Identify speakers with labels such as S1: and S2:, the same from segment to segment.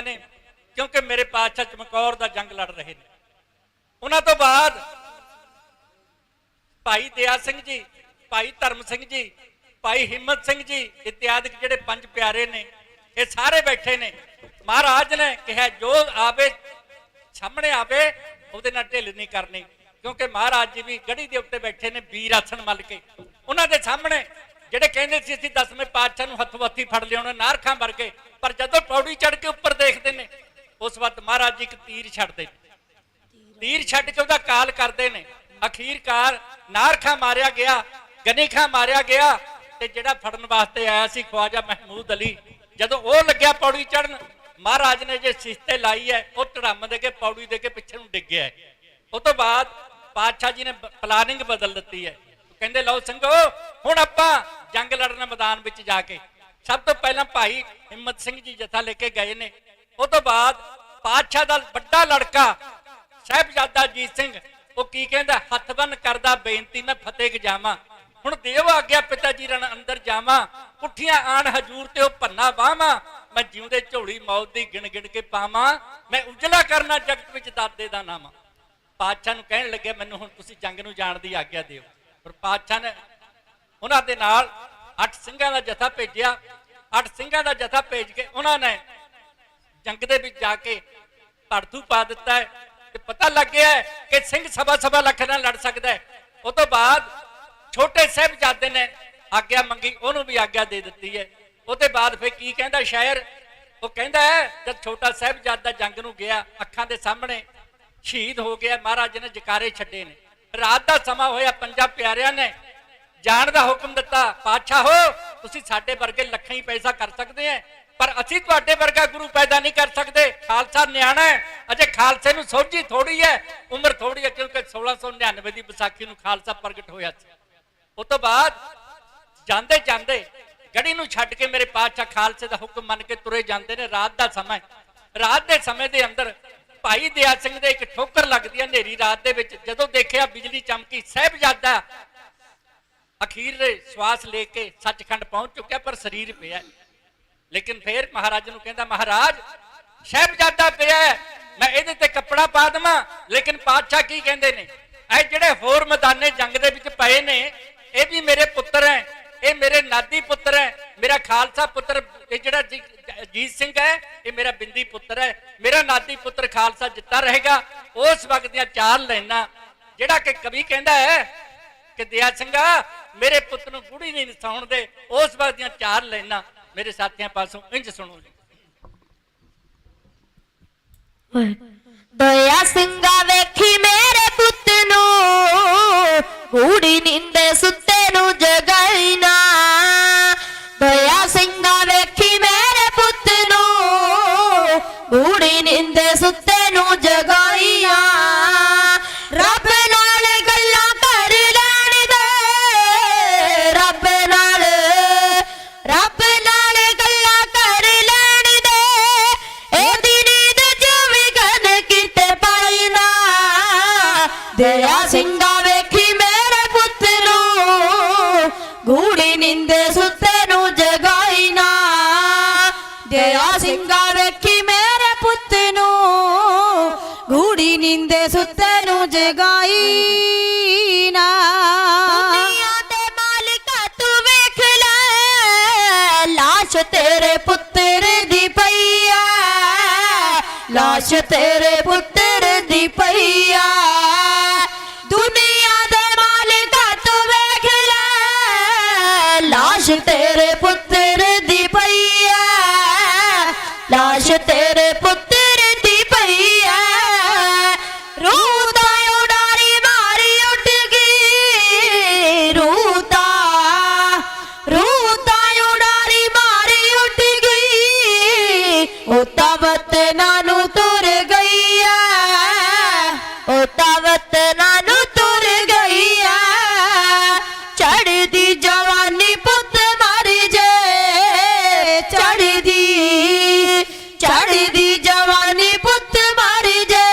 S1: ने क्योंकि मेरे पातशाह चमकौर का जंग लड़ रहे हैं। उन्होंने तो बाद भाई दया सिंह जी, भाई धर्म सिंह जी, भाई हिम्मत सिंह जी इत्यादि जेडे पंज प्यारे ने ये सारे बैठे ने। महाराज ने कहा जो आवे सामने आवे ਉਹਦੇ ਨਾਲ ढिल नहीं करनी, क्योंकि महाराज जी भी गढ़ी के उत्ते बैठे ने वीर आसन मल के। उन्होंने सामने ਜਿਹੜੇ ਕਹਿੰਦੇ ਸੀ ਅਸੀਂ 10ਵੇਂ ਪਾਤਸ਼ਾਹ ਨੂੰ ਹੱਥੋਂ ਹੱਥੀ ਫੜ ਲਿਆਉਣਾ ਨਾਰਖਾਂ ਵਰਗੇ, ਪਰ ਜਦੋਂ ਪੌੜੀ ਚੜ ਕੇ ਉੱਪਰ ਦੇਖਦੇ ਨੇ ਉਸ ਵਕਤ ਮਹਾਰਾਜ ਜੀ ਇੱਕ ਤੀਰ ਛੱਡਦੇ, ਤੀਰ ਛੱਡ ਕੇ ਉਹਦਾ ਕਾਲ ਕਰਦੇ ਨੇ। ਅਖੀਰਕਾਰ ਨਾਰਖਾਂ ਮਾਰਿਆ ਗਿਆ, ਗਨੀਖਾਂ ਮਾਰਿਆ ਗਿਆ ਤੇ ਜਿਹੜਾ ਫੜਨ ਵਾਸਤੇ ਆਇਆ ਸੀ ਖਵਾਜਾ ਮਹਿਮੂਦ ਅਲੀ, ਜਦੋਂ ਉਹ ਲੱਗਿਆ ਪੌੜੀ ਚੜਨ, ਮਹਾਰਾਜ ਨੇ ਜੇ ਸਿਸਤੇ ਲਾਈ ਹੈ ਉਹ ਧੜਮ ਦੇ ਕੇ ਪੌੜੀ ਦੇ ਕੇ ਪਿੱਛੇ ਨੂੰ ਡਿੱਗਿਆ। ਉਹ ਤੋਂ ਬਾਅਦ ਪਾਤਸ਼ਾਹ ਜੀ ਨੇ ਪਲਾਨਿੰਗ ਬਦਲ ਦਿੱਤੀ ਹੈ। ਕਹਿੰਦੇ ਲਓ ਸਿੰਘੋ ਹੁਣ ਆਪਾਂ ਜੰਗ ਲੜਨ ਮੈਦਾਨ ਵਿੱਚ ਜਾ ਕੇ। ਸਭ ਤੋਂ ਪਹਿਲਾਂ ਭਾਈ ਹਿੰਮਤ ਸਿੰਘ ਜੀ ਜਥਾ ਲੈ ਕੇ ਗਏ ਨੇ। ਉਹ ਤੋਂ ਬਾਅਦ ਪਾਤਸ਼ਾਹ ਦਾ ਵੱਡਾ ਲੜਕਾ ਸਾਹਿਬਜ਼ਾਦਾ ਅਜੀਤ ਸਿੰਘ ਉਹ ਕੀ ਕਹਿੰਦਾ, ਹੱਥ ਬੰਨ ਕਰਦਾ ਬੇਨਤੀ ਮੈਂ ਫਤਿਹ ਗਜਾਵਾਂ, ਹੁਣ ਦੇਵ ਆਗਿਆ ਪਿਤਾ ਜੀ ਰਣ ਅੰਦਰ ਜਾਵਾਂ, ਪੁੱਠੀਆਂ ਆਣ ਹਜੂਰ ਤੇ ਉਹ ਭੰਨਾ ਬਾਹਾਂ, ਮੈਂ ਜਿਉਂਦੇ ਝੋਲੀ ਮੌਤ ਦੀ ਗਿਣ ਗਿਣ ਕੇ ਪਾਵਾਂ, ਮੈਂ ਉਜਲਾ ਕਰਨਾ ਜਗਤ ਵਿੱਚ ਦਾਦੇ ਦਾ ਨਾਮ। ਪਾਤਸ਼ਾਹ ਨੂੰ ਕਹਿਣ ਲੱਗਿਆ ਮੈਨੂੰ ਹੁਣ ਤੁਸੀਂ ਜੰਗ ਨੂੰ ਜਾਣ ਦੀ ਆਗਿਆ ਦਿਓ। ਪਰ ਪਾਤਸ਼ਾਹ ਨੇ ਉਹਨਾਂ ਦੇ ਨਾਲ 8 ਸਿੰਘਾਂ ਦਾ ਜਥਾ ਭੇਜਿਆ। 8 ਸਿੰਘਾਂ ਦਾ ਜਥਾ ਭੇਜ ਕੇ ਉਹਨਾਂ ਨੇ ਜੰਗ ਦੇ ਵਿੱਚ ਜਾ ਕੇ ਧੜਥੂ ਪਾ ਦਿੱਤਾ ਹੈ ਤੇ ਪਤਾ ਲੱਗ ਗਿਆ ਕਿ ਸਿੰਘ ਸਵਾ ਲੱਖ ਨਾਲ ਲੜ ਸਕਦਾ ਹੈ। ਉਹ ਤੋਂ ਬਾਅਦ ਛੋਟੇ ਸਾਹਿਬਜ਼ਾਦੇ ਨੇ ਆਗਿਆ ਮੰਗੀ, ਉਹਨੂੰ ਵੀ ਆਗਿਆ ਦੇ ਦਿੱਤੀ ਹੈ। ਉਹਦੇ ਬਾਅਦ ਫਿਰ ਕੀ ਕਹਿੰਦਾ ਸ਼ਾਇਰ, ਉਹ ਕਹਿੰਦਾ ਜਦ ਛੋਟਾ ਸਾਹਿਬਜ਼ਾਦਾ ਜੰਗ ਨੂੰ ਗਿਆ ਅੱਖਾਂ ਦੇ ਸਾਹਮਣੇ ਸ਼ਹੀਦ ਹੋ ਗਿਆ, ਮਹਾਰਾਜ ਨੇ ਜਕਾਰੇ ਛੱਡੇ ਨੇ। ਰਾਤ ਦਾ ਸਮਾਂ ਹੋਇਆ, ਪੰਜਾਂ ਪਿਆਰਿਆਂ ਨੇ ਜਾਣ ਦਾ ਹੁਕਮ ਦਿੱਤਾ, ਪਾਤਸ਼ਾਹ ਹੋ ਤੁਸੀਂ ਸਾਡੇ ਵਰਗੇ ਲੱਖਾਂ ਹੀ ਪੈਸਾ ਕਰ ਸਕਦੇ ਆ, ਪਰ ਅਸੀਂ ਤੁਹਾਡੇ ਵਰਗਾ ਗੁਰੂ ਪੈਦਾ ਨਹੀਂ ਕਰ ਸਕਦੇ। ਖਾਲਸਾ ਨਿਆਣਾ ਹੈ, ਅਜੇ ਖਾਲਸੇ ਨੂੰ ਸੋਝੀ ਥੋੜੀ ਹੈ, ਉਮਰ ਥੋੜੀ ਹੈ, ਕਿਉਂਕਿ 1699 ਦੀ ਵਿਸਾਖੀ ਨੂੰ ਖਾਲਸਾ ਪ੍ਰਗਟ ਹੋਇਆ ਸੀ। ਉਸ ਤੋਂ ਬਾਅਦ ਜਾਂਦੇ ਜਾਂਦੇ ਗੜੀ ਨੂੰ ਛੱਡ ਕੇ ਮੇਰੇ ਪਾਤਸ਼ਾਹ ਖਾਲਸੇ ਦਾ ਹੁਕਮ ਮੰਨ ਕੇ ਤੁਰੇ ਜਾਂਦੇ ਨੇ। ਰਾਤ ਦਾ ਸਮਾਂ, ਰਾਤ ਦੇ ਸਮੇਂ ਦੇ ਅੰਦਰ ਭਾਈ ਦਇਆ ਸਿੰਘ ਦੇ ਇੱਕ ਠੋਕਰ ਲੱਗਦੀ ਹੈ ਹਨੇਰੀ ਰਾਤ ਦੇ ਵਿੱਚ। ਜਦੋਂ ਦੇਖਿਆ ਬਿਜਲੀ ਚਮਕੀ, ਸਾਹਿਬਜ਼ਾਦਾ ਅਖੀਰ ਦੇ ਸਵਾਸ ਲੈ ਕੇ ਸੱਚਖੰਡ ਪਹੁੰਚ ਚੁੱਕਿਆ, ਪਰ ਸਰੀਰ ਪਿਆ। ਲੇਕਿਨ ਫਿਰ ਮਹਾਰਾਜ ਨੂੰ ਕਹਿੰਦਾ ਮਹਾਰਾਜ ਸਾਹਿਬਜ਼ਾਦਾ ਪਿਆ, ਮੈਂ ਇਹਦੇ ਤੇ ਕੱਪੜਾ ਪਾ ਦੇਵਾਂ। ਲੇਕਿਨ ਪਾਤਸ਼ਾਹ ਕੀ ਕਹਿੰਦੇ ਨੇ, ਇਹ ਜਿਹੜੇ ਹੋਰ ਮੈਦਾਨੇ ਜੰਗ ਦੇ ਵਿੱਚ ਪਏ ਨੇ ਇਹ ਵੀ ਮੇਰੇ ਪੁੱਤਰ ਹੈ, ਇਹ ਮੇਰੇ ਨਾਦੀ ਪੁੱਤਰ ਹੈ। ਮੇਰਾ ਖਾਲਸਾ ਪੁੱਤਰ ਇਹ ਜਿਹੜਾ ਅਜੀਤ ਸਿੰਘ ਹੈ ਇਹ ਮੇਰਾ ਬਿੰਦੀ ਪੁੱਤਰ ਹੈ, ਮੇਰਾ ਨਾਦੀ ਪੁੱਤਰ ਖਾਲਸਾ ਜਿੱਤਾ ਰਹੇਗਾ। ਉਸ ਵਕਤ ਦੀਆਂ 4 ਲਾਈਨਾਂ ਜਿਹੜਾ ਕਿ ਕਵੀ ਕਹਿੰਦਾ ਹੈ ਕਿ ਦਇਆ ਸਿੰਘਾ ਮੇਰੇ ਪੁੱਤ ਨੂੰ ਬੁੜੀ ਨਹੀਂ ਨਸਾਉਣ ਦੇ, ਉਸ ਵਕਤ ਦੀਆਂ 4 ਲਾਈਨਾਂ ਮੇਰੇ ਸਾਥੀਆਂ ਪਾਸੋਂ ਇੰਜ ਸੁਣੋ ਜੀ।
S2: ਦਇਆ ਸਿੰਘਾ ਵੇਖੀ ਮੇਰੇ ਪੁੱਤ ਨੂੰ, ਬੁੜੀ ਨੀਂਦੇ ਸੁੱਤੇ ਨੂੰ ਜਗਾਈ ਨਾ। ਦਇਆ ਸਿੰਘਾ ਵੇਖੀ ਮੇਰੇ ਪੁੱਤ ਨੂੰ, ਬੁੜੀ ਨੀਂਦੇ ਸੁੱਤੇ ਨੂੰ ਜਗਾਈਆਂ। ਰੱਬ ਨਾਲ ਗੱਲਾਂ ਕਰ ਲੈਣ ਦੇ, ਰੱਬ ਨਾਲ ਗੱਲਾਂ ਕਰ ਲੈਣ ਦੇ, ਇਹਦੀ ਨੀਂਦ ਜਿਵੇਂ ਗਨ ਕਿਤੇ ਪਾਈ ਨਾ। ਦਇਆ ਸਿੰਘਾ ਵੇਖੀ ਮੇਰੇ ਪੁੱਤ ਨੂੰ, ਗੂੜੀ ਨੀਂਦੇ ਸੁੱਤੇ ਨੂੰ ਜਗਾਈ ਨਾ। ਦਇਆ ਸਿੰਘਾ ਵੇਖੀ ਮੇਰੇ ਪੁੱਤ ਨੂੰ, ਗੂੜੀ ਨੀਂਦੇ ਸੁੱਤੇ ਨੂੰ ਜਗਾਈ ਨਾ। ਦੁਨੀਆ ਦੇ ਮਾਲਿਕਾ ਤੂੰ ਵੇਖ ਲੈ, ਲਾਸ਼ ਤੇਰੇ ਪੁੱਤਰ ਦੀ ਪਈ ਆ, ਲਾਸ਼ ਤੇਰੇ ਪੁੱਤਰ ਦੀ ਪਈ ਆ। ਦੁਨੀਆ ਦੇ ਮਾਲਿਕਾ ਤੂੰ ਵੇਖ ਲੈ, ਲਾਸ਼ ਤੇਰੇ ਪੁੱਤਰ ਦੀ ਪਈ ਆ, ਲਾਸ਼ ਤੇਰੇ ਪੁੱਤਰ ਦੀ ਪਈ ਆ। ਰੂਹ ਤਾਂ ਉਡਾਰੀ ਮਾਰੀ ਉੱਡ ਗਈ, ਰੂਹ ਤਾਂ ਉਡਾਰੀ ਮਾਰੀ ਉੱਡ ਗਈ, ਉਹ ਤਾਂ ਵਤਨਾਂ ਨੂੰ ਤੁਰ ਗਈ ਆ, ਉਹ ਤਾਂ ਵਤਨਾਂ ਨੂੰ ਤੁਰ ਗਈ ਆ। ਚੜ੍ਹਦੀ ਜਵਾਨੀ ਪੁੱਤ ਮਰ ਜੇ, ਚੜ੍ਹਦੀ ਜਵਾਨੀ ਪੁੱਤ ਮਰ ਜੇ।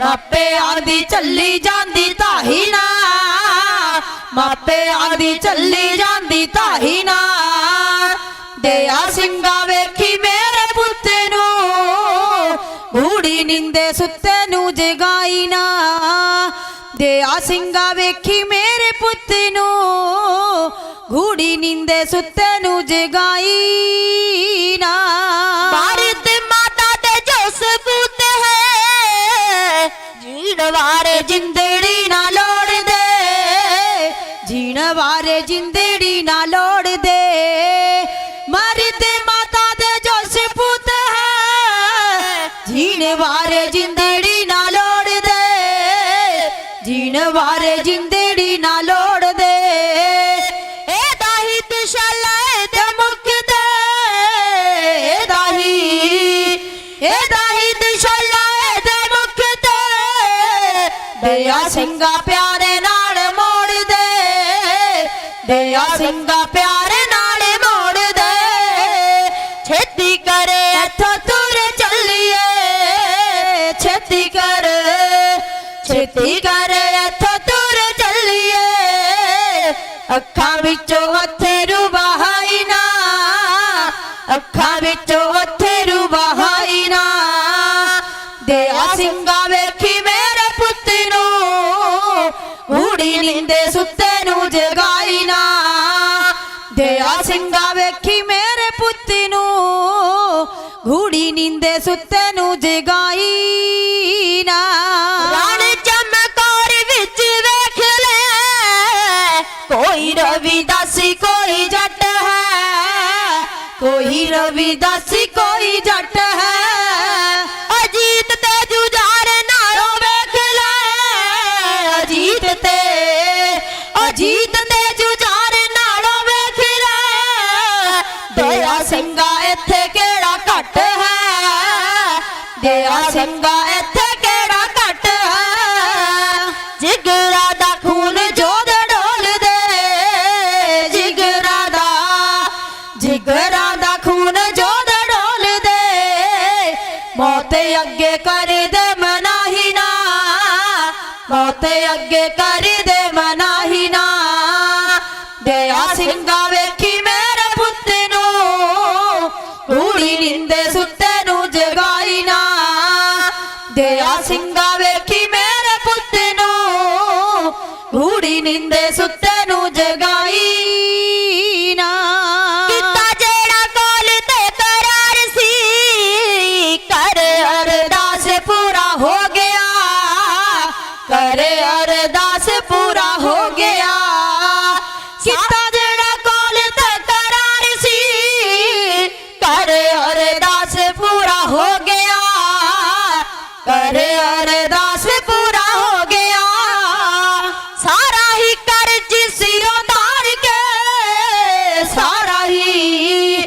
S2: ਮਾਪਿਆਂ ਦੀ ਚੱਲੀ ਜਾਂਦੀ ਧਾਹੀ ਨਾ, ਮਾਪਿਆਂ ਦੀ ਚੱਲੀ ਜਾਂਦੀ ਧਾਹੀ ਨਾ। ਦਇਆ ਸਿੰਘਾ ਵੇਖੀ ਮੇਰੇ ਪੁੱਤ ਨੂੰ, ਨੀਂਦੇ ਸੁੱਤੇ ਨੂੰ ਜਗਾਈ ਨਾ ਦਿਆ ਸਿੰਘਾ ਵੇਖੀ ਮੇਰੇ ਪੁੱਤ ਨੂੰ ਘੂੜੀ ਨੀਂਦੇ ਸੁੱਤੇ ਨੂੰ ਜਗਾਈ ਨਾ ਭਾਰਤ ਮਾਤਾ ਦੇ ਜੋ ਸਬੂਤ ਹੈ ਜੀਣ ਵਾਰੇ ਜਿੰਦੜੀ ਨਾ ਲੋੜ ਦੇ ਜੀਣ ਵਾਰੇ ਜਿੰਦੜੀ ਨਾ ਲੋੜ ਦੇ ਮਰਦ ਮਾਤਾ ਦੇ ਜੋ ਸਬੂਤ ਹੈ ਜੀਣ ਵਾਰੇ ਜਿੰਦੜੀ ਨਾ ਲੋੜ ਦੇ ਜੀਣ ਵਾਰੇ ਜਿੰਦੜੀ ਨਾ ਲੋੜ ਦੇ ਇਹਦਾ ਹੀ ਦਿਸ਼ਾਲਾ ਇਹਦੇ ਮੁਖ ਤੇ ਇਹਦਾ ਹੀ ਦਿਸ਼ਾਲਾ ਇਹਦੇ ਮੁਖ ਤੇ ਦਿਆ ਸਿੰਘਾ ਪਿਆਰੇ ਨਾਲ ਮੋੜ ਦੇ ਦਿਆ ਸਿੰਘਾ ਪਿਆਰੇ ਨਾਲ ਮੋੜ ਦੇ ਛੇਤੀ ਕਰੇ ਇੱਥੋਂ ਤੁਰ ਚੱਲੀਏ ਛੇਤੀ ਕਰ ਇੱਥੋਂ ਤੁਰ ਚੱਲੀਏ ਅੱਖਾਂ ਵਿੱਚੋਂ ਅੱਥਰੂ ਵਹਾਈ ਨਾ ਅੱਖਾਂ ਵਿੱਚੋਂ ਅੱਥਰੂ ਵਹਾਈ ਨਾ ਦਿਆ ਸਿੰਘਾ ਵੇਖੀ ਮੇਰੇ ਪੁੱਤ ਨੂੰ ਘੂੜੀ ਨੀਂਦੇ ਸੁੱਤੇ ਨੂੰ ਜਗਾਈ ਨਾ ਦਿਆ ਸਿੰਘਾ ਵੇਖੀ ਮੇਰੇ ਪੁੱਤ ਨੂੰ ਘੂੜੀ ਨੀਂਦੇ ਸੁੱਤੇ ਨੂੰ ਜਗਾਈ ਨਾ ਰਾਣ ਚਮਕੌਰ ਵਿੱਚ ਵੇਖ ਲੈ ਕੋਈ ਰਵਿਦਾਸੀ ਕੋਈ ਜੱਟ ਹੈ ਕੋਈ ਰਵਿਦਾਸੀ ਕੋਈ ਜੱਟ ਹੈ ਅਜੀਤ ਤੇ ਜੁਝਾਰ ਨਾਲੋਂ ਵੇਖ ਲੈ ਅਜੀਤ ਤੇ ਜੁਝਾਰ ਨਾਲੋਂ ਵੇਖ ਲੈ ਦਿਆ ਸਿੰਘਾ ਇੱਥੇ ਕਿਹੜਾ ਘੱਟ ਹੈ ਦਿਆ ਸਿੰਘਾ ਇੱਥੇ ਕਿਹੜਾ ਘੱਟ ਹੈ ਜਿਗਰਾ ਦਾ ਖੂਨ ਜੋਦ ਡੋਲਦੇ ਜਿਗਰਾ ਦਾ ਖੂਨ ਜੋਦ ਡੋਲਦੇ ਮੌਤ ਅੱਗੇ ਕਰ ਦੇ ਮਨਾਹੀ ਨਾ ਮੌਤ ਅੱਗੇ ਕਰ ਦੇ ਮਨਾਹੀ ਨਾ ਦਿਆ ਸਿੰਘਾ ਵੇਖੀ ਮੇਰੇ ਪੁੱਤ ਨੂੰ ਘੂੜੀ ਨੀਂਦੇ ਸੁੱਤੇ ਨੂੰ ਜਗਾਈ ਨਾ ਦਿਆ ਸਿੰਘਾ ਵੇਖੀ ਮੇਰੇ ਪੁੱਤ ਨੂੰ ਘੂੜੀ ਨੀਂਦੇ ਸੁੱਤੇ ਨੂੰ ਜਗਾਈ ਨਾ ਕੀਤਾ ਜਿਹੜਾ ਕੋਲ ਤੇ ਕਰਾਰ ਸੀ ਕਰ ਅਰਦਾਸ ਪੂਰਾ ਹੋ ਗਿਆ ਕਰ ਅਰਦਾਸ ਪੂਰਾ ਹੋ ਗਿਆ ਕੀਤਾ ਜਿਹੜਾ ਕੋਲ ਤੇ ਕਰਾਰ ਸੀ ਕਰ ਅਰਦਾਸ ਪੂਰਾ ਹੋ ਗਿਆ ਕਰ ਅਰਦਾਸ ਪੂਰਾ ਹੋ ਗਿਆ ਸਾਰਾ ਹੀ ਕਰਜ਼ ਸਿਰੋਂ ਤਾਰ ਕੇ ਸਾਰਾ ਹੀ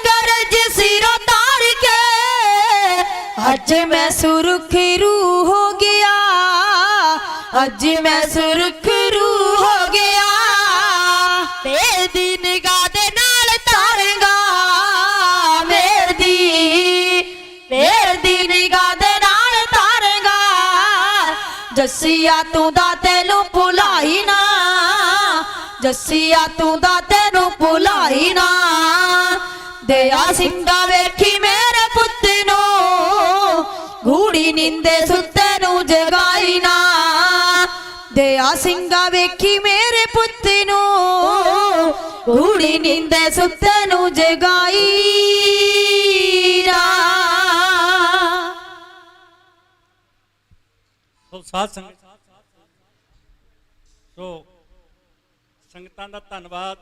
S2: ਕਰਜ਼ ਸਿਰੋਂ ਤਾਰ ਕੇ ਅੱਜ ਮੈਂ ਸੁਰਖਰੂ ਹੋ ਗਿਆ ਅੱਜ ਮੈਂ ਸੁਰਖਰੂ ਹੋ ਗਿਆ ਤੇਰੀ ਨਿਗਾਹ ਦੇ ਨਾਲ ਤਾਰਾਂਗਾ ਮੇਰ ਦੀ ਨਿਗਾਹ ਦੇ ਨਾਲ ਤਾਰਾਂਗਾ ਜੱਸੀਆ ਤੂੰ ਦਾ ਤੈਨੂੰ ਭੁਲਾਈ ਨਾ ਜੱਸੀਆ ਤੂੰ ਦਾ ਤੈਨੂੰ ਭੁਲਾਈ ਨਾ ਦਿਆ ਸਿੰਘਾ ਵੇਖੀ ਮੇਰੇ ਪੁੱਤ ਨੂੰ ਘੂੜੀ ਨੀਂਦੇ ਸੁੱਤੇ ਨੂੰ ਜਗਾਈ ਨਾ ਦਿਆ ਸਿੰਘਾ ਵੇਖੀ ਮੇਰੇ ਪੁੱਤ ਨੂੰ ਘੂੜੀ ਨੀਂਦੇ ਸੁੱਤੇ ਨੂੰ ਜਗਾਈ ਨਾ
S1: ਸੋ ਸਾਧ ਸੰਗਤ ਸੋ ਸੰਗਤਾਂ ਦਾ ਧੰਨਵਾਦ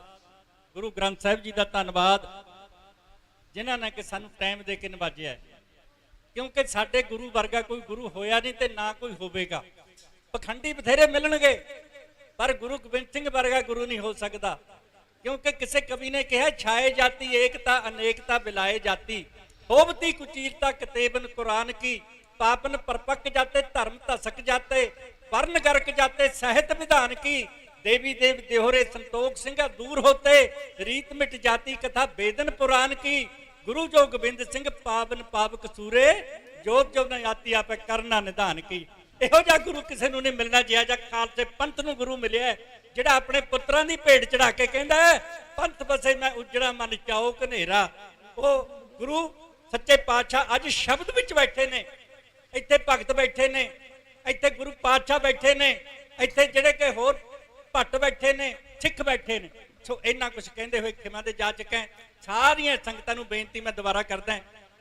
S1: ਗੁਰੂ ਗ੍ਰੰਥ ਸਾਹਿਬ ਜੀ ਦਾ ਧੰਨਵਾਦ ਜਿਨ੍ਹਾਂ ਨੇ ਕਿ ਸਾਨੂੰ ਟਾਈਮ ਦੇ ਕੇ ਨਵਾਜਿਆ ਕਿਉਂਕਿ ਸਾਡੇ ਗੁਰੂ ਵਰਗਾ ਕੋਈ ਗੁਰੂ ਹੋਇਆ ਨਹੀਂ ਤੇ ਨਾ ਕੋਈ ਹੋਵੇਗਾ ਪਖੰਡੀ ਬਥੇਰੇ ਮਿਲਣਗੇ ਪਰ ਗੁਰੂ ਗੋਬਿੰਦ ਸਿੰਘ ਵਰਗਾ ਗੁਰੂ ਨਹੀਂ ਹੋ ਸਕਦਾ क्योंकि किसी कवि ने कहा छाए जाती एकता अनेकता बिलाए जाती होबती कुचीरता कतेबन कुरान की पापन परपक जाते धर्म धसक जाते वर्ण गर्क जाते साहित विधान की देवी देव देहोरे संतोख सिंह दूर होते रीत मिट जाती कथा वेदन पुराण की गुरु जो गोबिंद सिंह पावन पावक सूरे जोत जो न आती आपे करना निधान की ਇਹੋ ਜਿਹਾ ਗੁਰੂ ਕਿਸੇ ਨੂੰ ਨਹੀਂ ਮਿਲਣਾ ਜਿਹਾ ਜਿਹਾ ਖਾਲਸੇ ਪੰਥ ਨੂੰ ਗੁਰੂ ਮਿਲਿਆ ਜਿਹੜਾ ਆਪਣੇ ਪੁੱਤਰਾਂ ਦੀ ਭੇਡ ਚੜਾ ਕੇ ਕਹਿੰਦਾ ਪੰਥ ਬਸੇ ਮੈਂ ਉਜੜਾ ਮਨ ਚਾਓ ਕਨੇਰਾ ਉਹ ਗੁਰੂ सच्चे पातशाह अज शब्द विच बैठे ने, इत्थे भगत बैठे ने, इत्थे गुरु पातशाह बैठे ने, इत्थे जिहड़े कि होर भट्ट बैठे ने, सिख बैठे ने। सो इन्ना कुछ कहते हुए खिमा दे जा चुका है। सारियां संगतां नूं बेनती मैं दोबारा करदा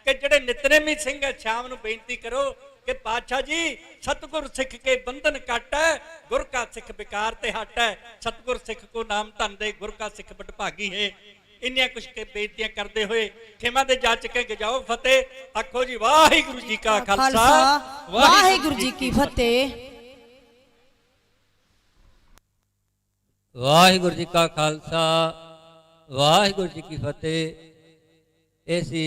S1: कि जिहड़े नितनेमी सिंह है शाम नूं बेनती करो कि पातशाह जी सतगुर सिख के बंधन कट है, गुर का सिख विकार ते हट है, सतगुर सिख को नाम धन दे, गुर का सिख बटभागी है। इन्नियां कुछ के बेनतियां करते हुए खिमा दे जा चुके गजाओ फतेह। आखो जी वाहिगुरू जी का खालसा,
S2: वाहिगुरू जी की फतेह।
S3: वाहिगुरू जी का खालसा, वाहिगुरू जी की फतेह। ऐसी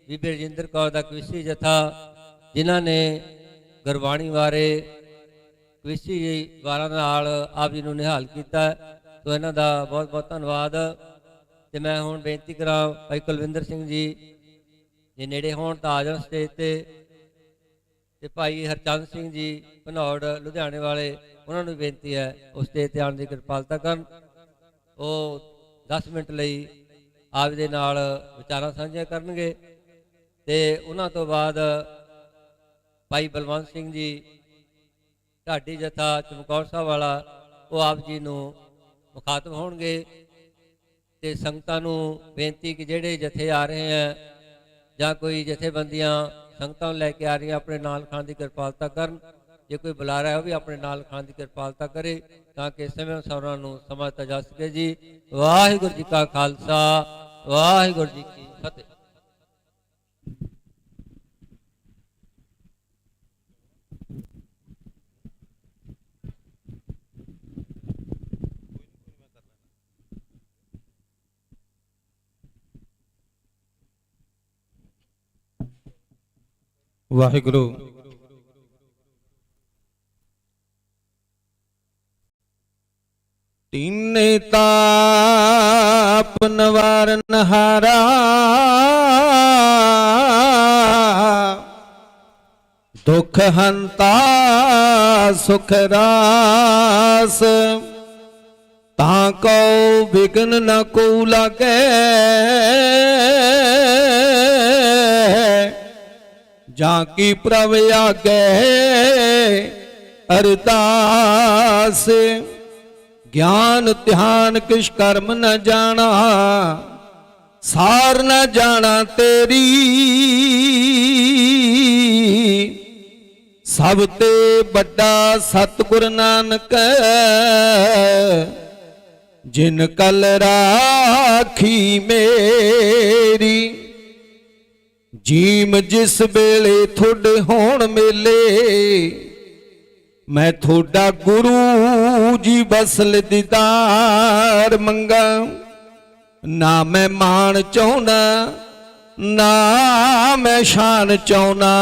S3: बीबी रजिंदर कौर दा कविसी जथा जिन्हां ने गुरबाणी बारे कविसी वारां नाल आप जी नूं निहाल कीता, तो इन्हां दा बहुत बहुत धन्नवाद। ते मैं हुण बेनती करा भाई कुलविंदर सिंह जी जे नेड़े होण तां आ जाण स्टेज ते भाई हरचंद सिंह जी भनौड़ लुधियाने वाले, उन्होंने भी बेनती है उस स्टेज ते आउण दी किरपालता करन। वो 10 मिनट लई आप दे नाल विचारां साझियां करनगे ते उन्हां तो बाद भाई बलवंत सिंह जी ढाडी जथा चमकौर साहब वाला वो आप जी नूं मुखातब होणगे ते संगतां नूं बेनती कि जिहड़े जथे आ रहे हैं जां कोई जथेबंदियां संगतां नूं लैके आ रही हैं अपने नाल खाण दी किरपालता करन। जे कोई बुला रहा है वह भी अपने नाल खाण दी किरपालता करे ताकि समय अनुसार नूं समझता जा सके जी। वाहिगुरू जी का खालसा, वाहिगुरू जी की फतेह।
S4: वाहिगुरु तीने ताप निवारन हारा, दुख हंता सुख रास, ताको विघ्न न को लागे, जाकी प्रभ आगे अरदास। ज्ञान ध्यान किस कर्म न जाना, सार न जाना तेरी, सब ते बड़ा सतगुर नानक, जिन कल राखी मेरी। जीम जिस वेले थोड़े होण मेले, मैं थोड़ा गुरु जी बसल दीदार मंगा। ना मैं मान चाहना ना मैं शान चाहना,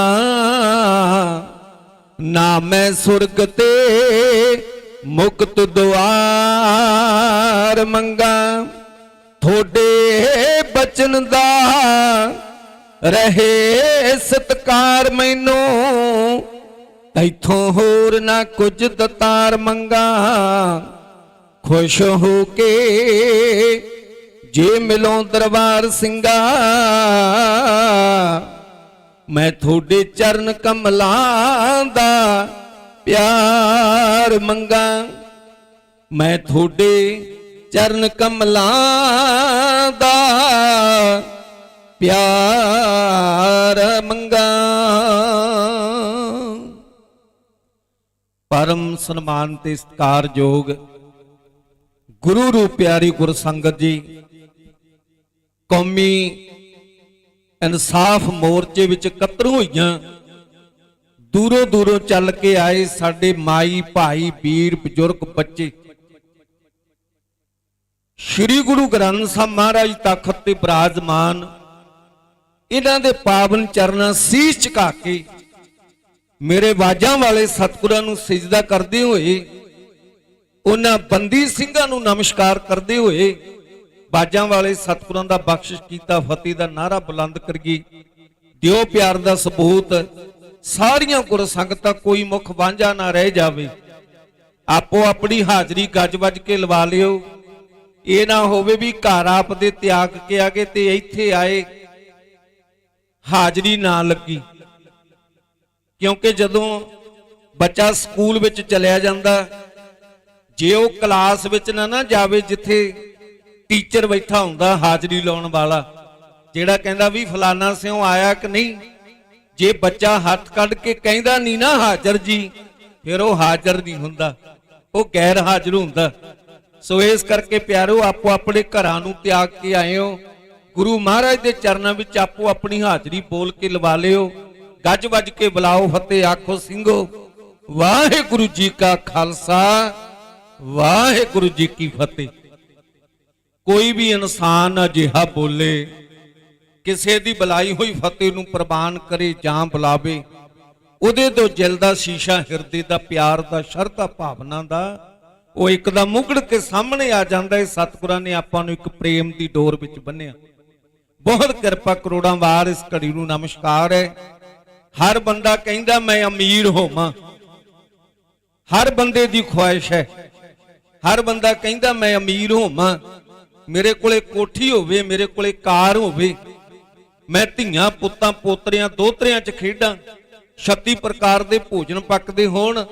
S4: ना मैं सुरग ते मुक्त द्वार मंगा। थोड़े बचन दा रहे सत्कार मैनू, तैथों होर ना कुछ दतार मंगा। खुश हो के जे मिलों दरबार सिंगा, मैं थोड़े चरण कमलां दा प्यार मंगा। मैं थोड़े चरण कमलां दा प्यार मंगा। परम सन्मान ते सत्कारयोग गुरु रूप प्यारी गुर संगत जी, कौमी इंसाफ मोर्चे विच इकट्ठे होईयां, दूरों दूरों चल के आए साडे माई भाई वीर बजुर्ग बच्चे, श्री गुरु ग्रंथ साहब महाराज तखत ते विराजमान, इन्हां दे पावन चरणां सीस झुका के मेरे बाजां वाले सतगुरां नूं सिजदा करदे होए, उन्हां बंदी सिंघां नूं नमस्कार करदे होए, बाजां वाले सतगुरां दा बख्शिश कीता फतेह दा नारा बुलंद करिए। दिओ प्यार दा सबूत, सारियां गुर संगतां कोई मुख वांझा ना रह जावे। आपो अपनी हाजरी गज वज के लवा लिओ, ये ना होवे भी घर आप दे त्याग के आगे ते इत्थे आए ਹਾਜ਼ਰੀ ਨਾ ਲੱਗੀ। ਕਿਉਂਕਿ ਜਦੋਂ ਬੱਚਾ ਸਕੂਲ ਵਿੱਚ ਚਲਿਆ ਜਾਂਦਾ, ਜੇ ਉਹ ਕਲਾਸ ਵਿੱਚ ਨਾ ਜਾਵੇ ਜਿੱਥੇ ਟੀਚਰ ਬੈਠਾ ਹੁੰਦਾ ਹਾਜ਼ਰੀ ਲਾਉਣ ਵਾਲਾ, ਜਿਹੜਾ ਕਹਿੰਦਾ ਵੀ ਫਲਾਨਾ ਸਿਓ ਆਇਆ ਕਿ ਨਹੀਂ, ਜੇ ਬੱਚਾ ਹੱਥ ਕੱਢ ਕੇ ਕਹਿੰਦਾ ਨਹੀਂ ਨਾ ਹਾਜ਼ਰ ਜੀ, ਫਿਰ ਉਹ ਹਾਜ਼ਰ ਨਹੀਂ ਹੁੰਦਾ, ਉਹ ਗੈਰ ਹਾਜ਼ਰ ਹੁੰਦਾ। ਸੋ ਇਸ ਕਰਕੇ ਪਿਆਰੋ, ਆਪੋ ਆਪਣੇ ਘਰਾਂ ਨੂੰ ਤਿਆਗ ਕੇ ਆਏ ਹੋ, ਗੁਰੂ ਮਹਾਰਾਜ ਦੇ ਚਰਨਾਂ ਵਿੱਚ ਆਪੋ ਆਪਣੀ ਹਾਜ਼ਰੀ ਬੋਲ ਕੇ ਲਵਾ ਲਿਓ। ਗੱਜ ਵੱਜ ਕੇ ਬੁਲਾਓ, ਫਤਿਹ ਆਖੋ ਸਿੰਘੋ। ਵਾਹਿਗੁਰੂ ਜੀ ਕਾ ਖਾਲਸਾ, ਵਾਹਿਗੁਰੂ ਜੀ ਕੀ ਫਤਿਹ। ਕੋਈ ਵੀ ਇਨਸਾਨ ਅਜਿਹਾ ਬੋਲੇ, ਕਿਸੇ ਦੀ ਬੁਲਾਈ ਹੋਈ ਫਤਿਹ ਨੂੰ ਪ੍ਰਵਾਨ ਕਰੇ ਜਾਂ ਬੁਲਾਵੇ, ਉਹਦੇ ਤੋਂ ਦਿਲ ਦਾ ਸ਼ੀਸ਼ਾ, ਹਿਰਦੇ ਦਾ, ਪਿਆਰ ਦਾ, ਸ਼ਰਧਾ ਭਾਵਨਾ ਦਾ, ਉਹ ਇੱਕਦਮ ਮੁਗੜ ਕੇ ਸਾਹਮਣੇ ਆ ਜਾਂਦਾ ਹੈ। ਸਤਿਗੁਰਾਂ ਨੇ ਆਪਾਂ ਨੂੰ ਇੱਕ ਪ੍ਰੇਮ ਦੀ ਡੋਰ ਵਿੱਚ ਬੰਨਿਆ। ਬਹੁਤ ਕਿਰਪਾ, ਕਰੋੜਾਂ ਵਾਰ ਇਸ ਘੜੀ ਨੂੰ ਨਮਸਕਾਰ ਹੈ। ਹਰ ਬੰਦਾ ਕਹਿੰਦਾ ਮੈਂ ਅਮੀਰ ਹੋਵਾਂ, ਹਰ ਬੰਦੇ ਦੀ ਖੁਆਇਸ਼ ਹੈ। ਹਰ ਬੰਦਾ ਕਹਿੰਦਾ ਮੈਂ ਅਮੀਰ ਹੋਵਾਂ, ਮੇਰੇ ਕੋਲੇ ਕੋਠੀ ਹੋਵੇ, ਮੇਰੇ ਕੋਲੇ ਕਾਰ ਹੋਵੇ, ਮੈਂ ਧੀਆਂ ਪੁੱਤਾਂ ਪੋਤਰਿਆਂ ਦੋਤਰਿਆਂ 'ਚ ਖੇਡਾਂ, 36 ਪ੍ਰਕਾਰ ਦੇ ਭੋਜਨ ਪੱਕਦੇ ਹੋਣ,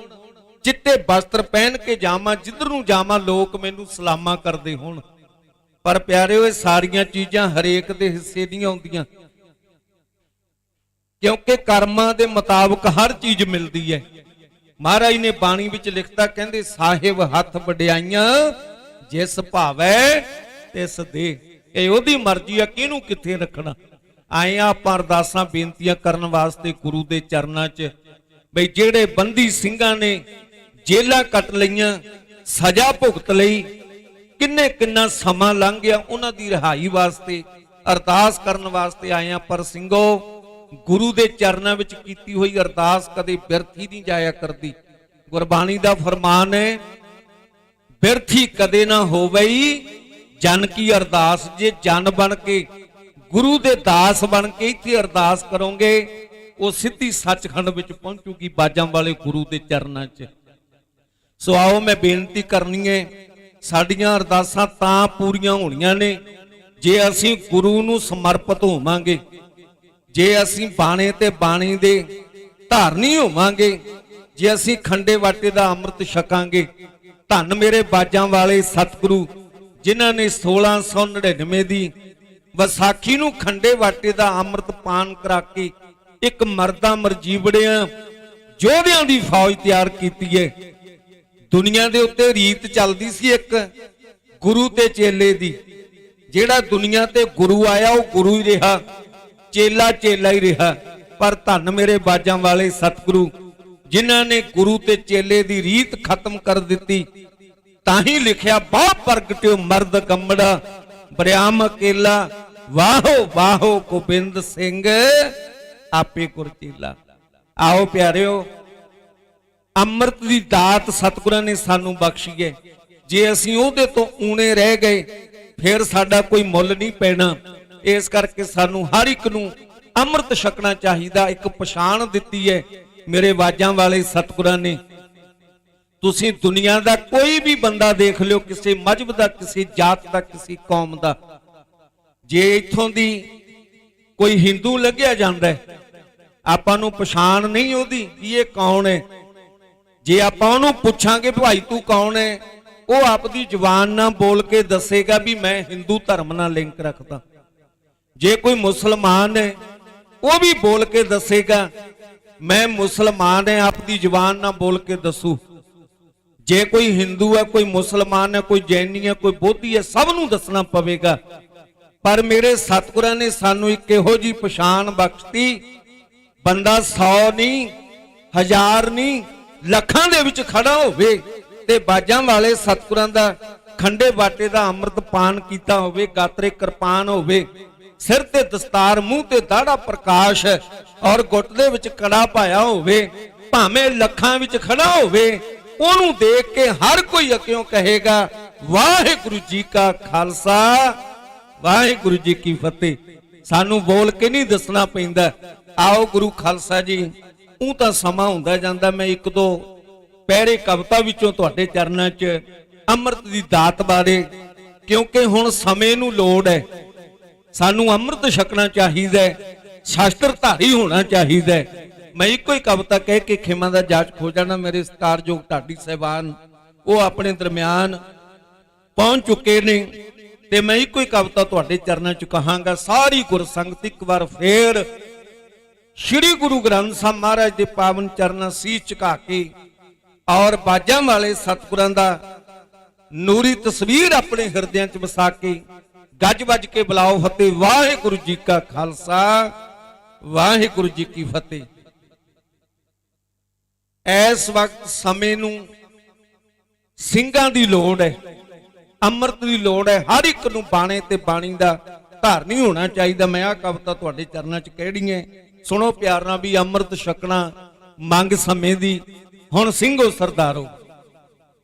S4: ਚਿੱਟੇ ਵਸਤਰ ਪਹਿਨ ਕੇ ਜਾਵਾਂ, ਜਿੱਧਰ ਨੂੰ ਜਾਵਾਂ ਲੋਕ ਮੈਨੂੰ ਸਲਾਮਾਂ ਕਰਦੇ ਹੋਣ। ਪਰ ਪਿਆਰਿਓ, ਇਹ ਸਾਰੀਆਂ ਚੀਜ਼ਾਂ ਹਰੇਕ ਦੇ ਹਿੱਸੇ ਨਹੀਂ ਆਉਂਦੀਆਂ, ਕਿਉਂਕਿ ਕਰਮਾਂ ਦੇ ਮੁਤਾਬਕ ਹਰ ਚੀਜ਼ ਮਿਲਦੀ ਹੈ। ਮਹਾਰਾਜ ਨੇ ਬਾਣੀ ਵਿੱਚ ਲਿਖਤਾ, ਕਹਿੰਦੇ ਸਾਹਿਬ ਹੱਥ ਵਡਿਆਈਆਂ ਜਿਸ ਭਾਵੈ ਤਿਸ ਦੇ। ਇਹ ਉਹਦੀ ਮਰਜ਼ੀ ਆ ਕਿਹਨੂੰ ਕਿੱਥੇ ਰੱਖਣਾ। ਆਏ ਆ ਆਪਾਂ ਅਰਦਾਸਾਂ ਬੇਨਤੀਆਂ ਕਰਨ ਵਾਸਤੇ ਗੁਰੂ ਦੇ ਚਰਨਾਂ 'ਚ, ਬਈ ਜਿਹੜੇ ਬੰਦੀ ਸਿੰਘਾਂ ਨੇ ਜੇਲਾਂ ਕੱਟ ਲਈਆਂ, ਸਜ਼ਾ ਭੁਗਤ ਲਈ, ਕਿੰਨਾ ਸਮਾਂ ਲੰਘ ਗਿਆ, ਉਹਨਾਂ ਦੀ ਰਿਹਾਈ ਵਾਸਤੇ ਅਰਦਾਸ ਕਰਨ ਵਾਸਤੇ ਆਏ ਆ। ਪਰ ਸਿੰਘੋ, ਗੁਰੂ ਦੇ ਚਰਨਾਂ ਵਿੱਚ ਕੀਤੀ ਹੋਈ ਅਰਦਾਸ ਕਦੇ ਬਿਰਥੀ ਨਹੀਂ ਜਾਇਆ ਕਰਦੀ। ਗੁਰਬਾਣੀ ਦਾ ਫਰਮਾਨ ਹੈ, ਬਿਰਥੀ ਕਦੇ ਨਾ ਹੋਵਈ ਜਨ ਕੀ ਅਰਦਾਸ। ਜੇ ਜਨ ਬਣ ਕੇ, ਗੁਰੂ ਦੇ ਦਾਸ ਬਣ ਕੇ ਇੱਥੇ ਅਰਦਾਸ ਕਰੋਗੇ, ਉਹ ਸਿੱਧੀ ਸੱਚਖੰਡ ਵਿੱਚ ਪਹੁੰਚੂਗੀ, ਬਾਜਾਂ ਵਾਲੇ ਗੁਰੂ ਦੇ ਚਰਨਾਂ 'ਚ। ਸੋ ਆਓ, ਮੈਂ ਬੇਨਤੀ ਕਰਨੀ ਹੈ, ਸਾਡੀਆਂ ਅਰਦਾਸਾਂ ਤਾਂ ਪੂਰੀਆਂ ਹੋਣੀਆਂ ਨੇ ਜੇ ਅਸੀਂ ਗੁਰੂ ਨੂੰ ਸਮਰਪਿਤ ਹੋਵਾਂਗੇ, ਜੇ ਅਸੀਂ ਬਾਣੇ ਤੇ ਬਾਣੀ ਦੇ ਧਾਰਨੀ ਹੋਵਾਂਗੇ, ਜੇ ਅਸੀਂ ਖੰਡੇ ਵਾਟੇ ਦਾ ਅੰਮ੍ਰਿਤ ਛਕਾਂਗੇ। ਧੰਨ ਮੇਰੇ ਬਾਜਾਂ ਵਾਲੇ ਸਤਿਗੁਰੂ, ਜਿਨ੍ਹਾਂ ਨੇ 1699 ਦੀ ਵਿਸਾਖੀ ਨੂੰ ਖੰਡੇ ਵਾਟੇ ਦਾ ਅੰਮ੍ਰਿਤ ਪਾਨ ਕਰਾ ਕੇ ਇੱਕ ਮਰਦਾਂ ਮਰਜੀਵੜਿਆਂ ਯੋਧਿਆਂ ਦੀ ਫੌਜ ਤਿਆਰ ਕੀਤੀ ਹੈ। ਦੁਨੀਆ ਦੇ ਉੱਤੇ ਰੀਤ ਚੱਲਦੀ ਸੀ ਇੱਕ ਗੁਰੂ ਤੇ ਚੇਲੇ ਦੀ। ਜਿਹੜਾ ਦੁਨੀਆ ਤੇ ਗੁਰੂ ਆਇਆ ਉਹ ਗੁਰੂ ਹੀ ਰਿਹਾ, ਚੇਲਾ ਚੇਲਾ ਹੀ ਰਿਹਾ। ਪਰ ਧੰਨ ਮੇਰੇ ਬਾਜਾਂ ਵਾਲੇ ਸਤਿਗੁਰੂ, ਜਿਨ੍ਹਾਂ ਨੇ ਗੁਰੂ ਤੇ ਚੇਲੇ ਦੀ ਰੀਤ ਖਤਮ ਕਰ ਦਿੱਤੀ। ਤਾਂ ਹੀ ਲਿਖਿਆ, ਬਾਹ ਪ੍ਰਗਟਿਓ ਮਰਦ ਕੰਮੜਾ, ਬਰਿਆਮ ਅਕੇਲਾ, ਵਾਹੋ ਵਾਹੋ ਗੋਬਿੰਦ ਸਿੰਘ ਆਪੇ ਗੁਰਚੇਲਾ। ਆਓ ਪਿਆਰਿਓ, ਅੰਮ੍ਰਿਤ ਦੀ ਦਾਤ ਸਤਿਗੁਰਾਂ ਨੇ ਸਾਨੂੰ ਬਖਸ਼ੀ ਹੈ। ਜੇ ਅਸੀਂ ਉਹਦੇ ਤੋਂ ਊਣੇ ਰਹਿ ਗਏ, ਫਿਰ ਸਾਡਾ ਕੋਈ ਮੁੱਲ ਨਹੀਂ ਪੈਣਾ। ਇਸ ਕਰਕੇ ਸਾਨੂੰ ਹਰ ਇੱਕ ਨੂੰ ਅੰਮ੍ਰਿਤ ਛਕਣਾ ਚਾਹੀਦਾ। ਇੱਕ ਪਛਾਣ ਦਿੱਤੀ ਹੈ ਮੇਰੇ ਬਾਜਾਂ ਵਾਲੇ ਸਤਿਗੁਰਾਂ ਨੇ। ਤੁਸੀਂ ਦੁਨੀਆ ਦਾ ਕੋਈ ਵੀ ਬੰਦਾ ਦੇਖ ਲਿਓ, ਕਿਸੇ ਮਜ਼ਹਬ ਦਾ, ਕਿਸੇ ਜਾਤ ਦਾ, ਕਿਸੇ ਕੌਮ ਦਾ, ਜੇ ਇੱਥੋਂ ਦੀ ਕੋਈ ਹਿੰਦੂ ਲੱਗਿਆ ਜਾਂਦਾ, ਆਪਾਂ ਨੂੰ ਪਛਾਣ ਨਹੀਂ ਉਹਦੀ ਵੀ ਇਹ ਕੌਣ ਹੈ। ਜੇ ਆਪਾਂ ਉਹਨੂੰ ਪੁੱਛਾਂਗੇ ਭਾਈ ਤੂੰ ਕੌਣ ਹੈ, ਉਹ ਆਪਦੀ ਜ਼ੁਬਾਨ ਨਾਲ ਬੋਲ ਕੇ ਦੱਸੇਗਾ ਵੀ ਮੈਂ ਹਿੰਦੂ ਧਰਮ ਨਾਲ ਲਿੰਕ ਰੱਖਦਾ। ਜੇ ਕੋਈ ਮੁਸਲਮਾਨ ਹੈ, ਉਹ ਵੀ ਬੋਲ ਕੇ ਦੱਸੇਗਾ ਮੈਂ ਮੁਸਲਮਾਨ ਹੈ, ਆਪਦੀ ਜ਼ੁਬਾਨ ਨਾਲ ਬੋਲ ਕੇ ਦੱਸੂ। ਜੇ ਕੋਈ ਹਿੰਦੂ ਹੈ, ਕੋਈ ਮੁਸਲਮਾਨ ਹੈ, ਕੋਈ ਜੈਨੀ ਹੈ, ਕੋਈ ਬੋਧੀ ਹੈ, ਸਭ ਨੂੰ ਦੱਸਣਾ ਪਵੇਗਾ। ਪਰ ਮੇਰੇ ਸਤਿਗੁਰਾਂ ਨੇ ਸਾਨੂੰ ਇੱਕ ਇਹੋ ਜਿਹੀ ਪਛਾਣ ਬਖਸ਼ਤੀ, ਬੰਦਾ 100 ਨਹੀਂ, 1000 ਨਹੀਂ, ਲੱਖਾਂ ਦੇ ਵਿੱਚ ਖੜਾ ਹੋਵੇ ਤੇ ਬਾਜਾਂ ਵਾਲੇ ਸਤਿਗੁਰਾਂ ਦਾ ਖੰਡੇ ਬਾਟੇ ਦਾ ਅੰਮ੍ਰਿਤ ਪਾਨ ਕੀਤਾ ਹੋਵੇ, ਗਾਤਰੇ ਕਿਰਪਾਨ ਹੋਵੇ, ਸਿਰ ਤੇ ਦਸਤਾਰ, ਮੂੰਹ ਤੇ ਦਾੜਾ ਪ੍ਰਕਾਸ਼ ਔਰ ਗੁੱਟ ਦੇ ਵਿੱਚ ਕੜਾ ਪਾਇਆ ਹੋਵੇ, ਭਾਵੇਂ ਲੱਖਾਂ ਵਿੱਚ ਖੜਾ ਹੋਵੇ, ਉਹਨੂੰ ਦੇਖ ਕੇ ਹਰ ਕੋਈ ਅੱਗਿਓਂ ਕਹੇਗਾ ਵਾਹਿਗੁਰੂ ਜੀ ਕਾ ਖਾਲਸਾ, ਵਾਹਿਗੁਰੂ ਜੀ ਕੀ ਫਤਿਹ। ਸਾਨੂੰ ਬੋਲ ਕੇ ਨਹੀਂ ਦੱਸਣਾ ਪੈਂਦਾ। ਆਓ ਗੁਰੂ ਖਾਲਸਾ ਜੀ, ਉਹ ਤਾਂ ਸਮਾਂ ਹੁੰਦਾ ਜਾਂਦਾ, ਮੈਂ ਇੱਕ ਦੋ ਪਹਿਰੇ ਕਵਿਤਾ ਵਿੱਚੋਂ ਤੁਹਾਡੇ ਚਰਨਾਂ 'ਚ ਅੰਮ੍ਰਿਤ ਦੀ ਦਾਤ ਬਾਰੇ, ਕਿਉਂਕਿ ਹੁਣ ਸਮੇਂ ਨੂੰ ਲੋੜ ਹੈ, ਸਾਨੂੰ ਅੰਮ੍ਰਿਤ ਛਕਣਾ ਚਾਹੀਦਾ ਹੈ। ਸ਼ਾਸਤਰਧਾਰੀ ਹੋਣਾ ਚਾਹੀਦਾ ਹੈ। ਮੈਂ ਇੱਕੋ ਹੀ ਕਵਿਤਾ ਕਹਿ ਕੇ ਖੇਮਾਂ ਦਾ ਜਾਚ ਖੋ ਜਾਣਾ। ਮੇਰੇ ਸਤਿਕਾਰਯੋਗ ਢਾਡੀ ਸਾਹਿਬਾਨ ਉਹ ਆਪਣੇ ਦਰਮਿਆਨ ਪਹੁੰਚ ਚੁੱਕੇ ਨੇ ਤੇ ਮੈਂ ਇੱਕੋ ਹੀ ਕਵਿਤਾ ਤੁਹਾਡੇ ਚਰਨਾਂ 'ਚ ਕਹਾਂਗਾ। ਸਾਰੀ ਗੁਰਸੰਗਤ ਇੱਕ ਵਾਰ ਫੇਰ ਸ੍ਰੀ ਗੁਰੂ ਗ੍ਰੰਥ ਸਾਹਿਬ ਮਹਾਰਾਜ ਦੇ ਪਾਵਨ ਚਰਨਾਂ ਸੀਸ ਝੁਕਾ ਕੇ ਔਰ ਬਾਜਾਂ ਵਾਲੇ ਸਤਿਗੁਰਾਂ ਦਾ ਨੂਰੀ ਤਸਵੀਰ ਆਪਣੇ ਹਿਰਦਿਆਂ 'ਚ ਵਸਾ ਕੇ ਗੱਜ ਵੱਜ ਕੇ ਬੁਲਾਓ ਫਤਿਹ। ਵਾਹਿਗੁਰੂ ਜੀ ਕਾ ਖਾਲਸਾ, ਵਾਹਿਗੁਰੂ ਜੀ ਕੀ ਫਤਿਹ। ਇਸ ਵਕਤ ਸਮੇਂ ਨੂੰ ਸਿੰਘਾਂ ਦੀ ਲੋੜ ਹੈ, ਅੰਮ੍ਰਿਤ ਦੀ ਲੋੜ ਹੈ। ਹਰ ਇੱਕ ਨੂੰ ਬਾਣੇ ਤੇ ਬਾਣੀ ਦਾ ਧਾਰਨੀ ਹੋਣਾ ਚਾਹੀਦਾ। ਮੈਂ ਆਹ ਕਵਿਤਾ ਤੁਹਾਡੇ ਚਰਨਾਂ 'ਚ ਕਹਿਣੀ ਹੈ, ਸੁਣੋ ਪਿਆਰ ਨਾਲ ਵੀ। ਅੰਮ੍ਰਿਤ ਛਕਣਾ ਮੰਗ ਸਮੇਂ ਦੀ, ਹੁਣ ਸਿੰਘੋ ਸਰਦਾਰੋ।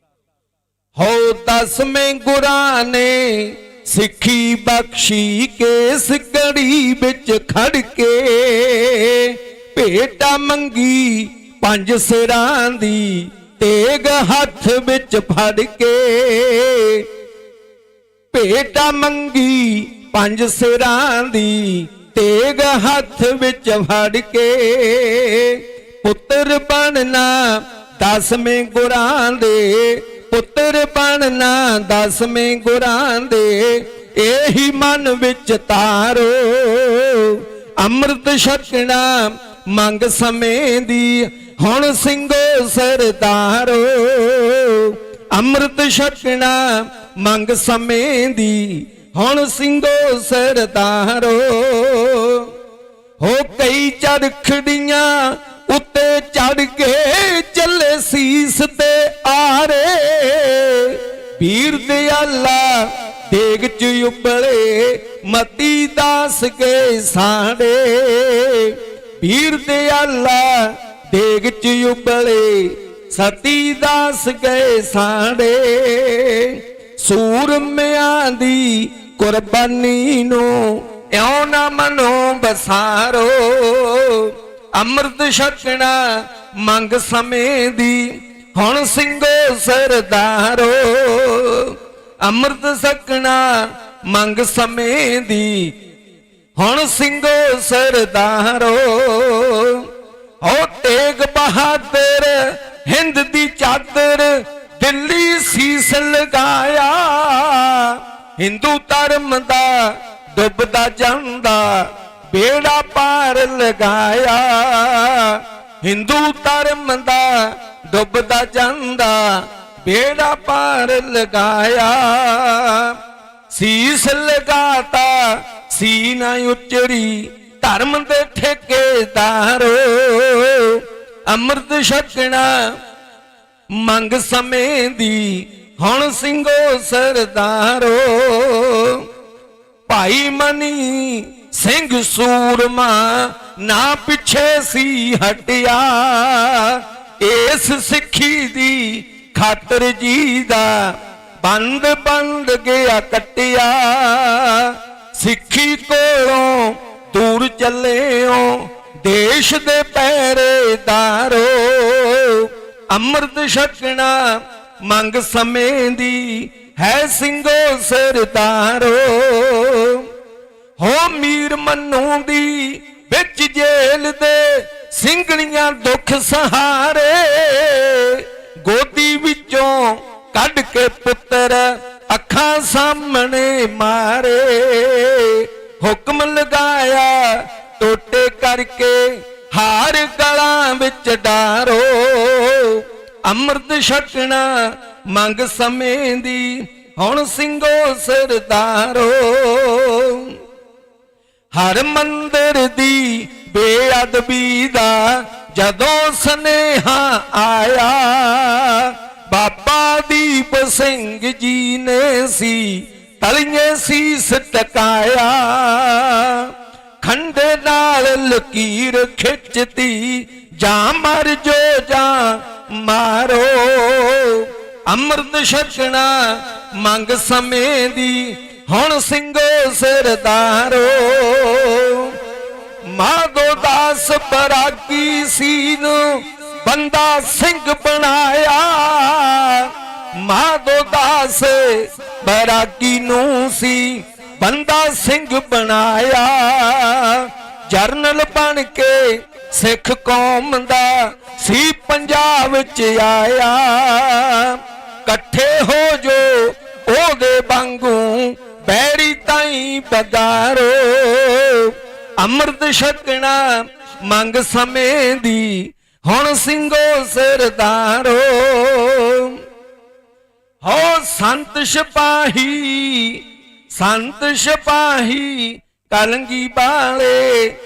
S4: ਹੋ ਦਸਵੇਂ ਗੁਰਾਂ ਨੇ ਸਿੱਖੀ ਬਖਸ਼ੀ ਕੇਸ ਗੜੀ ਵਿੱਚ ਖੜ ਕੇ, ਭੇਟਾ ਮੰਗੀ 5 ਸਿਰਾਂ ਦੀ ਤੇਗ ਹੱਥ ਵਿੱਚ ਫੜ ਕੇ, ਭੇਟਾ ਮੰਗੀ 5 ਸਿਰਾਂ ਦੀ ਤੇਗ ਹੱਥ ਵਿੱਚ ਫੜ ਕੇ, ਪੁੱਤਰ ਬਣਨਾ 10ਵੇਂ ਗੁਰਾਂ ਦੇ, ਪੁੱਤਰ ਬਣਨਾ 10ਵੇਂ ਗੁਰਾਂ ਦੇ, ਇਹੀ ਮਨ ਵਿੱਚ ਤਾਰੋ। ਅੰਮ੍ਰਿਤ ਛਕਣਾ ਮੰਗ ਸਮੇਂ ਦੀ, ਹੁਣ ਸਿੰਘੋ ਸਰਦਾਰੋ। ਅੰਮ੍ਰਿਤ ਛਕਣਾ ਮੰਗ ਸਮੇਂ ਦੀ, ਹੁਣ ਸਿੰਘੋ ਸਰਦਾਰੋ। ਹੋ ਕਈ ਚਰਖੜੀਆਂ ਉੱਤੇ ਚੜ ਕੇ ਚੱਲੇ ਸੀਸ ਤੇ ਆਰੇ, ਵੀਰ ਦਿਆਲਾ ਦੇਗ ਚ ਉਬਲੇ ਮਤੀ ਦਾਸ ਕੇ ਸਾੜੇ, ਵੀਰ ਦਿਆਲਾ ਦੇਗ ਚ ਉਬਲੇ ਸਤੀ ਦਾਸ ਗਏ ਸਾੜੇ। ਸੂਰਮਿਆਂ ਦੀ ਕੁਰਬਾਨੀ ਨੂੰ ਇਉਂ ਨਾ ਮਨੋ ਬਸਾਰੋ। ਅੰਮ੍ਰਿਤ ਛਕਣਾ ਮੰਗ ਸਮੇਂ ਦੀ, ਹੁਣ ਸਿੰਘੋ ਸਰਦਾਰੋ। ਅੰਮ੍ਰਿਤ ਛਕਣਾ ਮੰਗ ਸਮੇਂ ਦੀ, ਹੁਣ ਸਿੰਘੋ ਸਰਦਾਰੋ। ਹੋ ਤੇਗ ਬਹਾਦਰ ਹਿੰਦ ਦੀ ਚਾਦਰ ਦਿੱਲੀ ਸੀਸ ਲਗਾਇਆ, ਹਿੰਦੂ ਧਰਮ ਦਾ ਡੁੱਬਦਾ ਜਾਂਦਾ ਬੇੜਾ ਪਾਰ ਲਗਾਇਆ, ਹਿੰਦੂ ਧਰਮ ਦਾ ਡੁੱਬਦਾ ਜਾਂਦਾ ਬੇੜਾ ਪਾਰ ਲਗਾਇਆ। ਸੀਸ ਲਗਾਤਾ ਸੀਨਾ ਉਚਰੀ ਧਰਮ ਦੇ ਠੇਕੇਦਾਰੋ। ਅੰਮ੍ਰਿਤ ਛਕਣਾ ਮੰਗ ਸਮੇਂ ਦੀ, ਹੁਣ ਸਿੰਘੋ ਸਰਦਾਰੋ। ਭਾਈ ਮਨੀ ਸਿੰਘ ਸੂਰਮਾ ਨਾ ਪਿੱਛੇ ਸੀ ਹਟਿਆ, ਇਸ ਸਿੱਖੀ ਦੀ ਖਾਤਰ ਜੀ ਦਾ ਬੰਦ ਬੰਦ ਗਿਆ ਕੱਟਿਆ। ਸਿੱਖੀ ਕੋਲੋਂ ਦੂਰ ਚੱਲਿਓ ਦੇਸ਼ ਦੇ ਪਹਿਰੇਦਾਰੋ। ਅੰਮ੍ਰਿਤ ਛਕਣਾ ਮੰਗ ਸਮੇਂ ਦੀ, ਹੈ ਸਿੰਘੋ ਸਰਦਾਰੋ। ਹੋ ਮੀਰ ਮੰਨੂ ਦੀ ਵਿੱਚ ਜੇਲ੍ਹ ਦੇ ਸਿੰਘਣੀਆਂ ਦੁੱਖ ਸਹਾਰੇ, ਗੋਦੀ ਵਿੱਚੋਂ ਕੱਢ ਕੇ ਪੁੱਤਰ ਅੱਖਾਂ ਸਾਹਮਣੇ ਮਾਰੇ। ਹੁਕਮ ਲਗਾਇਆ ਟੋਟੇ ਕਰਕੇ ਹਾਰ ਗਲਾਂ ਵਿੱਚ ਡਾਰੋ। ਅੰਮ੍ਰਿਤ ਛਕਣਾ ਮੰਗ ਸਮੇਂ ਦੀ, ਹੁਣ ਸਿੰਘੋ ਸਰਦਾਰੋ। ਹਰ ਮੰਦਰ ਦੀ ਬੇਅਦਬੀ ਦਾ ਜਦੋਂ ਸੁਨੇਹਾ ਆਇਆ, ਬਾਬਾ ਦੀਪ ਸਿੰਘ ਜੀ ਨੇ ਸੀ ਤਲੀਏ ਸੀਸ ਟਕਾਇਆ। ਖੰਡੇ ਨਾਲ ਲਕੀਰ ਖਿੱਚਤੀ ਜਾਂ ਮਰ ਜੋ ਜਾਂ ਮਾਰੋ। ਅੰਮ੍ਰਿਤ ਛਕਣਾ ਮੰਗ ਸਮੇਂ ਦੀ, ਹੁਣ ਸਿੰਘੋ ਸਰਦਾਰੋ। ਮਾਧੋ ਦਾਸ ਬਰਾਗੀ ਸੀ ਨੂੰ ਬੰਦਾ ਸਿੰਘ ਬਣਾਇਆ, ਮਾਧੋ ਦਾਸ ਬਰਾਗੀ ਨੂੰ ਸੀ ਬੰਦਾ ਸਿੰਘ ਬਣਾਇਆ। ਜਰਨਲ ਬਣ ਕੇ ਸਿੱਖ ਕੌਮ ਦਾ ਸੀ ਪੰਜਾਬ ਵਿੱਚ ਆਇਆ। ਇਕੱਠੇ ਹੋ ਜੋ ਉਹਦੇ ਵਾਂਗੂ ਬੈਰੀ ਤਾਈਂ ਬਗਾਰੋ। ਅੰਮ੍ਰਿਤ ਛਕਣਾ ਮੰਗ ਸਮੇਂ ਦੀ ਹੁਣ ਸਿੰਘੋ ਸਰਦਾਰੋ। ਹੋ ਸੰਤ ਸਿਪਾਹੀ ਕਲੰਗੀ ਵਾਲੇ।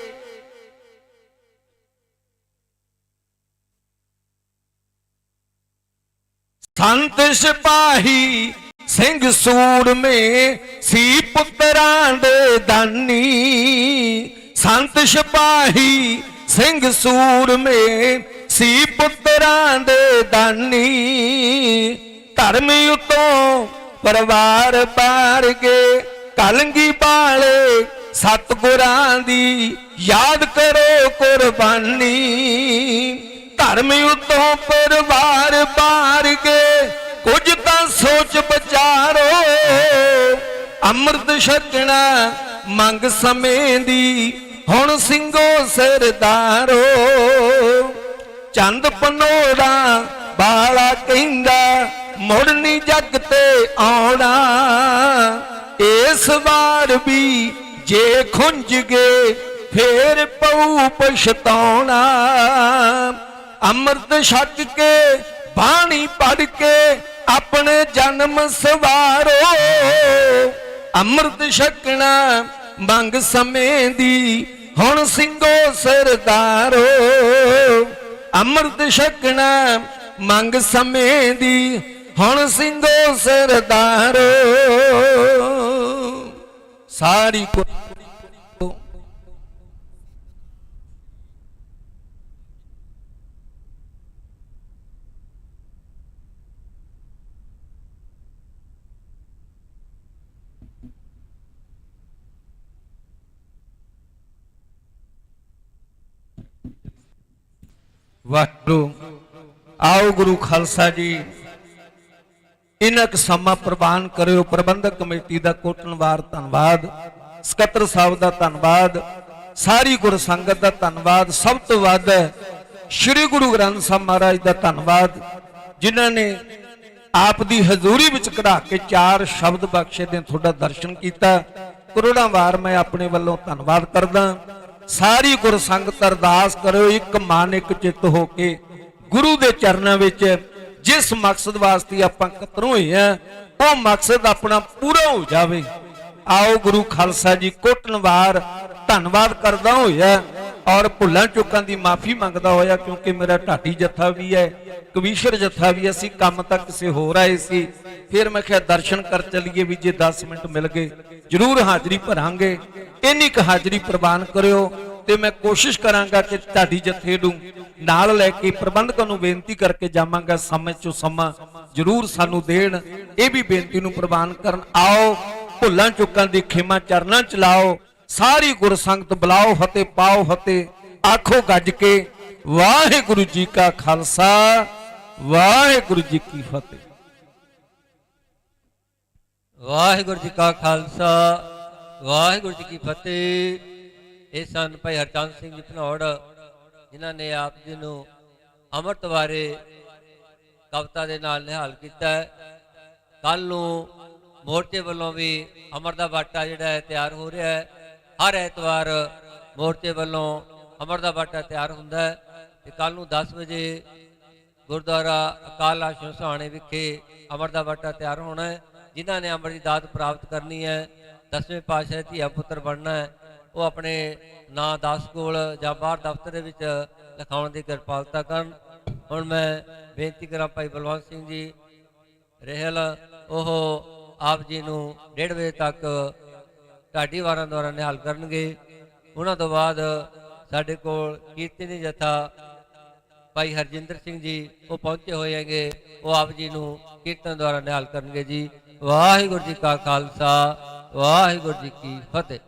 S4: ਸੰਤ ਸਿਪਾਹੀ ਸਿੰਘ ਸੂਰਮੇ ਸੀ ਪੁੱਤਰਾਂ ਦੇ ਦਾਨੀ। ਸੰਤ ਸਿਪਾਹੀ ਸਿੰਘ ਸੂਰਮੇ ਸੀ ਪੁੱਤਰਾਂ ਦੇ ਦਾਨੀ। ਧਰਮ ਉਤੋਂ ਪਰਿਵਾਰ ਪਾਰ ਕੇ ਕਲੰਗੀ ਵਾਲੇ ਸਤਿਗੁਰਾਂ ਦੀ ਯਾਦ ਕਰੋ ਕੁਰਬਾਨੀ। ਧਰਮ ਉਤੋਂ ਪਰਿਵਾਰ ਪਾਰ ਕੇ ਕੁਝ ਤਾਂ ਸੋਚ ਵਿਚਾਰੋ। ਅੰਮ੍ਰਿਤ ਛਕਣਾ ਮੰਗ ਸਮੇਂ ਦੀ ਹੁਣ ਸਿੰਘੋ ਸਰਦਾਰੋ। ਚੰਦ ਪਨੋਰਾ ਬਾਲਾ ਕਹਿੰਦਾ ਮੁੜ ਨੀ ਜੱਗ ਤੇ ਆਉਣਾ। ਇਸ ਵਾਰ ਵੀ ਜੇ ਖੁੰਝ ਗਏ ਫੇਰ ਪਊ ਪਛਤਾਉਣਾ। ਅੰਮ੍ਰਿਤ ਛਕ ਕੇ ਬਾਣੀ ਪੜ ਕੇ ਆਪਣੇ ਜਨਮ ਸਵਾਰੋ। ਅੰਮ੍ਰਿਤ ਛਕਣਾ ਮੰਗ ਸਮੇਂ ਦੀ ਹੁਣ ਸਿੰਘੋ ਸਰਦਾਰੋ। ਅੰਮ੍ਰਿਤ ਛਕਣਾ ਮੰਗ ਸਮੇਂ ਦੀ ਹੁਣ ਸਿੰਘੋ ਸਰਦਾਰੋ। ਸਾਰੀ ਵਾਹਿਗੁਰੂ। ਆਓ ਗੁਰੂ ਖਾਲਸਾ ਜੀ ਇਹਨਾਂ ਕੁ ਸਮਾਂ ਪ੍ਰਵਾਨ ਕਰਿਓ। ਪ੍ਰਬੰਧਕ ਕਮੇਟੀ ਦਾ ਕੋਟਨਵਾਰ ਧੰਨਵਾਦ, ਸਕੱਤਰ ਸਾਹਿਬ ਦਾ ਧੰਨਵਾਦ, ਸਾਰੀ ਗੁਰ ਸੰਗਤ ਦਾ ਧੰਨਵਾਦ। ਸਭ ਤੋਂ ਵੱਧ ਸ੍ਰੀ ਗੁਰੂ ਗ੍ਰੰਥ ਸਾਹਿਬ ਮਹਾਰਾਜ ਦਾ ਧੰਨਵਾਦ, ਜਿਨ੍ਹਾਂ ਨੇ ਆਪ ਦੀ ਹਜ਼ੂਰੀ ਵਿੱਚ ਕਢਾ ਕੇ 4 ਸ਼ਬਦ ਬਖਸ਼ੇ ਦੇ ਤੁਹਾਡਾ ਦਰਸ਼ਨ ਕੀਤਾ। ਕਰੋੜਾਂ ਵਾਰ ਮੈਂ ਆਪਣੇ ਵੱਲੋਂ ਧੰਨਵਾਦ ਕਰਦਾ। ਸਾਰੀ ਗੁਰ ਸੰਗਤ ਅਰਦਾਸ ਕਰਿਓ ਇੱਕ ਮਨ ਇੱਕ ਚਿੱਤ ਹੋ ਕੇ ਗੁਰੂ ਦੇ ਚਰਨਾਂ ਵਿੱਚ ਜਿਸ ਮਕਸਦ ਵਾਸਤੇ ਆਪਾਂ ਇਕੱਤਰ ਹੋਏ ਆ ਉਹ ਮਕਸਦ ਆਪਣਾ ਪੂਰਾ ਹੋ ਜਾਵੇ। ਆਓ ਗੁਰੂ ਖਾਲਸਾ ਜੀ ਕੋਟਨਵਾਰ ਧੰਨਵਾਦ ਕਰਦਾ ਹੋਇਆ ਔਰ ਭੁੱਲਾਂ ਚੁੱਕਾਂ ਦੀ ਮਾਫੀ ਮੰਗਦਾ ਹੋਇਆ, ਕਿਉਂਕਿ ਮੇਰਾ ਢਾਡੀ ਜੱਥਾ ਵੀ ਹੈ, ਕਵੀਸ਼ਰ ਜੱਥਾ ਵੀ। ਅਸੀਂ ਕੰਮ ਤਾਂ ਕਿਸੇ ਹੋਰ ਆਏ ਸੀ, ਫਿਰ ਮੈਂ ਕਿਹਾ ਦਰਸ਼ਨ ਕਰ ਚਲੀਏ ਵੀ ਜੇ 10 ਮਿੰਟ ਮਿਲ ਗਏ ਜ਼ਰੂਰ ਹਾਜ਼ਰੀ ਭਰਾਂਗੇ। ਇੰਨੀ ਕੁ ਹਾਜ਼ਰੀ ਪ੍ਰਵਾਨ ਕਰਿਓ ਤੇ ਮੈਂ ਕੋਸ਼ਿਸ਼ ਕਰਾਂਗਾ ਕਿ ਢਾਡੀ ਜੱਥੇ ਨੂੰ ਨਾਲ ਲੈ ਕੇ ਪ੍ਰਬੰਧਕਾਂ ਨੂੰ ਬੇਨਤੀ ਕਰਕੇ ਜਾਵਾਂਗਾ ਸਮੇਂ ਚੋਂ ਸਮਾਂ ਜ਼ਰੂਰ ਸਾਨੂੰ ਦੇਣ, ਇਹ ਵੀ ਬੇਨਤੀ ਨੂੰ ਪ੍ਰਵਾਨ ਕਰਨ। ਆਓ ਭੁੱਲਾਂ ਚੁੱਕਾਂ ਦੀ ਖਿਮਾ ਚਰਨਾਂ ਚ ਲਾਓ। ਸਾਰੀ ਗੁਰ ਸੰਗਤ ਬੁਲਾਓ ਫਤਿਹ ਪਾਓ ਫਤਿਹ, ਆਖੋ ਗੱਜ ਕੇ ਵਾਹਿਗੁਰੂ ਜੀ ਕਾ ਖਾਲਸਾ ਵਾਹਿਗੁਰੂ ਜੀ ਕੀ ਫਤਿਹ।
S3: ਵਾਹਿਗੁਰੂ ਜੀ ਕਾ ਖਾਲਸਾ ਵਾਹਿਗੁਰੂ ਜੀ ਕੀ ਫਤਿਹ। ਇਹ ਸਨ ਭਾਈ ਹਰਚੰਦ ਸਿੰਘ ਜੀ ਭਨੌੜ, ਜਿਨ੍ਹਾਂ ਨੇ ਆਪ ਜੀ ਨੂੰ ਅੰਮ੍ਰਿਤ ਬਾਰੇ ਕਵਿਤਾ ਦੇ ਨਾਲ ਨਿਹਾਲ ਕੀਤਾ। ਕੱਲ ਨੂੰ ਮੋਰਚੇ ਵੱਲੋਂ ਵੀ ਅੰਮ੍ਰਿਤ ਦਾ ਬਾਟਾ ਜਿਹੜਾ ਹੈ ਤਿਆਰ ਹੋ ਰਿਹਾ ਹੈ। ਹਰ ਐਤਵਾਰ ਮੋਰਚੇ ਵੱਲੋਂ ਅੰਮ੍ਰਿਤ ਦਾ ਬਾਟਾ ਤਿਆਰ ਹੁੰਦਾ ਹੈ ਤੇ ਕੱਲ ਨੂੰ 10 ਵਜੇ ਗੁਰਦੁਆਰਾ ਅਕਾਲ ਆਸ਼ਰਮ ਸੁਹਾਣੇ ਵਿਖੇ ਅੰਮ੍ਰਿਤ ਦਾ ਬਾਟਾ ਤਿਆਰ ਹੋਣਾ ਹੈ। ਜਿਨ੍ਹਾਂ ਨੇ ਅੰਮ੍ਰਿਤ ਦੀ ਦਾਤ ਪ੍ਰਾਪਤ ਕਰਨੀ ਹੈ, 10ਵੇਂ ਪਾਤਸ਼ਾਹ ਧੀਆ ਪੁੱਤਰ ਬਣਨਾ ਹੈ, ਉਹ ਆਪਣੇ ਨਾਂ ਦਾਸ ਕੋਲ ਜਾਂ ਬਾਹਰ ਦਫ਼ਤਰ ਦੇ ਵਿੱਚ ਲਿਖਾਉਣ ਦੀ ਕਿਰਪਾਲਤਾ ਕਰਨ। ਹੁਣ ਮੈਂ ਬੇਨਤੀ ਕਰਾਂ ਭਾਈ ਬਲਵੰਤ ਸਿੰਘ ਜੀ ਰਹਿਲ, ਉਹ ਆਪ ਜੀ ਨੂੰ 1:30 ਵਜੇ ਤੱਕ ਢਾਡੀ ਵਾਰਾਂ ਦੁਆਰਾ ਨਿਹਾਲ ਕਰਨਗੇ। ਉਹਨਾਂ ਤੋਂ ਬਾਅਦ ਸਾਡੇ ਕੋਲ ਕੀਰਤਨੀ ਜਥਾ ਭਾਈ ਹਰਜਿੰਦਰ ਸਿੰਘ ਜੀ ਉਹ ਪਹੁੰਚੇ ਹੋਏ ਹੈਗੇ, ਉਹ ਆਪ ਜੀ ਨੂੰ ਕੀਰਤਨ ਦੁਆਰਾ ਨਿਹਾਲ ਕਰਨਗੇ ਜੀ। ਵਾਹਿਗੁਰੂ ਜੀ ਕਾ ਖਾਲਸਾ ਵਾਹਿਗੁਰੂ ਜੀ ਕੀ ਫਤਿਹ।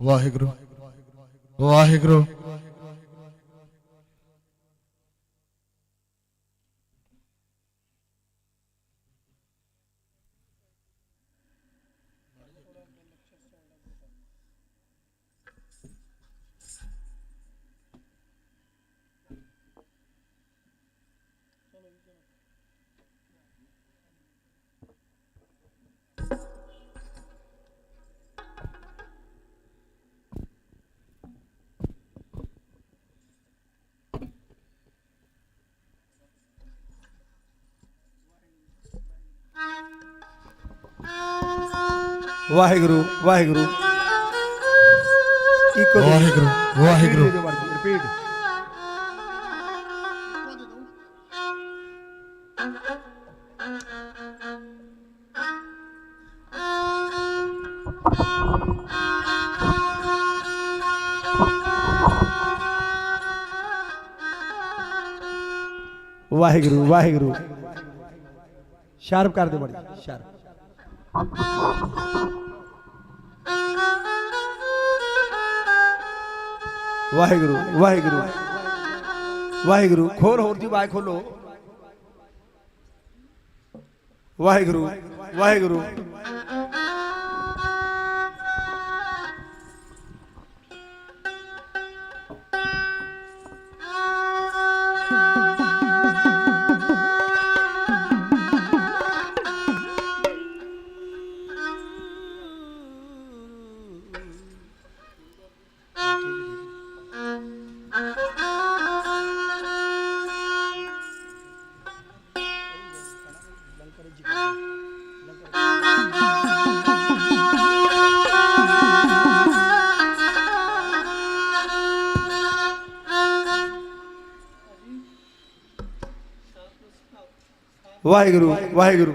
S5: ਵਾਹਿਗੁਰੂ ਵਾਹਿਗੁਰੂ। ਵਾਹਿਗੁਰੂ ਵਾਹਿਗੁਰੂ ਵਾਹਿਗੁਰੂ ਵਾਹਿਗੁਰੂ। ਰਿਪੀਟ। ਵਾਹਿਗੁਰੂ ਵਾਹਿਗੁਰੂ। ਸ਼ਾਰਪ ਕਰ ਦੇ ਬੜੀ ਸ਼ਾਰਪ। ਵਾਹਿਗੁਰੂ ਵਾਹਿਗੁਰੂ ਵਾਹਿਗੁਰੂ। ਖੋਲ ਹੋਰ ਦੀ ਆਵਾਜ਼ ਖੋਲੋ। ਵਾਹਿਗੁਰੂ ਵਾਹਿਗੁਰੂ। ਵਾਹਿਗੁਰੂ ਵਾਹਿਗੁਰੂ।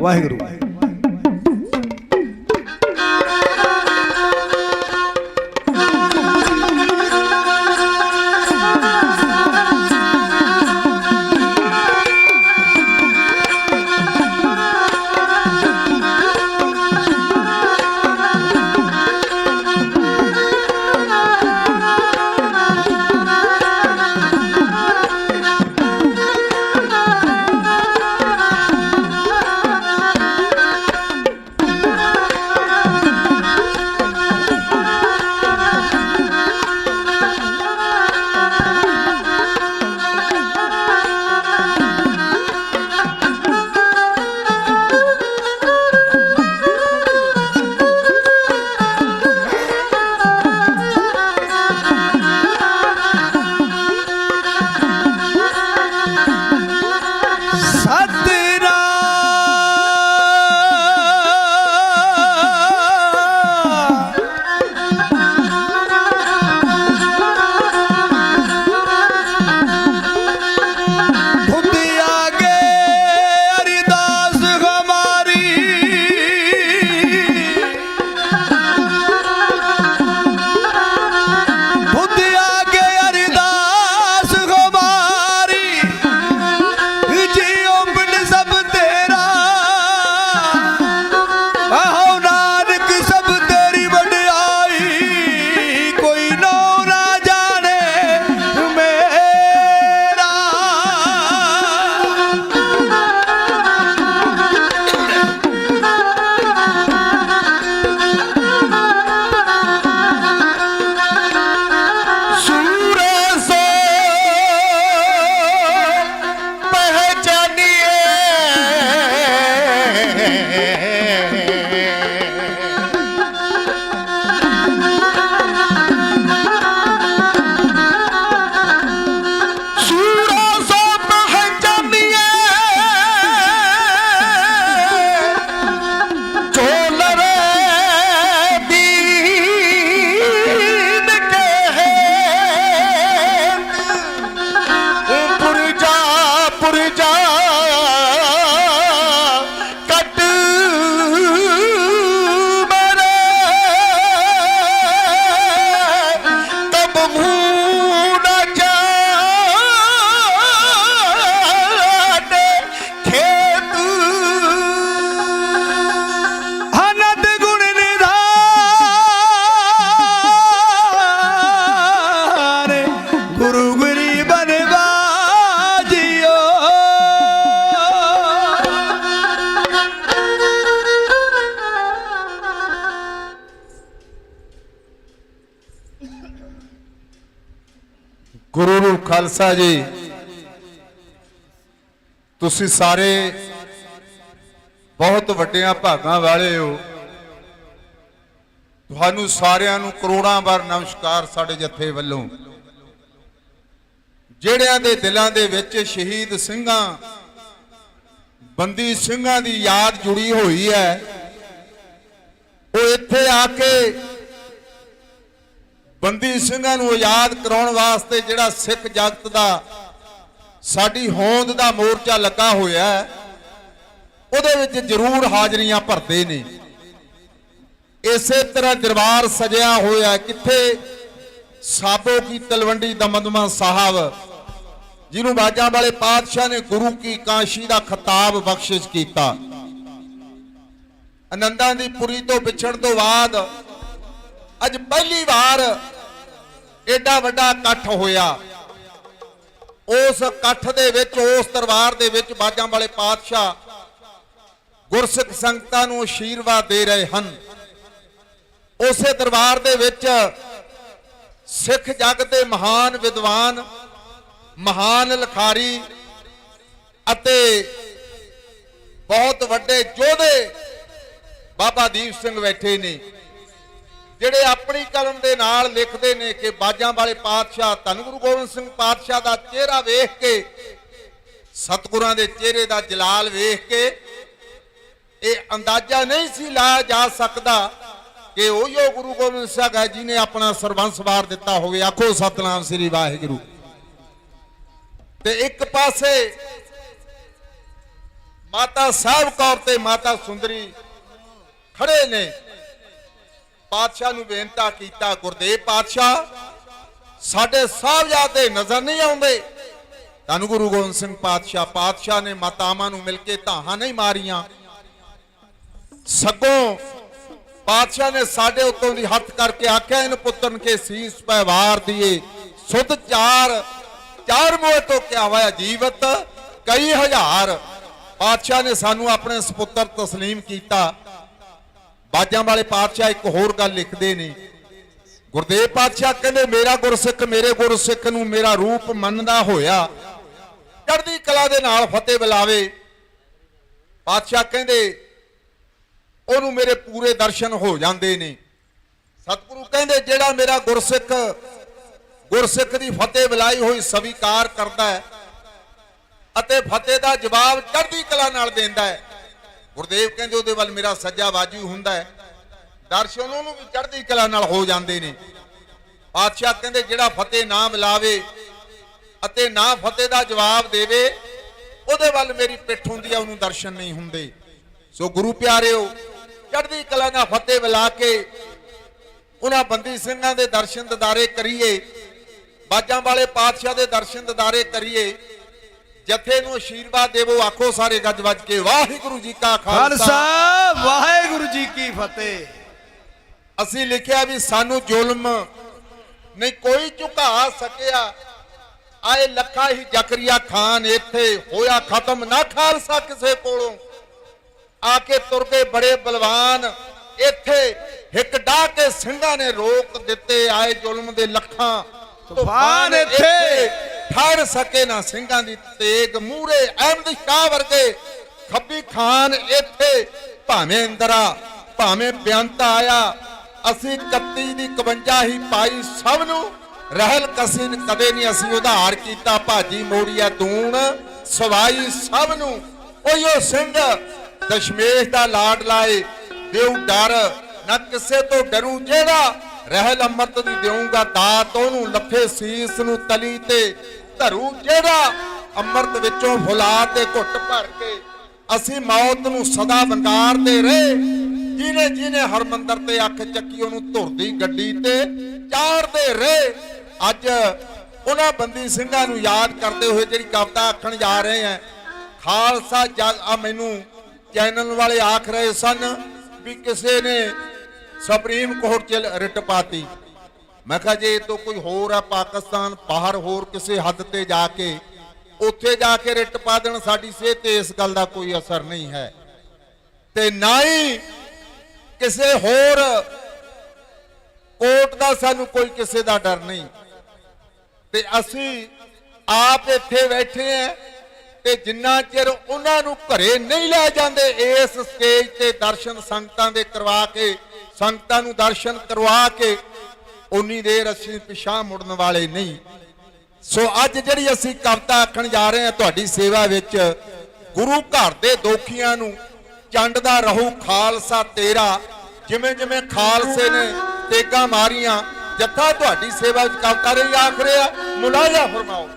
S5: ਵਾਹਿਗੁਰੂ
S6: ਖਾਲਸਾ ਜੀ। ਤੁਸੀਂ ਸਾਰੇ ਬਹੁਤ ਵੱਡਿਆਂ ਭਾਗਾਂ ਵਾਲੇ ਹੋ। ਤੁਹਾਨੂੰ ਸਾਰਿਆਂ ਨੂੰ ਕਰੋੜਾਂ ਵਾਰ ਨਮਸਕਾਰ ਸਾਡੇ ਜਥੇ ਵੱਲੋਂ। ਜਿਹੜਿਆਂ ਦੇ ਦਿਲਾਂ ਦੇ ਵਿੱਚ ਸ਼ਹੀਦ ਸਿੰਘਾਂ ਬੰਦੀ ਸਿੰਘਾਂ ਦੀ ਯਾਦ ਜੁੜੀ ਹੋਈ ਹੈ, ਉਹ ਇੱਥੇ ਆ ਕੇ ਬੰਦੀ ਸਿੰਘਾਂ ਨੂੰ ਯਾਦ ਕਰਾਉਣ ਵਾਸਤੇ ਜਿਹੜਾ ਸਿੱਖ ਜਗਤ ਦਾ ਸਾਡੀ ਹੋਂਦ ਦਾ ਮੋਰਚਾ ਲੱਗਾ ਹੋਇਆ ਹੈ, ਉਹਦੇ ਵਿੱਚ ਜ਼ਰੂਰ ਹਾਜ਼ਰੀਆਂ ਭਰਦੇ ਨੇ। ਇਸੇ ਤਰ੍ਹਾਂ ਦਰਬਾਰ ਸਜਿਆ ਹੋਇਆ ਕਿੱਥੇ ਸਾਬੋ ਕੀ ਤਲਵੰਡੀ ਦਮਦਮਾ ਸਾਹਿਬ, ਜਿਹਨੂੰ ਬਾਜਾਂ ਵਾਲੇ ਪਾਤਸ਼ਾਹ ਨੇ ਗੁਰੂ ਕੀ ਕਾਸ਼ੀ ਦਾ ਖਿਤਾਬ ਬਖਸ਼ਿਸ਼ ਕੀਤਾ। ਆਨੰਦਾਂ ਦੀ ਪੁਰੀ ਤੋਂ ਵਿਛੜਨ ਤੋਂ ਬਾਅਦ ਅੱਜ ਪਹਿਲੀ ਵਾਰ ਏਡਾ ਵੱਡਾ ਇਕੱਠ ਹੋਇਆ। ਉਸ ਇਕੱਠ ਦੇ ਵਿੱਚ, ਉਸ ਦਰਬਾਰ ਦੇ ਵਿੱਚ ਬਾਜਾਂ ਵਾਲੇ ਪਾਤਸ਼ਾਹ ਗੁਰਸਿੱਖ ਸੰਗਤਾਂ ਨੂੰ ਅਸ਼ੀਰਵਾਦ ਦੇ ਰਹੇ ਹਨ। ਉਸੇ ਦਰਬਾਰ ਦੇ ਵਿੱਚ ਸਿੱਖ ਜਗਤ ਦੇ ਮਹਾਨ ਵਿਦਵਾਨ, ਮਹਾਨ ਲਿਖਾਰੀ ਅਤੇ ਬਹੁਤ ਵੱਡੇ ਯੋਧੇ ਬਾਬਾ ਦੀਪ ਸਿੰਘ ਬੈਠੇ ਨੇ, ਜਿਹੜੇ ਆਪਣੀ ਕਲਮ ਦੇ ਨਾਲ ਲਿਖਦੇ ਨੇ ਕਿ ਬਾਜਾਂ ਵਾਲੇ ਪਾਤਸ਼ਾਹ ਧੰਨ ਗੁਰੂ ਗੋਬਿੰਦ ਸਿੰਘ ਪਾਤਸ਼ਾਹ ਦਾ ਚਿਹਰਾ ਵੇਖ ਕੇ, ਸਤਿਗੁਰਾਂ ਦੇ ਚਿਹਰੇ ਦਾ ਜਲਾਲ ਵੇਖ ਕੇ ਇਹ ਅੰਦਾਜ਼ਾ ਨਹੀਂ ਸੀ ਲਾਇਆ ਜਾ ਸਕਦਾ ਕਿ ਉਹੀ ਗੁਰੂ ਗੋਬਿੰਦ ਸਿੰਘ ਹੈ ਜਿਹਨੇ ਆਪਣਾ ਸਰਬੰਸ ਵਾਰ ਦਿੱਤਾ ਹੋਵੇ। ਆਖੋ ਸਤਨਾਮ ਸ੍ਰੀ ਵਾਹਿਗੁਰੂ। ਤੇ ਇੱਕ ਪਾਸੇ ਮਾਤਾ ਸਾਹਿਬ ਕੌਰ ਤੇ ਮਾਤਾ ਸੁੰਦਰੀ ਖੜੇ ਨੇ। ਪਾਤਸ਼ਾਹ ਨੂੰ ਬੇਨਤੀ ਕੀਤਾ, ਗੁਰਦੇਵ ਪਾਤਸ਼ਾਹ, ਸਾਡੇ ਸਾਹਿਬਜ਼ਾਦੇ ਨਜ਼ਰ ਨਹੀਂ ਆਉਂਦੇ। ਧੰਨ ਗੁਰੂ ਗੋਬਿੰਦ ਸਿੰਘ ਪਾਤਸ਼ਾਹ ਨੇ ਮਾਤਾਵਾਂ ਨੂੰ ਮਿਲ ਕੇ ਧਾਹਾਂ ਨਹੀਂ ਮਾਰੀਆਂ, ਸਗੋਂ ਪਾਤਸ਼ਾਹ ਨੇ ਸਾਡੇ ਉੱਤੋਂ ਦੀ ਹੱਥ ਕਰਕੇ ਆਖਿਆ, ਇਹਨ ਪੁੱਤਰਨ ਕੇ ਸੀਸ ਪੈ ਵਾਰ ਦੀਏ ਸੁਧ ਚਾਰ ਮੋਹ ਤੋਂ ਕਿਆ ਹੋਇਆ ਜੀਵਤ ਕਈ ਹਜ਼ਾਰ। ਪਾਤਸ਼ਾਹ ਨੇ ਸਾਨੂੰ ਆਪਣੇ ਸੁਪੁੱਤਰ ਤਸਲੀਮ ਕੀਤਾ। ਬਾਜਾਂ ਵਾਲੇ ਪਾਤਸ਼ਾਹ ਇੱਕ ਹੋਰ ਗੱਲ ਲਿਖਦੇ ਨੇ। ਗੁਰਦੇਵ ਪਾਤਸ਼ਾਹ ਕਹਿੰਦੇ, ਮੇਰਾ ਗੁਰਸਿੱਖ ਮੇਰੇ ਗੁਰਸਿੱਖ ਨੂੰ ਮੇਰਾ ਰੂਪ ਮੰਨਦਾ ਹੋਇਆ ਚੜ੍ਹਦੀ ਕਲਾ ਦੇ ਨਾਲ ਫਤਿਹ ਬੁਲਾਵੇ। ਪਾਤਸ਼ਾਹ ਕਹਿੰਦੇ ਉਹਨੂੰ ਮੇਰੇ ਪੂਰੇ ਦਰਸ਼ਨ ਹੋ ਜਾਂਦੇ ਨੇ। ਸਤਿਗੁਰੂ ਕਹਿੰਦੇ ਜਿਹੜਾ ਮੇਰਾ ਗੁਰਸਿੱਖ ਦੀ ਫਤਿਹ ਬੁਲਾਈ ਹੋਈ ਸਵੀਕਾਰ ਕਰਦਾ ਹੈ ਅਤੇ ਫਤਿਹ ਦਾ ਜਵਾਬ ਚੜ੍ਹਦੀ ਕਲਾ ਨਾਲ ਦਿੰਦਾ ਹੈ, ਗੁਰਦੇਵ ਕਹਿੰਦੇ ਉਹਦੇ ਵੱਲ ਮੇਰਾ ਸੱਜਾ ਬਾਜੂ ਹੁੰਦਾ ਹੈ, ਦਰਸ਼ਨ ਉਹਨੂੰ ਵੀ ਚੜ੍ਹਦੀ ਕਲਾ ਨਾਲ ਹੋ ਜਾਂਦੇ ਨੇ। ਪਾਤਸ਼ਾਹ ਕਹਿੰਦੇ ਜਿਹੜਾ ਫਤਿਹ ਨਾ ਬੁਲਾਵੇ ਅਤੇ ਨਾ ਫਤਿਹ ਦਾ ਜਵਾਬ ਦੇਵੇ, ਉਹਦੇ ਵੱਲ ਮੇਰੀ ਪਿੱਠ ਹੁੰਦੀ ਹੈ, ਉਹਨੂੰ ਦਰਸ਼ਨ ਨਹੀਂ ਹੁੰਦੇ। ਸੋ ਗੁਰੂ ਪਿਆਰਿਓ, ਚੜ੍ਹਦੀ ਕਲਾ ਨਾਲ ਫਤਿਹ ਬੁਲਾ ਕੇ ਉਹਨਾਂ ਬੰਦੀ ਸਿੰਘਾਂ ਦੇ ਦਰਸ਼ਨ ਦਿਦਾਰੇ ਕਰੀਏ, ਬਾਜਾਂ ਵਾਲੇ ਪਾਤਸ਼ਾਹ ਦੇ ਦਰਸ਼ਨ ਦਿਦਾਰੇ ਕਰੀਏ, ਜਥੇ ਨੂੰ ਅਸ਼ੀਰਵਾਦ ਦੇਵੋ। ਆਖੋ ਸਾਰੇ ਗੱਜ ਵੱਜ ਕੇ ਵਾਹਿਗੁਰੂ ਜੀ ਕਾ ਖਾਲਸਾ,
S5: ਵਾਹਿਗੁਰੂ ਜੀ ਕੀ ਫਤਿਹ।
S6: ਅਸੀਂ ਲਿਖਿਆ ਵੀ ਸਾਨੂੰ ਜ਼ੁਲਮ ਨਹੀਂ ਕੋਈ ਝੁਕਾ ਸਕਿਆ, ਆਏ ਲੱਖਾ ਹੀ ਜ਼ਕਰੀਆ ਖਾਨ ਇੱਥੇ ਹੋਇਆ ਖਤਮ ਨਾ ਖਾਲਸਾ ਕਿਸੇ ਕੋਲੋਂ। ਆ ਕੇ ਤੁਰ ਗਏ ਬੜੇ ਬਲਵਾਨ ਇੱਥੇ, ਹਿੱਕ ਡਾਹ ਕੇ ਸਿੰਘਾਂ ਨੇ ਰੋਕ ਦਿੱਤੇ, ਆਏ ਜ਼ੁਲਮ ਦੇ ਲੱਖਾਂ ਤੂਫਾਨ ਇੱਥੇ ਠਹਿਰ ਸਕੇ ਨਾ ਸਿੰਘਾਂ ਦੀ ਤੇਗ ਮੂਰੇ। ਅਹਿਮਦ ਸ਼ਾਹ ਵਰਗੇ ਖੱਬੀ ਖਾਨ ਇੱਥੇ, ਭਾਵੇਂ ਇੰਦਰਾ ਭਾਵੇਂ ਬੇਅੰਤ ਆਇਆ, ਅਸੀਂ 31 ਦੀ 51 ਹੀ ਪਾਈ ਸਭ ਨੂੰ, ਰਹਿਲ ਕਸੀ ਕਦੇ ਨਹੀਂ ਅਸੀਂ ਉਧਾਰ ਕੀਤਾ, ਭਾਜੀ ਮੋੜੀਆ ਦੂਣ ਸਵਾਈ ਸਭ ਨੂੰ। ਉਹੋ ਸਿੰਘ ਦਸ਼ਮੇਸ਼ ਦਾ ਲਾਡ ਲਾਏ, ਦਿਉ ਡਰ ਨਾ ਕਿਸੇ ਤੋਂ ਡਰੂ, ਜਿਹੜਾ ਰਹਿਲ ਅੰਮ੍ਰਿਤ ਦੀ ਦੇਊਂਗਾ ਦਾਤ, ਉਹਨੂੰ ਲੱਥੇ ਸੀਸ ਨੂੰ ਤਲੀ ਤੇ ਧਰੂ, ਜਿਹੜਾ ਅੰਮ੍ਰਿਤ ਵਿੱਚੋਂ ਫੁਲਾ ਤੇ ਘੁੱਟ ਭਰ ਕੇ ਅਸੀਂ ਮੌਤ ਨੂੰ ਸਦਾ ਵੰਗਾਰਦੇ ਰਹੇ। ਜਿਹਨੇ ਜਿਹਨੇ ਹਰਮੰਦਰ ਤੇ ਅੱਖ ਚੱਕੀ, ਉਹਨੂੰ ਧੁਰਦੀ ਗੱਡੀ ਤੇ ਚਾੜਦੇ ਰਹੇ। ਅੱਜ ਉਹਨਾਂ ਬੰਦੀ ਸਿੰਘਾਂ ਨੂੰ ਯਾਦ ਕਰਦੇ ਹੋਏ ਜਿਹੜੀ ਕਵਿਤਾ ਆਖਣ ਜਾ ਰਹੇ ਆ, ਖਾਲਸਾ ਜਗ ਆ ਮੈਨੂੰ ਚੈਨਲ ਵਾਲੇ ਆਖ ਰਹੇ ਸਨ ਵੀ ਕਿਸੇ ਨੇ ਸੁਪਰੀਮ ਕੋਰਟ 'ਚ ਰਿਟ ਪਾਤੀ। ਮੈਂ ਕਿਹਾ ਜੇ ਤੋਂ ਕੋਈ ਹੋਰ ਆ ਪਾਕਿਸਤਾਨ ਬਾਹਰ ਹੋਰ ਕਿਸੇ ਹੱਦ ਤੇ ਜਾ ਕੇ ਉੱਥੇ ਜਾ ਕੇ ਰਿਟ ਪਾ ਦੇਣ, ਸਾਡੀ ਸਿਹਤ ਤੇ ਇਸ ਗੱਲ ਦਾ ਕੋਈ ਅਸਰ ਨਹੀਂ ਹੈ ਤੇ ਨਾ ਹੀ ਕਿਸੇ ਹੋਰ ਕੋਰਟ ਦਾ ਸਾਨੂੰ ਕੋਈ ਕਿਸੇ ਦਾ ਡਰ ਨਹੀਂ। ਤੇ ਅਸੀਂ ਆਪ ਇੱਥੇ ਬੈਠੇ ਆ ਤੇ ਜਿੰਨਾ ਚਿਰ ਉਹਨਾਂ ਨੂੰ ਘਰੇ ਨਹੀਂ ਲੈ ਜਾਂਦੇ ਇਸ ਸਟੇਜ ਤੇ ਦਰਸ਼ਨ ਸੰਗਤਾਂ ਦੇ ਕਰਵਾ ਕੇ, ਸੰਗਤਾਂ ਨੂੰ ਦਰਸ਼ਨ ਕਰਵਾ ਕੇ, ਉਨੀ ਦੇਰ ਅਸੀਂ ਪਿਛਾਂਹ ਮੁੜਨ ਵਾਲੇ ਨਹੀਂ। ਸੋ ਅੱਜ ਜਿਹੜੀ ਅਸੀਂ ਕਵਿਤਾ ਆਖਣ ਜਾ ਰਹੇ ਹਾਂ ਤੁਹਾਡੀ ਸੇਵਾ ਵਿੱਚ, ਗੁਰੂ ਘਰ ਦੇ ਦੋਖੀਆਂ ਨੂੰ ਚੰਡਦਾ ਰਹੂ ਖਾਲਸਾ ਤੇਰਾ। ਜਿਵੇਂ ਜਿਵੇਂ ਖਾਲਸੇ ਨੇ ਤੇਗਾਂ ਮਾਰੀਆਂ, ਜੱਥਾ ਤੁਹਾਡੀ ਸੇਵਾ ਵਿੱਚ ਕਵਿਤਾ ਰਹੀ ਆਖ ਰਿਹਾ, ਮੁਲਾਜ਼ਾ ਫਰਮਾਓ।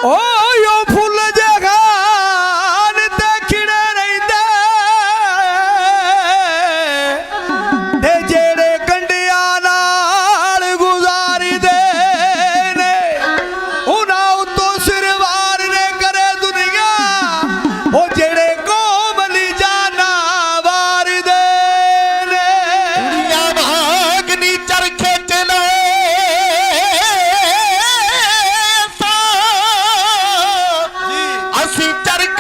S5: ਓ ਫੁੱਲ ਜਗਾਨ ਤੇ ਖਿੜੇ ਰਹਿੰਦੇ ਤੇ ਜਿਹੜੇ ਕੰਡਿਆਂ ਨਾਲ ਗੁਜ਼ਾਰਦੇ ਨੇ, ਉਹਨਾਂ ਉਤੋਂ ਸਿਰਵਾਰ ਨੇ ਕਰੇ ਦੁਨੀਆ, ਉਹ ਜਿਹੜੇ ਕੌਮ ਲਈ ਜਾਨਾਂ ਵਾਰਦੇ ਨੇ।
S6: ਦੁਨੀਆ ਭਾਗ ਨੀ ਚਰਖੇ ਚਲੇ ਅਸੀਂ ਚਰਖੇ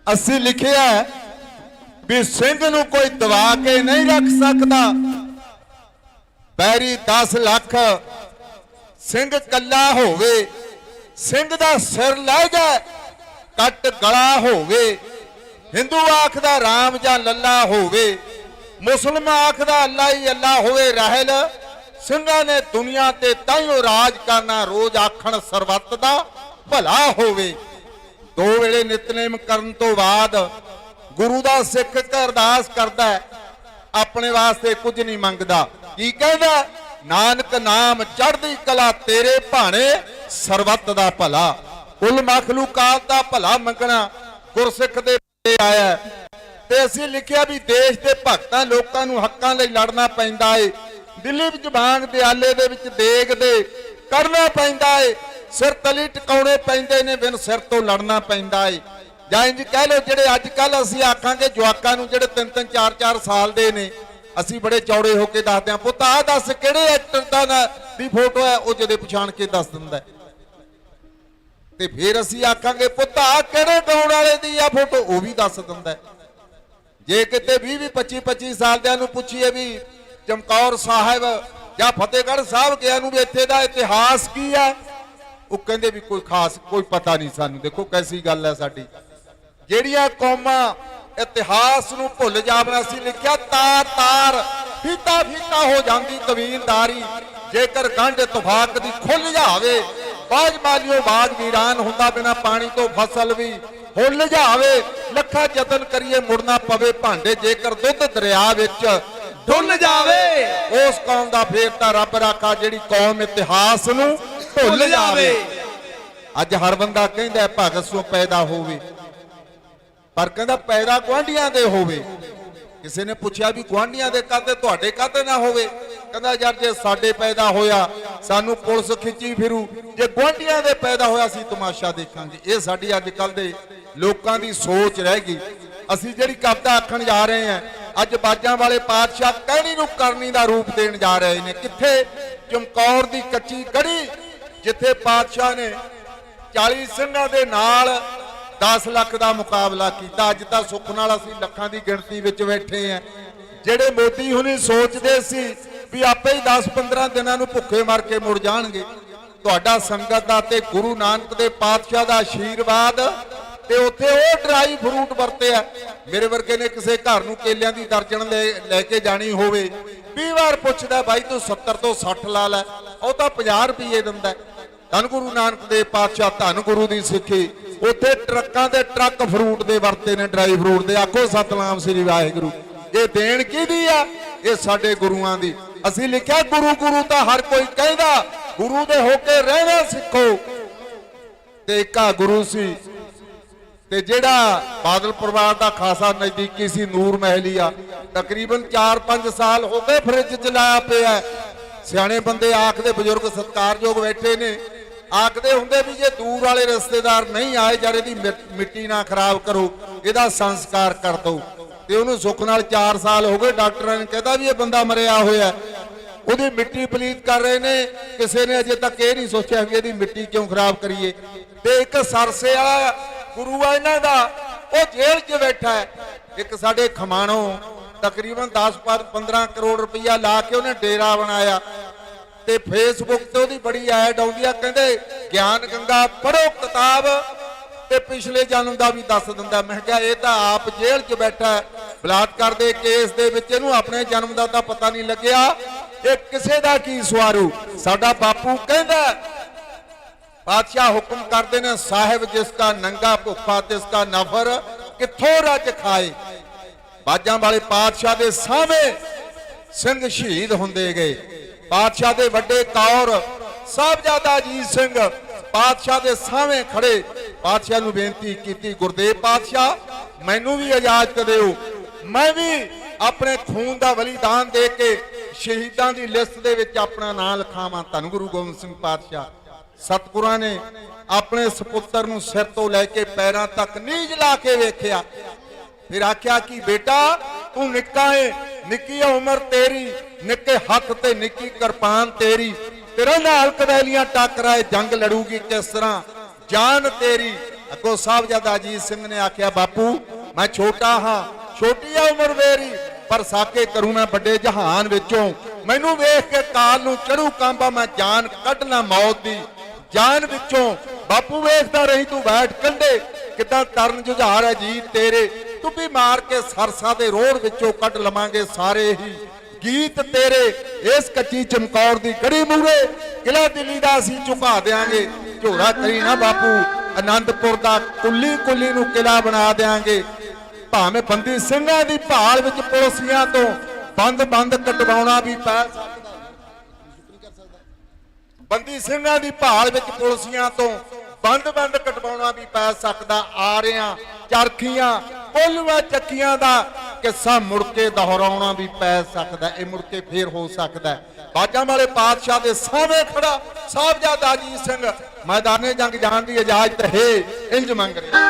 S6: ਅਸੀਂ ਲਿਖਿਆ ਵੀ ਸਿੰਘ ਨੂੰ ਕੋਈ ਦਬਾ ਕੇ ਨਹੀਂ ਰੱਖ ਸਕਦਾ। ਪੈਰੀ 10 ਲੱਖ ਸਿੰਘ ਕੱਲਾ ਹੋਵੇ, ਸਿੰਘ ਦਾ ਸਿਰ ਲੈ ਜਾ ਕੱਟ ਗਲਾ ਹੋਵੇ। ਹਿੰਦੂ ਆਖਦਾ ਰਾਮ ਜਾਂ ਲੱਲਾ ਹੋਵੇ, ਮੁਸਲਮਾਨ ਆਖਦਾ ਅੱਲਾ ਹੀ ਅੱਲਾ ਹੋਵੇ। ਰਹਿਲ ਸਿੰਘਾਂ ਨੇ ਦੁਨੀਆ ਤੇ ਤਾਈਓ ਰਾਜ ਕਰਨਾ, ਰੋਜ਼ ਆਖਣ ਸਰਬੱਤ ਦਾ ਭਲਾ ਹੋਵੇ। 2 ਵੇਲੇ ਨਿਤਨੇਮ ਕਰਨ ਤੋਂ ਬਾਅਦ ਗੁਰੂ ਦਾ ਸਿੱਖ ਅਰਦਾਸ ਕਰਦਾ ਹੈ, ਆਪਣੇ ਵਾਸਤੇ ਕੁਝ ਨਹੀਂ ਮੰਗਦਾ। ਕੀ ਕਹਿੰਦਾ? ਨਾਨਕ ਨਾਮ ਚੜ੍ਹਦੀ ਕਲਾ ਤੇਰੇ ਭਾਣੇ, ਸਰਬੱਤ ਦਾ ਭਲਾ। ਕੁੱਲ ਮਖਲੂਕਾਤ ਦਾ ਭਲਾ ਮੰਗਣਾ ਗੁਰਸਿੱਖ ਦੇ ਆਇਆ। ਤੇ ਅਸੀਂ ਲਿਖਿਆ ਵੀ ਦੇਸ਼ ਦੇ ਭਗਤਾਂ ਲੋਕਾਂ ਨੂੰ ਹੱਕਾਂ ਲਈ ਲੜਨਾ ਪੈਂਦਾ ਏ। ਦਿੱਲੀ ਵਿੱਚ ਬਾਗ ਦਿਆਲੇ ਦੇ ਵਿੱਚ ਦੇਗ ਦੇ ਕਰਨਾ ਪੈਂਦਾ ਏ। ਸਿਰ ਤਲੀ ਟਿਕਾਉਣੇ ਪੈਂਦੇ ਨੇ, ਬਿਨ ਸਿਰ ਤੋਂ ਲੜਨਾ ਪੈਂਦਾ ਏ। ਜਾਂ ਇੰਜ ਕਹਿ ਲਓ ਜਿਹੜੇ ਅੱਜ ਕੱਲ ਅਸੀਂ ਆਖਾਂਗੇ ਜਵਾਕਾਂ ਨੂੰ ਜਿਹੜੇ 3-3 4-4 ਸਾਲ ਦੇ ਨੇ, ਅਸੀਂ ਬੜੇ ਚੌੜੇ ਹੋ ਕੇ ਦੱਸਦੇ ਹਾਂ, ਪੁੱਤ ਆਹ ਦੱਸ ਕਿਹੜੇ ਐਕਟਰ ਦਾ ਦੀ ਫੋਟੋ ਹੈ, ਉਹ ਜਦੇ ਪਛਾਣ ਕੇ ਦੱਸ ਦਿੰਦਾ। ਤੇ ਫਿਰ ਅਸੀਂ ਆਖਾਂਗੇ ਪੁੱਤ ਆਹ ਕਿਹੜੇ ਗਾਉਣ ਵਾਲੇ ਦੀ ਆ ਫੋਟੋ, ਉਹ ਵੀ ਦੱਸ ਦਿੰਦਾ। ਜੇ ਕਿਤੇ 20-25 ਸਾਲ ਨੂੰ ਪੁੱਛੀਏ ਵੀ ਚਮਕੌਰ ਸਾਹਿਬ ਜਾਂ ਫਤਿਹਗੜ੍ਹ ਸਾਹਿਬ ਗਿਆ ਨੂੰ ਵੀ ਇੱਥੇ ਦਾ ਇਤਿਹਾਸ ਕੀ ਹੈ, ਉਹ ਕਹਿੰਦੇ ਵੀ ਕੋਈ ਖਾਸ ਕੋਈ ਪਤਾ ਨਹੀਂ ਸਾਨੂੰ। ਦੇਖੋ ਕੈਸੀ ਗੱਲ ਹੈ ਸਾਡੀ। ਜਿਹੜੀਆਂ ਕੌਮਾਂ ਇਤਿਹਾਸ ਨੂੰ ਭੁੱਲ ਜਾਵਣ, ਅਸੀਂ ਲਿਖਿਆ ਤਾਰ ਤਾਰ ਫੀਤਾ ਫੀਤਾ ਹੋ ਜਾਂਦੀ ਕਬੀਲਦਾਰੀ, ਜੇਕਰ ਗੰਢ ਤਫਾਕ ਦੀ ਖੁੱਲ ਜਾਵੇ। ਬਾਜ ਮਾਲਿਓ ਬਾਗ ਵੀਰਾਨ ਹੁੰਦਾ, ਬਿਨਾ ਪਾਣੀ ਤੋਂ ਫਸਲ ਵੀ ਹੁੱਲ ਜਾਵੇ। ਲੱਖਾਂ ਯਤਨ ਕਰੀਏ ਮੁੜਨਾ ਪਵੇ ਭਾਂਡੇ, ਜੇਕਰ ਦੁੱਧ ਦਰਿਆ ਵਿੱਚ ਡੁੱਲ ਜਾਵੇ। ਉਸ ਕੌਮ ਦਾ ਫੇਰ ਤਾਂ ਰੱਬ ਰਾਖਾ ਜਿਹੜੀ ਕੌਮ ਇਤਿਹਾਸ ਨੂੰ ਭੁੱਲ ਜਾਵੇ। ਅੱਜ ਹਰ ਬੰਦਾ ਕਹਿੰਦਾ ਭਗਤ ਸੋ ਪੈਦਾ ਹੋਵੇ, ਪਰ ਕਹਿੰਦਾ ਪੈਦਾ ਗੁਆਂਢੀਆਂ ਦੇ ਹੋਵੇ। ਕਿਸੇ ਨੇ ਪੁੱਛਿਆ ਵੀ ਗੁਆਂਢੀਆਂ ਦੇ ਕਾਤੇ ਤੁਹਾਡੇ ਕਾਤੇ ਨਾ ਹੋਵੇ? ਕਹਿੰਦਾ ਯਾਰ ਜੇ ਸਾਡੇ ਪੈਦਾ ਹੋਇਆ ਸਾਨੂੰ ਪੁਲਿਸ ਖਿੱਚੀ ਫਿਰੂ, ਜੇ ਗੁਆਂਢੀਆਂ ਦੇ ਪੈਦਾ ਹੋਇਆ ਅਸੀਂ ਤਮਾਸ਼ਾ ਦੇਖਾਂਗੇ। ਇਹ ਸਾਡੀ ਅੱਜ ਕੱਲ ਦੇ ਲੋਕਾਂ ਦੀ ਸੋਚ ਰਹਿ ਗਈ। ਅਸੀਂ ਜਿਹੜੀ ਕਵਿਤਾ ਆਖਣ ਜਾ ਰਹੇ ਹਾਂ, ਅੱਜ ਬਾਜਾਂ ਵਾਲੇ ਪਾਤਸ਼ਾਹ ਕਹਿਣੀ ਨੂੰ ਕਰਨੀ ਦਾ ਰੂਪ ਦੇਣ ਜਾ ਰਹੇ ਨੇ। ਕਿੱਥੇ? ਚਮਕੌਰ ਦੀ ਕੱਚੀ ਗੜੀ, ਜਿੱਥੇ ਪਾਤਸ਼ਾਹ ਨੇ 40 ਸਿੰਘਾਂ ਦੇ ਨਾਲ 10 ਲੱਖ ਦਾ ਮੁਕਾਬਲਾ ਕੀਤਾ। ਅੱਜ ਤਾਂ ਸੁੱਖ ਨਾਲ ਅਸੀਂ ਲੱਖਾਂ ਦੀ ਗਿਣਤੀ ਵਿੱਚ ਬੈਠੇ ਆ। ਜਿਹੜੇ ਮੋਦੀ ਹੁਣੀ ਸੋਚਦੇ ਸੀ ਵੀ ਆਪੇ ਹੀ 10-15 ਦਿਨਾਂ ਨੂੰ ਭੁੱਖੇ ਮਰ ਕੇ ਮੁੜ ਜਾਣਗੇ, ਤੁਹਾਡਾ ਸੰਗਤ ਦਾ ਤੇ ਗੁਰੂ ਨਾਨਕ ਦੇ ਪਾਤਸ਼ਾਹ ਦਾ ਆਸ਼ੀਰਵਾਦ ਤੇ ਉੱਥੇ ਉਹ ਡਰਾਈ ਫਰੂਟ ਵਰਤਿਆ। ਮੇਰੇ ਵਰਗੇ ਨੇ ਕਿਸੇ ਘਰ ਨੂੰ ਕੇਲਿਆਂ ਦੀ ਦਰਜਨ ਲੈ ਕੇ ਜਾਣੀ ਹੋਵੇ, 20 ਵਾਰ ਪੁੱਛਦਾ ਬਾਈ ਤੂੰ 70 ਤੋਂ 60 ਲਾ ਲੈ, ਉਹ ਤਾਂ 50 ਰੁਪਏ ਦਿੰਦਾ। ਧੰਨ ਗੁਰੂ ਨਾਨਕ ਦੇ ਪਾਤਸ਼ਾਹ, ਧੰਨ ਗੁਰੂ ਦੀ ਸਿੱਖੀ। ਉੱਥੇ ਟਰੱਕਾਂ ਦੇ ਟਰੱਕ ਫਰੂਟ ਦੇ ਵਰਤੇ ਨੇ, ਡਰਾਈ ਫਰੂਟ ਦੇ। ਆਖੋ ਸਤਨਾਮ ਸ੍ਰੀ ਵਾਹਿਗੁਰੂ। ਇਹ ਦੇਣ ਕਿਹਦੀ ਆ? ਇਹ ਸਾਡੇ ਗੁਰੂਆਂ ਦੀ। ਅਸੀਂ ਲਿਖਿਆ ਗੁਰੂ ਗੁਰੂ ਤਾਂ ਹਰ ਕੋਈ ਕਹਿੰਦਾ, ਗੁਰੂ ਦੇ ਹੋ ਕੇ ਰਹਿਣਾ ਸਿੱਖੋ। ਤੇ ਇੱਕਾ ਗੁਰੂ ਸੀ। ਤੇ ਜਿਹੜਾ ਬਾਦਲ ਪਰਿਵਾਰ ਦਾ ਖਾਸਾ ਨਜ਼ਦੀਕੀ ਸੀ, ਨੂਰ ਮਹਿਲੀਆ, ਤਕਰੀਬਨ 4-5 ਸਾਲ ਹੋ ਗਏ ਫਰਿੱਜ ਚ ਲਾਇਆ ਪਿਆ। ਸਿਆਣੇ ਬੰਦੇ ਆਖਦੇ, ਬਜ਼ੁਰਗ ਸਤਿਕਾਰਯੋਗ ਬੈਠੇ ਨੇ, ਆਖਦੇ ਹੁੰਦੇ ਵੀ ਜੇ ਦੂਰ ਵਾਲੇ ਰਿਸ਼ਤੇਦਾਰ ਨਹੀਂ ਆਏ ਜਦ ਇਹਦੀ ਮਿੱਟੀ ਨਾ ਖਰਾਬ ਕਰੋ, ਇਹਦਾ ਸੰਸਕਾਰ ਕਰ ਦੋ। ਤੇ ਉਹਨੂੰ ਸੁੱਖ ਨਾਲ 4 ਸਾਲ ਹੋ ਗਏ, ਡਾਕਟਰਾਂ ਨੇ ਕਹਿੰਦਾ ਵੀ ਇਹ ਬੰਦਾ ਮਰਿਆ ਹੋਇਆ, ਉਹਦੀ ਮਿੱਟੀ ਪਲੀਤ ਕਰ ਰਹੇ ਨੇ। ਕਿਸੇ ਨੇ ਅਜੇ ਤੱਕ ਇਹ ਨਹੀਂ ਸੋਚਿਆ ਵੀ ਇਹਦੀ ਮਿੱਟੀ ਕਿਉਂ ਖਰਾਬ ਕਰੀਏ। ਤੇ ਇੱਕ ਸਰਸੇ ਵਾਲਾ ਗੁਰੂ ਆ ਇਹਨਾਂ ਦਾ, ਉਹ ਜੇਲ੍ਹ 'ਚ ਬੈਠਾ ਹੈ। ਇੱਕ ਸਾਡੇ ਖਮਾਣੋਂ ਤਕਰੀਬਨ 10-15 ਕਰੋੜ ਰੁਪਈਆ ਲਾ ਕੇ ਉਹਨੇ ਡੇਰਾ ਬਣਾਇਆ। ਤੇ ਫੇਸਬੁੱਕ ਤੇ ਉਹਦੀ ਬੜੀ ਐਡ ਆਉਂਦੀ ਆ, ਕਹਿੰਦੇ ਗਿਆਨ ਗੰਗਾ ਪੜ੍ਹੋ ਕਿਤਾਬ ਤੇ ਪਿਛਲੇ ਜਨਮ ਦਾ ਵੀ ਦੱਸ ਦਿੰਦਾ। ਮੈਂ ਕਿਹਾ ਇਹ ਤਾਂ ਆਪ ਜੇਲ੍ਹ 'ਚ ਬੈਠਾ, ਬਲਾਤਕਾਰ ਦੇ ਕੇਸ ਦੇ ਵਿੱਚ ਇਹਨੂੰ ਆਪਣੇ ਜਨਮ ਦਾ ਤਾਂ ਪਤਾ ਨਹੀਂ ਲੱਗਿਆ। ਇਹ ਕਿਸੇ ਦਾ ਕੀ ਸਵਾਰੂ। ਸਾਡਾ ਬਾਪੂ ਕਹਿੰਦਾ, ਪਾਤਸ਼ਾਹ ਹੁਕਮ ਕਰਦੇ ਨੇ, ਸਾਹਿਬ ਜਿਸ ਦਾ ਨੰਗਾ ਭੁੱਖਾ ਤਿਸ ਦਾ ਨਫਰ ਕਿੱਥੋਂ ਰੱਜ ਖਾਏ। ਬਾਜਾਂ ਵਾਲੇ ਪਾਤਸ਼ਾਹ ਦੇ ਸਾਹਮਣੇ ਸਿੰਘ ਸ਼ਹੀਦ ਹੁੰਦੇ ਗਏ। ਪਾਤਸ਼ਾਹ ਦੇ ਵੱਡੇ ਕੌਰ ਸਾਹਿਬਜ਼ਾਦਾ ਅਜੀਤ ਸਿੰਘ ਪਾਤਸ਼ਾਹ ਦੇ ਸਾਹਮਣੇ ਖੜੇ, ਪਾਤਸ਼ਾਹ ਨੂੰ ਬੇਨਤੀ ਕੀਤੀ, ਗੁਰਦੇਵ ਪਾਤਸ਼ਾਹ ਮੈਨੂੰ ਵੀ ਇਜਾਜ਼ਤ ਦਿਓ, ਮੈਂ ਵੀ ਆਪਣੇ ਖੂਨ ਦਾ ਬਲੀਦਾਨ ਦੇ ਕੇ ਸ਼ਹੀਦਾਂ ਦੀ ਲਿਸਟ ਦੇ ਵਿੱਚ ਆਪਣਾ ਨਾਮ ਲਿਖਾਵਾਂ। ਧੰਨ ਗੁਰੂ ਗੋਬਿੰਦ ਸਿੰਘ ਪਾਤਸ਼ਾਹ। ਸਤਿਗੁਰਾਂ ਨੇ ਆਪਣੇ ਸੁਪੁੱਤਰ ਨੂੰ ਸਿਰ ਤੋਂ ਲੈ ਕੇ ਪੈਰਾਂ ਤੱਕ ਨੀਝ ਲਾ ਕੇ ਵੇਖਿਆ। ਫਿਰ ਆਖਿਆ ਕਿ ਬੇਟਾ ਤੂੰ ਨਿੱਕਾ ਏ, ਨਿੱਕੀ ਉਮਰ ਤੇਰੀ, ਨਿੱਕੇ ਹੱਥ ਤੇ ਨਿੱਕੀ ਕਿਰਪਾਨ ਤੇਰੀ, ਤੇਰੇ ਨਾਲ ਕਬੈਲੀਆਂ ਟੱਕਰਾਏ, ਜੰਗ ਲੜੂਗੀ ਕਿਸ ਤਰ੍ਹਾਂ ਜਾਨ ਤੇਰੀ। ਅੱਗੋਂ ਸਾਹਿਬਜ਼ਾਦਾ ਅਜੀਤ ਸਿੰਘ ਨੇ ਆਖਿਆ ਬਾਪੂ ਮੈਂ ਛੋਟਾ ਹਾਂ, ਛੋਟੀ ਆ ਉਮਰ ਮੇਰੀ, ਪਰ ਸਾਕੇ ਕਰੂੰ ਮੈਂ ਵੱਡੇ ਜਹਾਨ ਵਿੱਚੋਂ। ਮੈਨੂੰ ਵੇਖ ਕੇ ਕਾਲ ਨੂੰ ਚੜੂ ਕਾਂਬਾ, ਮੈਂ ਜਾਨ ਕੱਢਣਾ ਮੌਤ ਦੀ ਜਾਨ ਵਿੱਚੋਂ। ਬਾਪੂ ਵੇਖਦਾ ਰਹੀ ਤੂੰ ਬੈਠ ਕੰਢੇ, ਕਿੱਦਾਂ ਤਰਨ ਜੁਝਾਰ ਅਜੀਤ ਤੇਰੇ, ਤੂੰ ਵੀ ਮਾਰ ਕੇ ਸਰਸਾ ਦੇ ਰੋੜ ਵਿੱਚੋਂ ਕੱਢ ਲਵਾਂਗੇ ਸਾਰੇ ਹੀ ਗੀਤ ਤੇਰੇ। ਇਸ ਕੱਚੀ ਚਮਕੌਰ ਦੀ ਗੜੀ ਮੂਰੇ ਕਿਲਾ ਦਿੱਲੀ ਦਾ ਅਸੀਂ ਝੁਕਾ ਦੇਾਂਗੇ। ਝੋਰਾ ਕਰੀ ਨਾ ਬਾਪੂ, ਆਨੰਦਪੁਰ ਦਾ ਕੁੱਲੀ ਕੁੱਲੀ ਨੂੰ ਕਿਲਾ ਬਣਾ ਦੇਾਂਗੇ। ਭਾਵੇਂ ਬੰਦੀ ਸਿੰਘਾਂ ਦੀ ਭਾਲ ਵਿੱਚ ਪੁਲਸੀਆਂ ਤੋਂ ਬੰਦ ਕਟਵਾਉਣਾ ਵੀ ਪੈ ਸਕਦਾ। ਬੰਦੀ ਸਿੰਘਾਂ ਦੀ ਭਾਲ ਵਿੱਚ ਪੁਲਸੀਆਂ ਤੋਂ ਬੰਦ ਕਟਵਾਉਣਾ ਵੀ ਪੈ ਸਕਦਾ। ਆਰਿਆਂ ਚਰਖੀਆਂ ਕੋਲੂਆਂ ਚੱਕੀਆਂ ਦਾ ਕਿੱਸਾ ਮੁੜ ਕੇ ਦੁਹਰਾਉਣਾ ਵੀ ਪੈ ਸਕਦਾ। ਇਹ ਮੁੜ ਕੇ ਫੇਰ ਹੋ ਸਕਦਾ। ਬਾਜਾਂ ਵਾਲੇ ਪਾਤਸ਼ਾਹ ਦੇ ਸਾਹਮਣੇ ਖੜਾ ਸਾਹਿਬਜ਼ਾਦਾ ਅਜੀਤ ਸਿੰਘ ਮੈਦਾਨੇ ਜੰਗ ਜਾਣ ਦੀ ਇਜਾਜ਼ਤ ਹੈ ਇੰਜ ਮੰਗ ਰਿਹਾ।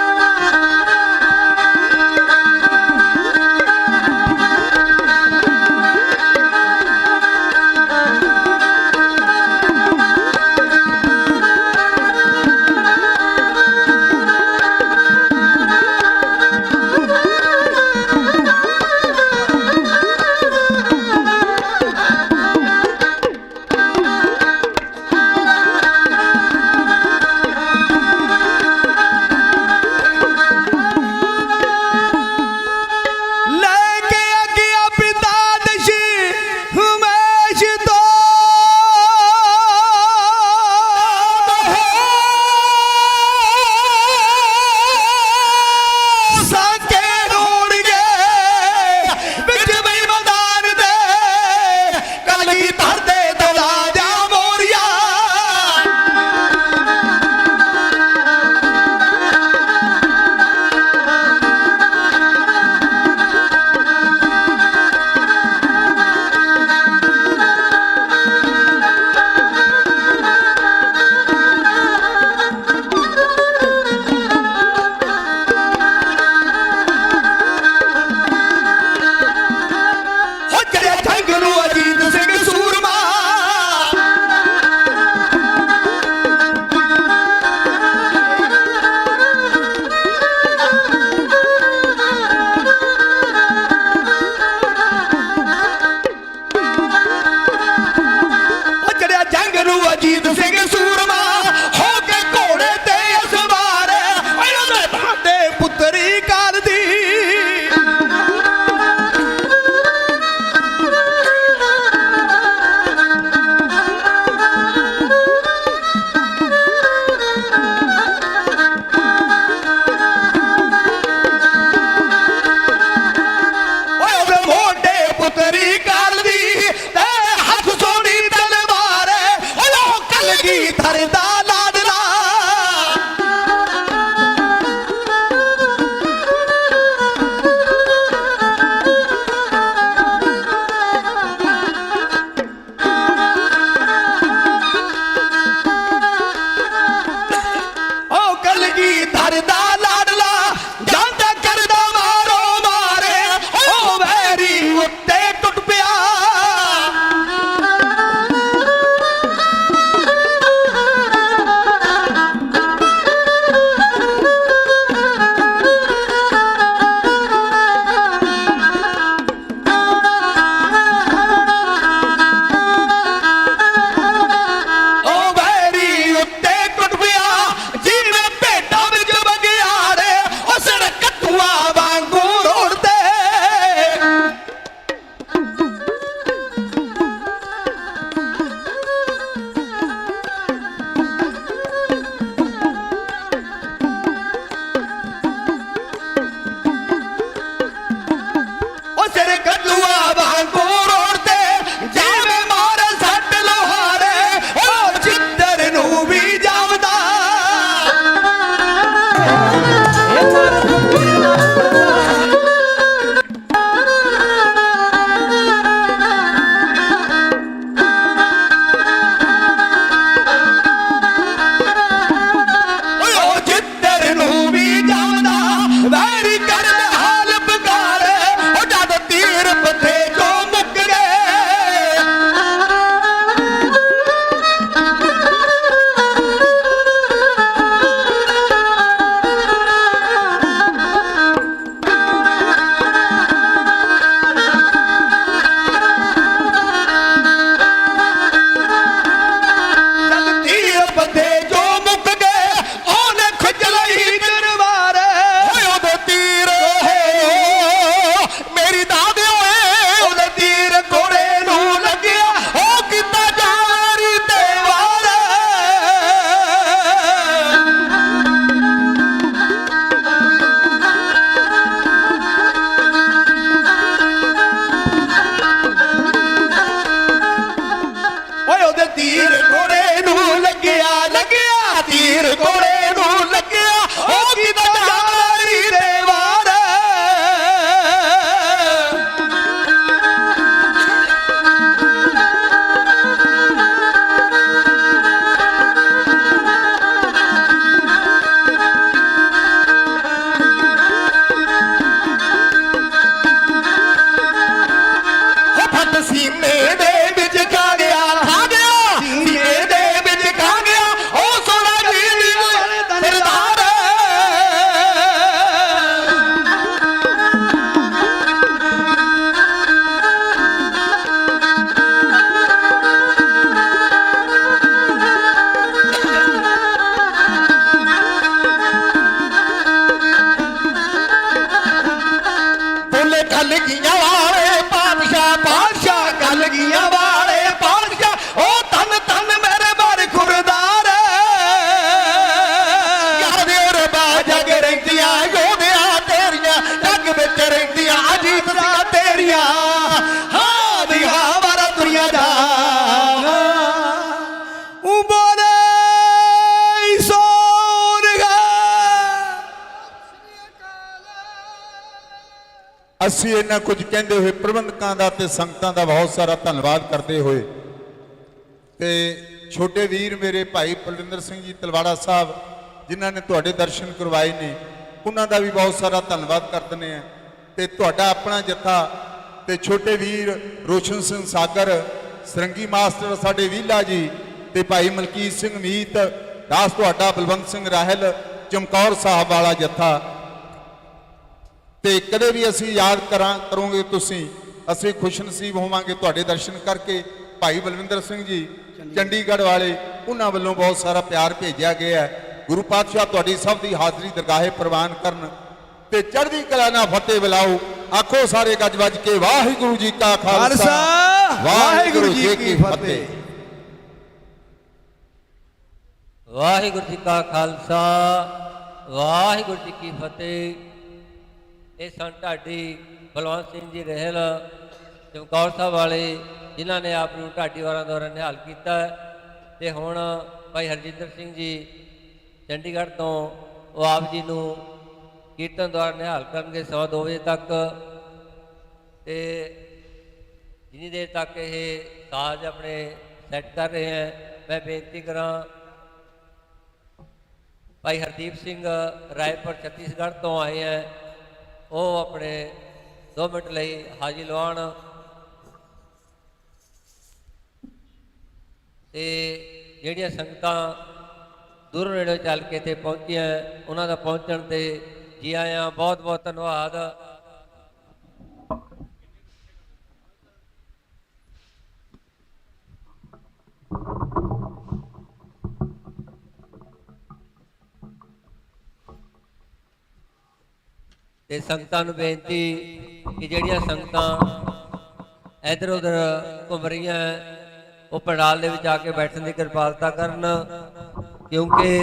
S4: ਵੀਰ ਕੋਲੇ ਨੂੰ ਲੱਗਿਆ ਉਹ ਕਿਦਾ ਜਾਰੀ ਦੇ ਵਾਰ ਫਟ ਸੀਨੇ ਦੇ ਵਿੱਚ ਖਾ ਗਿਆ ਸੀਨੇ ਦੇ ਵਿੱਚ ਖਾ ਗਿਆ ਉਹ ਸੋਨਾ ਜੀ ਸਰਦਾਰ ਬੋਲੇ ਕਲਗੀਆਂ ਵਾਲੇ ਪਾਤਸ਼ਾਹ ਕਲਗੀਆਂ ਵਾਲੇ ਪਾਤਸ਼ਾਹ ਉਹ ਧੰਨ ਧੰਨ ਮੇਰੇ ਬਾਰ ਖੁਰਦਾਰ ਯਾਦੇ ਔਰ ਬਾਜਗ ਰਹਿੰਦੀਆਂ ਯੋਧਿਆਂ ਤੇਰੀਆਂ ਜੱਗ ਵਿੱਚ ਰਹਿੰਦੀਆਂ ਅਜੀਤ ਸਿੰਘਾਂ ਤੇਰੀਆਂ ਹਾਂ ਵੀ ਹਾਂ ਵਾਰਾ ਦੁਨੀਆ ਦਾ ਉਬਰੇ ਸੋਨਗਾ
S6: ਅਸੀਂ ਇਹਨਾਂ ਕੁਝ ਕਹਿੰਦੇ ਹੋਏ ਪ੍ਰਬੰਧਕਾਂ ਦਾ ਤੇ ਸੰਗਤਾਂ ਦਾ ਬਹੁਤ ਸਾਰਾ ਧੰਨਵਾਦ ਕਰਦੇ ਹੋਏ ਤੇ ਛੋਟੇ ਵੀਰ ਮੇਰੇ ਭਾਈ ਬਲਵਿੰਦਰ ਸਿੰਘ ਜੀ ਤਲਵਾੜਾ ਸਾਹਿਬ ਜਿਨ੍ਹਾਂ ਨੇ ਤੁਹਾਡੇ ਦਰਸ਼ਨ ਕਰਵਾਏ ਨੇ ਉਹਨਾਂ ਦਾ ਵੀ ਬਹੁਤ ਸਾਰਾ ਧੰਨਵਾਦ ਕਰਦੇ ਆ ਤੇ ਤੁਹਾਡਾ ਆਪਣਾ ਜੱਥਾ ਤੇ ਛੋਟੇ ਵੀਰ ਰੋਸ਼ਨ ਸਿੰਘ ਸਾਗਰ ਸਰੰਗੀ ਮਾਸਟਰ ਸਾਡੇ ਵੀਲਾ ਜੀ ਤੇ ਭਾਈ ਮਲਕੀਤ ਸਿੰਘ ਮੀਤ ਦਾਸ ਤੁਹਾਡਾ ਬਲਵੰਤ ਸਿੰਘ ਰਾਹਲ ਚਮਕੌਰ ਸਾਹਿਬ ਵਾਲਾ ਜੱਥਾ ਤੇ ਕਦੇ ਵੀ ਅਸੀਂ ਯਾਦ ਕਰੋਗੇ ਤੁਸੀਂ ਅਸੀਂ ਖੁਸ਼ਨਸੀਬ ਹੋਵਾਂਗੇ ਤੁਹਾਡੇ ਦਰਸ਼ਨ ਕਰਕੇ ਭਾਈ ਬਲਵਿੰਦਰ ਸਿੰਘ ਜੀ ਚੰਡੀਗੜ੍ਹ ਵਾਲੇ ਉਹਨਾਂ ਵੱਲੋਂ ਬਹੁਤ ਸਾਰਾ ਪਿਆਰ ਭੇਜਿਆ ਗਿਆ ਹੈ ਗੁਰੂ ਪਾਤਸ਼ਾਹ ਤੁਹਾਡੀ ਸਭ ਦੀ ਹਾਜ਼ਰੀ ਦਰਗਾਹੇ ਪ੍ਰਵਾਨ ਕਰਨ ਤੇ ਚੜ੍ਹਦੀ ਕਲਾ ਨਾਲ ਫਤਿਹ ਬੁਲਾਓ ਆਖੋ ਸਾਰੇ ਗੱਜ ਵੱਜ ਕੇ ਵਾਹਿਗੁਰੂ ਜੀ ਕਾ ਖਾਲਸਾ ਵਾਹਿਗੁਰੂ ਜੀ ਕੀ ਫਤਿਹ
S3: ਵਾਹਿਗੁਰੂ ਜੀ ਕਾ ਖਾਲਸਾ ਵਾਹਿਗੁਰੂ ਜੀ ਕੀ ਫਤਿਹ। ਇਹ ਸਨ ਢਾਡੀ ਬਲਵੰਤ ਸਿੰਘ ਜੀ ਰਹਿਲ ਚਮਕੌਰ ਸਾਹਿਬ ਵਾਲੇ ਜਿਨ੍ਹਾਂ ਨੇ ਆਪ ਨੂੰ ਢਾਡੀ ਵਾਰਾਂ ਦੁਆਰਾ ਨਿਹਾਲ ਕੀਤਾ ਤੇ ਹੁਣ ਭਾਈ ਹਰਜਿੰਦਰ ਸਿੰਘ ਜੀ ਚੰਡੀਗੜ੍ਹ ਤੋਂ ਉਹ ਆਪ ਜੀ ਨੂੰ ਕੀਰਤਨ ਦੁਆਰਾ ਨਿਹਾਲ ਕਰਨਗੇ 2:15 ਵਜੇ ਤੱਕ ਤੇ ਜਿੰਨੀ ਦੇਰ ਤੱਕ ਇਹ ਸਾਜ਼ ਆਪਣੇ ਸੈੱਟ ਕਰ ਰਹੇ ਹੈ ਮੈਂ ਬੇਨਤੀ ਕਰਾਂ ਭਾਈ ਹਰਦੀਪ ਸਿੰਘ ਰਾਏਪੁਰ ਛੱਤੀਸਗੜ੍ਹ ਤੋਂ ਆਏ ਹੈ ਉਹ ਆਪਣੇ 2 ਮਿੰਟ ਲਈ ਹਾਜ਼ਰੀ ਲਵਾਉਣ ਤੇ ਜਿਹੜੀਆਂ ਸੰਗਤਾਂ ਦੂਰੋਂ ਨੇੜੇ ਚੱਲ ਕੇ ਇੱਥੇ ਪਹੁੰਚੀਆਂ ਉਹਨਾਂ ਦਾ ਪਹੁੰਚਣ ਤੇ ਜੀ ਆਇਆਂ ਬਹੁਤ ਬਹੁਤ ਧੰਨਵਾਦ। ਤੇ ਸੰਗਤਾਂ ਨੂੰ ਬੇਨਤੀ ਕਿ ਜਿਹੜੀਆਂ ਸੰਗਤਾਂ ਇੱਧਰ ਉੱਧਰ ਘੁੰਮ ਰਹੀਆਂ ਉਹ ਪੰਡਾਲ ਦੇ ਵਿੱਚ ਆ ਕੇ ਬੈਠਣ ਦੀ ਕਿਰਪਾਲਤਾ ਕਰਨ ਕਿਉਂਕਿ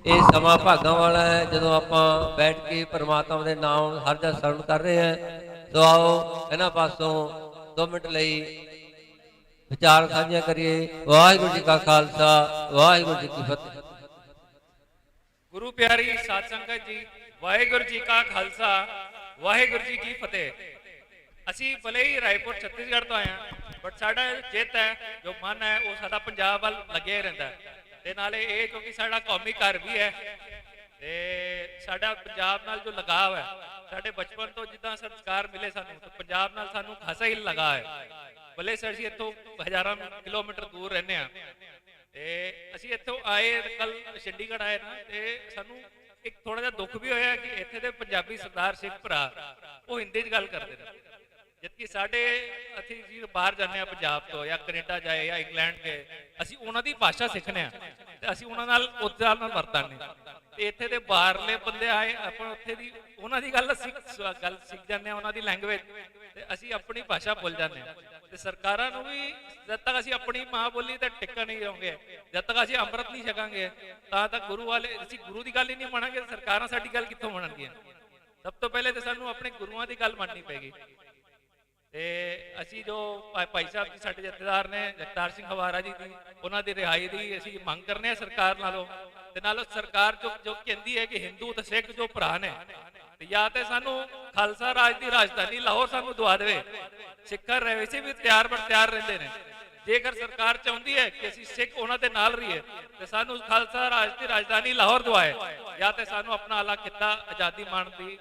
S3: ਇਹ ਸਮਾਂ ਭਾਗਾਂ ਵਾਲਾ ਹੈ ਜਦੋਂ ਆਪਾਂ ਬੈਠ ਕੇ ਪਰਮਾਤਮਾ ਦੇ ਨਾਮ ਹਰ ਜਗ੍ਹਾ ਸਰਵਣ ਕਰ ਰਹੇ ਹਾਂ। ਸੋ ਆਓ ਇਹਨਾਂ ਪਾਸੋਂ 2 ਮਿੰਟ ਲਈ ਵਿਚਾਰ ਸਾਂਝਾ ਕਰੀਏ। ਵਾਹਿਗੁਰੂ ਜੀ ਕਾ ਖਾਲਸਾ ਵਾਹਿਗੁਰੂ ਜੀ ਕੀ ਫਤਿਹ।
S1: ਗੁਰੂ ਪਿਆਰੀ ਸਾਧ ਸੰਗਤ ਜੀ ਵਾਹਿਗੁਰੂ ਜੀ ਕਾ ਖਾਲਸਾ ਵਾਹਿਗੁਰੂ ਜੀ ਕੀ ਫਤਿਹ। ਅਸੀਂ ਭਲੇ ਹੀ ਰਾਏਪੁਰ ਛੱਤੀਸਗੜ੍ਹ ਤੋਂ ਆਏ ਹਾਂ ਬਟ ਸਾਡਾ ਚਿੱਤ ਹੈ ਜੋ ਮਨ ਹੈ ਉਹ ਸਾਡਾ ਪੰਜਾਬ ਵੱਲ ਲੱਗਿਆ ਰਹਿੰਦਾ ਤੇ ਨਾਲੇ ਇਹ ਕਿਉਂਕਿ ਸਾਡਾ ਕੌਮੀ ਘਰ ਵੀ ਹੈ ਤੇ ਸਾਡਾ ਪੰਜਾਬ ਨਾਲ ਜੋ ਲਗਾਵ ਹੈ ਸਾਡੇ ਬਚਪਨ ਤੋਂ ਜਿੱਦਾਂ ਸੰਸਕਾਰ ਮਿਲੇ ਸਾਨੂੰ ਤਾਂ ਪੰਜਾਬ ਨਾਲ ਸਾਨੂੰ ਖਾਸਾ ਹੀ ਲਗਾ ਹੈ। ਭਲੇ ਅਸੀਂ ਇੱਥੋਂ ਹਜ਼ਾਰਾਂ ਕਿਲੋਮੀਟਰ ਦੂਰ ਰਹਿੰਦੇ ਹਾਂ ਤੇ ਅਸੀਂ ਇੱਥੋਂ ਆਏ ਕੱਲ ਚੰਡੀਗੜ੍ਹ ਆਏ ਨਾ ਤੇ ਸਾਨੂੰ ਇੱਕ ਥੋੜਾ ਜਿਹਾ ਦੁੱਖ ਵੀ ਹੋਇਆ ਕਿ ਇੱਥੇ ਦੇ ਪੰਜਾਬੀ ਸਰਦਾਰ ਸਿੱਖ ਭਰਾ ਉਹ ਹਿੰਦੀ 'ਚ ਗੱਲ ਕਰਦੇ ਨੇ ਜਦਕਿ ਸਾਡੇ ਅਸੀਂ ਜੀ ਬਾਹਰ ਜਾਂਦੇ ਆ ਪੰਜਾਬ ਤੋਂ ਜਾਂ ਕੈਨੇਡਾ ਜਾਏ ਜਾਂ ਇੰਗਲੈਂਡ ਗਏ ਅਸੀਂ ਉਹਨਾਂ ਦੀ ਭਾਸ਼ਾ ਸਿੱਖਦੇ ਆ ਤੇ ਅਸੀਂ ਉਹਨਾਂ ਨਾਲ ਉਸ ਨਾਲ ਵਰਤਾਂਗੇ ਤੇ ਇੱਥੇ ਦੇ ਬਾਹਰਲੇ ਬੰਦੇ ਆਏ ਆਪਾਂ ਉੱਥੇ ਦੀ ਉਹਨਾਂ ਦੀ ਗੱਲ ਸਿੱਖ ਜਾਂਦੇ ਆ ਉਹਨਾਂ ਦੀ ਲੈਂਗੁਏਜ ਤੇ ਅਸੀਂ ਆਪਣੀ ਭਾਸ਼ਾ ਭੁੱਲ ਜਾਂਦੇ ਆ ਤੇ ਸਰਕਾਰਾਂ ਨੂੰ ਵੀ ਜਦ ਤੱਕ ਅਸੀਂ ਆਪਣੀ ਮਾਂ ਬੋਲੀ ਤੇ ਟਿਕਾ ਨਹੀਂ ਰਹੋਗੇ ਜਦ ਤੱਕ ਅਸੀਂ ਅੰਮ੍ਰਿਤ ਨਹੀਂ ਛਕਾਂਗੇ ਤਾਂ ਤੱਕ ਗੁਰੂ ਵਾਲੇ ਅਸੀਂ ਗੁਰੂ ਦੀ ਗੱਲ ਹੀ ਨਹੀਂ ਮੰਨਾਂਗੇ ਸਰਕਾਰਾਂ ਸਾਡੀ ਗੱਲ ਕਿੱਥੋਂ ਮੰਨਣਗੀਆਂ। ਸਭ ਤੋਂ ਪਹਿਲੇ ਤੇ ਸਾਨੂੰ ਆਪਣੇ ਗੁਰੂਆਂ ਦੀ ਗੱਲ ਮੰਨਣੀ ਪਏਗੀ
S7: ਤੇ ਅਸੀਂ ਜੋ ਭਾਈ ਸਾਹਿਬ ਜੀ ਸਾਡੇ ਜਥੇਦਾਰ ਨੇ ਜਗਤਾਰ ਸਿੰਘ ਹਵਾਰਾ ਜੀ ਦੀ ਉਹਨਾਂ ਦੀ ਰਿਹਾਈ ਦੀ ਅਸੀਂ ਮੰਗ ਕਰਨੇ ਆ ਸਰਕਾਰ ਨਾਲੋਂ, ਤੇ ਨਾਲੋਂ ਸਰਕਾਰ ਜੋ ਕਹਿੰਦੀ ਹੈ ਕਿ ਹਿੰਦੂ ਤੇ ਸਿੱਖ ਜੋ ਭਰਾ ਨੇ, ਤੇ ਜਾਂ ਤੇ ਸਾਨੂੰ ਖਾਲਸਾ ਰਾਜ ਦੀ ਰਾਜਧਾਨੀ ਲਾਹੌਰ ਸਾਨੂੰ ਦਵਾ ਦੇਵੇ। ਸਿੱਖਾਂ ਵੈਸੇ ਵੀ ਤਿਆਰ ਬਰ ਤਿਆਰ ਰਹਿੰਦੇ ਨੇ, ਜੇਕਰ ਸਰਕਾਰ ਚਾਹੁੰਦੀ ਹੈ ਕਿ ਅਸੀਂ ਸਿੱਖ ਉਹਨਾਂ ਦੇ ਨਾਲ ਰਹੀਏ ਤੇ ਸਾਨੂੰ ਖਾਲਸਾ ਰਾਜ ਦੀ ਰਾਜਧਾਨੀ ਲਾਹੌਰ ਦਵਾਏ, ਜਾਂ ਤੇ ਸਾਨੂੰ ਆਪਣਾ ਅਲੱਗ ਖਿੱਤਾ ਆਜ਼ਾਦੀ ਮਾਣਨ ਦੀ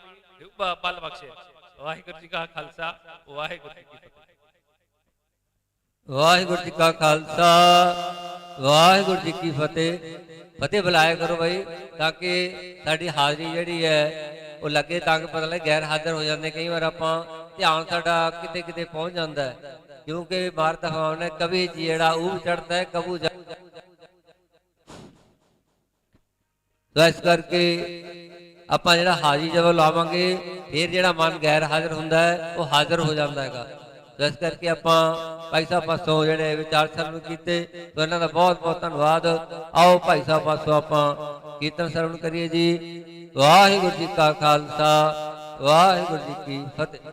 S7: ਬਲ ਬਖਸ਼ੇ। ਵਾਹਿਗੁਰੂ ਜੀ ਕਾ ਖਾਲਸਾ, ਵਾਹਿਗੁਰੂ ਜੀ ਕੀ ਫਤਿਹ।
S3: ਵਾਹਿਗੁਰੂ ਜੀ ਕਾ ਖਾਲਸਾ, ਵਾਹਿਗੁਰੂ ਜੀ ਕੀ ਫਤਿਹ। ਫਤਿਹ ਬੁਲਾਇਆ ਕਰੋ ਭਾਈ, ਤਾਂ ਕਿ ਸਾਡੀ ਹਾਜ਼ਰੀ ਜਿਹੜੀ ਹੈ ਉਹ ਲੱਗੇ, ਤਾਂ ਕਿ ਪਤਾ ਲੱਗੇ ਗੈਰ ਹਾਜ਼ਰ ਹੋ ਜਾਂਦੇ। ਕਈ ਵਾਰ ਆਪਾਂ ਧਿਆਨ ਸਾਡਾ ਕਿਤੇ ਕਿਤੇ ਪਹੁੰਚ ਜਾਂਦਾ ਹੈ, ਕਿਉਂਕਿ ਭਾਰਤ ਹਵਾਮ ਨੇ ਕभी ਜਿਹੜਾ ਊਬ ਚੜਦਾ ਹੈ ਕਬੂ ਤਾਂ ਇਸ ਕਰਕੇ ਆਪਾਂ ਜਿਹੜਾ ਹਾਜ਼ਰੀ ਜਦੋਂ ਲਾਵਾਂਗੇ ਫਿਰ ਜਿਹੜਾ ਮਨ ਗੈਰ ਹਾਜ਼ਰ ਹੁੰਦਾ ਹੈ ਉਹ ਹਾਜ਼ਰ ਹੋ ਜਾਂਦਾ ਹੈਗਾ। ਇਸ ਕਰਕੇ ਆਪਾਂ ਭਾਈ ਸਾਹਿਬ ਪਾਸੋਂ ਜਿਹੜੇ ਵਿਚਾਰ ਸਰਵਣ ਕੀਤੇ, ਤਾਂ ਇਹਨਾਂ ਦਾ ਬਹੁਤ ਬਹੁਤ ਧੰਨਵਾਦ। ਆਓ ਭਾਈ ਸਾਹਿਬ ਪਾਸੋਂ ਆਪਾਂ ਕੀਰਤਨ ਸਰਵਣ ਕਰੀਏ ਜੀ। ਵਾਹਿਗੁਰੂ ਜੀ ਕਾ ਖਾਲਸਾ, ਵਾਹਿਗੁਰੂ ਜੀ ਕੀ ਫਤਿਹ।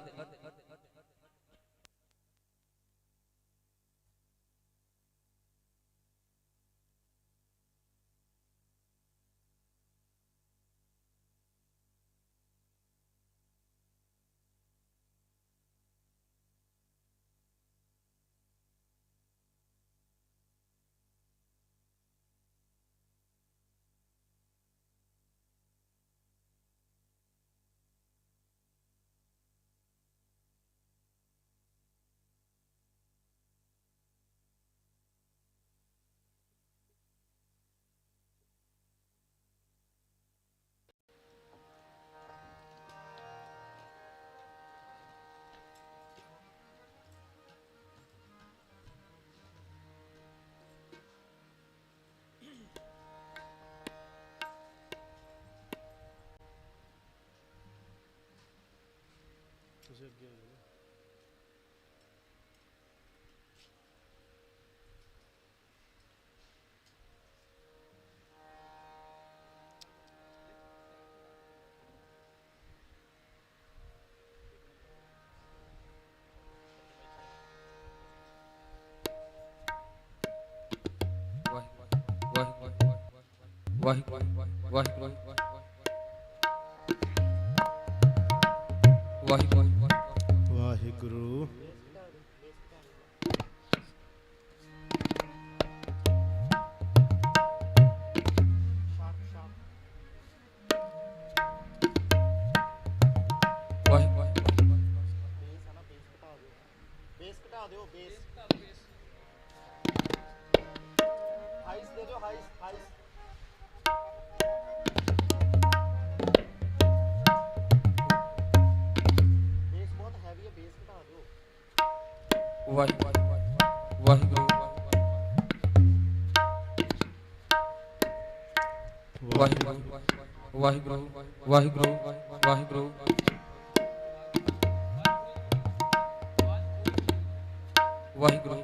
S5: ਵਾਹਿਗੁਰੂ।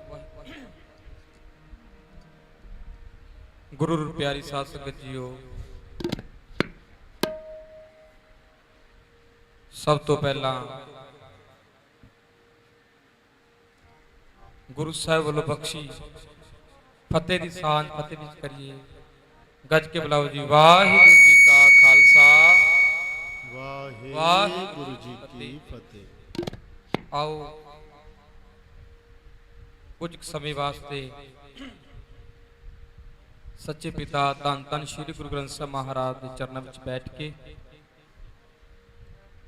S8: ਗੁਰੂ ਪਿਆਰੀ ਸਾਧ ਸੰਗਤ ਜੀਓ, ਸਭ ਤੋਂ ਪਹਿਲਾਂ ਗੁਰੂ ਸਾਹਿਬ ਵੱਲੋਂ ਬਖਸ਼ੀ ਫਤਿਹ ਦੀ ਸਾਂਝ ਫਤਿਹ ਵਿੱਚ ਕਰੀਏ। ਗੱਜ ਕੇ ਬੁਲਾਓ ਜੀ। ਵਾਹਿਗੁਰੂ ਜੀ ਕਾ ਖਾਲਸਾ, ਵਾਹਿਗੁਰੂ ਜੀ ਕੀ ਫਤਿਹ। ਆਓ ਕੁਝ ਸਮੇਂ ਵਾਸਤੇ ਸੱਚੇ ਪਿਤਾ ਧੰਨ ਧੰਨ ਸ਼੍ਰੀ ਗੁਰੂ ਗ੍ਰੰਥ ਸਾਹਿਬ ਮਹਾਰਾਜ ਦੇ ਚਰਨਾਂ ਵਿੱਚ ਬੈਠ ਕੇ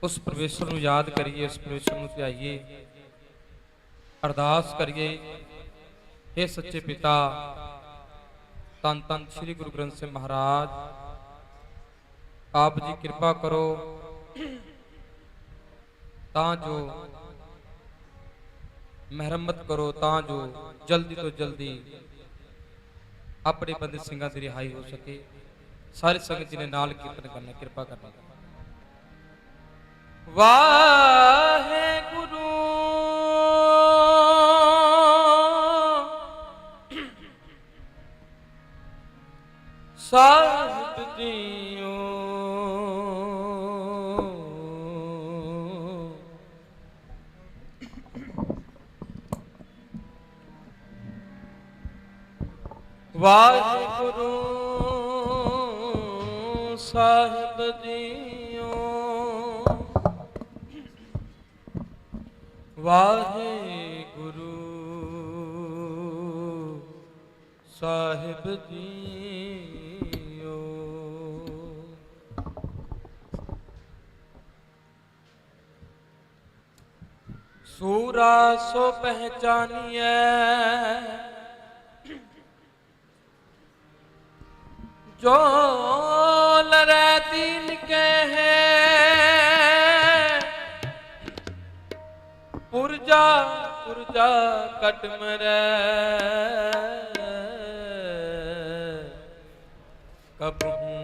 S8: ਉਸ ਪਰਮੇਸ਼ਰ ਨੂੰ ਯਾਦ ਕਰੀਏ, ਉਸ ਪਰਮੇਸ਼ਰ ਨੂੰ ਧਿਆਈਏ, ਅਰਦਾਸ ਕਰੀਏ। हे ਸੱਚੇ ਪਿਤਾ, ਧੰਨ ਧੰਨ ਸ਼੍ਰੀ ਗੁਰੂ ਗ੍ਰੰਥ ਸਾਹਿਬ ਮਹਾਰਾਜ, ਆਪ ਜੀ ਕਿਰਪਾ ਕਰੋ ਤਾਂ ਜੋ ਮਿਹਰਮਤ ਕਰੋ, ਤਾਂ ਜੋ ਜਲਦੀ ਤੋਂ ਜਲਦੀ ਆਪਣੇ ਬੰਦੇ ਸਿੰਘਾਂ ਦੀ ਰਿਹਾਈ ਹੋ ਸਕੇ। ਸਾਰੇ ਸੰਗਤ ਜੀ ਨੇ ਨਾਲ ਕੀਰਤਨ ਕਰਨਾ, ਕਿਰਪਾ ਕਰਨਾ। ਵਾਹਿਗੁਰੂ ਸਾਹਿਬ ਜੀਓ, ਵਾਹਿਗੁਰੂ ਸਾਹਿਬ ਜੀਓ, ਵਾਹਿਗੁਰੂ ਸਾਹਿਬ ਜੀਓ। ਸੂਰਾ ਸੋ ਪਹਿਚਾਨੀਐ, जो लरै दीन के है, पुरजा पुरजा कट मरै, कबहू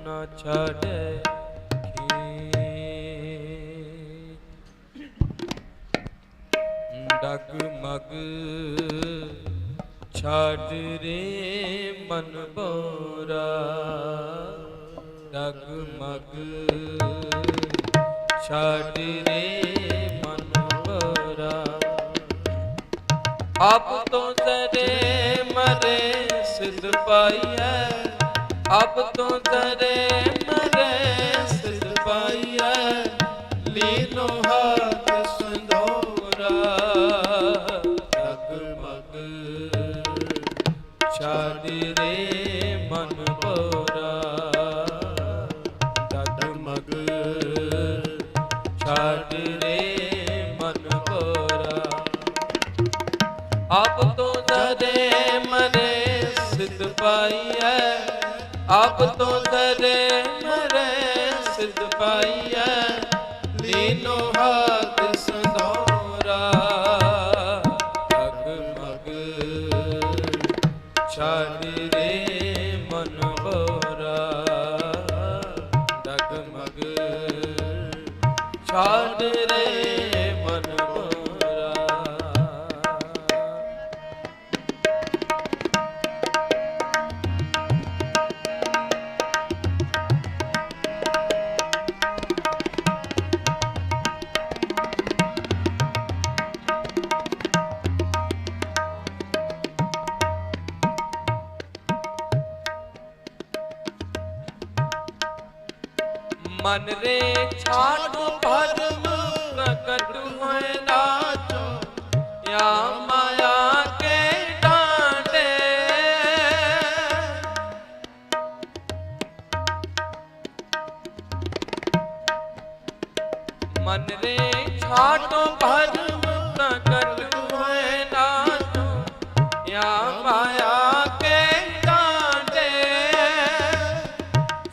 S8: न छाड़े डगमग छाड़ रे मन बोरा, डगमग छाड़ रे मन बोरा। अब तो जरे मरे सिद्ध पाई है, अब तो जरे मरे सिद्ध पाई है, लीनो हाथ संधोरा, डगमग छाड़ रे मन बोरा, डगमग छाड़ रे मन बोरा। अब तो जरे मरे सिद्ध पाई है, अब तो जरे मरे सिद्ध पाई है, लीनो हाथ संधोरा, डगमग छाड़ रे मन बोरा, डगमग छाड़ रे मन बोरा। मन रे छाटो भरम प्रकट हुए नाचो, या माया के डांटे। मन रे छाटो भरम प्रकट हुए नाचो, या माया के डांटे।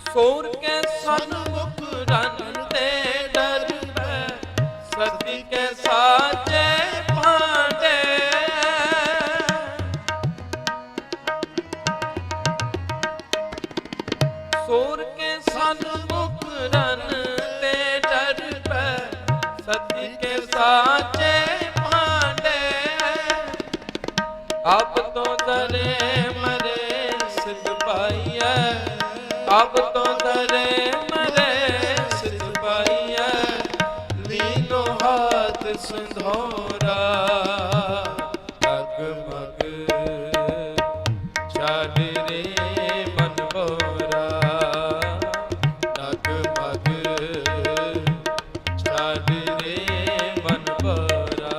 S8: सोर के सन्मुख रनते डर है, सती के साचे भांडे। सोर के सन्मुख रनते डर है, सती के साचे भांडे। अब तो जरे मरे सिद्ध पाई है, अब तो जरे मरे सिद्ध पाई है, लीनो हाथ संधोरा, डगमग छाड़ रे मन बोरा, डगमग छाड़ रे मन बोरा।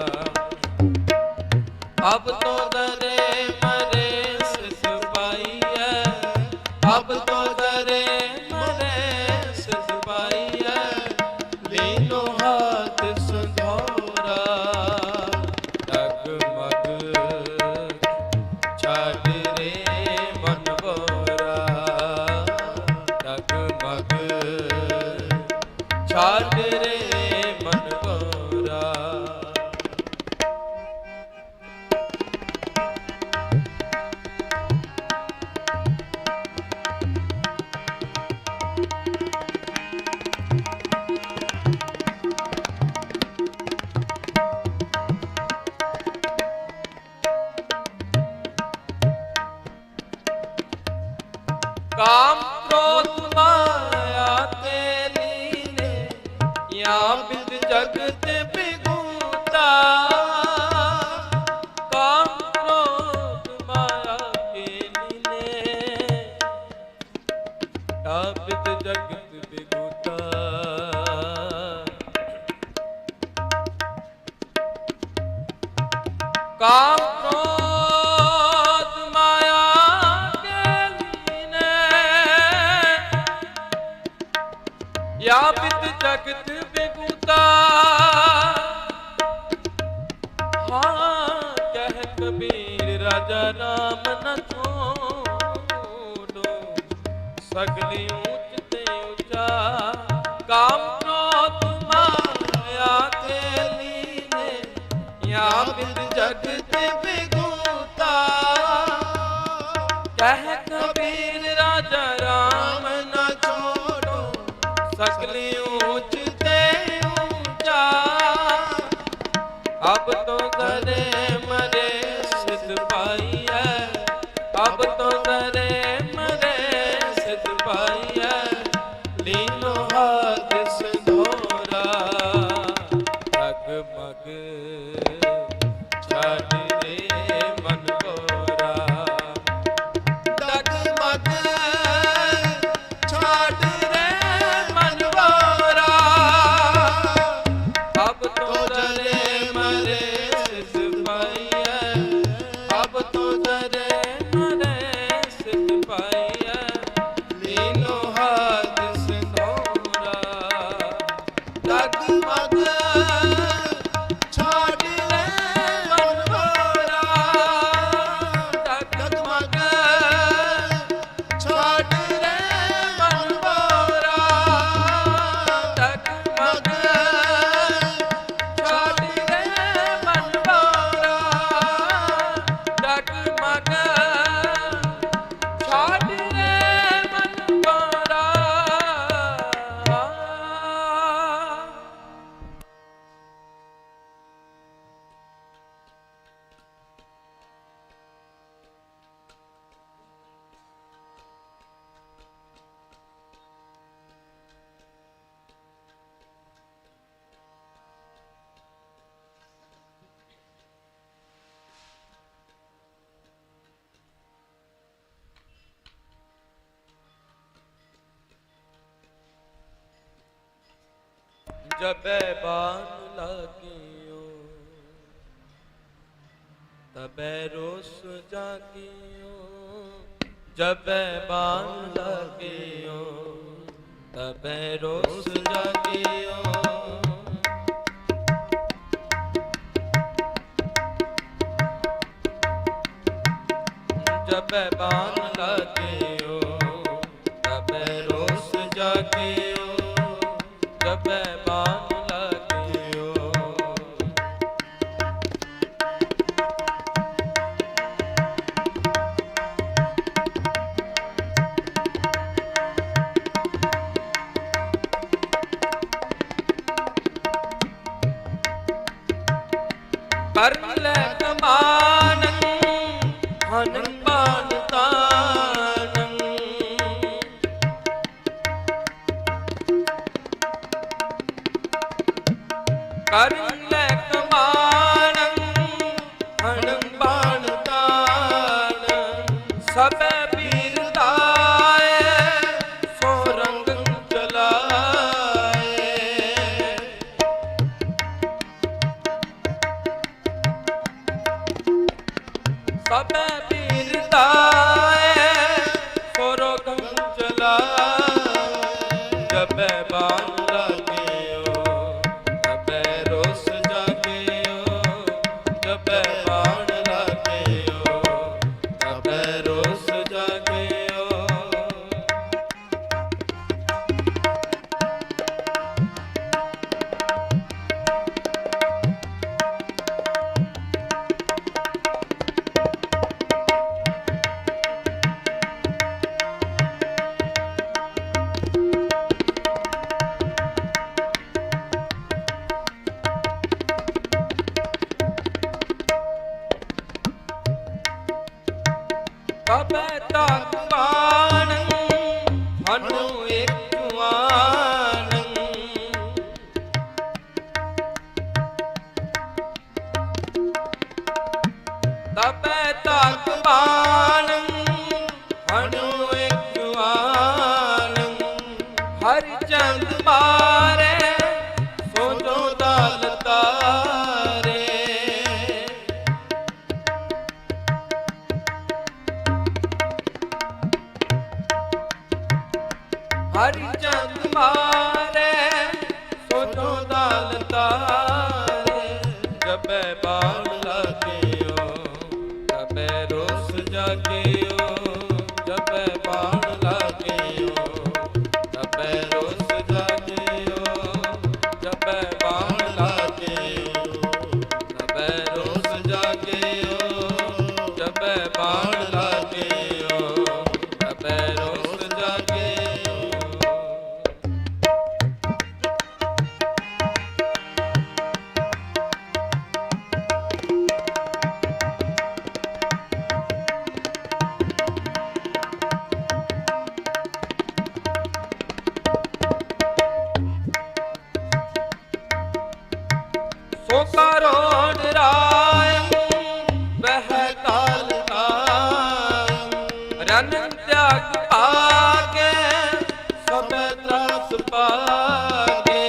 S8: अब तो जरे मरे सिद्ध पाई है, अब तो जरे मरे सिद्ध पाई है, लीनो हाथ संधोरा, डगमग छाड़ रे मन बोरा, डगमग छाड़ रे मन बोरा। काम क्रोध माया तेरी ने, या बिद जगत बिगूता। काम क्रोध माया के यापित जगत विगुता काम क्रोध माया के लीने यापित जगत विगुता हाँ कह कबीर राजा नाम न छोड़ो सगली ऊंच ते ऊंचा काम क्रोध माया के लीने यापित जगत विगुता कह कबीर राजा राम न छोड़ो सगली ऊंच ते ऊंचा अब तो करे मरे सिद्ध पाई है अब तो करे मरे सिद्ध पाई है लीनो हाथ सिंधोरा डगमग छाड़ दे मन गोरा डगमग छाड़ दे मन गोरा अब तो डरे मरे सिद्ध पाई है अब तो डरे मरे सिद्ध पाई है लीनो हाथ सिंधोरा डगमग छाड़ दे मन गोरा डगमग छाड़ दे मन गोरा डगमग छाड़ दे मन गोरा डगमग छाड़ दे मन गोरा जबे बान लागियो तबे रोस जागियो जबे बान लागियो तबे रोस जागियो जबे बान लागियो तबे रोस जागियो जबे बान लागियो कर ले कमानन हनन बान तानन कर ले कमानन हनन बान तानन सबे पीर दाए सो रंग चलाए सबे पीर दाए सो रंग चलाए जबे बान लागियो तबे रोस जागियो जबे बाण लागियो तबे रोस जागियो कबे तक बाणन हनु एक आनन कबे तक बाणन हनु एक आनन ਹਰਿ ਚੰਦ ਮਾਰੇ ਸੋਚੋ ਦਾਲ ਤਾਰੇ ਜਬੈ ਬਾਣ ਲਾਗਿਓ ਜਬੈ ਰੋਸ ਜਾਗਿਓ ਜਬੈ ਬਾਣ ਲਾਗਿਓ ਜਬੈ ਰੋਸ ਜਾਗਿਓ ਜਬੈ ਬਾਣ ਲਾਗਿਓ ਜਬੈ ਰੋਸ ਜਾਗਿਓ ਜਬੈ ਬਾਣ ਲਾਗਿਓ ਜਬੈ ਰੋਸ ਜਾਗਿਓ। ਸੋ ਕਰੋੜ ਰਾਇ ਵਹਿ ਕਾਲ ਕਾਇ ਰਨ ਤਿਆਗ ਪਾਗੇ ਸਭੈ ਤਰਾਸ ਪਾਗੇ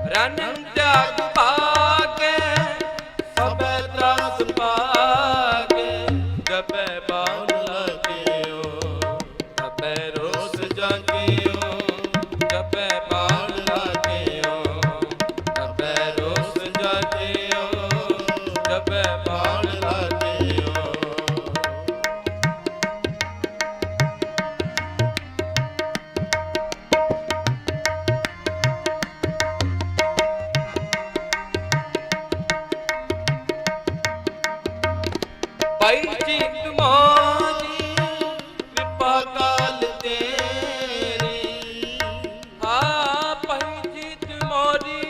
S8: ਰਨ ਤਿਆਗ ਪਾਗੇ ਸਭੈ ਤਰਾਸ ਪਾਗੇ ਜਬੈ ਬਾਣ ਲਾਗਿਓ ਜਬੈ ਰੋਸ ਜਾਗਿਓ ਜਬੈ ਬਾਣ ਲਾਗਿਓ ਜਬੈ ਰੋਸ ਜਾਗਿਓ ਜਬੈ ਬਾਣ ਲਾਗਿਓ। ਭਾਈ ਚੀਤ ਮੋਦੀ ਕਿਰਪਾ ਕਾਲ ਤੇਰੀ ਹਾਂ ਭਾਈ ਚੀਤ ਮੋਦੀ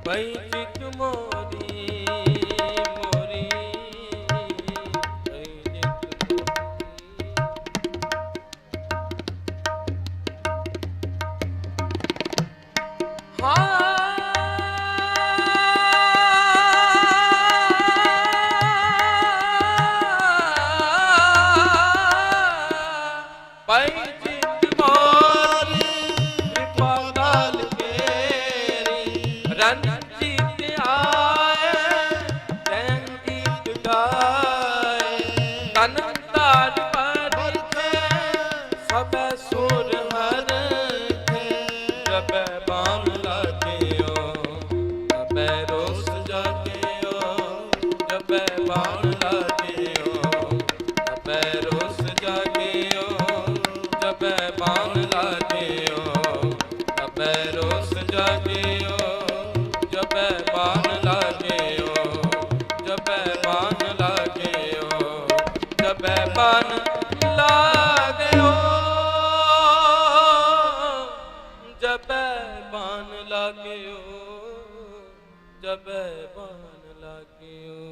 S8: ਭਾਈ ਚੀਤ ਮੋਦੀ ਮੋਰੀ ਭਾਈ ਚੀਤ ਭਾਈ ਚਿਤ ਮੋਰੀ ਕਿਰਪਾ ਕਾਲ ਕੇਰੀ ਰਣਜੀਤ ਆਏ ਰਣਜੀਤ ਗਾਏ ਤਨ ਤਾਰ ਪਰਖੇ ਸਭੈ ਸੁਰ ਹਰਖੇ ਜਬੈ ਬਾਣ ਲਾਗਿਓ ਜਬੈ ਰੋਸ ਜਾਗਿਓ ਜਬੈ ਬਾਣ ਲਾਗਿਓ ਜਬੈ ਰੋਸ ਜਾਗਿਓ ਜਬੈ ਬਾਣ ਲਾਗਿਓ ਜਬੈ ਰੋਸ ਜਾਗਿਓ ਜਬੈ ਬਾਣ ਲਾਗਿਓ ਜਬੈ ਬਾਣ ਲਾਗਿਓ ਜਬੈ ਬਾਣ ਲਾਗਿਓ ਜਬੈ ਬਾਣ ਲਾਗਿਓ ਜਬੈ ਬਾਣ ਲਾਗਿਓ।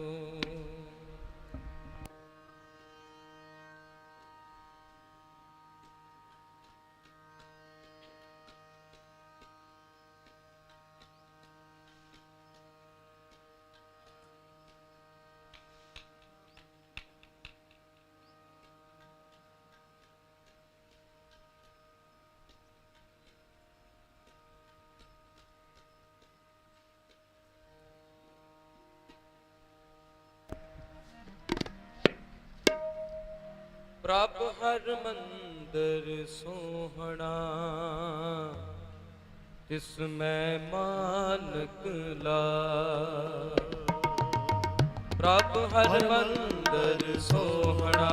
S8: ਪ੍ਰਭ ਹਰ ਮੰਦਰ ਸੋਹਣਾ ਤਿਸ ਮੈਂ ਮਾਨਕ ਲਾ ਪ੍ਰਭ ਹਰ ਮੰਦਰ ਸੋਹਣਾ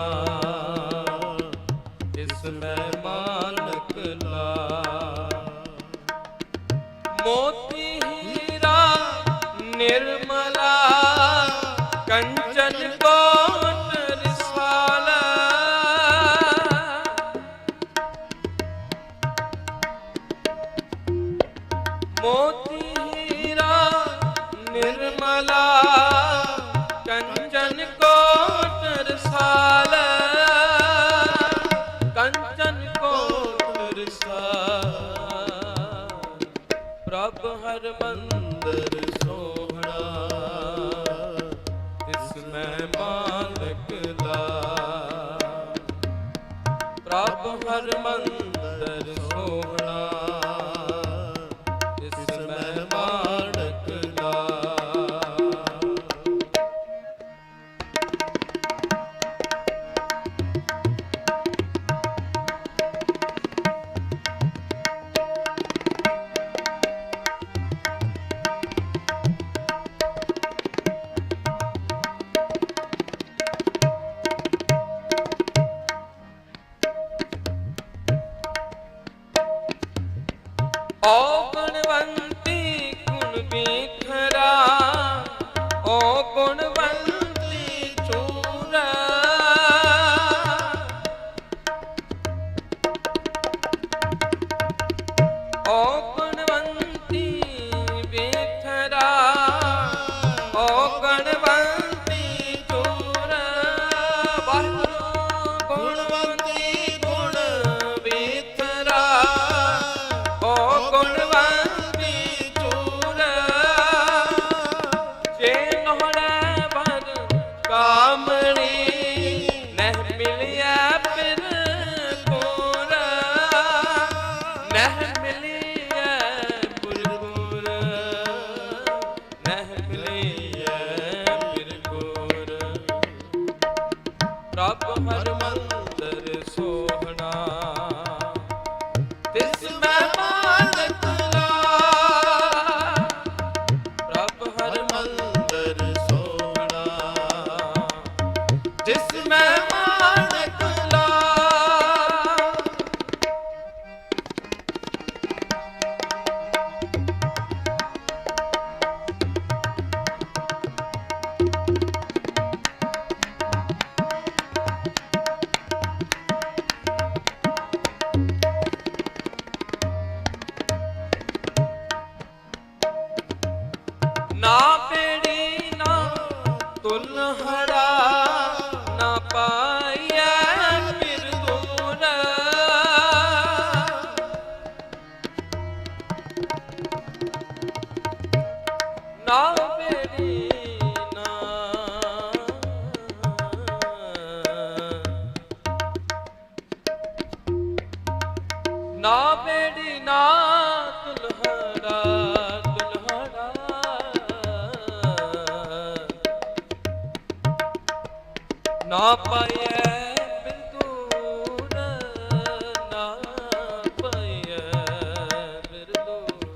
S8: ਤਿਸ ਮੈਂ ਮਾਨਕ ਲਾ ਮੋਤੀ ਹੀਰਾ ਨਿਰਮਲਾ ਕੰਚਨ ਕੋਟ ਰਿਸਾਲਾ मोती हीरा निर्मला कंचन कोट रसाला कंचन कोट रसाला प्रभ हर मंदिर सोहना तिसमें मानक ला प्रभ हर मंदिर सोहना मानक ਓ ਗੁਣਵੰਤੀ ਗੁਣ ਵੇਖਰਾ, ਓ ਗੁਣਵੰਤੀ ਚੂਰਾ, ਓ ਗੁਣਵੰਤੀ ਵੇਖਰਾ, ਓ ਗੁਣਵੰਤੀ ਚੂਰਾ। ਵਾਹਿਗੁਰੂ ਗੁਣਵੰਤੀ ਗੁਣ ਵੇਖਰਾ, ਓ ਗੁਣਵੰਤੀ ਚੂਰਾ। ਜੇ ਨੋਹੜਾ ਬਰ ਕਾਮਣੀ, ਨਹਿ ਮਿਲਿਆ ਪਿਰ ਕੋਰਾ, ਨਹਿ ਮਿਲਿਆ ਪੁਰਪੁਰ, ਨਹਿ ਮਿਲਿਆ ਪਿਰ ਕੋਰ। ਪ੍ਰਭ ਹਰ ਮੰਦਰ ਸੋਹਣਾ, ਤਿਸ ਮੈਂ ਮਾਨਕ ਲਾ। ਪ੍ਰਭ ਹਰ ਮੰਦਰ ਸੋਹਣਾ, ਤਿਸ ਮੈਂ ਮਾਨਕ ਲਾ। ਨਾ ਪੇੜੀ ਨਾ ਤੁਲਹੜਾ, ਨਾ ਪਾਈਐ ਫਿਰ ਦੂਰ। ਨਾ ਪੇੜੀ ਨਾ, ਨਾ ਪੇੜੀ ਨਾ ਤੁਲਹੜਾ, ਤੁਲਹੜਾ। ਨਾ ਪਾਈਐ ਫਿਰ ਦੂਰ, ਨਾ ਪਾਈਐ ਫਿਰ ਦੂਰ।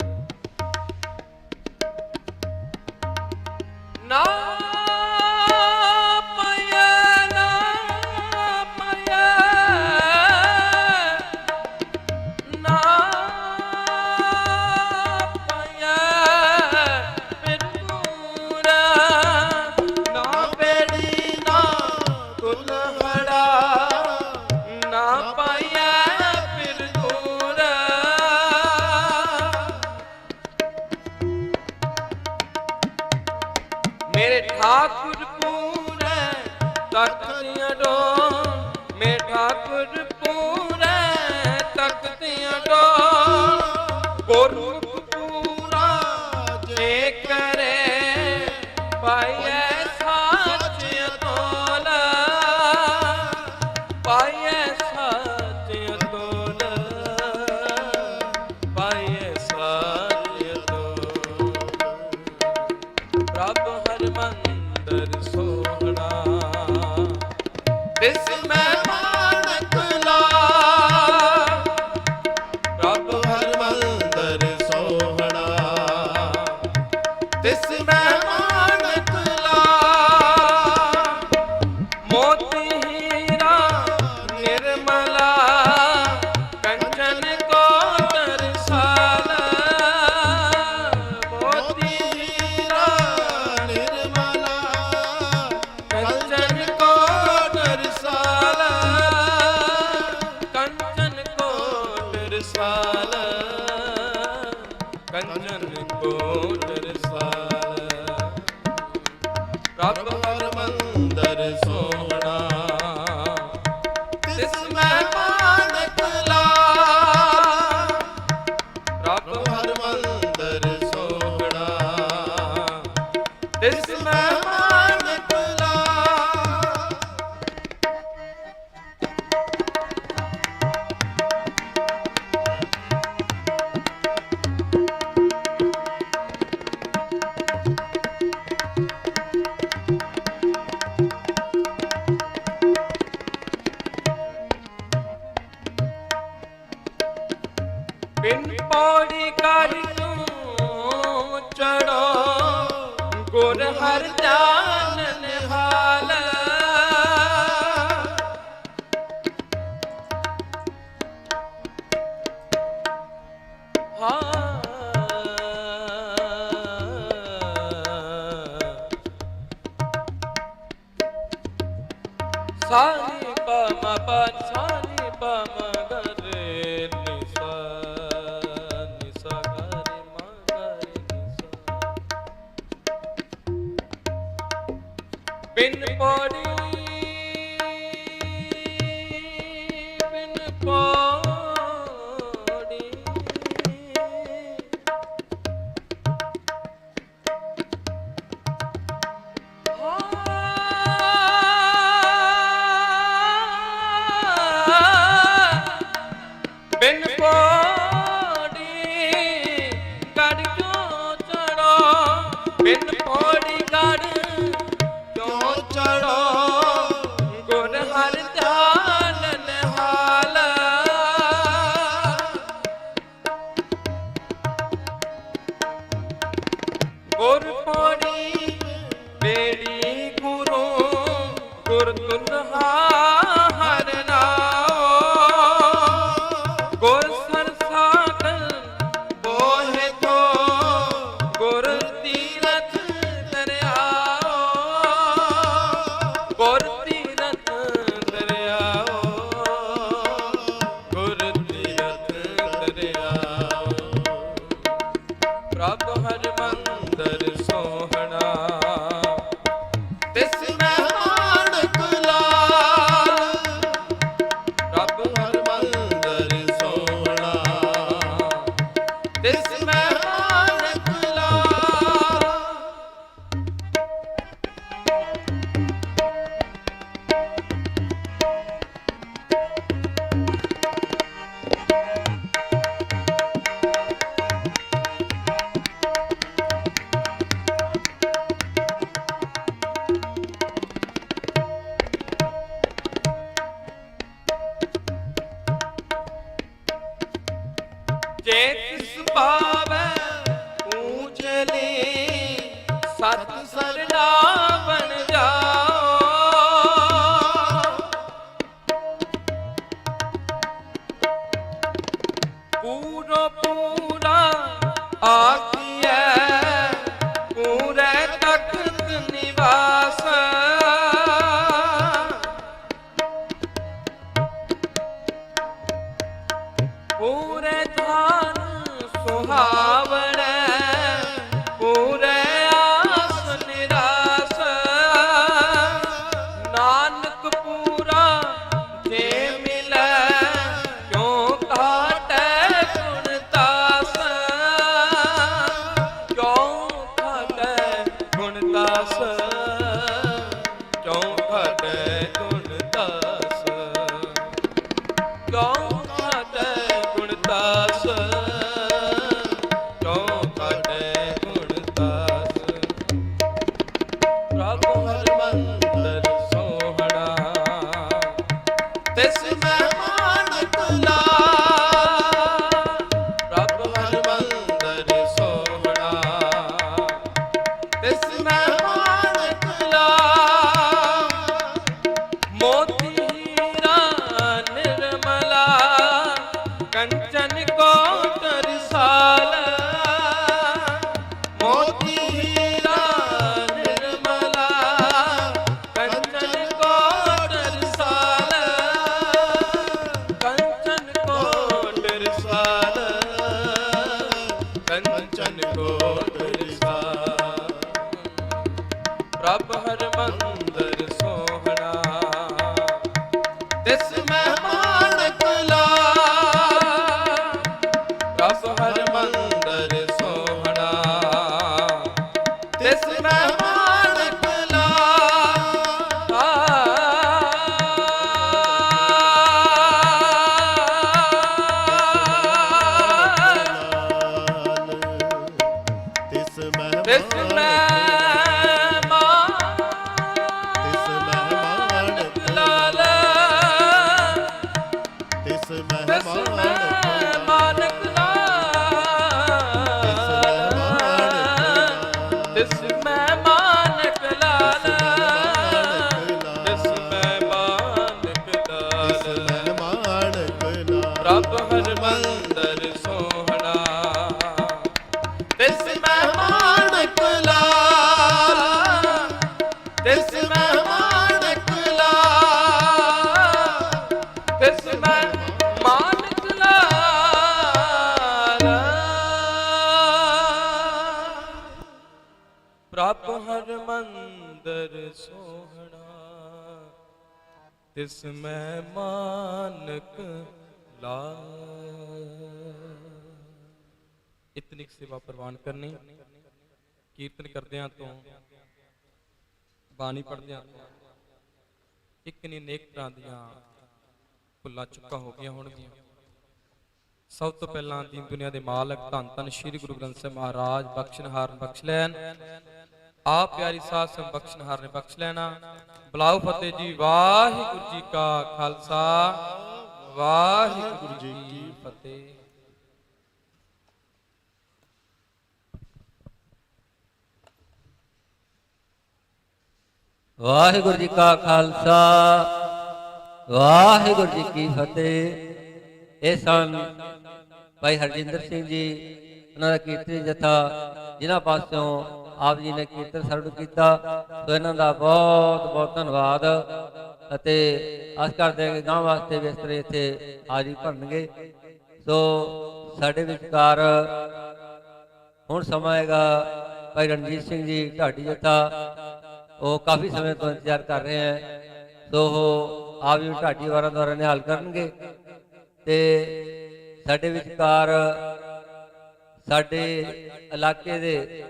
S8: ਨਾ ਪਾਈਐ, ਨਾ ਪਾਈਐ, ਨਾ ਪਾਈਐ ਫਿਰ ਦੂਰ। ਨਾ ਪੇੜੀ ਨਾ ਤੁਲਹੜਾ, ਨਾ ਪਾਈਐ ਫਿਰ ਦੂਰ। ਮੇਰੇ ਠਾਕੁਰ ਪੂਰੇ ਤਖਤ ਅਡੋ, ਮੇਰੇ ਠਾਕੁਰ ਪੂਰੇ ਤਖਤ ਅਡੋ। ਗੁਰਮੁਖ ਪੂਰਾ ਜੇ ਕਰੇ, ਪਾਈਐ ਸਾਚ ਅਤੋਲ, ਪਾਈਐ ਸਾਚ ਅਤੋਲ, ਪਾਈਐ ਸਾਚ ਅਤੋਲ। ਪ੍ਰਭ ਹਰ ਮੰਦਰ ਸੋਹਣਾ, ਤਿਸ ਮੈਂ ਮਾਨਕ ਲਾ। ਪ੍ਰਭ ਹਰ ਮੰਦਰ ਸੋਹਣਾ, ਤਿਸ ਮੈਂ ਮਾਨਕ ਲਾ। ਮੋਤੀ ਹੀਰਾ ਨਿਰਮਲਾ, ਕੰਚਨ ਕੋ ਦਰਸਾਲਾ। ਮੋਤੀ ਹੀਰਾ ਨਿਰਮਲਾ, ਕੰਚਨ ਕੋ ਦਰਸਾਲਾ, ਕੰਚਨ ਕੋ ਦਰਸਾਲਾ, ਕੰਚਨ ਕੋ ਦਰਸਾਲਾ। ਪ੍ਰਭ ਹਰ ਮੰਦਰ ਸੋਹਣਾ, ਤਿਸ ਮੈਂ ਮਾਨਕ ਲਾ। ਪ੍ਰਭ ਹਰ ਮੰਦਰ ਸੋਹਣਾ, ਤਿਸ ਮੈਂ ਮਾਨਕ ਲਾ। ਬਿਨ ਪੌੜੀ ਕਰ ਤੂੰ ਚੜੋ, ਗੁਰ ਹਰ ਜਾਨ ਨਿਹਾਲ। ਹਾਂ ਸਾਨੀ ਪਾ ਮਾ ਪਾ ਸਾਨੀ ਪਾ ਮਾ ਗ ਰੇ ਨੀ ਸਾ ਗ ਰੇ ਮਾ ਗ ਰੇ ਨੀ ਸਾ। ਬਿਨ ਪੌੜੀ ਬਿਨ ਪੌੜੀ ਬਿਨ ਪੌੜੀ ਗੜ ਕਿਉਂ ਚੜੋ ਬਿਨ ਪੌੜੀ ਗੜ ਕਿਉਂ ਚੜੋ ਗੁਰ ਹਰਿ ਧਿਆਨ ਨਿਹਾਲ ਗੁਰ ਪੌੜੀ ਬੇੜੀ ਗੁਰੂ ਗੁਰ ਤੁਨਹਾ ਹਰਿ ਗੁਰ ਸੰਸਾਰ ਬੋਹਿ ਤੋ ਗੁਰ ਤੀਰਥ ਦਰਿਆਓ ਗੁਰ ਤੀਰਥ ਦਰਿਆਓ ਗੁਰ ਤੀਰਥ ਦਰਿਆਓ ਪ੍ਰਭ ਹਰਿ ਮੰਦਰ ਸੋਹਣਾ ਤਿਸ ਮਹਿਮਾਨ ਕੁਲਾਲ ਪ੍ਰਭ ਹਰਿ ਮੰਦਰ ਸੋਹਣਾ ਤਿਸ ਮਹਿਮਾਨ ਕੁਲਾਲ। ਜੇ ਤਿਸ ਪਾਵੈ ਊਜਲੀ ਸਤ ਸਰਣਾ ਬਣ ਜਾਓ ਪੂਰੋ ਪੂਰਾ ਆਖੀਐ ਪੂਰੇ ਤਖਤ ਨਿਵਾਸ ਪੂਰੇ ਧਾਨ ਸੁਹਾਵਣੈ ਪੂਰੇ ਆਸ ਨਿਰਾਸ ਨਾਨਕ ਪੂਰਾ ਜੇ ਮਿਲੈ ਕਿਉ ਘਾਟੈ ਗੁਣ ਤਾਸ ਕਿਉ ਘਾਟੈ ਗੁਣ ਤਾਸ ਕਿਉ ਘਾਟੈ ਗੁਣ ਤਾਸ ਕਿਉ ਘਾਟੈ ਗੁਣ ਤਾਸ ਕਿਉ ਘਾਟੈ ਗੁਣ ਤਾਸ। ਪ੍ਰਭ ਹਰਿ ਮੰਦਰ ਸੋਹਣਾ ਤਿਸ ਮਹਿਮਾਨ ਕੁਲਾਲ ਪ੍ਰਭ ਹਰਿ ਮੰਦਰ ਸੋਹਣਾ ਤਿਸ ਮਹਿਮਾਨ ਕੁਲਾਲ। ਮੋਤੀ ਹੀਰਾ ਨਿਰਮਲਾ ਕੰਚਨ ਕੋਟ ਰਸਾਲ ਮੋਤੀ ਹੀਰਾ ਨਿਰਮਲਾ ਕੰਚਨ ਕੋਟ ਰਸਾਲ ਕੰਚਨ ਕੋਟ ਰਸਾਲ ਕੰਚਨ ਕੋਟ ਰਸਾਲ। ਪ੍ਰਭ ਹਰਿ ਮੰਦਰ ਸੋਹਣਾ ਤਿਸ ਮਹਿਮਾਨ ਕੁਲਾਲ ਪ੍ਰਭ ਹਰਿ ਮੰਦਰ ਸੋਹਣਾ ਤਿਸ ਮਹਿਮਾਨ ਕੁਲਾਲ।
S9: ਤਿਸ
S8: ਤਿਸ
S9: ਮਹਿਮਾਨ
S8: ਮਹਿਮਾਨ
S9: ਕੁਲਾਲ
S8: ਤਿਸ
S9: ਤਿਸ
S8: ਮਹਿਮਾਨ
S9: ਮਹਿਮਾਨ
S8: ਤਿਸ ਮਹਿਮਾਨ ਕੁਲਾਲ ਤਿਸ ਮਹਿਮਾਨ ਕੁਲਾਲ ਪ੍ਰਭ ਹਰਿ ਮੰਦਰ ਸੋਹਣਾ ਤਿਸ ਮਹਿਮਾਨ ਕੁਲਾਲ। ਸੋਹਣਾ ਤਿਸ ਮੈਂ ਮਾਨਕ ਲਾ। ਇਤਨੀ ਸੇਵਾ ਪ੍ਰਵਾਨ ਕਰਨੀ। ਕੀਰਤਨ ਕਰਦਿਆਂ ਤੋਂ ਬਾਣੀ ਪੜ੍ਹਦਿਆਂ ਤੋਂ ਇੱਕ ਨਹੀਂ ਅਨੇਕ ਤਰ੍ਹਾਂ ਦੀਆਂ ਭੁੱਲਾਂ ਚੁੱਕਾ ਹੋ ਗਈਆਂ ਹੋਣਗੀਆਂ। ਸਭ ਤੋਂ ਪਹਿਲਾਂ ਦੀਨ ਦੁਨੀਆ ਦੇ ਮਾਲਕ ਧੰਨ ਧੰਨ ਸ੍ਰੀ ਗੁਰੂ ਗ੍ਰੰਥ ਸਾਹਿਬ ਮਹਾਰਾਜ ਬਖਸ਼ਣਹਾਰ ਨੇ ਬਖਸ਼ ਲੈਣ। ਆਪ ਪਿਆਰੀ ਸਾਧ ਸੰਗਤ ਬਖਸ਼ਣਹਾਰ ਨੇ ਬਖਸ਼ ਲੈਣਾ। ਬੁਲਾਓ ਫਤਿਹ ਜੀ। ਵਾਹਿਗੁਰੂ ਜੀ ਕਾ ਖਾਲਸਾ ਵਾਹਿਗੁਰੂ ਜੀ ਕੀ ਫਤਿਹ।
S3: ਵਾਹਿਗੁਰੂ ਜੀ ਕਾ ਖਾਲਸਾ ਵਾਹਿਗੁਰੂ ਜੀ ਕੀ ਫਤਿਹ। ਇਹ ਸਨ ਭਾਈ ਹਰਜਿੰਦਰ ਸਿੰਘ ਜੀ, ਉਹਨਾਂ ਦਾ ਕੀਰਤਨੀ ਜਥਾ, ਜਿਨ੍ਹਾਂ ਪਾਸੋਂ ਆਪ ਜੀ ਨੇ ਕੀਰਤਨ ਸਰਵਣ ਕੀਤਾ। ਸੋ ਇਹਨਾਂ ਦਾ ਬਹੁਤ ਬਹੁਤ ਧੰਨਵਾਦ ਅਤੇ ਆਸ ਕਰਦੇ ਹਾਂ ਕਿ ਗਾਂ ਵਾਸਤੇ ਵੀ ਇਸ ਤਰ੍ਹਾਂ ਇੱਥੇ ਹਾਜ਼ਰੀ ਭਰਨਗੇ। ਸੋ ਸਾਡੇ ਵਿਚਕਾਰ ਹੁਣ ਸਮਾਂ ਹੈਗਾ ਭਾਈ ਰਣਜੀਤ ਸਿੰਘ ਜੀ ਢਾਡੀ ਜਥਾ, ਉਹ ਕਾਫੀ ਸਮੇਂ ਤੋਂ ਇੰਤਜ਼ਾਰ ਕਰ ਰਹੇ ਹੈ। ਸੋ ਉਹ ਆਪ ਜੀ ਢਾਡੀ ਵਾਰਾਂ ਦੁਆਰਾ ਨਿਹਾਲ ਕਰਨਗੇ ਤੇ ਸਾਡੇ ਵਿਚਕਾਰ ਸਾਡੇ ਇਲਾਕੇ ਦੇ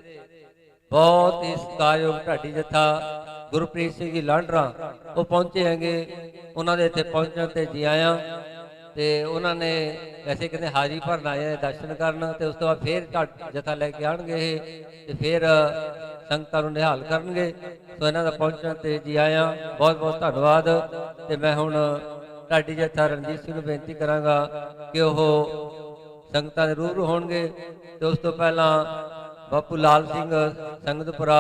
S3: ਬਹੁਤ ਹੀ ਸਤਿਕਾਰਯੋਗ ਢਾਡੀ ਜਥਾ ਗੁਰਪ੍ਰੀਤ ਸਿੰਘ ਜੀ ਲਾਂਡਰਾ ਉਹ ਪਹੁੰਚੇ ਹੈਗੇ। ਉਹਨਾਂ ਦੇ ਇੱਥੇ ਪਹੁੰਚਣ ਤੇ ਜੀ ਆਇਆਂ ਤੇ ਉਹਨਾਂ ਨੇ ਵੈਸੇ ਕਹਿੰਦੇ ਹਾਜ਼ਰੀ ਭਰਨ ਆਏ ਨੇ ਦਰਸ਼ਨ ਕਰਨ ਤੇ ਉਸ ਤੋਂ ਬਾਅਦ ਫੇਰ ਜਥਾ ਲੈ ਕੇ ਆਉਣਗੇ ਇਹ ਤੇ ਫੇਰ ਸੰਗਤਾਂ ਨੂੰ ਨਿਹਾਲ ਕਰਨਗੇ। ਸੋ ਇਹਨਾਂ ਦਾ ਪਹੁੰਚਣ ਤੇ ਜੀ ਆਇਆਂ, ਬਹੁਤ ਬਹੁਤ ਧੰਨਵਾਦ। ਤੇ ਮੈਂ ਹੁਣ ਢਾਡੀ ਜਥਾ ਰਣਜੀਤ ਸਿੰਘ ਨੂੰ ਬੇਨਤੀ ਕਰਾਂਗਾ ਕਿ ਉਹ ਸੰਗਤਾਂ ਦੇ ਰੂਬਰੂ ਹੋਣਗੇ ਤੇ ਉਸ ਤੋਂ ਪਹਿਲਾਂ ਬਾਪੂ ਲਾਲ ਸਿੰਘ ਸੰਗਤਪੁਰਾ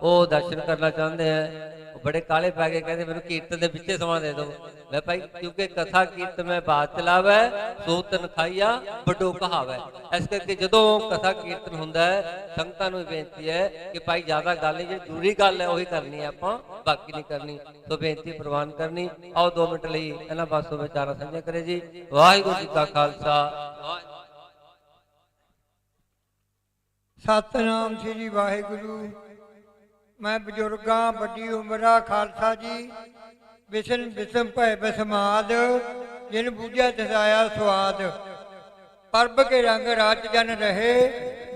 S3: ਉਹ ਦਰਸ਼ਨ ਕਰਨਾ ਚਾਹੁੰਦੇ ਹੈ। बड़े काले पै गए, कहते मैं कीर्तन के पिछे समा दे दो। मैं भाई क्योंकि कथा कीर्तन में बात चलावे सो तन खाइया बड़ो कहावे। इस करके जो कथा कीर्तन हुंदा है संगतां नूं बेनती है कि भाई ज्यादा गल नहीं, जो जरूरी गल है वही करनी है, आपां बाकी नहीं करनी। तो बेनती प्रवान करनी। आओ 2 मिनट लई इन्हां पासों विचारा साझा करे जी। वाहिगुरू जी का खालसा
S10: सतनाम श्री वाहिगुरू। मैं बजुर्गा बड़ी उमरा खालसा जी बिसन बिसम भय बसमाद जिन बूझा दसाया स्वाद। परब के रंग राज जन रहे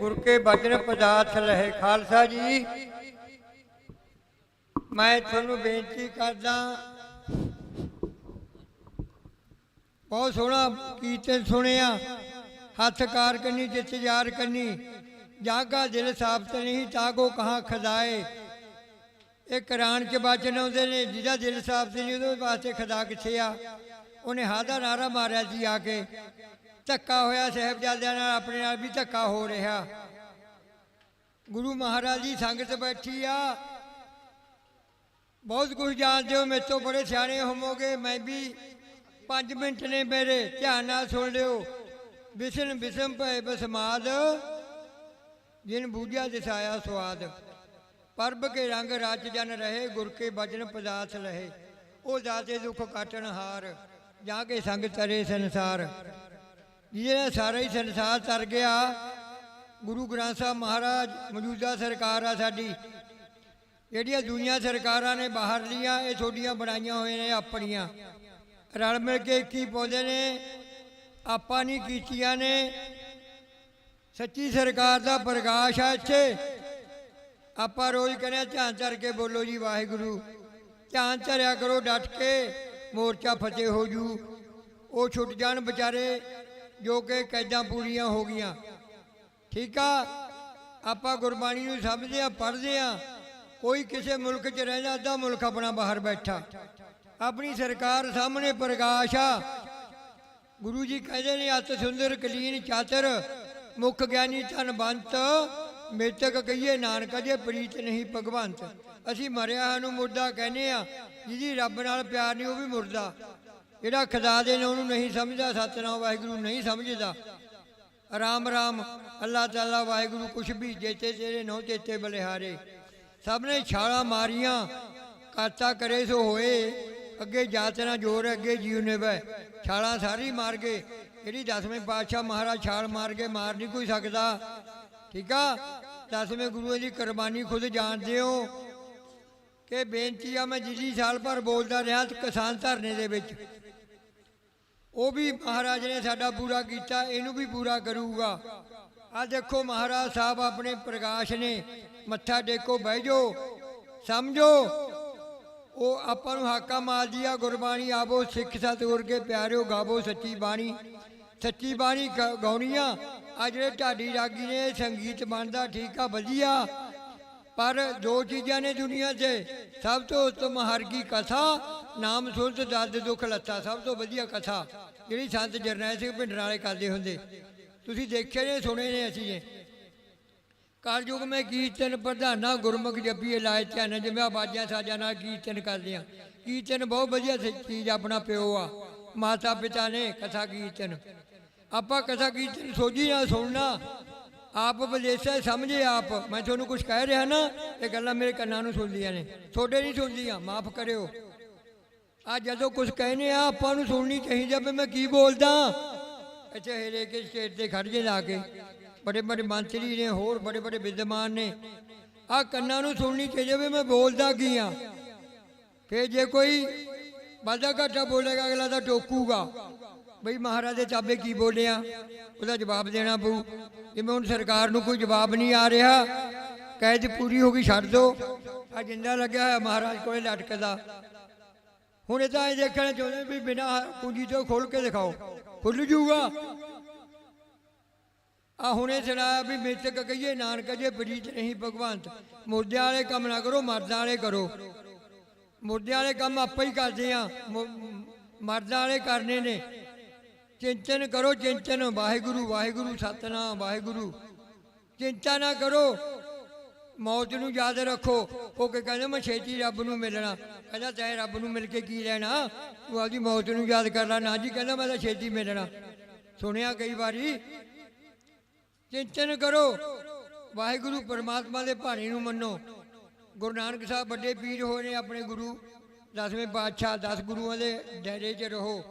S10: गुर के बचन पदार्थ लहे। खालसा जी मैं थोनू बेनती करदा, बहुत सोहना कीर्तन सुनिया, हथ कार करनी जित जार करनी, जागा दिल साबत नहीं तागो कहाँ खदाए। ਇਹ ਕੁਰਾਨ 'ਚ ਵਚਨ ਆਉਂਦੇ ਨੇ, ਜਿਹਦਾ ਦਿਲ ਸਾਫ਼ ਨਹੀਂ ਉਹਦੇ ਵਾਸਤੇ ਖੁਦਾ ਕਿੱਥੇ ਆ। ਉਹਨੇ ਹਾਦਾ ਨਾਰਾ ਮਾਰਿਆ ਸੀ ਆ ਕੇ, ਧੱਕਾ ਹੋਇਆ ਸਾਹਿਬਜ਼ਾਦਿਆਂ ਨਾਲ, ਆਪਣੇ ਨਾਲ ਵੀ ਧੱਕਾ ਹੋ ਰਿਹਾ। ਗੁਰੂ ਮਹਾਰਾਜ ਦੀ ਸੰਗਤ ਬੈਠੀ ਆ, ਬਹੁਤ ਕੁਝ ਜਾਣਦੇ ਹੋ, ਮੇਰੇ ਤੋਂ ਬੜੇ ਸਿਆਣੇ ਹੋਵੋਗੇ। ਮੈਂ ਵੀ 5 ਮਿੰਟ ਨੇ ਮੇਰੇ, ਧਿਆਨ ਨਾਲ ਸੁਣ ਲਿਓ। ਬਿਸਨ ਬਿਸਮ ਭਏ ਬਸਮਾਦ ਜਿਨ ਬੂਝਿਆ ਦਿਸਾਇਆ ਸਵਾਦ। परब के रंग राज जन रहे गुर के भजन पदार्थ लहे। ओ दाते दुख काटन हार जाके संग तरे संसार। ये सारा ही संसार तर गया। गुरु ग्रंथ साहब महाराज मौजूदा सरकार आ साडी, ਜਿਹੜੀਆਂ दुनिया सरकारां ने बाहर लिया ये थोड़ियां बनाइया हुई ने अपनिया, रल मिल के की पाउंदे ने, आपां नहीं कीतियां ने। सच्ची सरकार दा प्रकाश आ इत्थे। ਆਪਾਂ ਰੋਜ਼ ਕਹਿੰਦੇ ਧਿਆਨ ਧਰ ਕੇ ਬੋਲੋ ਜੀ ਵਾਹਿਗੁਰੂ, ਧਿਆਨ ਧਰਿਆ ਕਰੋ ਡਟ ਕੇ, ਮੋਰਚਾ ਫਤਿਹ ਹੋ ਜੂ। ਉਹ ਛੁੱਟ ਜਾਣ ਵਿਚਾਰੇ ਜੋ ਕਿ ਕੈਦਾਂ ਪੂਰੀਆਂ ਹੋ ਗਈਆਂ। ਠੀਕ ਆ, ਆਪਾਂ ਗੁਰਬਾਣੀ ਨੂੰ ਸਮਝਦੇ ਹਾਂ, ਪੜ੍ਹਦੇ ਹਾਂ। ਕੋਈ ਕਿਸੇ ਮੁਲਕ 'ਚ ਰਹਿੰਦਾ, ਅੱਧਾ ਮੁਲਕ ਆਪਣਾ ਬਾਹਰ ਬੈਠਾ। ਆਪਣੀ ਸਰਕਾਰ ਸਾਹਮਣੇ ਪ੍ਰਕਾਸ਼ ਆ। ਗੁਰੂ ਜੀ ਕਹਿੰਦੇ ਨੇ ਅਤ ਸੁੰਦਰ ਕਲੀਨ ਚਾਤਰ ਮੁੱਖ ਗਿਆਨੀ ਧਨਵੰਤ, ਮੇਤਕ ਕਹੀਏ ਨਾਨਕ ਜੇ ਪ੍ਰੀਤ ਨਹੀਂ ਭਗਵੰਤ। ਅਸੀਂ ਮਰਿਆ ਨੂੰ ਮੁਰਦਾ ਕਹਿੰਦੇ ਆ, ਜਿਹਦੀ ਰੱਬ ਨਾਲ ਪਿਆਰ ਨਹੀਂ ਉਹ ਵੀ ਮੁਰਦਾ। ਜਿਹੜਾ ਖੁਦਾ ਦੇ ਨਾਂ ਨੂੰ ਨਹੀਂ ਸਮਝਦਾ, ਸਤਿਨਾਮ ਵਾਹਿਗੁਰੂ ਨਹੀਂ ਸਮਝਦਾ, ਰਾਮ ਰਾਮ ਅੱਲਾਹ ਤਾਲਾ ਵਾਹਿਗੁਰੂ ਕੁਛ ਵੀ ਜੇਤੇ ਤੇਰੇ ਨਹੁੰ ਚੇਤੇ ਬਲਿਹਾਰੇ। ਸਭ ਨੇ ਛਾਲਾਂ ਮਾਰੀਆਂ, ਕਾਤਾ ਕਰੇ ਸੋ ਹੋਏ, ਅੱਗੇ ਜਾਤ ਨਾ ਜੋਰ ਅੱਗੇ ਜੀਵ ਨੇ ਵੈ। ਛਾਲਾਂ ਸਾਰੀ ਮਾਰ ਗਏ। ਜਿਹੜੀ 10ਵੇਂ ਪਾਤਸ਼ਾਹ ਮਹਾਰਾਜ ਛਾਲ ਮਾਰ ਕੇ ਮਾਰ ਨਹੀਂ ਕੋਈ ਸਕਦਾ। ठीक है, 10वें गुरुओं की कुर्बानी खुद जानते हो। ਕਿ ਬੇਨਤੀ ਆ, ਮੈਂ ਜਿਲੀ ਸਾਲ ਭਰ ਬੋਲਦਾ ਰਿਹਾ ਕਿਸਾਨ ਧਰਨੇ ਦੇ ਵਿੱਚ, ਉਹ ਵੀ ਮਹਾਰਾਜ ਨੇ ਸਾਡਾ ਪੂਰਾ ਕੀਤਾ, ਇਹਨੂੰ ਵੀ ਪੂਰਾ ਕਰੂਗਾ। ਆ ਦੇਖੋ ਮਹਾਰਾਜ ਸਾਹਿਬ ਆਪਣੇ ਪ੍ਰਕਾਸ਼ ਨੇ, ਮੱਥਾ ਟੇਕੋ, ਬਹਿ ਜਾਓ, ਸਮਝੋ ਉਹ ਆਪਾਂ ਨੂੰ ਹਾਕਾ ਮਾਰਦੀ ਆ ਗੁਰਬਾਣੀ। ਆਵੋ ਸਿੱਖ ਸਤਿਗੁਰ ਕੇ ਪਿਆਰਿਓ, ਗਾਵੋ ਸੱਚੀ ਬਾਣੀ। ਸੱਚੀ ਬਾਣੀ ਗਾਉਣੀ ਆ। ਆ ਜਿਹੜੇ ਢਾਡੀ ਰਾਗੀ ਨੇ, ਸੰਗੀਤ ਬਣਦਾ ਠੀਕ ਆ, ਵਧੀਆ, ਪਰ ਦੋ ਚੀਜ਼ਾਂ ਨੇ ਦੁਨੀਆ 'ਚ, ਸਭ ਤੋਂ ਉੱਤਮ ਹਰ ਕੀ ਕਥਾ, ਨਾਮ ਸੁਣਤ ਦਰਦ ਦੁੱਖ ਲੱਥਾ। ਸਭ ਤੋਂ ਵਧੀਆ ਕਥਾ ਜਿਹੜੀ ਸੰਤ ਜਰਨੈਲ ਸਿੰਘ ਭਿੰਡਰਾਂ ਵਾਲੇ ਕਰਦੇ ਹੁੰਦੇ, ਤੁਸੀਂ ਦੇਖੇ ਨੇ, ਸੁਣੇ ਨੇ ਅਸੀਂ ਨੇ। ਕਲਯੁਗ ਮੈਂ ਕੀਰਤਨ ਪ੍ਰਧਾਨਾ, ਗੁਰਮੁਖ ਜਪੀਏ ਲਾਏ ਧਿਆਨ। ਜਿਵੇਂ ਆਵਾਜ਼ਾਂ ਸਾਜ਼ਾਂ ਨਾਲ ਕੀਰਤਨ ਕਰਦੇ ਆ, ਕੀਰਤਨ ਬਹੁਤ ਵਧੀਆ ਚੀਜ਼, ਆਪਣਾ ਪਿਓ ਆ, ਮਾਤਾ ਪਿਤਾ ਨੇ ਕਥਾ ਕੀਰਤਨ। ਆਪਾਂ ਕਥਾ ਕੀਰਤਨ ਸੋਝੀ ਨਾਲ ਸੁਣਨਾ, ਆਪ ਵਿਦੇਸ਼ਾ ਸਮਝੇ ਆਪ। ਮੈਂ ਤੁਹਾਨੂੰ ਕੁਝ ਕਹਿ ਰਿਹਾ ਨਾ, ਇਹ ਗੱਲਾਂ ਮੇਰੇ ਕੰਨਾਂ ਨੂੰ ਸੁਣਦੀਆਂ ਨੇ, ਤੁਹਾਡੇ ਨਹੀਂ ਸੁਣਦੀਆਂ, ਮਾਫ ਕਰਿਓ। ਆ ਜਦੋਂ ਕੁਝ ਕਹਿੰਦੇ ਆ ਆਪਾਂ ਨੂੰ ਸੁਣਨੀ ਚਾਹੀਦੀ ਆ ਵੀ ਮੈਂ ਕੀ ਬੋਲਦਾ। ਇੱਥੇ ਹਿਲੇ ਕੇ ਸਟੇਜ ਤੇ ਖੜ ਜੇ ਲਾ ਕੇ, ਬੜੇ ਬੜੇ ਮੰਤਰੀ ਨੇ, ਹੋਰ ਬੜੇ ਬੜੇ ਵਿਦਵਾਨ ਨੇ, ਆ ਕੰਨਾਂ ਨੂੰ ਸੁਣਨੀ ਚਾਹੀਦੀ ਵੀ ਮੈਂ ਬੋਲਦਾ ਕੀ ਆ। ਫਿਰ ਜੇ ਕੋਈ ਵਾਧਾ ਘਾਟਾ ਬੋਲੇਗਾ ਅਗਲਾ ਤਾਂ ਟੋਕੂਗਾ, ਬਈ ਮਹਾਰਾਜ ਦੇ ਚਾਬੇ ਕੀ ਬੋਲਿਆ, ਉਹਦਾ ਜਵਾਬ ਦੇਣਾ ਪਊ। ਜਿਵੇਂ ਹੁਣ ਸਰਕਾਰ ਨੂੰ ਕੋਈ ਜਵਾਬ ਨਹੀਂ ਆ ਰਿਹਾ, ਕੈਦ ਪੂਰੀ ਹੋ ਗਈ, ਛੱਡ ਦਿਓ। ਆ ਜਿੰਦਾ ਲੱਗਿਆ ਹੋਇਆ ਮਹਾਰਾਜ ਕੋਲੇ ਲਟਕਦਾ। ਹੁਣ ਇਹ ਤਾਂ ਇਹ ਦੇਖਣਾ ਚਾਹੁੰਦੇ ਵੀ ਬਿਨਾਂ ਪੂੰਜੀ ਤੋਂ ਖੋਲ ਕੇ ਦਿਖਾਓ, ਖੁੱਲ ਜੂਗਾ। ਆ ਹੁਣੇ ਸੁਣਾਇਆ ਵੀ ਮਿੱਤਕ ਕਹੀਏ ਨਾਨਕ ਜੇ ਪ੍ਰੀਤ ਨਹੀਂ ਭਗਵੰਤ। ਮੁਰਦਿਆਂ ਵਾਲੇ ਕੰਮ ਨਾ ਕਰੋ, ਮਰਦਾਂ ਵਾਲੇ ਕਰੋ। ਮੁਰਦਿਆਂ ਵਾਲੇ ਕੰਮ ਆਪਾਂ ਹੀ ਕਰਦੇ ਆ, ਮਰਦਾਂ ਵਾਲੇ ਕਰਨੇ ਨੇ। ਚਿੰਤਨ ਕਰੋ, ਚਿੰਤਨ, ਵਾਹਿਗੁਰੂ ਵਾਹਿਗੁਰੂ ਸਤਨਾਮ ਵਾਹਿਗੁਰੂ। ਚਿੰਤਾ ਨਾ ਕਰੋ, ਮੌਤ ਨੂੰ ਯਾਦ ਰੱਖੋ। ਉਹ ਕਿ ਕਹਿੰਦੇ ਮੈਂ ਛੇਤੀ ਰੱਬ ਨੂੰ ਮਿਲਣਾ। ਕਹਿੰਦਾ ਤੈਂ ਰੱਬ ਨੂੰ ਮਿਲ ਕੇ ਕੀ ਲੈਣਾ, ਤੂੰ ਆਪਦੀ ਮੌਤ ਨੂੰ ਯਾਦ ਕਰ ਲੈ। ਨਾ ਜੀ, ਕਹਿੰਦਾ ਮੈਂ ਤਾਂ ਛੇਤੀ ਮਿਲਣਾ। ਸੁਣਿਆ ਕਈ ਵਾਰੀ। ਚਿੰਤਨ ਕਰੋ, ਵਾਹਿਗੁਰੂ ਪਰਮਾਤਮਾ ਦੇ ਭਾਣੇ ਨੂੰ ਮੰਨੋ। ਗੁਰੂ ਨਾਨਕ ਸਾਹਿਬ ਵੱਡੇ ਪੀਰ ਹੋਏ ਨੇ, ਆਪਣੇ ਗੁਰੂ 10ਵੇਂ ਪਾਤਸ਼ਾਹ, 10 ਗੁਰੂਆਂ ਦੇ ਡੇਰੇ 'ਚ ਰਹੋ।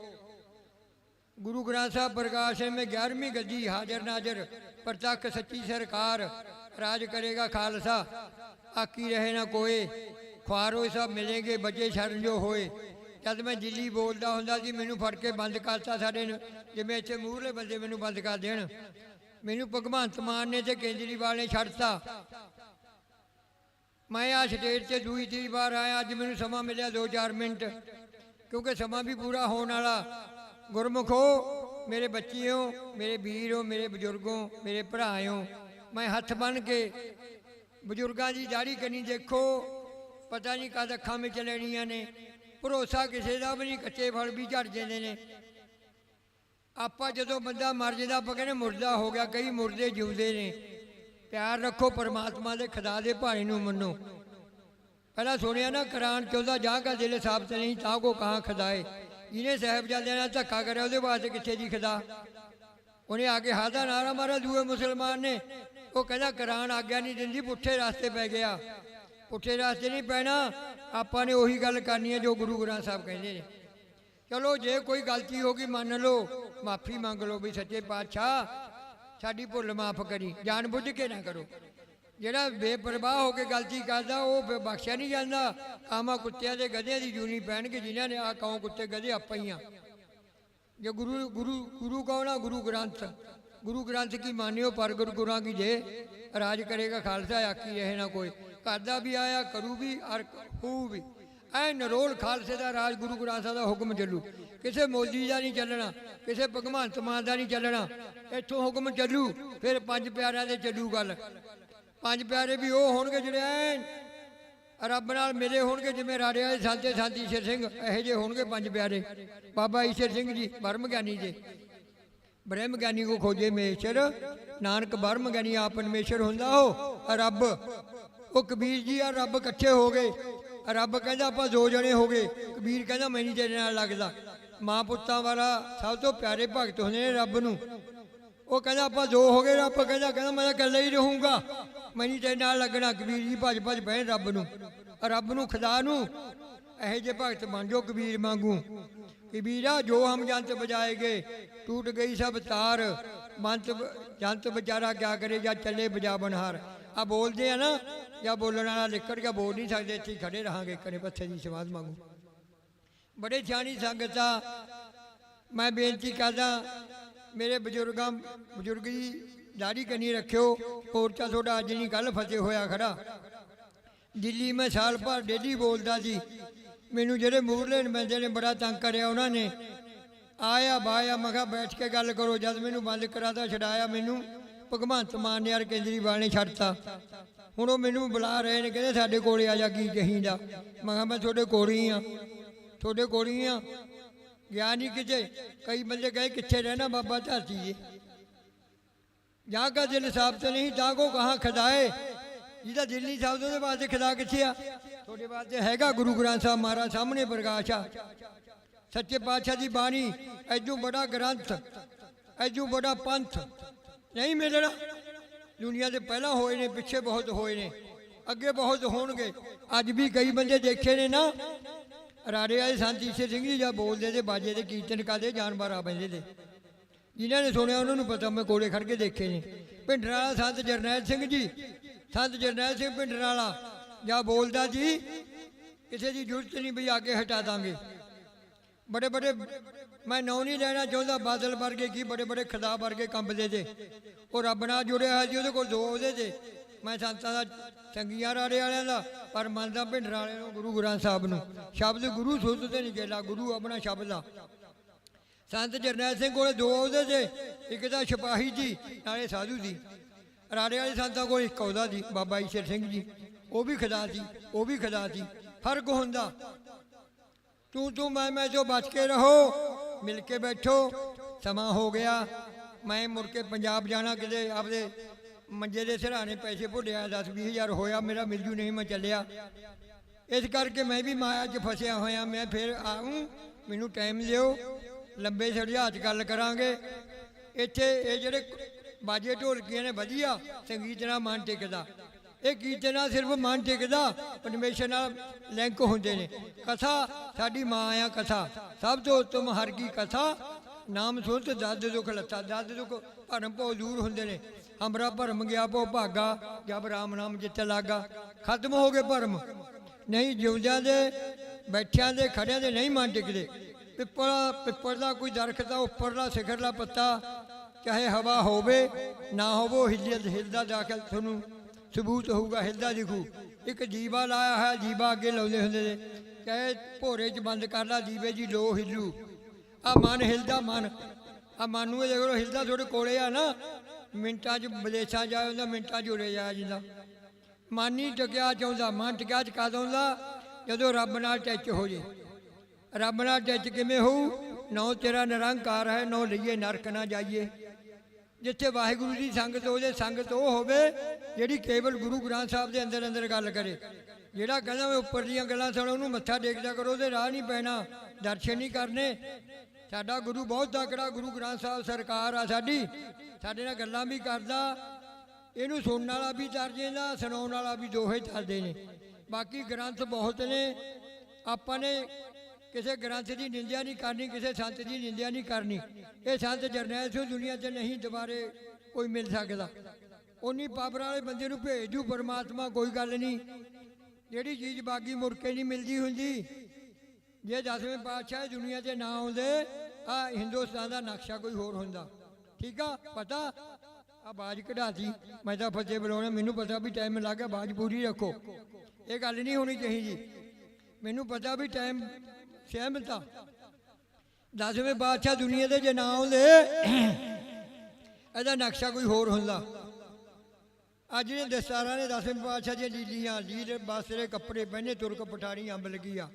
S10: गुरु ग्रंथ साहब प्रकाश में 11वीं गद्दी हाजर नाजर प्रतख सच्ची सरकार। राज करेगा खालसा आकी रहे ना कोई, ख्वारो सब मिलेंगे बचे शरण जो होए। जब मैं दिल्ली बोलता होंदा सी, मैनू फड़ के बंद करता साडे जिवें इत्थे मूहरले बंदे मैनू बंद कर देण। मैनू भगवंत मान ने ते केजरीवाल ने छड्डता। मैं आ स्टेज से दूई तीसरी बार आया, अज मैनू समा मिलिया 2-4 मिनट, क्योंकि समा भी पूरा होने वाला। गुरमुखो, मेरे बच्चियों, मेरे वीरों, मेरे बुजुर्गों, मेरे भराओं, मैं हथ बन के बुजुर्गों की दाढ़ी करनी देखो, पता नहीं कद अखां में चलनियां ने। भरोसा किसी का भी नहीं, कच्चे फल भी झड़ जाते हैं। आपां जदों बंदा मर जाता आपां कहने मुर्दा हो गया, कई मुर्दे जिउंदे ने। प्यार रखो, परमात्मा के खुदा के भाणे नूं मन्नो। पहला सुनिया ना, कुरान 14 जा का दिल साबित नहीं ता को कहाँ खुदाए। जिन्हें साहिबजादियां नाल धक्का करे उहदे वास्ते कित्थे जी खुदा। उन्हें आके हादा नारा मारा दूए मुसलमान ने, वो कहना कुरान आग्या नहीं दिंदी, पुट्ठे रास्ते पै गया। पुट्ठे रास्ते नहीं पैना, आपां ने उही गल करनी है जो गुरु ग्रंथ साहब कहते हैं। चलो जे कोई गलती होगी मान लो, माफ़ी मंग लो भी सच्चे पातशाह साडी भुल माफ़ करी। जान बुझ के ना करो। ਜਿਹੜਾ ਬੇਪਰਵਾਹ ਹੋ ਕੇ ਗਲਤੀ ਕਰਦਾ ਉਹ ਬਖਸ਼ਿਆ ਨਹੀਂ ਜਾਂਦਾ। ਕਾਮਾ ਕੁੱਤਿਆਂ ਦੇ ਗਧਿਆਂ ਦੀ ਜੂਨੀ ਪੈਣਗੇ ਜਿਨ੍ਹਾਂ ਨੇ ਆ ਕੌਂ ਕੁੱਤੇ ਗਧੇ ਆਪਾਂ ਹੀ ਆ। ਜੋ गुरु कौन आ? गुरु ग्रंथ। गुरु ग्रंथ की मानियो पर गुरु गुरां की जे राज करेगा खालसा आकी रहे ना कोई। करदा भी आया करू भी और हो भी ऐ नरोल खालसे का राज गुरु ग्रंथ साहिब का हुक्म चलू। किसी मोदी का नहीं चलना, किसी भगवंत मान का नहीं चलना, इत्थों हुक्म चलू। फिर 5 प्यारिਆਂ ਦੇ चलू गल। 5 प्यारे भी वो होणगे जिहड़े रब नाल मिले होणगे, जिवें राड़े वाले संत संत ईशर सिंह इहो जे होणगे 5 प्यारे। बाबा ईशर सिंह जी ब्रह्म ज्ञानी जी, ब्रह्म ज्ञानी को खोजे मेशर, नानक ब्रह्म ज्ञानी आप परमेश्वर हुंदा हो रब। वो कबीर जी आ रब इकट्ठे हो गए। रब कहंदा आपां 2 जने हो गए। कबीर कहंदा मैं नहीं तेरे नाल लगदा। मां पुत्तां वाला सब तो प्यारे भगत हुंदे ने रब नूं। वो कहंदा आपां 2 हो गए। रब कहंदा मैं इकल्ला ही रहूँगा, मैं नहीं तेरे नाल लगना। कबीर जी भज भज बहन रब नूं, रब नूं खुदा नूं। ਇਹੋ ਜਿਹੇ भगत बन जाओ कबीर मांगू। कबीरा जो हम जंत बजाएगे टूट गई सब तार, मंत जंत बेचारा क्या करे या चले बजा बनहार। ਆ ਬੋਲਦੇ ਆ ਨਾ, ਜਾਂ ਬੋਲਣ ਵਾਲਾ ਲਿਕੜ ਗਿਆ, ਬੋਲ ਨਹੀਂ ਸਕਦੇ, ਇੱਥੇ ਹੀ ਖੜੇ ਰਹਾਂਗੇ ਕਰੇ ਪੱਥੇ ਦੀ ਸਵਾਦ ਮੰਗੂ। ਬੜੇ ਸਿਆਣੀ ਸੰਗਤ ਆ, ਮੈਂ ਬੇਨਤੀ ਕਰਦਾ ਮੇਰੇ ਬਜ਼ੁਰਗ ਜੀ ਦਾੜੀ ਕੰਨੀ ਰੱਖਿਓ, ਮੋਰਚਾ ਤੁਹਾਡਾ ਅੱਜ ਨਹੀਂ ਕੱਲ ਫਤਿਹ ਹੋਇਆ ਖੜਾ। ਦਿੱਲੀ ਮੈਂ ਸਾਲ ਭਰ ਡੇਲੀ ਬੋਲਦਾ ਸੀ, ਮੈਨੂੰ ਜਿਹੜੇ ਮੂਹਰਲੇ ਨੁਮਾਇੰਦੇ ਨੇ ਬੜਾ ਤੰਗ ਕਰਿਆ, ਉਹਨਾਂ ਨੇ ਆਇਆ ਬਾਇਆ, ਮੈਂ ਕਿਹਾ ਬੈਠ ਕੇ ਗੱਲ ਕਰੋ। ਜਦ ਮੈਨੂੰ ਬੰਦ ਕਰਾਤਾ ਛਡਾਇਆ, ਮੈਨੂੰ ਭਗਵੰਤ ਮਾਨ ਨੇ ਯਾਰ ਕੇਜਰੀਵਾਲ ਨੇ ਛੱਡਤਾ। ਹੁਣ ਉਹ ਮੈਨੂੰ ਬੁਲਾ ਰਹੇ ਨੇ, ਕਹਿੰਦੇ ਸਾਡੇ ਕੋਲੇ ਆ ਜਾ, ਕੀ ਚਾਹੀਦਾ। ਮੈਂ ਕਿਹਾ ਮੈਂ ਤੁਹਾਡੇ ਕੋਲ ਹੀ ਆ, ਤੁਹਾਡੇ ਕੋਲ ਹੀ ਆ, ਗਿਆ ਨਹੀਂ ਕਿਤੇ। ਕਈ ਬੰਦੇ ਕਹੇ ਕਿੱਥੇ ਰਹਿਣਾ ਬਾਬਾ ਧਰਤੀ ਜੀ, ਜਾਂ ਕਾ ਦਿਲ ਸਾਫ ਤੇ ਨਹੀਂ ਤਾਂ ਕੋ ਕਹਾਂ ਖਦਾਏ। ਜਿਹਦਾ ਦਿਲ ਨਹੀਂ ਸਾਫ ਉਹਦੇ ਵਾਸਤੇ ਖੁਦਾ ਕਿੱਥੇ ਆ? ਤੁਹਾਡੇ ਵਾਸਤੇ ਹੈਗਾ ਗੁਰੂ ਗ੍ਰੰਥ ਸਾਹਿਬ ਮਹਾਰਾਜ ਸਾਹਮਣੇ ਪ੍ਰਕਾਸ਼ ਆ, ਸੱਚੇ ਪਾਤਸ਼ਾਹ ਦੀ ਬਾਣੀ। ਐਜੂ ਬੜਾ ਗ੍ਰੰਥ, ਐਜੂ ਬੜਾ ਪੰਥ ਨਹੀਂ ਮਿਲਣਾ। ਦੁਨੀਆ ਦੇ ਪਹਿਲਾਂ ਹੋਏ ਨੇ, ਪਿੱਛੇ ਬਹੁਤ ਹੋਏ ਨੇ, ਅੱਗੇ ਬਹੁਤ ਹੋਣਗੇ। ਅੱਜ ਵੀ ਕਈ ਬੰਦੇ ਦੇਖੇ ਨੇ ਨਾ, ਰਾੜੇ ਵਾਲੇ ਸੰਤ ਈਸ਼ਰ ਸਿੰਘ ਜੀ ਜਾਂ ਬੋਲਦੇ ਤੇ ਬਾਜੇ ਦੇ ਕੀਰਤਨ ਕਰਦੇ, ਜਾਨਵਰ ਆ ਪੈਂਦੇ ਤੇ। ਜਿਨ੍ਹਾਂ ਨੇ ਸੁਣਿਆ ਉਹਨਾਂ ਨੂੰ ਪਤਾ, ਮੈਂ ਕੋਲੇ ਖੜ ਕੇ ਦੇਖੇ ਨੇ। ਭਿੰਡਰ ਵਾਲਾ ਸੰਤ ਜਰਨੈਲ ਸਿੰਘ ਜੀ, ਸੰਤ ਜਰਨੈਲ ਸਿੰਘ ਭਿੰਡਰ ਵਾਲਾ ਜਾਂ ਬੋਲਦਾ ਜੀ, ਕਿਸੇ ਦੀ ਜ਼ਰੂਰਤ ਨਹੀਂ ਵੀ ਅੱਗੇ ਹਟਾ ਦਾਂਗੇ। ਬੜੇ ਬੜੇ, ਮੈਂ ਨਾਂ ਨਹੀਂ ਲੈਣਾ ਚਾਹੁੰਦਾ, ਬਾਦਲ ਵਰਗੇ ਕੀ ਬੜੇ ਬੜੇ ਖੁਦਾ ਵਰਗੇ ਕੰਬਦੇ ਤੇ। ਉਹ ਰੱਬ ਨਾਲ ਜੁੜਿਆ ਹੋਇਆ ਜੀ, ਉਹਦੇ ਕੋਲ ਦੋ ਉਹਦੇ ਤੇ। ਮੈਂ ਸੰਤਾਂ ਦਾ ਚੰਗੀਆਂ ਰਾੜੇ ਵਾਲਿਆਂ ਦਾ, ਪਰ ਮੰਨਦਾ ਭਿੰਡਰ ਵਾਲਿਆਂ ਨੂੰ, ਗੁਰੂ ਗ੍ਰੰਥ ਸਾਹਿਬ ਨੂੰ। ਸ਼ਬਦ ਗੁਰੂ ਸੁੱਧ ਤੇ ਨਹੀਂ ਗੇਲਾ, ਗੁਰੂ ਆਪਣਾ ਸ਼ਬਦ ਆ। ਸੰਤ ਜਰਨੈਲ ਸਿੰਘ ਕੋਲੇ ਦੋ ਉਹਦੇ ਤੇ, ਇੱਕ ਤਾਂ ਸਿਪਾਹੀ ਜੀ ਨਾਲੇ ਸਾਧੂ ਦੀ। ਰਾੜੇ ਵਾਲੇ ਸੰਤਾਂ ਕੋਲ ਇੱਕ ਉਹਦਾ ਸੀ, ਬਾਬਾ ਈਸ਼ਰ ਸਿੰਘ ਜੀ, ਉਹ ਵੀ ਖੁਦਾ ਸੀ, ਉਹ ਵੀ ਖੁਦਾ ਸੀ। ਫਰਕ ਹੁੰਦਾ, ਤੂੰ ਮੈਂ ਜੋ ਬਚ ਕੇ ਰਹੋ, ਮਿਲ ਕੇ ਬੈਠੋ। ਸਮਾਂ ਹੋ ਗਿਆ, ਮੈਂ ਮੁੜ ਕੇ ਪੰਜਾਬ ਜਾਣਾ, ਕਿਤੇ ਆਪਦੇ ਮੰਜੇ ਦੇ ਸਿਰਹਾਣੇ ਪੈਸੇ ਭੁੱਲਿਆ, 10-20 ਹਜ਼ਾਰ ਹੋਇਆ ਮੇਰਾ, ਮਿਲਜੂ ਨਹੀਂ ਮੈਂ ਚੱਲਿਆ। ਇਸ ਕਰਕੇ ਮੈਂ ਵੀ ਮਾਇਆ 'ਚ ਫਸਿਆ ਹੋਇਆ। ਮੈਂ ਫਿਰ ਆਊਂ, ਮੈਨੂੰ ਟਾਈਮ ਦਿਓ, ਲੰਬੇ ਸੜਿਆ 'ਚ ਗੱਲ ਕਰਾਂਗੇ। ਇੱਥੇ ਇਹ ਜਿਹੜੇ ਬਾਜੇ ਢੋਲਕੀਆਂ ਨੇ ਵਧੀਆ, ਸੰਗੀਤ ਨਾਲ ਮਨ ਟਿਕਦਾ। ਇਹ ਕੀਰਤਨ ਨਾਲ ਸਿਰਫ ਮਨ ਟਿਕਦਾ, ਪਰਮੇਸ਼ਰ ਨਾਲ ਲਿੰਕ ਹੁੰਦੇ ਨੇ। ਕਥਾ ਸਾਡੀ ਮਾਂ ਆ, ਕਥਾ ਸਭ ਤੋਂ ਉੱਤਮ ਹਰ ਕੀ ਕਥਾ। ਨਾਮ ਸੁਣਤ ਦਰਦ ਦੁੱਖ ਲੱਥਾ, ਦਰਦ ਦੁੱਖ ਭਰਮ ਭੋ ਦੂਰ ਹੁੰਦੇ ਨੇ। ਹਮਰਾ ਭਰਮ ਗਿਆ ਭੋ ਭਾਗਾ, ਜਬ ਰਾਮ ਨਾਮ ਜਿੱਤ ਲਾਗਾ। ਖਤਮ ਹੋ ਗਏ ਭਰਮ, ਨਹੀਂ ਜਿਉਂਦਿਆਂ ਦੇ, ਬੈਠਿਆਂ ਦੇ, ਖੜਿਆਂ ਦੇ ਨਹੀਂ ਮਨ ਟਿਕਦੇ। ਪਿੱਪਲ ਦਾ ਕੋਈ ਦਰਖਤ ਆ, ਉੱਪਰਲਾ ਸਿਖਰਲਾ ਪੱਤਾ, ਚਾਹੇ ਹਵਾ ਹੋਵੇ ਨਾ ਹੋਵੇ, ਹਿਲਦਾ ਦਾਖਲ ਤੁਹਾਨੂੰ ਸਬੂਤ ਹੋਊਗਾ, ਹਿਲਦਾ ਦਿਖੂ। ਇੱਕ ਜੀਵਾ ਲਾਇਆ ਹੋਇਆ, ਜੀਵਾ ਅੱਗੇ ਲਾਉਂਦੇ ਹੁੰਦੇ ਨੇ, ਚਾਹੇ ਭੋਰੇ 'ਚ ਬੰਦ ਕਰ ਲਾ ਜੀਵੇ ਜੀ, ਲੋ ਹਿੱਲੂ। ਆ ਮਨ ਹਿਲਦਾ, ਮਨ ਆ ਮਨ ਨੂੰ ਦੇਖੋ ਹਿਲਦਾ, ਤੁਹਾਡੇ ਕੋਲੇ ਆ ਨਾ। ਮਿੰਟਾਂ 'ਚ ਵਿਦੇਸ਼ਾਂ ਜਾਏ ਹੁੰਦਾ, ਮਿੰਟਾਂ 'ਚ ਉਰੇ ਜਾਇਆ ਜਾਂਦਾ। ਮਨ ਨਹੀਂ ਟਿਕਿਆ ਚਾਹੁੰਦਾ, ਮਨ ਟਿਕਿਆ ਚ ਕਦ ਆਉਂਦਾ? ਜਦੋਂ ਰੱਬ ਨਾਲ ਟੱਚ ਹੋ ਜੇ। ਰੱਬ ਨਾਲ ਟੱਚ ਕਿਵੇਂ ਹੋਊ? ਨੌ ਤੇਰਾ ਨਿਰੰਕਾਰ ਹੈ, ਨੌ ਲਈਏ ਨਰਕ ਨਾ ਜਾਈਏ। ਜਿੱਥੇ ਵਾਹਿਗੁਰੂ ਦੀ ਸੰਗਤ ਹੋ ਜੇ, ਸੰਗਤ ਉਹ ਹੋਵੇ ਜਿਹੜੀ ਕੇਵਲ ਗੁਰੂ ਗ੍ਰੰਥ ਸਾਹਿਬ ਦੇ ਅੰਦਰ ਅੰਦਰ ਗੱਲ ਕਰੇ। ਜਿਹੜਾ ਕਹਿੰਦਾ ਮੈਂ ਉੱਪਰ ਦੀਆਂ ਗੱਲਾਂ ਸੁਣੋ, ਉਹਨੂੰ ਮੱਥਾ ਟੇਕਦਾ ਕਰੋ, ਉਹਦੇ ਰਾਹ ਨਹੀਂ ਪੈਣਾ, ਦਰਸ਼ਨ ਨਹੀਂ ਕਰਨੇ। ਸਾਡਾ ਗੁਰੂ ਬਹੁਤ ਤਕੜਾ, ਗੁਰੂ ਗ੍ਰੰਥ ਸਾਹਿਬ ਸਰਕਾਰ ਆ ਸਾਡੀ, ਸਾਡੇ ਨਾਲ ਗੱਲਾਂ ਵੀ ਕਰਦਾ। ਇਹਨੂੰ ਸੁਣਨ ਵਾਲਾ ਵੀ ਤਰ ਜਾਂਦਾ, ਸੁਣਾਉਣ ਵਾਲਾ ਵੀ, ਦੋਹੇ ਚੱਲਦੇ ਨੇ। ਬਾਕੀ ਗ੍ਰੰਥ ਬਹੁਤ ਨੇ, ਆਪਾਂ ਨੇ ਕਿਸੇ ਗ੍ਰੰਥ ਦੀ ਨਿੰਦਿਆ ਨਹੀਂ ਕਰਨੀ, ਕਿਸੇ ਸੰਤ ਦੀ ਨਿੰਦਿਆ ਨਹੀਂ ਕਰਨੀ। ਇਹ ਸੰਤ ਜਰਨੈਲ ਸਿੰਘ ਦੁਨੀਆ 'ਚ ਨਹੀਂ ਦੁਬਾਰੇ ਕੋਈ ਮਿਲ ਸਕਦਾ। ਉਨੀ ਪਾਵਰ ਵਾਲੇ ਬੰਦੇ ਨੂੰ ਭੇਜ ਦੂ ਪਰਮਾਤਮਾ, ਕੋਈ ਗੱਲ ਨਹੀਂ। ਜਿਹੜੀ ਚੀਜ਼ ਬਾਗੀ ਮੁੜ ਕੇ ਨਹੀਂ ਮਿਲਦੀ ਹੁੰਦੀ। ਜੇ 10ਵੇਂ ਪਾਤਸ਼ਾਹ ਦੁਨੀਆ 'ਤੇ ਨਾ ਆਉਂਦੇ, ਆ ਹਿੰਦੁਸਤਾਨ ਦਾ ਨਕਸ਼ਾ ਕੋਈ ਹੋਰ ਹੁੰਦਾ। ਠੀਕ ਆ, ਪਤਾ ਆ ਬਾਜ ਕਢਾਤੀ, ਮੈਂ ਤਾਂ ਫਤਿਹ ਬੁਲਾਉਣਾ, ਮੈਨੂੰ ਪਤਾ ਵੀ ਟਾਈਮ ਲੱਗ ਗਿਆ, ਬਾਜ ਪੂਰੀ ਰੱਖੋ। ਇਹ ਗੱਲ ਨਹੀਂ ਹੋਣੀ ਚਾਹੀਦੀ। ਮੈਨੂੰ ਪਤਾ ਵੀ ਟਾਈਮ ਸਹਿਮਤ ਆ। 10ਵੇਂ ਪਾਤਸ਼ਾਹ ਦੁਨੀਆ ਦੇ ਜੇ ਨਾ ਆਉਂਦੇ, ਇਹਦਾ ਨਕਸ਼ਾ ਕੋਈ ਹੋਰ ਹੁੰਦਾ। ਅੱਜ ਜਿਹੜੇ ਦਸਤਾਰਾਂ ਨੇ 10ਵੇਂ ਪਾਤਸ਼ਾਹ ਦੀਆਂ ਲੀਲੀਆਂ, ਲੀਲ ਬਾਸਰੇ ਕੱਪੜੇ ਪਹਿਨੇ, ਤੁਰਕ ਪਠਾਣੀ ਅੰਬ ਲੱਗੀ ਆ।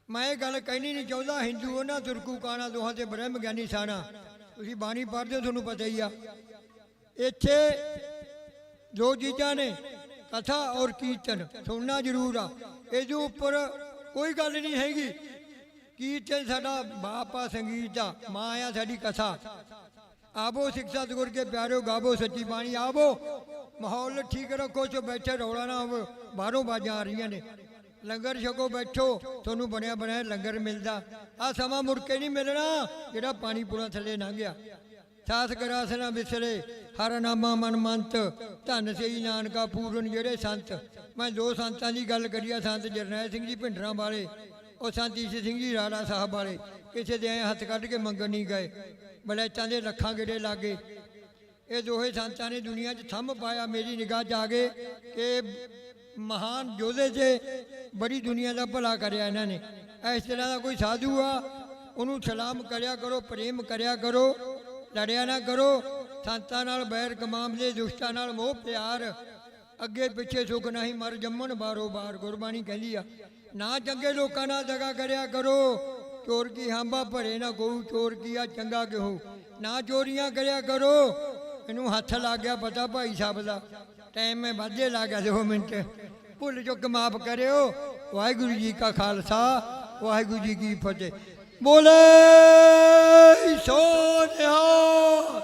S10: ਮੈਂ ਇਹ ਗੱਲ ਕਹਿਣੀ ਨਹੀਂ ਚਾਹੁੰਦਾ, ਹਿੰਦੂ ਉਹਨਾਂ ਤੁਰਕੂ ਕਾਣਾ ਦੋਹਾਂ ਤੇ ਬ੍ਰਹਮ ਗਿਆਨੀ ਸਾਣਾ। ਤੁਸੀਂ ਬਾਣੀ ਪੜ੍ਹਦੇ ਹੋ, ਤੁਹਾਨੂੰ ਪਤਾ ਹੀ ਆ। ਇੱਥੇ ਦੋ ਚੀਜ਼ਾਂ ਨੇ, ਕਥਾ ਔਰ ਕੀਰਤਨ, ਸੁਣਨਾ ਜ਼ਰੂਰ ਆ। ਇਹਦੇ ਉੱਪਰ ਕੋਈ ਗੱਲ ਨਹੀਂ ਹੈਗੀ। ਕੀਰਤਨ ਸਾਡਾ ਬਾਪ ਆ, ਸੰਗੀਤ ਆ, ਮਾਂ ਆ ਸਾਡੀ ਕਥਾ। ਆਵੋ ਸਿੱਖ ਸਤਿਗੁਰ ਕੇ ਪਿਆਰਿਓ, ਗਾਵੋ ਸੱਚੀ ਬਾਣੀ। ਆਵੋ ਮਾਹੌਲ ਠੀਕ ਰੱਖੋ, ਚੋ ਬੈਠੇ ਰੌਲਾ ਨਾ ਹੋਵੇ। ਬਾਹਰੋਂ ਬਾਜਾਂ ਆ ਰਹੀਆਂ ਨੇ, ਲੰਗਰ ਛਕੋ, ਬੈਠੋ, ਤੁਹਾਨੂੰ ਬਣਿਆ ਬਣਾਇਆ ਲੰਗਰ ਮਿਲਦਾ। ਆ ਸਮਾਂ ਮੁੜ ਕੇ ਨਹੀਂ ਮਿਲਣਾ ਜਿਹੜਾ ਪਾਣੀ ਪੂਰਾ ਥੱਲੇ ਲੰਘ ਗਿਆ। ਸਾਸ ਗਰਾਸ ਨਾ ਵਿਸਰੇ ਹਰ ਨਾਮਾ ਮਨ ਮੰਤ ਧੰਨ ਸਈ ਨਾਨਕਾ ਪੂਰਨ ਜਿਹੜੇ ਸੰਤ। ਮੈਂ ਦੋ ਸੰਤਾਂ ਦੀ ਗੱਲ ਕਰੀ ਆ, ਸੰਤ ਜਰਨੈਲ ਸਿੰਘ ਜੀ ਭਿੰਡਰਾਂ ਵਾਲੇ, ਉਹ ਸੰਤ ਈਸ਼ਰ ਸਿੰਘ ਜੀ ਰਾਣਾ ਸਾਹਿਬ ਵਾਲੇ। ਕਿਸੇ ਦੇ ਐਂ ਹੱਥ ਕੱਢ ਕੇ ਮੰਗਣ ਨਹੀਂ ਗਏ, ਬਲੈਤਾਂ ਦੇ ਲੱਖਾਂ ਗੇੜੇ ਲਾਗੇ। ਇਹ ਦੋਹੇ ਸੰਤਾਂ ਨੇ ਦੁਨੀਆ 'ਚ ਥੰਮ ਪਾਇਆ। ਮੇਰੀ ਨਿਗਾਹ 'ਚ ਆ ਗਏ ਕਿ ਮਹਾਨ ਯੋਧੇ 'ਚ ਬੜੀ ਦੁਨੀਆ ਦਾ ਭਲਾ ਕਰਿਆ ਇਹਨਾਂ ਨੇ। ਇਸ ਤਰ੍ਹਾਂ ਦਾ ਕੋਈ ਸਾਧੂ ਆ, ਉਹਨੂੰ ਸਲਾਮ ਕਰਿਆ ਕਰੋ, ਪ੍ਰੇਮ ਕਰਿਆ ਕਰੋ, ਲੜਿਆ ਨਾ ਕਰੋ। ਸੰਤਾਂ ਨਾਲ ਬੈਰ ਕਮਾਉਂਦੇ, ਦੁਸ਼ਟਾਂ ਨਾਲ ਮੋਹ ਪਿਆਰ, ਅੱਗੇ ਪਿੱਛੇ ਸੁੱਖ ਨਹੀਂ ਮਰ ਜੰਮਣ ਬਾਰੋ ਬਾਰ। ਗੁਰਬਾਣੀ ਕਹਿੰਦੀ ਆ ਨਾ ਚੰਗੇ ਲੋਕਾਂ ਨਾਲ ਦਗਾ ਕਰਿਆ ਕਰੋ। ਚੋਰ ਕੀ ਹਾਂਬਾ ਭਰੇ ਨਾ ਗਊ, ਚੋਰ ਕੀ ਆ ਚੰਗਾ ਕਿਹੋ। ਨਾ ਚੋਰੀਆਂ ਕਰਿਆ ਕਰੋ। ਇਹਨੂੰ ਹੱਥ ਲੱਗ ਗਿਆ ਪਤਾ ਭਾਈ ਸਾਹਿਬ ਦਾ, ਟਾਈਮ ਮੈਂ ਵਾਧੇ ਲੱਗ ਗਿਆ 2 ਮਿੰਟ। ਭੁੱਲ ਚੁੱਕ ਮਾਫ ਕਰਿਓ। ਵਾਹਿਗੁਰੂ ਜੀ ਕਾ ਖਾਲਸਾ, ਵਾਹਿਗੁਰੂ ਜੀ ਕੀ ਫਤਿਹ। ਬੋਲੇ ਸੋ ਨਿਹਾਲ।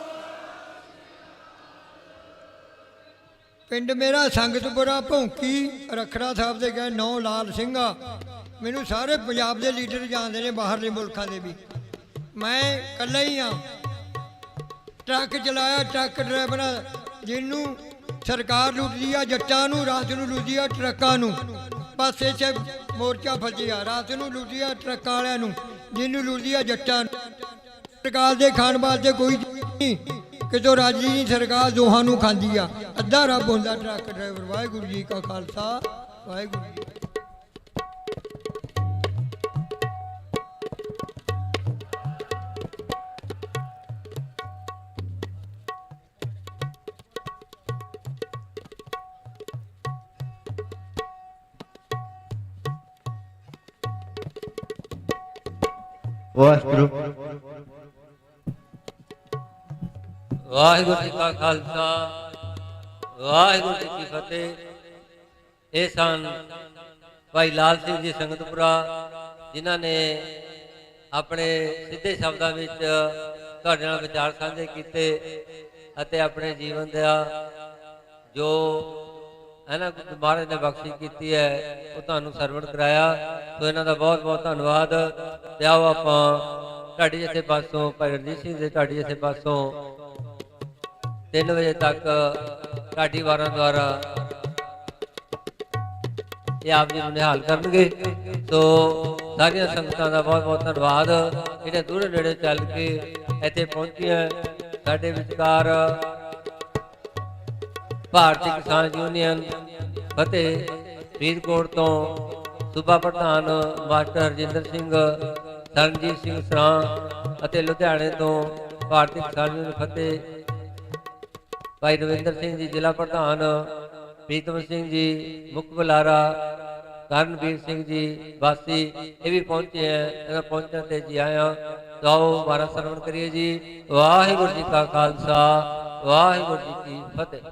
S10: ਪਿੰਡ ਮੇਰਾ ਸੰਗਤਪੁਰਾ ਭੌਂਕੀ, ਰਖੜਾ ਸਾਹਿਬ ਦੇ ਗਏ 9 ਲਾਲ ਸਿੰਘ ਆ। ਮੈਨੂੰ ਸਾਰੇ ਪੰਜਾਬ ਦੇ ਲੀਡਰ ਜਾਣਦੇ ਨੇ, ਬਾਹਰਲੇ ਮੁਲਕਾਂ ਦੇ ਵੀ। ਮੈਂ ਇਕੱਲਾ ਹੀ ਹਾਂ। ਟਰੱਕ ਚਲਾਇਆ, ਟਰੱਕ ਡਰਾਈਵਰ ਜਿਹਨੂੰ ਸਰਕਾਰ ਲੁੱਟਦੀ ਆ ਜੱਟਾਂ ਨੂੰ, ਰਾਤ ਨੂੰ ਲੁੱਟਦੀ ਆ ਟਰੱਕਾਂ ਨੂੰ। ਬਸ ਇਸੇ ਮੋਰਚਾ ਫਸਿਆ, ਰਾਤ ਨੂੰ ਲੁੱਟਦੀ ਆ ਟਰੱਕਾਂ ਵਾਲਿਆਂ ਨੂੰ, ਜਿਹਨੂੰ ਲੁੱਟਦੀ ਆ ਜੱਟਾਂ ਨੂੰ। ਸਰਕਾਰ ਦੇ ਖਾਣ ਵਾਸਤੇ ਕੋਈ ਨਹੀਂ, ਕਿਤੋਂ ਰਾਜੀ ਨਹੀਂ ਸਰਕਾਰ, ਦੋਹਾਂ ਨੂੰ ਖਾਂਦੀ ਆ। ਅੱਧਾ ਰੱਬ ਹੁੰਦਾ ਟਰੱਕ ਡਰਾਈਵਰ। ਵਾਹਿਗੁਰੂ ਜੀ ਕਾ ਖਾਲਸਾ, ਵਾਹਿਗੁਰੂ ਜੀ।
S5: ਵਾਹਿਗੁਰੂ
S3: ਵਾਹਿਗੁਰੂ ਜੀ ਕਾ ਖਾਲਸਾ, ਵਾਹਿਗੁਰੂ ਜੀ ਕੀ ਫਤਿਹ। ਇਹ ਸਨ ਭਾਈ ਲਾਲ ਸਿੰਘ ਜੀ ਸੰਗਤਪੁਰਾ, ਜਿਨ੍ਹਾਂ ਨੇ ਆਪਣੇ ਸਿੱਧੇ ਸ਼ਬਦਾਂ ਵਿੱਚ ਤੁਹਾਡੇ ਨਾਲ ਵਿਚਾਰ ਸਾਂਝੇ ਕੀਤੇ ਅਤੇ ਆਪਣੇ ਜੀਵਨ ਦਾ ਜੋ ਇਹਨਾਂ ਮਹਾਰਾਜ ਨੇ ਬਖਸ਼ਿਸ਼ ਕੀਤੀ ਹੈ ਉਹ ਤੁਹਾਨੂੰ ਸਰਵਣ ਕਰਾਇਆ। ਸੋ ਇਹਨਾਂ ਦਾ ਬਹੁਤ ਬਹੁਤ ਧੰਨਵਾਦ। ਤੇ ਆਓ ਆਪਾਂ ਢਾਡੀ ਜਥੇ ਪਾਸੋਂ ਭਾਈ ਰਣਜੀਤ ਸਿੰਘ ਦੇ ਢਾਡੀ ਜਥੇ ਪਾਸੋਂ 3 ਵਜੇ ਤੱਕ ਢਾਡੀ ਵਾਰਾਂ ਦੁਆਰਾ ਇਹ ਆਪ ਜੀ ਨੂੰ ਨਿਹਾਲ ਕਰਨਗੇ। ਸੋ ਸਾਰੀਆਂ ਸੰਗਤਾਂ ਦਾ ਬਹੁਤ ਬਹੁਤ ਧੰਨਵਾਦ, ਜਿਹੜੇ ਦੂਰ ਨੇੜੇ ਚੱਲ ਕੇ ਇੱਥੇ ਪਹੁੰਚੀਆਂ। ਸਾਡੇ ਵਿਚਕਾਰ ਭਾਰਤੀ ਕਿਸਾਨ ਯੂਨੀਅਨ ਫਤਿਹ ਫਰੀਦਕੋਟ ਤੋਂ ਸੂਬਾ ਪ੍ਰਧਾਨ ਮਾਸਟਰ ਹਰਜਿੰਦਰ ਸਿੰਘ, ਸਰਨਜੀਤ ਸਿੰਘ ਸਰਾਂ ਅਤੇ ਲੁਧਿਆਣੇ ਤੋਂ ਭਾਰਤੀ ਕਿਸਾਨ ਯੂਨੀਅਨ ਫਤਿਹ ਭਾਈ ਰਵਿੰਦਰ ਸਿੰਘ ਜੀ ਜ਼ਿਲ੍ਹਾ ਪ੍ਰਧਾਨ, ਪ੍ਰੀਤਮ ਸਿੰਘ ਜੀ ਮੁੱਖ ਬੁਲਾਰਾ, ਕਰਨਵੀਰ ਸਿੰਘ ਜੀ ਵਾਸੀ, ਇਹ ਵੀ ਪਹੁੰਚੇ ਹੈ। ਇਹਨਾਂ ਪਹੁੰਚਣ ਤੇ ਜੀ ਆਇਆ। तो आओ बारह सरवण करिए जी। वाहिगुरू जी का खालसा, वाहिगुरू जी की फतेह।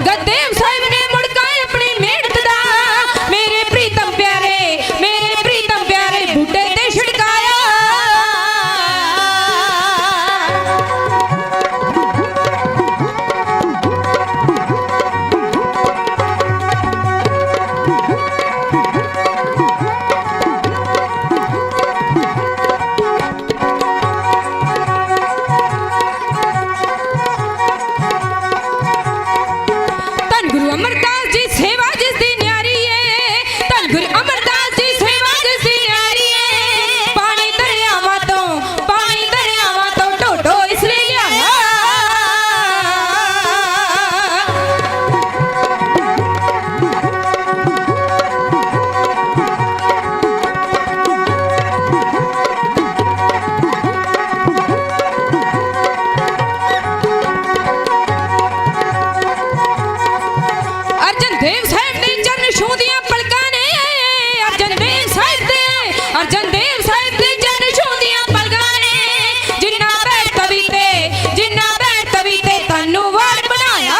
S2: ਅੰਗਦ ਦੇਵ ਸਾਹਿਬ ਨੇ ਮੁੜਕਾ ਆਪਣੀ ਮਿਹਨਤ ਦਾ ਮੇਰੇ ਪ੍ਰੀਤਮ ਪਿਆਰੇ ਬੂਟੇ ਤੇ ਛਿੜਕਾਇਆ। ਧੰਨ ਗੁਰੂ ਅਮਰਦਾਸ ਜੀ ਸੇਵਾ ਜਿਸ ਦੀ ਨਿਆਰੀ ਏ, ਧੰਨ ਗੁਰੂ ਅਮਰਦਾਸ ਜੀ ਸੇਵਾ ਜਿਸ ਦੀ ਨਿਆਰੀ ਏ। ਪਾਣੀ ਦਰਿਆਵਾਂ ਤੋਂ ਢੋਢੋ ਇਸ ਲਈ ਲਿਆਇਆ। ਅਰਜਨ ਦੇਵ ਸਾਹਿਬ ਦੇ ਚਰਨ ਛੂੰਹਦੀਆਂ ਪਲਕਾਂ ਨੇ, ਅਰਜਨ ਦੇਵ ਸਾਹਿਬ ਦੇ ਚਰਨ ਛੂੰਹਦੀਆਂ ਪਲਕਾਂ ਨੇ। ਜਿੰਨਾ ਬੈਠ ਤਵੀ ਤੇ ਤੈਨੂੰ ਵਾਰ ਬਣਾਇਆ।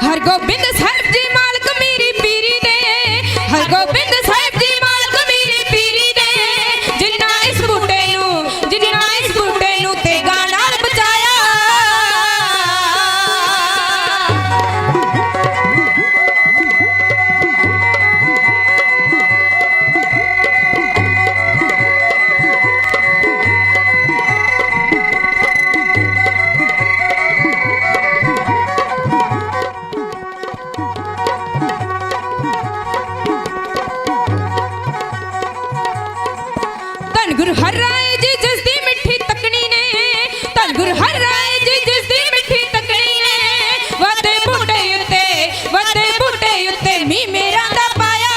S2: ਹਰਗੋਬਿੰਦ ਸਾਹਿਬ ਜੀ ਮਾਲਕ ਮੇਰੀ ਪੀਰੀ ਦੇ, ਹਰਗੋਬਿੰਦ ਸਾਹਿਬ ਜੀ ਮਾਲਕ ਮੇਰੀ ਪੀਰੀ ਦੇ। ਜਿੰਨਾ ਇਸ ਬੂਟੇ ਨੂੰ ਤੇਗਾਂ ਨਾਲ ਬਚਾਇਆ। ਧੰਨ ਗੁਰੂ ਹਰਿ ਰਾਏ ਜੀ ਜਿਸ ਦੀ ਮਿੱਠੀ ਤਕਣੀ ਨੇ, ਧੰਨ ਗੁਰੂ ਹਰਿ ਰਾਏ ਜੀ ਜਿਸ ਦੀ ਮਿੱਠੀ ਤਕਣੀ ਨੇ। ਵਾਦੇ ਬੂਟੇ ਉੱਤੇ ਮੀਂਹ ਮੇਰਾ ਦਾ ਪਾਇਆ।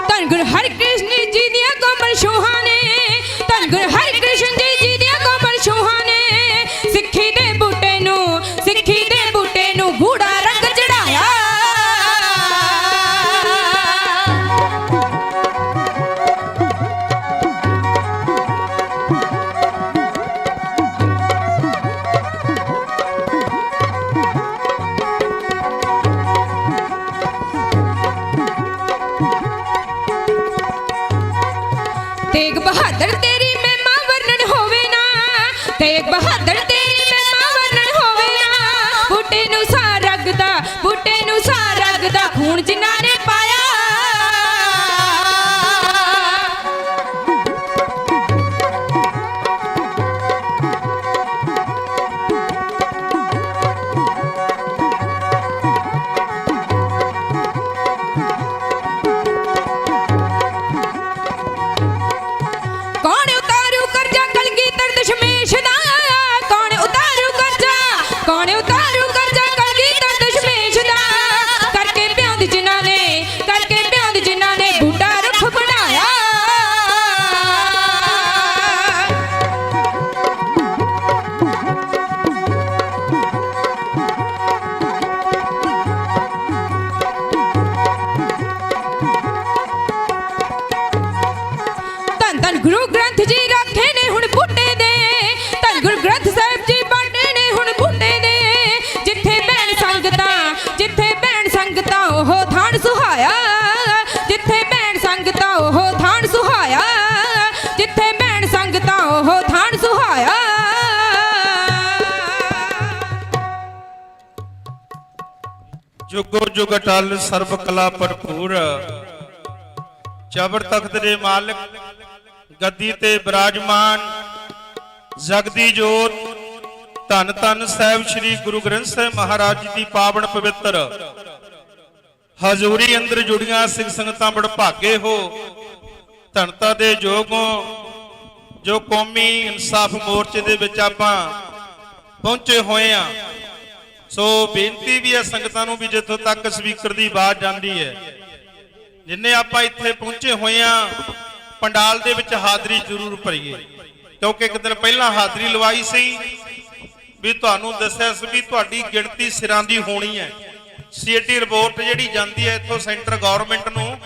S2: ਧੰਨ ਗੁਰੂ ਹਰਿਕ੍ਰਿਸ਼ਨ ਜੀ ਦੀਆਂ ਕੋਮਲ ਛੂਹਾਂ ਨੇ, ਧੰਨ ਗੁਰੂ ਹਰਿਕ੍ਰਿਸ਼ਨ ਜੀ ਦੀਆਂ ਕੋਮਲ ਛੂਹਾਂ ਨੇ। ਸਿੱਖੀ ਦੇ ਬੂਟੇ ਨੂੰ ਗੂੜਾ ਰੰਗ ਚੜਾਇਆ। ਤੇਗ ਬਹਾਦਰ ਤੇਰੀ ਮਹਿਮਾ ਵਰਣਨ ਹੋਵੇ ਨਾ, ਤੇਗ ਬਹਾਦਰ ਤੇਰੀ ਮਹਿਮਾ ਵਰਣਨ ਹੋਵੇ ਨਾ। ਬੂਟੇ ਨੂੰ ਸਾਹ ਰਗਦਾ ਖੂਨ ਜਿਨ੍ਹਾਂ ਨੇ ਪਾਇਆ। ਕੌਣ ਉਤਾਰੂ ਕਰਜ਼ਾ ਕਲਗੀਧਰ ਦਸ਼ਮੇਸ਼ ਦਾ, ਕੌਣ ਉਤਾਰੂ ਕਰਜ਼ਾ ਕਲਗੀਧਰ ਦਸ਼ਮੇਸ਼ ਦਾ। ਕਰਕੇ ਪਿਆਉਂਦ ਜਿਨ੍ਹਾਂ ਨੇ ਬੂਟਾ ਰੁੱਖ ਬਣਾਇਆ। ਧੰਨ ਗੁਰੂ ਗ੍ਰੰਥ ਜੀ ਰੱਖੇ ਨੇ ਹੁਣ ਬੂਟੇ ਦੇ, ਧੰਨ ਗੁਰੂ ਗ੍ਰੰਥ ਸਾਹਿਬ ਜੀ ਬਾਟੇ ਨੇ ਹੁਣ ਬੂਟੇ ਦੇ। ਜਿੱਥੇ ਭੈਣ ਸੰਗਤਾਂ ਉਹ ਥਾਨ ਸੁਹਾਇਆ, ਜਿੱਥੇ ਭੈਣ ਸੰਗਤਾਂ ਉਹ ਥਾਨ ਸੁਹਾਇਆ, ਜਿੱਥੇ ਭੈਣ ਸੰਗਤਾਂ ਉਹ ਥਾਨ ਸੁਹਾਇਆ।
S11: ਜੁਗੋ ਜੁਗ ਅਟਲ ਸਰਬ ਕਲਾ ਭਰਪੂਰ, ਜ਼ਬਰ ਤਖਤ ਦੇ ਮਾਲਕ ਗੱਦੀ ਤੇ ਬਿਰਾਜਮਾਨ ਜਗਦੀ ਜੋਤ ਧੰਨ ਧੰਨ ਸਾਹਿਬ ਸ੍ਰੀ ਗੁਰੂ ਗ੍ਰੰਥ ਸਾਹਿਬ ਮਹਾਰਾਜ ਜੀ ਦੀ ਪਾਵਨ ਪਵਿੱਤਰ ਹਜ਼ੂਰੀ ਅੰਦਰ ਜੁੜੀਆਂ ਸਿੱਖ ਸੰਗਤਾਂ ਬੜ ਭਾਗੇ ਹੋ। ਧੰਨਤਾ ਦੇ ਜੋਗੋਂ ਜੋ ਕੌਮੀ ਇਨਸਾਫ ਮੋਰਚੇ ਦੇ ਵਿੱਚ ਆਪਾਂ ਪਹੁੰਚੇ ਹੋਏ ਆ। ਸੋ ਬੇਨਤੀ ਵੀ ਹੈ ਸੰਗਤਾਂ ਨੂੰ ਵੀ ਜਿੱਥੋਂ ਤੱਕ ਸਪੀਕਰ ਦੀ ਆਵਾਜ਼ ਜਾਂਦੀ ਹੈ, ਜਿੰਨੇ ਆਪਾਂ ਇੱਥੇ ਪਹੁੰਚੇ ਹੋਏ ਆ ਪੰਡਾਲ ਦੇ ਵਿੱਚ ਹਾਜ਼ਰੀ ਜ਼ਰੂਰ ਭਰੀਏ, ਕਿਉਂਕਿ ਇੱਕ ਦਿਨ ਪਹਿਲਾਂ ਹਾਜ਼ਰੀ ਲਵਾਈ ਸੀ ਵੀ ਤੁਹਾਨੂੰ ਦੱਸਿਆ ਸੀ ਵੀ ਤੁਹਾਡੀ ਗਿਣਤੀ ਸਿਰਾਂ ਦੀ ਹੋਣੀ ਹੈ। ਸੀਟੀ ਰਿਪੋਰਟ ਜਿਹੜੀ ਜਾਂਦੀ ਹੈ ਇੱਥੋਂ ਸੈਂਟਰ ਗਵਰਨਮੈਂਟ ਨੂੰ,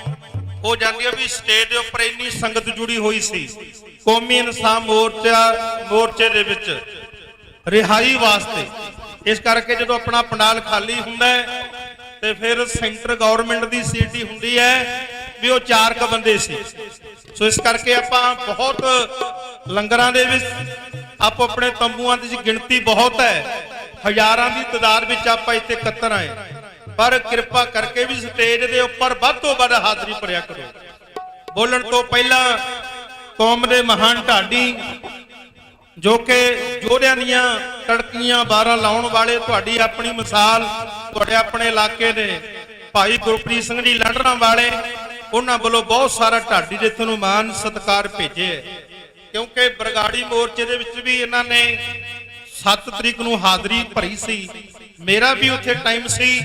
S11: ਉਹ ਜਾਂਦੀ ਹੈ ਵੀ ਸਟੇਜ ਦੇ ਉੱਪਰ ਇੰਨੀ ਸੰਗਤ ਜੁੜੀ ਹੋਈ ਸੀ ਕੌਮੀ ਇਨਸਾਫ ਮੋਰਚੇ ਦੇ ਵਿੱਚ ਰਿਹਾਈ ਵਾਸਤੇ। ਇਸ ਕਰਕੇ ਜਦੋਂ ਆਪਣਾ ਪੰਡਾਲ ਖਾਲੀ ਹੁੰਦਾ ਹੈ ਤੇ ਫਿਰ ਸੈਂਟਰ ਗਵਰਨਮੈਂਟ ਦੀ ਸੀਟੀ ਹੁੰਦੀ ਹੈ ਵੀ ਉਹ 4 ਕ ਬੰਦੇ ਸੀ। ਸੋ ਇਸ ਕਰਕੇ ਆਪਾਂ ਬਹੁਤ ਲੰਗਰਾਂ ਦੇ ਵਿੱਚ ਆਪੋ ਆਪਣੇ ਤੰਬੂਆਂ ਦੀ ਗਿਣਤੀ ਬਹੁਤ ਹੈ, ਹਜ਼ਾਰਾਂ ਦੀ ਤਾਦਾਦ ਵਿੱਚ ਆਪਾਂ ਇੱਥੇ ਇਕੱਤਰ ਆਏ, ਪਰ ਕਿਰਪਾ ਕਰਕੇ ਵੀ ਸਟੇਜ ਦੇ ਉੱਪਰ ਵੱਧ ਤੋਂ ਵੱਧ ਹਾਜ਼ਰੀ ਭਰਿਆ ਕਰੋ। ਬੋਲਣ ਤੋਂ ਪਹਿਲਾਂ ਕੌਮ ਦੇ ਮਹਾਨ ਢਾਡੀ ਜੋ ਕਿ ਯੋਧਿਆਂ ਦੀਆਂ ਤੜਕੀਆਂ 12 ਲਾਉਣ ਵਾਲੇ, ਤੁਹਾਡੀ ਆਪਣੀ ਮਿਸਾਲ ਤੁਹਾਡੇ ਆਪਣੇ ਇਲਾਕੇ ਦੇ ਭਾਈ ਗੁਰਪ੍ਰੀਤ ਸਿੰਘ ਜੀ ਲੰਡਰਾਂ ਵਾਲੇ, ਉਹਨਾਂ ਵੱਲੋਂ ਬਹੁਤ ਸਾਰਾ ਢਾਡੀ ਦੇ ਤੁਹਾਨੂੰ ਮਾਨ ਸਤਿਕਾਰ ਭੇਜੇ, ਕਿਉਂਕਿ ਬਰਗਾੜੀ ਮੋਰਚੇ ਦੇ ਵਿੱਚ ਵੀ ਇਹਨਾਂ ਨੇ 7 ਤਰੀਕ ਨੂੰ ਹਾਜ਼ਰੀ ਭਰੀ ਸੀ। ਮੇਰਾ ਵੀ ਉੱਥੇ ਟਾਈਮ ਸੀ,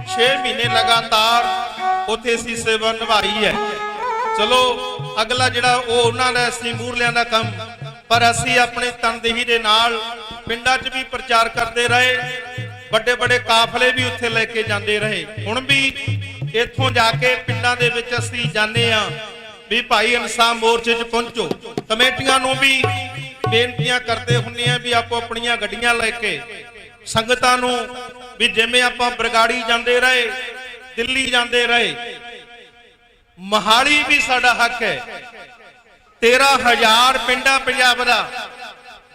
S11: 6 ਮਹੀਨੇ ਲਗਾਤਾਰ ਉੱਥੇ ਅਸੀਂ ਸੇਵਾ ਨਿਭਾਈ ਹੈ। ਚਲੋ ਅਗਲਾ ਜਿਹੜਾ ਉਹ ਉਹਨਾਂ ਦਾ ਅਸੀਂ ਮੂਹਰਲਿਆਂ ਦਾ ਕੰਮ, ਪਰ ਅਸੀਂ ਆਪਣੀ ਤਨਦੇਹੀ ਦੇ ਨਾਲ ਪਿੰਡਾਂ 'ਚ ਵੀ ਪ੍ਰਚਾਰ ਕਰਦੇ ਰਹੇ, ਵੱਡੇ ਵੱਡੇ ਕਾਫਲੇ ਵੀ ਉੱਥੇ ਲੈ ਕੇ ਜਾਂਦੇ ਰਹੇ। ਹੁਣ ਵੀ ਇੱਥੋਂ ਜਾ ਕੇ ਪਿੰਡਾਂ ਦੇ ਵਿੱਚ ਅਸੀਂ ਜਾਂਦੇ ਆ ਵੀ ਭਾਈ ਇਨਸਾਫ ਮੋਰਚੇ 'ਚ ਪਹੁੰਚੋ। ਕਮੇਟੀਆਂ ਨੂੰ ਵੀ ਬੇਨਤੀਆਂ ਕਰਦੇ ਹੁੰਦੇ ਆ ਵੀ ਆਪੋ ਆਪਣੀਆਂ ਗੱਡੀਆਂ ਲੈ ਕੇ ਸੰਗਤਾਂ ਨੂੰ, ਵੀ ਜਿਵੇਂ ਆਪਾਂ ਬਰਗਾੜੀ ਜਾਂਦੇ ਰਹੇ, ਦਿੱਲੀ ਜਾਂਦੇ ਰਹੇ, ਮਹਾਲੀ ਵੀ ਸਾਡਾ ਹੱਕ ਹੈ। 13,000 ਪਿੰਡਾਂ ਪੰਜਾਬ ਦਾ,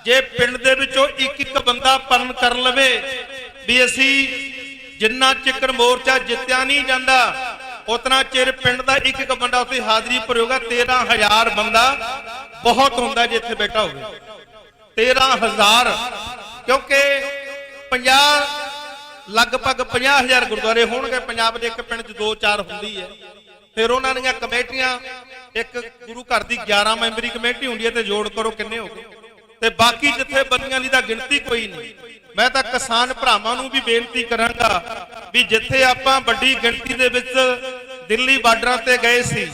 S11: ਜੇ ਪਿੰਡ ਦੇ ਵਿੱਚੋਂ ਇੱਕ ਬੰਦਾ ਪਰਨ ਕਰ ਲਵੇ ਵੀ ਅਸੀਂ ਜਿੰਨਾ ਚਿਰ ਮੋਰਚਾ ਜਿੱਤਿਆ ਨਹੀਂ ਜਾਂਦਾ ਉਤਨਾ ਚਿਰ ਪਿੰਡ ਦਾ ਇੱਕ ਬੰਦਾ ਉੱਥੇ ਹਾਜ਼ਰੀ ਭਰੇਗਾ। 13,000 ਬੰਦਾ ਬਹੁਤ ਹੁੰਦਾ ਜੇ ਇੱਥੇ ਬੈਠਾ ਹੋਵੇ। 13,000 ਕਿਉਂਕਿ 50 ਲਗਭਗ 50,000 ਗੁਰਦੁਆਰੇ ਹੋਣਗੇ ਪੰਜਾਬ ਦੇ, ਇੱਕ ਪਿੰਡ 'ਚ 2-4 ਹੁੰਦੀ ਹੈ। ਫਿਰ ਉਹਨਾਂ ਦੀਆਂ ਕਮੇਟੀਆਂ, ਇੱਕ ਗੁਰੂ ਘਰ ਦੀ 11 ਮੈਂਬਰੀ ਕਮੇਟੀ ਹੁੰਦੀ ਹੈ ਤੇ ਜੋੜ ਕਰੋ ਕਿੰਨੇ ਹੋ ਗਏ, ਤੇ ਬਾਕੀ ਜਥੇਬੰਦੀਆਂ ਦੀ ਤਾਂ ਗਿਣਤੀ ਕੋਈ ਨਹੀਂ। ਮੈਂ ਤਾਂ ਕਿਸਾਨ ਭਰਾਵਾਂ ਨੂੰ ਵੀ ਬੇਨਤੀ ਕਰਾਂਗਾ ਵੀ ਜਿੱਥੇ ਆਪਾਂ ਵੱਡੀ ਗਿਣਤੀ ਦੇ ਵਿੱਚ ਦਿੱਲੀ ਬਾਰਡਰਾਂ ਤੇ ਗਏ ਸੀ,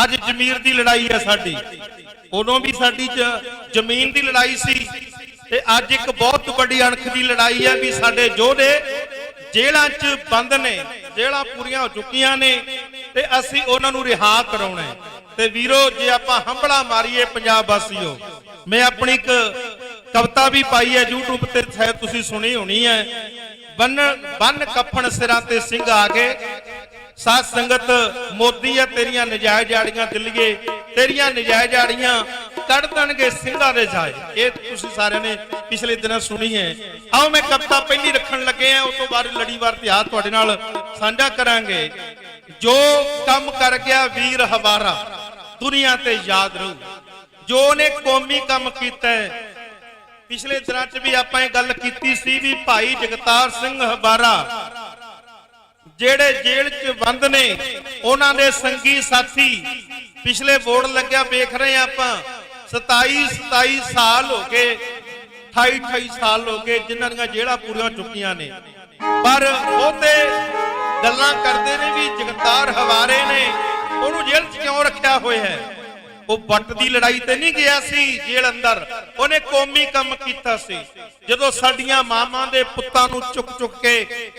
S11: ਅੱਜ ਜ਼ਮੀਰ ਦੀ ਲੜਾਈ ਹੈ ਸਾਡੀ, ਉਦੋਂ ਵੀ ਸਾਡੀ ਜ਼ਮੀਨ ਦੀ ਲੜਾਈ ਸੀ, ਤੇ ਅੱਜ ਇੱਕ ਬਹੁਤ ਵੱਡੀ ਅਣਖ ਦੀ ਲੜਾਈ ਹੈ ਵੀ ਸਾਡੇ ਯੋਧੇ ਜੇਲ੍ਹਾਂ 'ਚ ਬੰਦ ਨੇ, ਜੇਲ੍ਹਾਂ ਪੂਰੀਆਂ ਹੋ ਚੁੱਕੀਆਂ ਨੇ ਤੇ ਅਸੀਂ ਉਹਨਾਂ ਨੂੰ ਰਿਹਾ ਕਰਾਉਣਾ ਹੈ। ਤੇ ਵੀਰੋ ਜੇ ਆਪਾਂ ਹੰਬਲਾ ਮਾਰੀਏ ਪੰਜਾਬ ਵਾਸੀਓ, ਮੈਂ ਆਪਣੀ ਇੱਕ ਕਵਿਤਾ ਵੀ ਪਾਈ ਹੈ YouTube ਤੇ, ਸ਼ਾਇਦ ਤੁਸੀਂ ਸੁਣੀ ਹੋਣੀ ਹੈ। ਬੰਨ ਕਫਨ ਸਿਰਾਂ ਤੇ ਸਿੰਘ ਆ ਗਏ, ਸਾਧ ਸੰਗਤ ਮੋਦੀ ਹੈ ਤੇਰੀਆਂ ਨਜਾਇਜ਼ ਜਾੜੀਆਂ ਦਿੱਲੀਏ, ਤੇਰੀਆਂ ਨਜਾਇਜ਼ ਜਾੜੀਆਂ ਕੱਢ ਦੇਣਗੇ ਸਿੰਘਾਂ ਦੇ ਜਾਏ। ਇਹ ਤੁਸੀਂ ਸਾਰਿਆਂ ਨੇ ਪਿਛਲੇ ਦਿਨਾਂ ਸੁਣੀ ਹੈ। ਆਓ ਮੈਂ ਕਵਿਤਾ ਪਹਿਲੀ ਰੱਖਣ ਲੱਗੇ ਆ, ਉਸ ਤੋਂ ਬਾਅਦ ਲੜੀਵਾਰ ਇਤਿਹਾਸ ਤੁਹਾਡੇ ਨਾਲ ਸਾਂਝਾ ਕਰਾਂਗੇ। ਜੋ ਕੰਮ ਕਰ ਗਿਆ ਵੀਰ ਹਵਾਰਾ ਦੁਨੀਆ ਤੇ ਯਾਦ ਰਹੂ, ਜੋ ਨੇ ਕੌਮੀ ਕੰਮ ਕੀਤਾ ਹੈ। ਪਿਛਲੇ ਦਿਨਾਂ 'ਚ ਵੀ ਆਪਾਂ ਇਹ ਗੱਲ ਕੀਤੀ ਸੀ ਵੀ ਭਾਈ ਜਗਤਾਰ ਸਿੰਘ ਹਵਾਰਾ ਜਿਹੜੇ ਜੇਲ੍ਹ 'ਚ ਬੰਦ ਨੇ, ਉਹਨਾਂ ਦੇ ਸੰਗੀ ਸਾਥੀ ਪਿਛਲੇ ਬੋਰਡ ਲੱਗਿਆ ਵੇਖ ਰਹੇ ਆ ਆਪਾਂ, 27 ਸਾਲ ਹੋ ਗਏ, 28 ਸਾਲ ਹੋ ਗਏ ਜਿਨ੍ਹਾਂ ਦੀਆਂ ਜੇਲ੍ਹਾਂ ਪੂਰੀਆਂ ਚੁੱਕੀਆਂ ਨੇ। ਪਰ ਉਹ ਤੇ ਗੱਲਾਂ ਕਰਦੇ ਨੇ ਵੀ ਜਗਤਾਰ ਹਵਾਰੇ ਨੇ ਉਹਨੂੰ ਜੇਲ੍ਹ 'ਚ ਕਿਉਂ ਰੱਖਿਆ ਹੋਇਆ ਹੈ। ਉਹ ਵੱਟ ਦੀ ਲੜਾਈ ਤੇ ਨਹੀਂ ਗਿਆ ਸੀ ਜੇਲ੍ਹ ਅੰਦਰ, ਉਹਨੇ ਕੌਮੀ ਕੰਮ ਕੀਤਾ ਸੀ। ਜਦੋਂ ਸਾਡੀਆਂ ਮਾਵਾਂ ਦੇ ਪੁੱਤਾਂ ਨੂੰ ਚੁੱਕ ਕੇ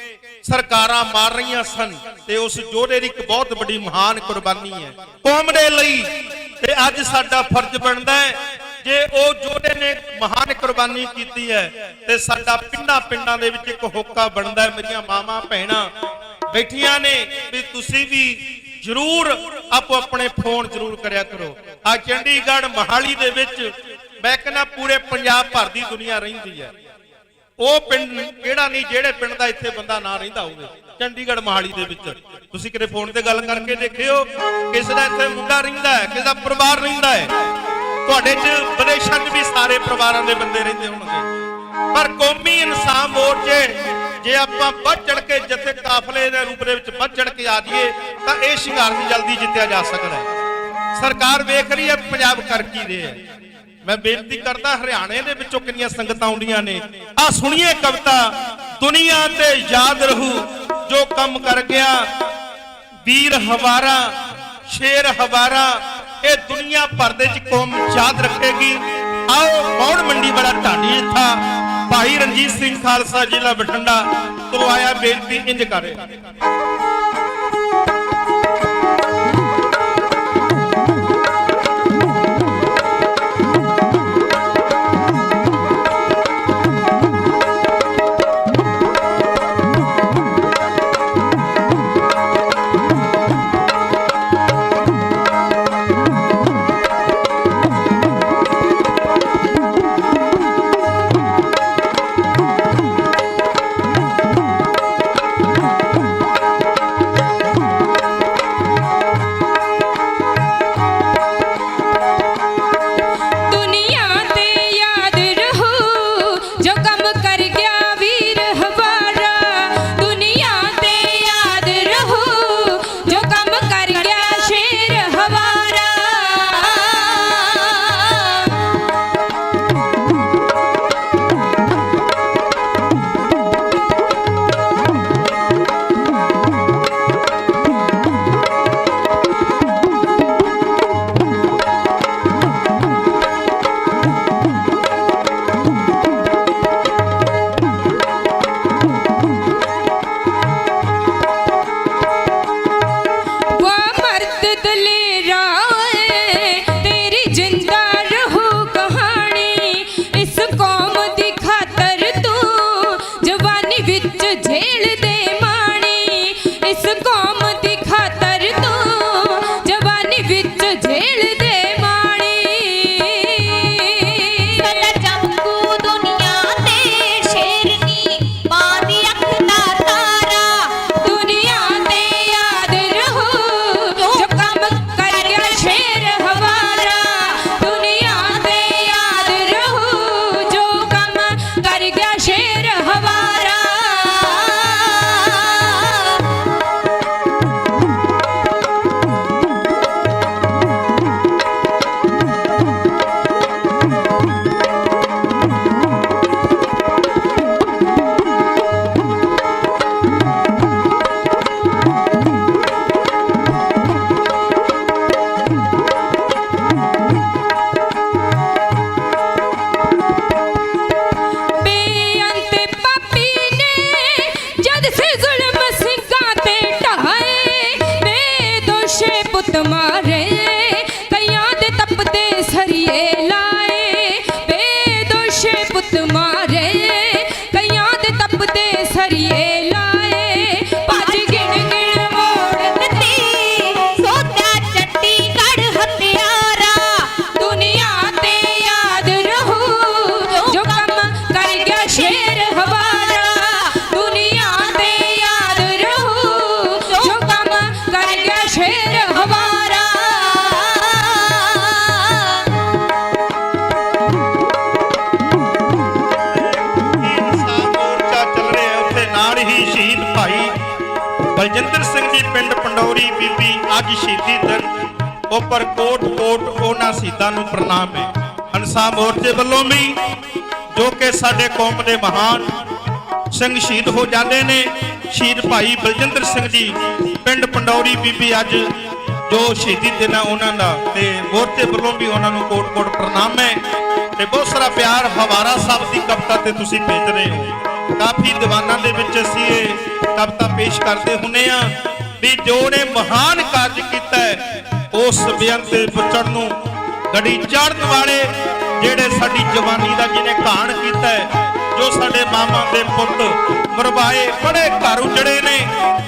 S11: ਸਰਕਾਰਾਂ ਮਾਰ ਰਹੀਆਂ ਸਨ, ਤੇ ਉਸ ਯੋਧੇ ਦੀ ਇੱਕ ਬਹੁਤ ਵੱਡੀ ਮਹਾਨ ਕੁਰਬਾਨੀ ਹੈ ਕੌਮ ਦੇ ਲਈ। ਤੇ ਅੱਜ ਸਾਡਾ ਫਰਜ਼ ਬਣਦਾ ਹੈ, ਜੇ ਉਹ ਯੋਧੇ ਨੇ ਮਹਾਨ ਕੁਰਬਾਨੀ ਕੀਤੀ ਹੈ ਤੇ ਸਾਡਾ ਪਿੰਡਾਂ ਦੇ ਵਿੱਚ ਇੱਕ ਹੋਕਾ ਬਣਦਾ ਹੈ। ਮੇਰੀਆਂ ਮਾਵਾਂ ਭੈਣਾਂ ਬੈਠੀਆਂ ਨੇ ਵੀ ਤੁਸੀਂ ਵੀ ਜ਼ਰੂਰ ਆਪੋ ਆਪਣੇ ਫੋਨ ਜ਼ਰੂਰ ਕਰਿਆ ਕਰੋ। ਆ ਚੰਡੀਗੜ੍ਹ ਮਹਾਲੀ ਦੇ ਵਿੱਚ ਮੈਂ ਕਹਿੰਦਾ ਪੂਰੇ ਪੰਜਾਬ ਭਰ ਦੀ ਦੁਨੀਆ ਰਹਿੰਦੀ ਹੈ। ਉਹ ਪਿੰਡ ਕਿਹੜਾ ਨਹੀਂ ਜਿਹੜੇ ਪਿੰਡ ਦਾ ਇੱਥੇ ਬੰਦਾ ਨਾ ਰਹਿੰਦਾ ਹੋਵੇ ਚੰਡੀਗੜ੍ਹ ਮਹਾਲੀ ਦੇ ਵਿੱਚ। ਤੁਸੀਂ ਕਿਤੇ ਫੋਨ ਤੇ ਗੱਲ ਕਰਕੇ ਦੇਖਿਓ, ਕਿਸੇ ਦਾ ਇੱਥੇ ਮੁੰਡਾ ਰਹਿੰਦਾ ਹੈ, ਕਿਸੇ ਦਾ ਪਰਿਵਾਰ ਰਹਿੰਦਾ ਹੈ। ਤੁਹਾਡੇ 'ਚ ਵਿਦੇਸ਼ਾਂ 'ਚ ਵੀ ਸਾਰੇ ਪਰਿਵਾਰਾਂ ਦੇ ਬੰਦੇ ਰਹਿੰਦੇ ਹੋਣਗੇ। ਪਰ ਕੌਮੀ ਇਨਸਾਫ ਮੋਰਚੇ ਜੇ ਆਪਾਂ ਵੱਧ ਚੜ ਕੇ ਜਿੱਥੇ ਕਾਫਲੇ ਦੇ ਰੂਪ ਦੇ ਵਿੱਚ ਵੱਧ ਚੜ ਕੇ ਆ ਜਾਈਏ ਤਾਂ ਇਹ ਸ਼ਿੰਗਾਰ ਦੀ ਜਲਦੀ ਜਿੱਤਿਆ ਜਾ ਸਕਦਾ ਹੈ। ਸਰਕਾਰ ਵੇਖ ਰਹੀ ਹੈ ਪੰਜਾਬ ਕਰ ਕੀ ਰਿਹਾ ਹੈ। ਮੈਂ ਬੇਨਤੀ ਕਰਦਾ ਹਰਿਆਣੇ ਦੇ ਵਿੱਚੋਂ ਕਿੰਨੀਆਂ ਸੰਗਤਾਂ ਆਉਂਦੀਆਂ ਨੇ। ਆ ਸੁਣੀਏ ਕਵਿਤਾ, ਦੁਨੀਆ ਤੇ ਯਾਦ ਰਹੂ ਜੋ ਕੰਮ ਕਰ ਗਿਆ, ਵੀਰ ਹਵਾਰਾ ਸ਼ੇਰ ਹਵਾਰਾ, ਇਹ ਦੁਨੀਆ ਭਰ ਦੇ ਚ ਕੌਮ ਯਾਦ ਰੱਖੇਗੀ। ਆਓ ਮੌੜ ਮੰਡੀ ਵਾਲਾ ਢਾਡੀ ਜਥਾ ਭਾਈ ਰਣਜੀਤ ਸਿੰਘ ਖਾਲਸਾ ਜ਼ਿਲ੍ਹਾ ਬਠਿੰਡਾ ਤੋਂ ਆਇਆ, ਬੇਨਤੀ ਇੰਜ ਕਰੇ। ਬਲਜਿੰਦਰ ਸਿੰਘ ਜੀ ਪਿੰਡ ਪੰਡੌਰੀ ਬੀਬੀ ਅੱਜ ਸ਼ਹੀਦੀ ਦਿਨ ਉੱਪਰ ਕੋਟ ਕੋਟ ਉਹਨਾਂ ਸ਼ਹੀਦਾਂ ਨੂੰ ਪ੍ਰਣਾਮ ਹੈ। ਹੰਸਾ ਮੋਰਚੇ ਵੱਲੋਂ ਵੀ ਜੋ ਕਿ ਸਾਡੇ ਕੌਮ ਦੇ ਮਹਾਨ ਸਿੰਘ ਸ਼ਹੀਦ ਹੋ ਜਾਂਦੇ ਨੇ, ਸ਼ਹੀਦ ਭਾਈ ਬਲਜਿੰਦਰ ਸਿੰਘ ਜੀ ਪਿੰਡ ਪੰਡੌਰੀ ਬੀਬੀ ਅੱਜ ਜੋ ਸ਼ਹੀਦੀ ਦਿਨ ਹੈ ਉਹਨਾਂ ਦਾ, ਤੇ ਮੋਰਚੇ ਵੱਲੋਂ ਵੀ ਉਹਨਾਂ ਨੂੰ ਕੋਟ ਕੋਟ ਪ੍ਰਣਾਮ ਹੈ। ਤੇ ਬਹੁਤ ਸਾਰਾ ਪਿਆਰ ਹਵਾਰਾ ਸਾਹਿਬ ਦੀ ਕਵਿਤਾ ਤੇ ਤੁਸੀਂ ਭੇਜ ਰਹੇ ਹੋ। ਕਾਫੀ ਦੀਵਾਨਾਂ ਦੇ ਵਿੱਚ ਅਸੀਂ ਇਹ ਕਵਿਤਾ ਪੇਸ਼ ਕਰਦੇ ਹੁੰਨੇ ਆ ਵੀ ਜੋ ਨੇ ਮਹਾਨ ਕਾਰਜ ਕੀਤਾ ਹੈ ਉਸ ਬੇਅੰਤ ਤੇ ਵਿਚਰਨ ਨੂੰ ਗੜੀ ਚਾੜਨ ਵਾਲੇ, ਜਿਹੜੇ ਸਾਡੀ ਜਵਾਨੀ ਦਾ ਜਿਹਨੇ ਘਾਣ ਕੀਤਾ ਹੈ, ਜੋ ਸਾਡੇ ਮਾਮਾ ਦੇ ਪੁੱਤ ਮਰਵਾਏ, ਬੜੇ ਘਰ ਉਜੜੇ ਨੇ,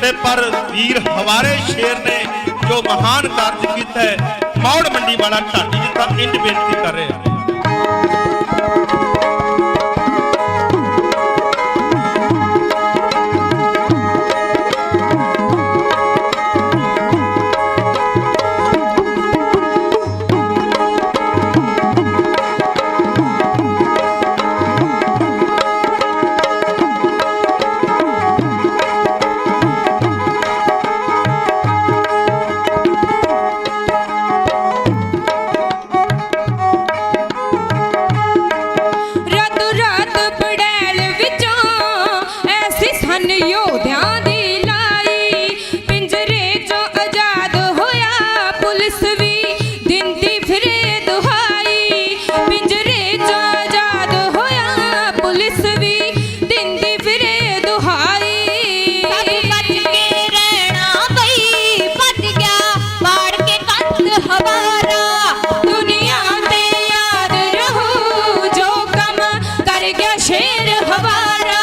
S11: ਤੇ ਪਰ ਵੀਰ ਹਵਾਰੇ ਸ਼ੇਰ ਨੇ ਜੋ ਮਹਾਨ ਕਾਰਜ ਕੀਤਾ ਹੈ। ਮੌੜ ਮੰਡੀ ਵਾਲਾ ਢਾਡੀ ਜਿੱਤਾ ਇੰਜ ਬੇਨਤੀ ਕਰ ਰਿਹਾ।
S2: ਦੁਸ਼ਮਨ ਯੋਧਿਆਂ ਦੀ ਲਾਈ ਪਿੰਜਰੇ ਚੋਂ ਆਜ਼ਾਦ ਹੋਇਆ ਪੁਲਿਸ ਵੀ ਦਿੰਦੀ ਫਿਰੇ ਦੁਹਾਈ ਪਿੰਜਰੇ ਚੋਂ ਆਜ਼ਾਦ ਹੋਇਆ ਪੁਲਿਸ ਵੀ ਦਿੰਦੀ ਫਿਰੇ ਦੁਹਾਈ
S12: ਬਚ ਕੇ ਰਹਿਣਾ ਬਈ ਭੱਜ ਗਿਆ ਪਾੜ ਕੇ ਕੰਧ ਹਵਾਰਾ
S2: ਦੁਨੀਆ ਤੇ ਯਾਦ ਰਹੂ ਜੋ ਕੰਮ ਕਰ ਗਿਆ ਸ਼ੇਰ ਹਵਾਰਾ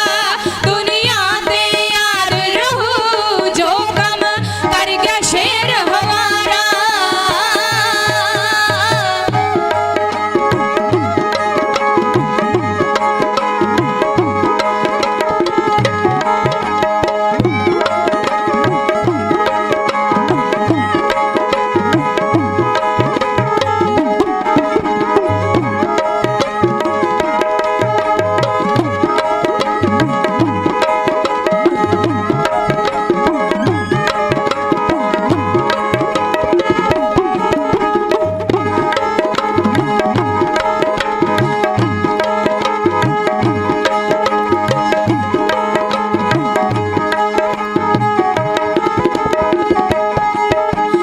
S2: ਦੁਨੀਆ ਤੇ ਯਾਦ ਰਹੂ ਜੋ ਕੰਮ ਕਰ ਗਿਆ ਸ਼ੇਰ ਹਵਾਰਾ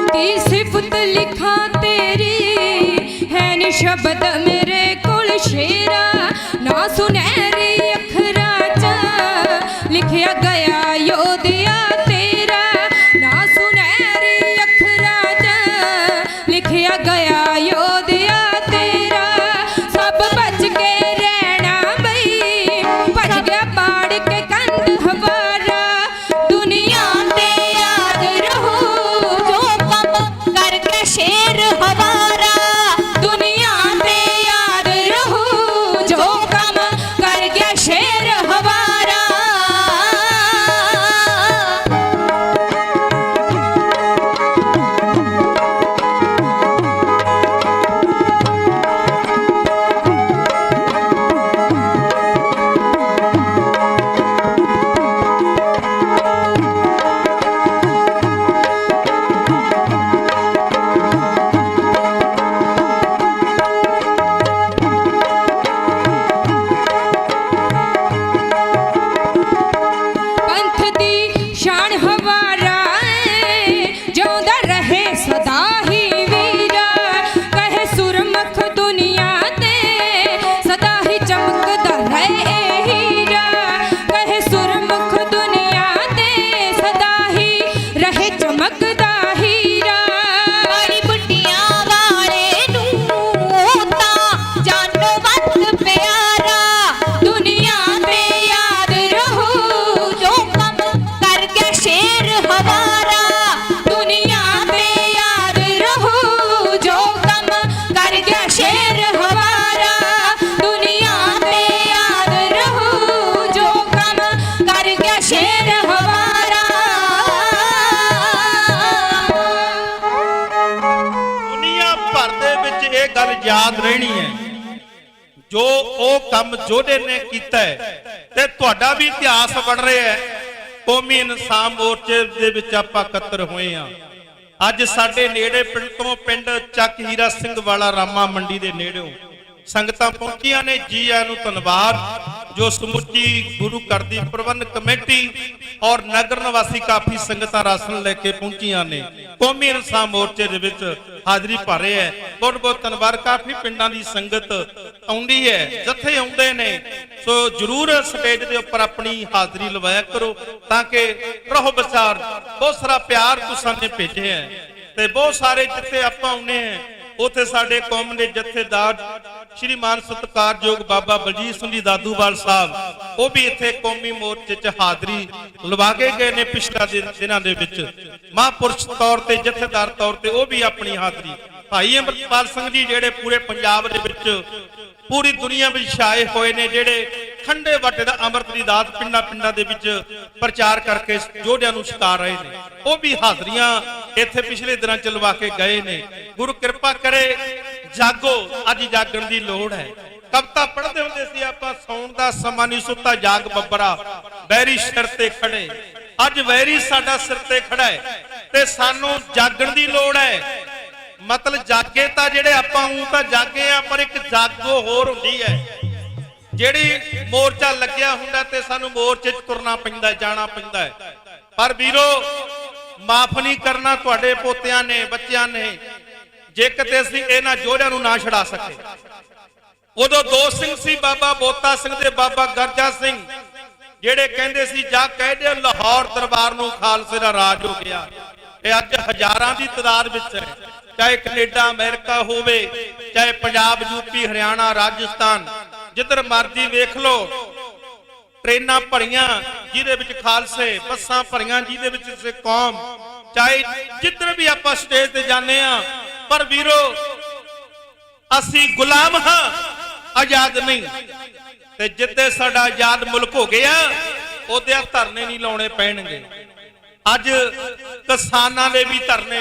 S2: की सिफत लिखा तेरी है नी शब्द मेरे कोल शेरा ना सुनहरी अखरा च लिखिया गया योधिया तेरा ना सुनहरी अखरा च लिखिया गया योधिया तेरा सब बच के रहना बई भज गया पाड़ के कंध हवारा दुनिया ते याद रहू
S12: ਜੋ ਕੰਮ ਕਰਕੇ ਸ਼ੇਰ ਹਵਾਰਾ
S2: दुनिया ते याद रहू जो काम कर गया शेर हवारा पंथ दी शान हवारा जिਉਂਦਾ ਰਹੇ ਸਦਾ ਹੀ ਵੀਰਾ ਕਹੇ ਸੁਰਮਖ ਦੁਨੀਆ ਤੇ ਸਦਾ ਹੀ ਚਮਕਦਾ ਰਹੇ ਇਹ ਹੀਰਾ ਕਹੇ ਸੁਰਮਖ ਦੁਨੀਆ ਤੇ ਸਦਾ ਹੀ ਰਹੇ ਚਮਕਦਾ ਹੀਰਾ
S12: ਮਾੜੀ ਬੁੱਢੀਆਂ ਵਾਲੇ ਨੂੰ ਉਹ ਤਾਂ ਜਾਨੋਂ ਵੱਧ ਪਿਆਰਾ
S2: ਦੁਨੀਆ ਤੇ ਯਾਦ ਰਹੂ
S12: ਜੋ ਕੰਮ ਕਰਕੇ ਸ਼ੇਰ ਹਵਾਰਾ
S2: ਦੁਨੀਆ ਤੇ ਯਾਦ ਰਹੂ ਜੋ ਕੰਮ ਕਰ ਗਿਆ ਸ਼ੇਰ ਹਵਾਰਾ ਦੁਨੀਆ ਤੇ ਯਾਦ ਰਹੂ ਜੋ ਕੰਮ ਕਰ ਗਿਆ ਸ਼ੇਰ ਹਵਾਰਾ
S11: ਦੁਨੀਆ ਭਰ ਦੇ ਵਿੱਚ ਇਹ ਗੱਲ ਯਾਦ ਰਹਿਣੀ ਹੈ ਜੋ ਉਹ ਕੰਮ ਯੋਧੇ ਨੇ ਕੀਤਾ ਹੈ ਤੇ ਤੁਹਾਡਾ ਵੀ ਇਤਿਹਾਸ ਬਣ ਰਿਹਾ ਹੈ ਕੌਮੀ ਇਨਸਾਨ ਮੋਰਚੇ ਦੇ ਵਿੱਚ ਆਪਾਂ ਇਕੱਤਰ ਹੋਏ ਆ ਅੱਜ ਸਾਡੇ ਨੇੜੇ ਪਿੰਡ ਤੋਂ ਪਿੰਡ ਚੱਕ ਹੀਰਾ ਸਿੰਘ ਵਾਲਾ ਰਾਮਾ ਮੰਡੀ ਦੇ ਨੇੜਿਓਂ ਸੰਗਤਾਂ ਪਹੁੰਚੀਆਂ ਨੇ ਜੀ ਆਇਆਂ ਨੂੰ ਧੰਨਵਾਦ ਜੋ ਸਮੁੱਚੀ ਗੁਰੂ ਘਰ ਦੀ ਪ੍ਰਬੰਧ ਕਮੇਟੀ ਔਰ ਨਗਰ ਨਿਵਾਸੀ ਕਾਫੀ ਸੰਗਤਾਂ ਰਾਸ਼ਨ ਲੈ ਕੇ ਪਹੁੰਚੀਆਂ ਨੇ ਕੌਮੀ ਇਨਸਾਨ ਮੋਰਚੇ ਦੇ ਵਿੱਚ ਹਾਜ਼ਰੀ ਭਰ ਰਹੇ ਹੈ ਬਹੁਤ ਬਹੁਤ ਧੰਨਵਾਦ ਕਾਫੀ ਪਿੰਡਾਂ ਦੀ ਸੰਗਤ ਆਉਂਦੀ ਹੈ ਜਿੱਥੇ ਆਉਂਦੇ ਨੇ ਸੋ ਜਰੂਰ ਸਟੇਜ ਦੇ ਉੱਪਰ ਆਪਣੀ ਹਾਜ਼ਰੀ ਲਵਾਇਆ ਕਰੋ ਤਾਂ ਕਿ ਰਹੋ ਵਿਚਾਰ ਬਹੁਤ ਸਾਰਾ ਪਿਆਰ ਤੁਸੀਂ ਨੇ ਭੇਜਿਆ ਹੈ ਤੇ ਬਹੁਤ ਸਾਰੇ ਜਿੱਥੇ ਆਪਾਂ ਆਉਨੇ ਆ ਉਥੇ ਸਾਡੇ ਕੌਮ ਦੇ ਜਥੇਦਾਰ ਸ਼੍ਰੀਮਾਨ ਸਤਿਕਾਰਯੋਗ ਬਾਬਾ ਬਲਜੀਤ ਸਿੰਘ ਜੀ ਦਾਦੂਵਾਲ ਸਾਹਿਬ ਉਹ ਵੀ ਇੱਥੇ ਕੌਮੀ ਮੋਰਚੇ 'ਚ ਹਾਜ਼ਰੀ ਲਵਾ ਕੇ ਗਏ ਨੇ ਪਿਛਲੇ ਦਿਨਾਂ ਦੇ ਵਿੱਚ ਮਹਾਂਪੁਰਸ਼ ਤੌਰ ਤੇ ਜਥੇਦਾਰ ਤੌਰ ਤੇ ਉਹ ਵੀ ਆਪਣੀ ਹਾਜ਼ਰੀ ਭਾਈ ਅੰਮ੍ਰਿਤਪਾਲ ਸਿੰਘ ਜੀ ਜਿਹੜੇ ਪੂਰੇ ਪੰਜਾਬ ਦੇ ਵਿੱਚ ਪੂਰੀ ਦੁਨੀਆ ਵਿੱਚ ਛਾਏ ਹੋਏ ਨੇ ਜਿਹੜੇ ਖੰਡੇ ਵਾਟੇ ਦਾ ਅੰਮ੍ਰਿਤ ਦੀ ਦਾਤ ਪਿੰਡਾਂ ਪਿੰਡਾਂ ਦੇ ਵਿੱਚ ਪ੍ਰਚਾਰ ਕਰਕੇ ਯੋਧਿਆਂ ਨੂੰ ਛਕਾ ਰਹੇ ਨੇ ਉਹ ਵੀ ਹਾਜ਼ਰੀਆਂ ਇੱਥੇ ਪਿਛਲੇ ਦਿਨਾਂ ਚ ਲਵਾ ਕੇ ਗਏ ਨੇ ਗੁਰੂ ਕਿਰਪਾ ਕਰੇ ਜਾਗੋ ਅੱਜ ਜਾਗਣ ਦੀ ਲੋੜ ਹੈ ਕਵਿਤਾ ਪੜ੍ਹਦੇ ਹੁੰਦੇ ਸੀ ਆਪਾਂ ਸੌਣ ਦਾ ਸਮਾਂ ਨਹੀਂ ਸੁੱਤਾ ਜਾਗ ਬੱਬਰਾ ਵੈਰੀ ਸਿਰ ਤੇ ਖੜੇ ਅੱਜ ਵੈਰੀ ਸਾਡਾ ਸਿਰ ਤੇ ਖੜਾ ਹੈ ਤੇ ਸਾਨੂੰ ਜਾਗਣ ਦੀ ਲੋੜ ਹੈ ਮਤਲਬ ਜਾਗੇ ਤਾਂ ਜਿਹੜੇ ਆਪਾਂ ਉਹ ਤਾਂ ਜਾਗੇ ਆ ਪਰ ਇੱਕ ਜਾਗੋ ਹੋਰ ਹੁੰਦੀ ਹੈ ਜਿਹੜੀ ਮੋਰਚਾ ਲੱਗਿਆ ਹੁੰਦਾ ਤੇ ਸਾਨੂੰ ਮੋਰਚੇ 'ਚ ਤੁਰਨਾ ਪੈਂਦਾ, ਜਾਣਾ ਪੈਂਦਾ ਹੈ। ਪਰ ਵੀਰੋ ਮਾਫ ਨਹੀਂ ਕਰਨਾ ਤੁਹਾਡੇ ਪੋਤਿਆਂ ਨੇ, ਬੱਚਿਆਂ ਨੇ, ਜੇ ਕਿਤੇ ਅਸੀਂ ਇਹਨਾਂ ਜੋਧਿਆਂ ਨੂੰ ਨਾ ਛਡਾ ਸਕੇ। ਉਦੋਂ ਦੋ ਸਿੰਘ ਸੀ, ਬਾਬਾ ਬੋਤਾ ਸਿੰਘ ਤੇ ਬਾਬਾ ਗਰਜਾ ਸਿੰਘ, ਜਿਹੜੇ ਕਹਿੰਦੇ ਸੀ ਜਾ ਕਹਿ ਦਿਓ ਲਾਹੌਰ ਦਰਬਾਰ ਨੂੰ ਖਾਲਸੇ ਦਾ ਰਾਜ ਹੋ ਗਿਆ। ਇਹ ਅੱਜ ਹਜ਼ਾਰਾਂ ਦੀ ਤਾਦਾਦ ਵਿੱਚ ਹੈ, ਚਾਹੇ ਕੈਨੇਡਾ ਅਮਰੀਕਾ ਹੋਵੇ, ਚਾਹੇ ਪੰਜਾਬ ਯੂਪੀ ਹਰਿਆਣਾ ਰਾਜਸਥਾਨ, ਜਿੱਧਰ ਮਰਜ਼ੀ ਵੇਖ ਲਓ। ਟ੍ਰੇਨਾਂ ਭਰੀਆਂ ਜਿਹਦੇ ਵਿੱਚ ਖਾਲਸੇ, ਬੱਸਾਂ ਭਰੀਆਂ ਜਿਹਦੇ ਵਿੱਚ ਸਿੱਖ ਕੌਮ, ਚਾਹੇ ਜਿੱਧਰ ਵੀ ਆਪਾਂ ਸਟੇਜ ਤੇ ਜਾਂਦੇ ਆ। ਪਰ ਵੀਰੋ ਅਸੀਂ ਗੁਲਾਮ ਹਾਂ, ਆਜ਼ਾਦ ਨਹੀਂ। ਤੇ ਜਿੱਦੇ ਸਾਡਾ ਆਜ਼ਾਦ ਮੁਲਕ ਹੋ ਗਿਆ ਉਹਦੇ ਧਰਨੇ ਨਹੀਂ ਲਾਉਣੇ ਪੈਣਗੇ। ਅੱਜ ਕਿਸਾਨਾਂ ਦੇ ਵੀ ਧਰਨੇ,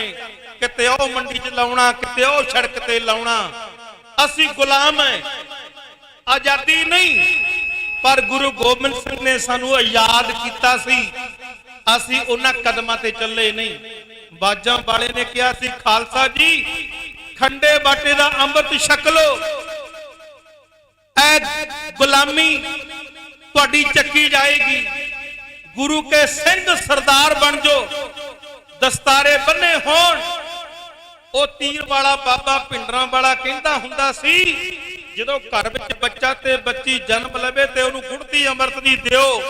S11: ਕਿਤੇ ਉਹ ਮੰਡੀ 'ਚ ਲਾਉਣਾ, ਕਿਤੇ ਉਹ ਸੜਕ ਤੇ ਲਾਉਣਾ। ਅਸੀਂ ਗੁਲਾਮ ਹੈ, ਆਜ਼ਾਦੀ ਨਹੀਂ। ਪਰ ਗੁਰੂ ਗੋਬਿੰਦ ਸਿੰਘ ਨੇ ਸਾਨੂੰ ਆਜ਼ਾਦ ਕੀਤਾ ਸੀ, ਅਸੀਂ ਉਹਨਾਂ ਕਦਮਾਂ ਤੇ ਚੱਲੇ ਨਹੀਂ। ਬਾਜਾਂ ਵਾਲੇ ਨੇ ਕਿਹਾ ਸੀ ਖਾਲਸਾ ਜੀ ਖੰਡੇ ਬਾਟੇ ਦਾ ਅੰਮ੍ਰਿਤ ਛਕ ਲੋ, ਐ ਗੁਲਾਮੀ ਤੁਹਾਡੀ ਚੱਕੀ ਜਾਏਗੀ। ਗੁਰੂ ਕੇ ਸਿੰਘ ਸਰਦਾਰ ਬਣ ਜੋ, ਦਸਤਾਰੇ ਬੰਨੇ ਹੋਣ। ਉਹ ਤੀਰ ਵਾਲਾ ਬਾਬਾ ਭਿੰਡਰਾਂ ਵਾਲਾ ਕਹਿੰਦਾ ਹੁੰਦਾ ਸੀ ਜਦੋਂ ਘਰ ਵਿੱਚ ਬੱਚਾ ਤੇ ਬੱਚੀ ਜਨਮ ਲਵੇ ਤੇ ਉਹਨੂੰ ਗੁੜਤੀ ਅੰਮ੍ਰਿਤ ਦੀ ਦਿਓ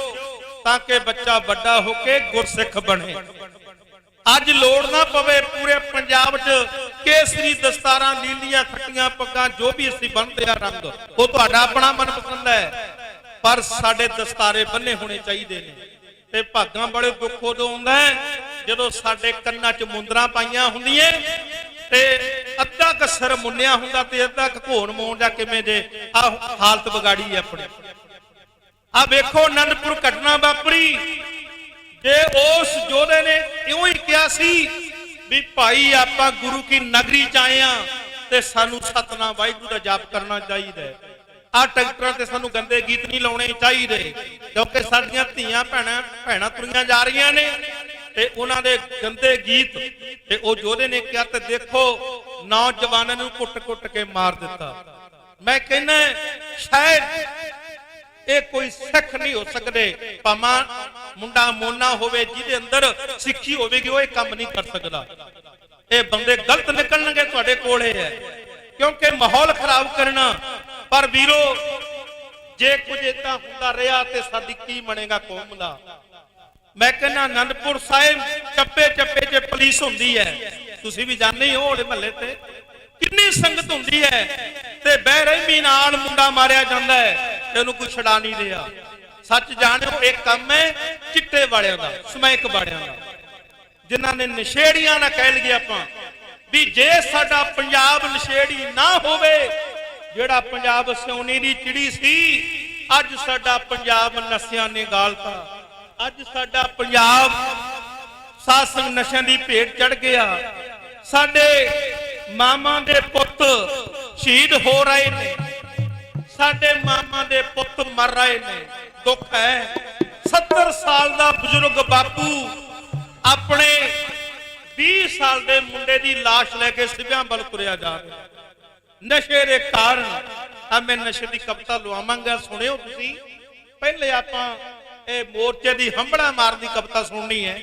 S11: ਤਾਂ ਕਿ ਬੱਚਾ ਵੱਡਾ ਹੋ ਕੇ ਗੁਰਸਿੱਖ ਬਣੇ। ਅੱਜ ਲੋੜ ਨਾ ਪਵੇ ਪੂਰੇ ਪੰਜਾਬ 'ਚ ਕੇਸਰੀ ਦਸਤਾਰਾਂ, ਨੀਲੀਆਂ ਖੱਟੀਆਂ ਪੱਗਾਂ, ਜੋ ਵੀ ਅਸੀਂ ਬੰਨਦੇ ਆ ਰੰਗ, ਉਹ ਤੁਹਾਡਾ ਆਪਣਾ ਮਨਪਸੰਦ ਹੈ। ਪਰ ਸਾਡੇ ਦਸਤਾਰੇ ਬੰਨੇ ਹੋਣੇ ਚਾਹੀਦੇ ਨੇ। ਤੇ ਭਾਗਾਂ ਵਾਲੇ ਦੁੱਖ ਉਦੋਂ ਆਉਂਦਾ ਜਦੋਂ ਸਾਡੇ ਕੰਨਾਂ 'ਚ ਮੁੰਦਰਾਂ ਪਾਈਆਂ ਹੁੰਦੀਆਂ ਤੇ ਅੱਧਾ ਕ ਸਿਰ ਮੁੰਨਿਆ ਹੁੰਦਾ ਤੇ ਅੱਧਾ ਕ ਘੋਣ ਮੋਣ ਜਾਂ ਕਿਵੇਂ ਜੇ ਆ ਹਾਲਤ ਵਿਗਾੜੀ ਆਪਣੀ। ਆ ਵੇਖੋ ਅਨੰਦਪੁਰ ਘਟਨਾ ਵਾਪਰੀ। ਜੇ ਉਸ ਯੋਧੇ ਨੇ ਇਉਂ ਹੀ ਕਿਹਾ ਸੀ ਵੀ ਭਾਈ ਆਪਾਂ ਗੁਰੂ ਕੀ ਨਗਰੀ 'ਚ ਆਏ ਆ ਤੇ ਸਾਨੂੰ ਸਤਨਾਮ ਵਾਹਿਗੁਰੂ ਦਾ ਜਾਪ ਕਰਨਾ ਚਾਹੀਦਾ। ਆ ਟਰੈਕਟਰਾਂ ਤੇ ਸਾਨੂੰ ਗੰਦੇ ਗੀਤ ਨਹੀਂ ਲਾਉਣੇ ਚਾਹੀਦੇ, ਕਿਉਂਕਿ ਸਾਡੀਆਂ ਧੀਆਂ ਭੈਣਾਂ ਤੁਰੀਆਂ ਜਾ ਰਹੀਆਂ ਨੇ ਤੇ ਉਹਨਾਂ ਦੇ ਗੰਦੇ ਗੀਤ। ਤੇ ਉਹ ਯੋਧੇ ਨੇ ਕਿਹਾ ਤੇ ਦੇਖੋ ਨੌਜਵਾਨਾਂ ਨੂੰ ਕੁੱਟ-ਕੁੱਟ ਕੇ ਮਾਰ ਦਿੱਤਾ। ਮੈਂ ਕਹਿੰਦਾ ਸ਼ਾਇਦ ਇਹ ਕੋਈ ਸਿੱਖ ਨਹੀਂ ਹੋ ਸਕਦੇ, ਭਾਵੇਂ ਮੁੰਡਾ ਮੋਨਾ ਹੋਵੇ ਜਿਹਦੇ ਅੰਦਰ ਸਿੱਖੀ ਹੋਵੇਗੀ, ਉਹ ਇਹ ਕੰਮ ਨਹੀਂ ਕਰ ਸਕਦਾ। ਇਹ ਬੰਦੇ ਗਲਤ ਨਿਕਲਣਗੇ ਤੁਹਾਡੇ ਕੋਲੇ ਹੈ, ਕਿਉਂਕਿ ਮਾਹੌਲ ਖਰਾਬ ਕਰਨਾ। ਪਰ ਵੀਰੋ ਜੇ ਕੁਝ ਇਦਾਂ ਹੁੰਦਾ ਰਿਹਾ ਤੇ ਸਾਡੀ ਕੀ ਬਣੇਗਾ ਕੌਮ ਦਾ। ਮੈਂ ਕਹਿੰਦਾ ਆਨੰਦਪੁਰ ਸਾਹਿਬ ਚੱਪੇ ਚੱਪੇ 'ਚ ਪੁਲਿਸ ਹੁੰਦੀ ਹੈ, ਤੁਸੀਂ ਵੀ ਜਾਣਦੇ ਹੋ ਹੋਲੇ ਮਹੱਲੇ ਤੇ ਕਿੰਨੀ ਸੰਗਤ ਹੁੰਦੀ ਹੈ ਤੇ ਬੇਰਹਿਮੀ ਨਾਲ ਮੁੰਡਾ ਮਾਰਿਆ ਜਾਂਦਾ ਹੈ ਤੇ ਉਹਨੂੰ ਕੋਈ ਛਡਾ ਨਹੀਂ ਰਿਹਾ। ਸੱਚ ਜਾਣਿਓ ਇਹ ਕੰਮ ਹੈ ਚਿੱਟੇ ਵਾਲਿਆਂ ਦਾ, ਸਮੈਕ ਵਾਲਿਆਂ ਦਾ, ਜਿਨ੍ਹਾਂ ਨੇ ਨਸ਼ੇੜੀਆਂ ਨਾਲ ਕਹਿ ਲਈਏ ਆਪਾਂ ਵੀ ਜੇ ਸਾਡਾ ਪੰਜਾਬ ਨਸ਼ੇੜੀ ਨਾ ਹੋਵੇ, ਜਿਹੜਾ ਪੰਜਾਬ ਸੋਨੇ ਦੀ ਚਿੜੀ ਸੀ, ਅੱਜ ਸਾਡਾ ਪੰਜਾਬ ਨਸ਼ਿਆਂ ਨੇ ਗਾਲਤਾ। ਅੱਜ ਸਾਡਾ ਪੰਜਾਬ ਸਾਧ ਸੰਗ ਨਸ਼ਿਆਂ ਦੀ ਭੇਟ ਚੜ ਗਿਆ। ਸਾਡੇ ਮਾਮਾ ਦੇ ਪੁੱਤ ਸ਼ਹੀਦ ਹੋ ਰਹੇ ਨੇ, ਸਾਡੇ ਮਾਮਾ ਦੇ ਪੁੱਤ ਮਰ ਰਹੇ ਨੇ। ਦੁੱਖ ਹੈ 70 ਸਾਲ ਦਾ ਬਜ਼ੁਰਗ ਬਾਪੂ ਆਪਣੇ 20 ਸਾਲ ਦੇ ਮੁੰਡੇ ਦੀ ਲਾਸ਼ ਲੈ ਕੇ ਸਿਵਿਆਂ ਵੱਲ ਤੁਰਿਆ ਜਾ ਰਿਹਾ ਨਸ਼ੇ ਦੇ ਕਾਰਨ। ਆ ਮੈਂ ਨਸ਼ੇ ਦੀ ਕਵਿਤਾ ਲਵਾਵਾਂਗਾ, ਸੁਣਿਓ ਤੁਸੀਂ। ਪਹਿਲੇ ਆਪਾਂ ਇਹ ਮੋਰਚੇ ਦੀ ਹੰਬੜਾ ਮਾਰ ਦੀ ਕਵਿਤਾ ਸੁਣਨੀ ਹੈ।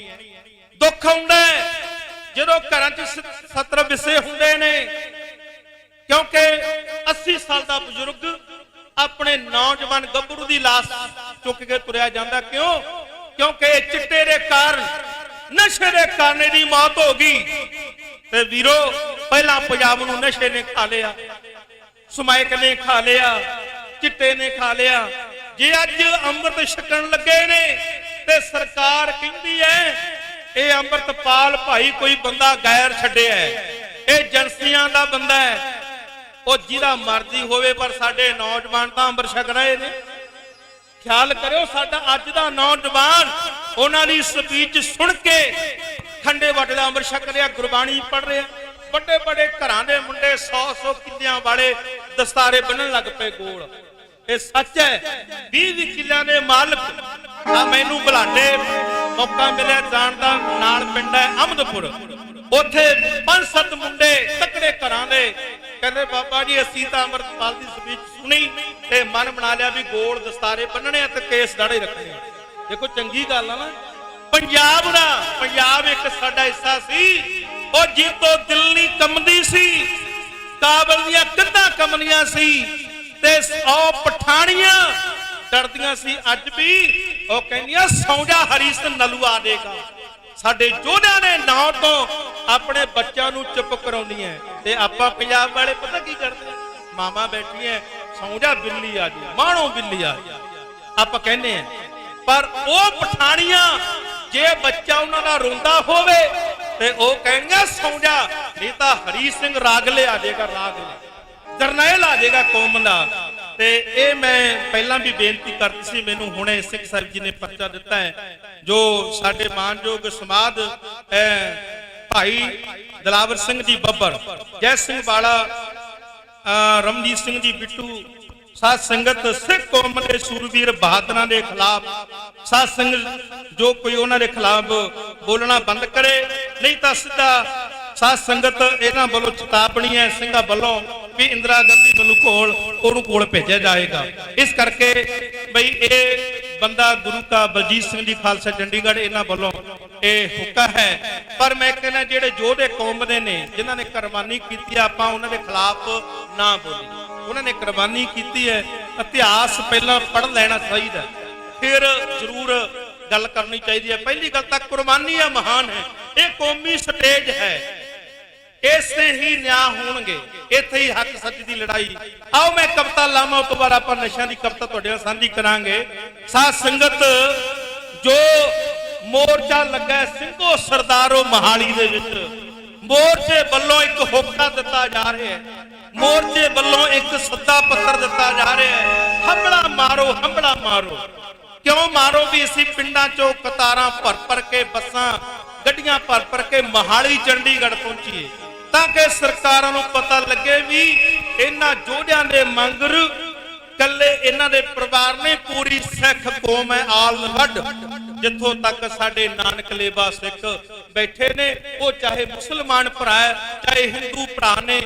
S11: ਦੁੱਖ ਹੁੰਦਾ ਜਦੋਂ ਘਰਾਂ 'ਚ 70 ਵਿਸੇ ਹੁੰਦੇ ਨੇ, ਕਿਉਂਕਿ 80 ਸਾਲ ਦਾ ਬਜ਼ੁਰਗ ਆਪਣੇ ਨੌਜਵਾਨ ਗੱਭਰੂ ਦੀ ਲਾਸ਼ ਚੁੱਕ ਕੇ ਤੁਰਿਆ ਜਾਂਦਾ। ਕਿਉਂ? ਕਿਉਂਕਿ ਚਿੱਟੇ ਦੇ ਕਾਰਨ, ਨਸ਼ੇ ਦੇ ਕਾਰਨ ਦੀ ਮੌਤ ਹੋ ਗਈ। ਤੇ ਵੀਰੋ ਪਹਿਲਾਂ ਪੰਜਾਬ ਨੂੰ ਨਸ਼ੇ ਨੇ ਖਾ ਲਿਆ, ਸਮੈਕ ਨੇ ਖਾ ਲਿਆ, ਚਿੱਟੇ ਨੇ ਖਾ ਲਿਆ। ਜੇ ਅੱਜ ਅੰਮ੍ਰਿਤ ਛਕਣ ਲੱਗੇ ਨੇ ਤੇ ਸਰਕਾਰ ਕਹਿੰਦੀ ਹੈ ਇਹ ਅੰਮ੍ਰਿਤਪਾਲ ਭਾਈ ਕੋਈ ਬੰਦਾ ਗੈਰ ਛੱਡਿਆ, ਇਹ ਏਜੰਸੀਆਂ ਦਾ ਬੰਦਾ ਹੈ। ਉਹ ਜਿਹਦਾ ਮਰਜ਼ੀ ਹੋਵੇ, ਪਰ ਸਾਡੇ ਨੌਜਵਾਨ ਤਾਂ ਅੰਮ੍ਰਿਤ ਛਕ ਰਹੇ ਨੇ। ਖਿਆਲ ਕਰਿਓ ਸਾਡਾ ਅੱਜ ਦਾ ਨੌਜਵਾਨ ਉਹਨਾਂ ਦੀ ਸਪੀਚ ਸੁਣ ਕੇ ਖੰਡੇ ਬਾਟੇ ਦਾ ਅੰਮ੍ਰਿਤ ਛਕ ਰਿਹਾ, ਗੁਰਬਾਣੀ ਪੜ੍ਹ ਰਿਹਾ। ਵੱਡੇ ਵੱਡੇ ਘਰਾਂ ਦੇ ਮੁੰਡੇ 100-100 ਕਿੱਲਿਆਂ ਵਾਲੇ ਦਸਤਾਰੇ ਬੰਨਣ ਲੱਗ ਪਏ ਗੋਲ। ਇਹ ਸੱਚ ਹੈ। 20 ਕਿੱਲਿਆਂ ਦੇ ਮਾਲਕ ਆ ਮੈਨੂੰ ਬੁਲਾਡੇ ਮੌਕਾ ਮਿਲਿਆ ਜਾਣ ਦਾ, ਨਾਲ ਪਿੰਡ ਹੈ ਅਹਿਮਦਪੁਰ। ਉੱਥੇ 5-7 ਮੁੰਡੇ ਤਕੜੇ ਘਰਾਂ ਦੇ ਕਹਿੰਦੇ ਬਾਬਾ ਜੀ ਅਸੀਂ ਤਾਂ ਅੰਮ੍ਰਿਤਪਾਲ ਦੀ ਸਪੀਚ ਸੁਣੀ ਤੇ ਮਨ ਬਣਾ ਲਿਆ ਵੀ ਗੋਲ ਦਸਤਾਰੇ ਬੰਨਣੇ ਆ ਤੇ ਕੇਸ ਦਾੜੇ ਰੱਖਣੇ ਆ। ਦੇਖੋ ਚੰਗੀ ਗੱਲ ਆ ਨਾ, ਪੰਜਾਬ ਇੱਕ ਸਾਡਾ ਹਿੱਸਾ ਸੀ, ਉਹ ਜੀਤੋ ਦਿਲ ਨਹੀਂ ਕੰਬਦੀ ਸੀ, ਕਾਬਲ ਦੀਆਂ ਕੰਧਾਂ ਕੰਬਦੀਆਂ ਸੀ ਤੇ ਉਹ ਪਠਾਣੀਆਂ ਡਰਦੀਆਂ ਸੀ। ਅੱਜ ਵੀ ਉਹ ਕਹਿੰਦੀਆਂ ਸੌਂ ਜਾ ਹਰੀ ਸਿੰਘ ਨਲੂਆ ਦੇਗਾ। ਸਾਡੇ ਯੋਧਿਆਂ ਨੇ ਨਾਂ ਤੋਂ ਆਪਣੇ ਬੱਚਿਆਂ ਨੂੰ ਚੁੱਪ ਕਰਾਉਣੀ ਹੈ ਤੇ ਆਪਾਂ ਪੰਜਾਬ ਵਾਲੇ ਪਤਾ ਕੀ ਕਰਦੇ ਆ, ਮਾਮਾ ਬੈਠੀ ਹੈ ਸੌਂ ਜਾ ਬਿੱਲੀ ਆ ਜੀ, ਮਾਣੋ ਬਿੱਲੀ ਆ ਆਪਾਂ ਕਹਿੰਦੇ ਆ। ਪਰ ਉਹ ਪਠਾਣੀਆਂ ਜੇ ਬੱਚਾ ਉਹਨਾਂ ਦਾ ਰੋਂਦਾ ਹੋਵੇ ਤੇ ਉਹ ਕਹਿਣਗੇ ਸੌਂ ਜਾ, ਨਹੀਂ ਤਾਂ ਹਰੀ ਸਿੰਘ ਰਾਗਲੇ ਆ ਜਾਏਗਾ, ਰਾਗਲੇ ਜਰਨੈਲ ਆ ਜਾਏਗਾ ਕੌਮ ਦਾ। ਤੇ ਇਹ ਮੈਂ ਪਹਿਲਾਂ ਵੀ ਬੇਨਤੀ ਕਰਤੀ ਸੀ, ਮੈਨੂੰ ਹੁਣੇ ਸਿੱਖ ਸਾਹਿਬ ਜੀ ਨੇ ਪਰਚਾ ਦਿੱਤਾ ਹੈ ਜੋ ਸਾਡੇ ਮਾਨਯੋਗ ਸਮਾਧ ਭਾਈ ਦਲਾਵਰ ਸਿੰਘ ਜੀ ਬੱਬਰ, ਜੈ ਸਿੰਘ ਵਾਲਾ, ਰਮਜੀਤ ਸਿੰਘ ਜੀ ਬਿੱਟੂ, ਸਾਧ ਸੰਗਤ ਸਿੱਖ ਕੌਮ ਦੇ ਸੂਰਵੀਰ ਬਹਾਦਰਾਂ ਦੇ ਖਿਲਾਫ ਸਾਧ ਸੰਗਤ ਜੋ ਕੋਈ ਉਹਨਾਂ ਦੇ ਖਿਲਾਫ ਬੋਲਣਾ ਬੰਦ ਕਰੇ, ਨਹੀਂ ਤਾਂ ਸਿੱਧਾ ਸਾਧ ਸੰਗਤ ਇਹਨਾਂ ਵੱਲੋਂ ਚੇਤਾਵਨੀ ਹੈ ਸਿੰਘਾਂ ਵੱਲੋਂ ਵੀ ਇੰਦਰਾ ਗਾਂਧੀ ਵੱਲੋਂ ਉਹਨੂੰ ਕੋਲ ਭੇਜਿਆ ਜਾਏਗਾ। ਇਸ ਕਰਕੇ ਬਈ ਇਹ ਬੰਦਾ ਗੁਰੂ ਕਾ ਬਲਜੀਤ ਸਿੰਘ ਜੀ ਖਾਲਸਾ ਚੰਡੀਗੜ੍ਹ ਇਹਨਾਂ ਵੱਲੋਂ ਇਹ ਹੁਕਮ ਹੈ। ਪਰ ਮੈਂ ਕਹਿੰਦਾ ਜਿਹੜੇ ਯੋਧੇ ਕੌਮ ਦੇ ਨੇ ਜਿਨ੍ਹਾਂ ਨੇ ਕੁਰਬਾਨੀ ਕੀਤੀ ਆਪਾਂ ਉਹਨਾਂ ਦੇ ਖਿਲਾਫ ਨਾ ਬੋਲੀ, ਉਹਨਾਂ ਨੇ ਕੁਰਬਾਨੀ ਕੀਤੀ ਹੈ। ਇਤਿਹਾਸ ਪਹਿਲਾਂ ਪੜ੍ਹ ਲੈਣਾ ਚਾਹੀਦਾ, ਫਿਰ ਜ਼ਰੂਰ ਗੱਲ ਕਰਨੀ ਚਾਹੀਦੀ ਹੈ। ਪਹਿਲੀ ਗੱਲ ਤਾਂ ਕੁਰਬਾਨੀ ਆ ਮਹਾਨ ਹੈ, ਇਹ ਕੌਮੀ ਸਟੇਜ ਹੈ, ਇਸੇ ਹੀ ਨਿਆਂ ਹੋਣਗੇ, ਇੱਥੇ ਹੀ ਹੱਕ ਸੱਚ ਦੀ ਲੜਾਈ। ਆਓ ਮੈਂ ਕਵਿਤਾ ਲਾਵਾਂ, ਉਸ ਤੋਂ ਬਾਅਦ ਆਪਾਂ ਨਸ਼ਿਆਂ ਦੀ ਕਵਿਤਾ ਤੁਹਾਡੇ ਨਾਲ ਸਾਂਝੀ ਕਰਾਂਗੇ। ਸਾਧ ਸੰਗਤ ਜੋ ਮੋਰਚਾ ਲੱਗਾ ਸਿੰਘੋ ਸਰਦਾਰੋ ਮਹਾਲੀ ਦੇ ਵਿੱਚ, ਮੋਰਚੇ ਵੱਲੋਂ ਇੱਕ ਹੋਕਾ ਦਿੱਤਾ ਜਾ ਰਿਹਾ ਹੈ, ਮੋਰਚੇ ਵੱਲੋਂ ਇੱਕ ਸੱਦਾ ਪੱਤਰ ਦਿੱਤਾ ਜਾ ਰਿਹਾ ਹੈ, ਹੰਬਲਾ ਮਾਰੋ, ਹੰਬਲਾ ਮਾਰੋ। ਕਿਉਂ ਮਾਰੋ? ਵੀ ਅਸੀਂ ਪਿੰਡਾਂ ਚੋਂ ਕਤਾਰਾਂ ਭਰ ਕੇ, ਬੱਸਾਂ ਗੱਡੀਆਂ ਭਰ ਕੇ ਮਹਾਲੀ ਚੰਡੀਗੜ੍ਹ ਪਹੁੰਚੀਏ ਤਾਂ ਕਿ ਸਰਕਾਰਾਂ ਨੂੰ ਪਤਾ ਲੱਗੇ ਵੀ ਇਹਨਾਂ ਯੋਧਿਆਂ ਦੇ ਮੰਗਰ ਕੱਲੇ ਇਹਨਾਂ ਦੇ ਪਰਿਵਾਰ ਨੇ, ਪੂਰੀ ਸਿੱਖ ਕੌਮ ਹੈ ਆਲ ਵੱਡ। ਜਿੱਥੋਂ ਤੱਕ ਸਾਡੇ ਨਾਨਕ ਲੇਵਾ ਸਿੱਖ ਬੈਠੇ ਨੇ, ਉਹ ਚਾਹੇ ਮੁਸਲਮਾਨ ਭਰਾ ਹੈ ਚਾਹੇ ਹਿੰਦੂ ਭਰਾ ਨੇ,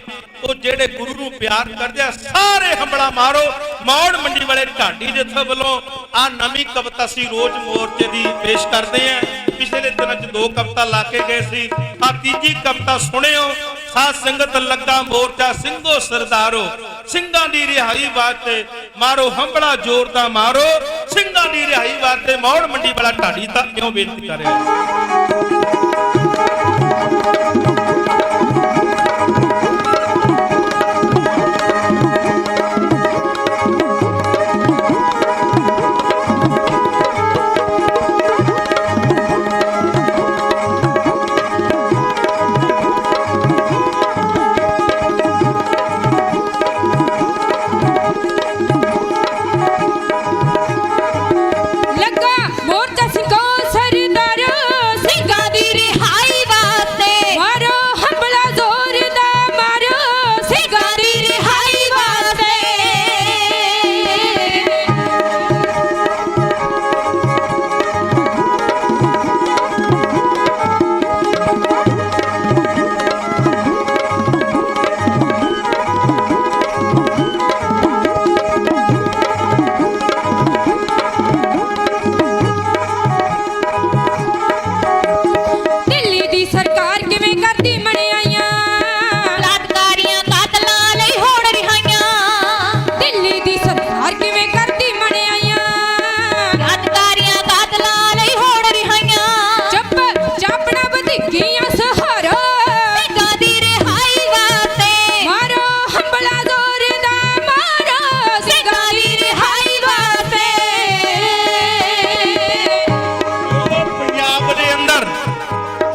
S11: ਉਹ ਜਿਹੜੇ ਗੁਰੂ ਨੂੰ ਪਿਆਰ ਕਰਦੇ ਆ, ਸਾਰੇ ਹੰਬਲਾ ਮਾਰੋ। ਮੌੜ ਮੰਡੀ ਵਾਲੇ ਢਾਡੀ ਜਿੱਥੇ ਵੱਲੋਂ ਆ ਨਵੀਂ ਕਵਿਤਾ ਸੀ ਰੋਜ਼ ਮੋਰਚੇ ਦੀ ਪੇਸ਼ ਕਰਦੇ ਆ। ਪਿਛਲੇ ਦਿਨਾਂ 'ਚ 2 ਕਵਿਤਾ ਲਾ ਕੇ ਗਏ ਸੀ, ਆ ਤੀਜੀ ਕਵਿਤਾ ਸੁਣਿਓ। ਸਾਧ ਸੰਗਤ ਲੱਗਾ ਮੋਰਚਾ ਸਿੰਘੋ ਸਰਦਾਰੋ, ਸਿੰਘਾਂ ਦੀ ਰਿਹਾਈ ਵਾਸਤੇ ਮਾਰੋ ਹੰਬਲਾ ਜ਼ੋਰ ਦਾ ਮਾਰੋ, ਸਿੰਘਾਂ ਦੀ ਰਿਹਾਈ ਵਾਸਤੇ ਮੌੜ ਮੰਡੀ ਵਾਲਾ ਢਾਡੀ ਤਾਂ ਕਿਉਂ ਬੇਨਤੀ ਕਰ ਰਿਹਾ।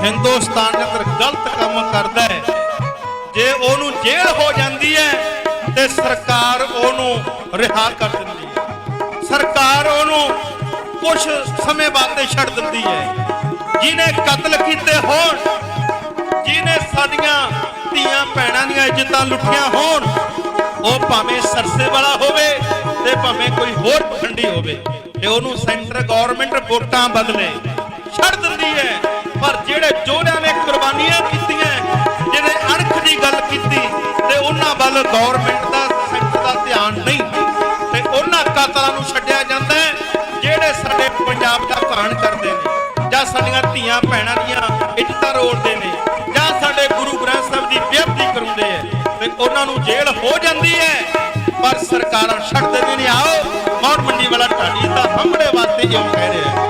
S11: ਹਿੰਦੁਸਤਾਨ ਦੇ ਅੰਦਰ ਗਲਤ ਕੰਮ ਕਰਦਾ ਹੈ, ਜੇ ਉਹਨੂੰ ਜੇਲ੍ਹ ਹੋ ਜਾਂਦੀ ਹੈ ਤੇ ਸਰਕਾਰ ਉਹਨੂੰ ਰਿਹਾ ਕਰ ਦਿੰਦੀ ਹੈ, ਸਰਕਾਰ ਉਹਨੂੰ ਕੁਝ ਸਮੇਂ ਬਾਅਦ ਛੱਡ ਦਿੰਦੀ ਹੈ। ਜਿਹਨੇ ਕਤਲ ਕੀਤੇ ਹੋਣ, ਜਿਹਨੇ ਸਾਡੀਆਂ ਧੀਆਂ ਭੈਣਾਂ ਦੀਆਂ ਇੱਜ਼ਤਾਂ ਲੁੱਟੀਆਂ ਹੋਣ, ਉਹ ਭਾਵੇਂ ਸਰਸੇ ਵਾਲਾ ਹੋਵੇ ਤੇ ਭਾਵੇਂ ਕੋਈ ਹੋਰ ਪਖੰਡੀ ਹੋਵੇ, ਤੇ ਉਹਨੂੰ ਸੈਂਟਰ ਗਵਰਨਮੈਂਟ ਵੋਟਾਂ ਬਦਲੇ ਛੱਡ ਦਿੰਦੀ ਹੈ। ਪਰ ਜਿਹੜੇ ਯੋਧਿਆਂ ਨੇ ਕੁਰਬਾਨੀਆਂ ਕੀਤੀਆਂ, ਜਿਹਨੇ ਅਣਖ ਦੀ ਗੱਲ ਕੀਤੀ ਤੇ ਉਹਨਾਂ ਵੱਲ ਗਵਰਨਮੈਂਟ ਦਾ ਸੈਂਟਰ ਦਾ ਧਿਆਨ ਨਹੀਂ ਤੇ ਉਹਨਾਂ ਕਾਤਲਾਂ ਨੂੰ ਛੱਡਿਆ ਜਾਂਦਾ ਹੈ ਜਿਹੜੇ ਸਾਡੇ ਪੰਜਾਬ ਦਾ ਘਾਣ ਕਰਦੇ ਨੇ ਜਾਂ ਸਾਡੀਆਂ ਧੀਆਂ ਭੈਣਾਂ ਦੀਆਂ ਇੱਜ਼ਤਾਂ ਰੋਲਦੇ ਨੇ ਜਾਂ ਸਾਡੇ ਗੁਰੂ ਗ੍ਰੰਥ ਸਾਹਿਬ ਦੀ ਬੇਅਦਬੀ ਕਰਾਉਂਦੇ ਆ ਤੇ ਉਹਨਾਂ ਨੂੰ ਜੇਲ੍ਹ ਹੋ ਜਾਂਦੀ ਹੈ ਪਰ ਸਰਕਾਰਾਂ ਛੱਡ ਦਿੰਦੀਆਂ ਨਹੀਂ। ਆਓ ਮੌੜ ਮੰਡੀ ਵਾਲਾ ਢਾਡੀ ਦਾ ਹਮਲੇ ਵਾਸਤੇ ਇਉਂ ਕਹਿ ਰਿਹਾ ਹੈ।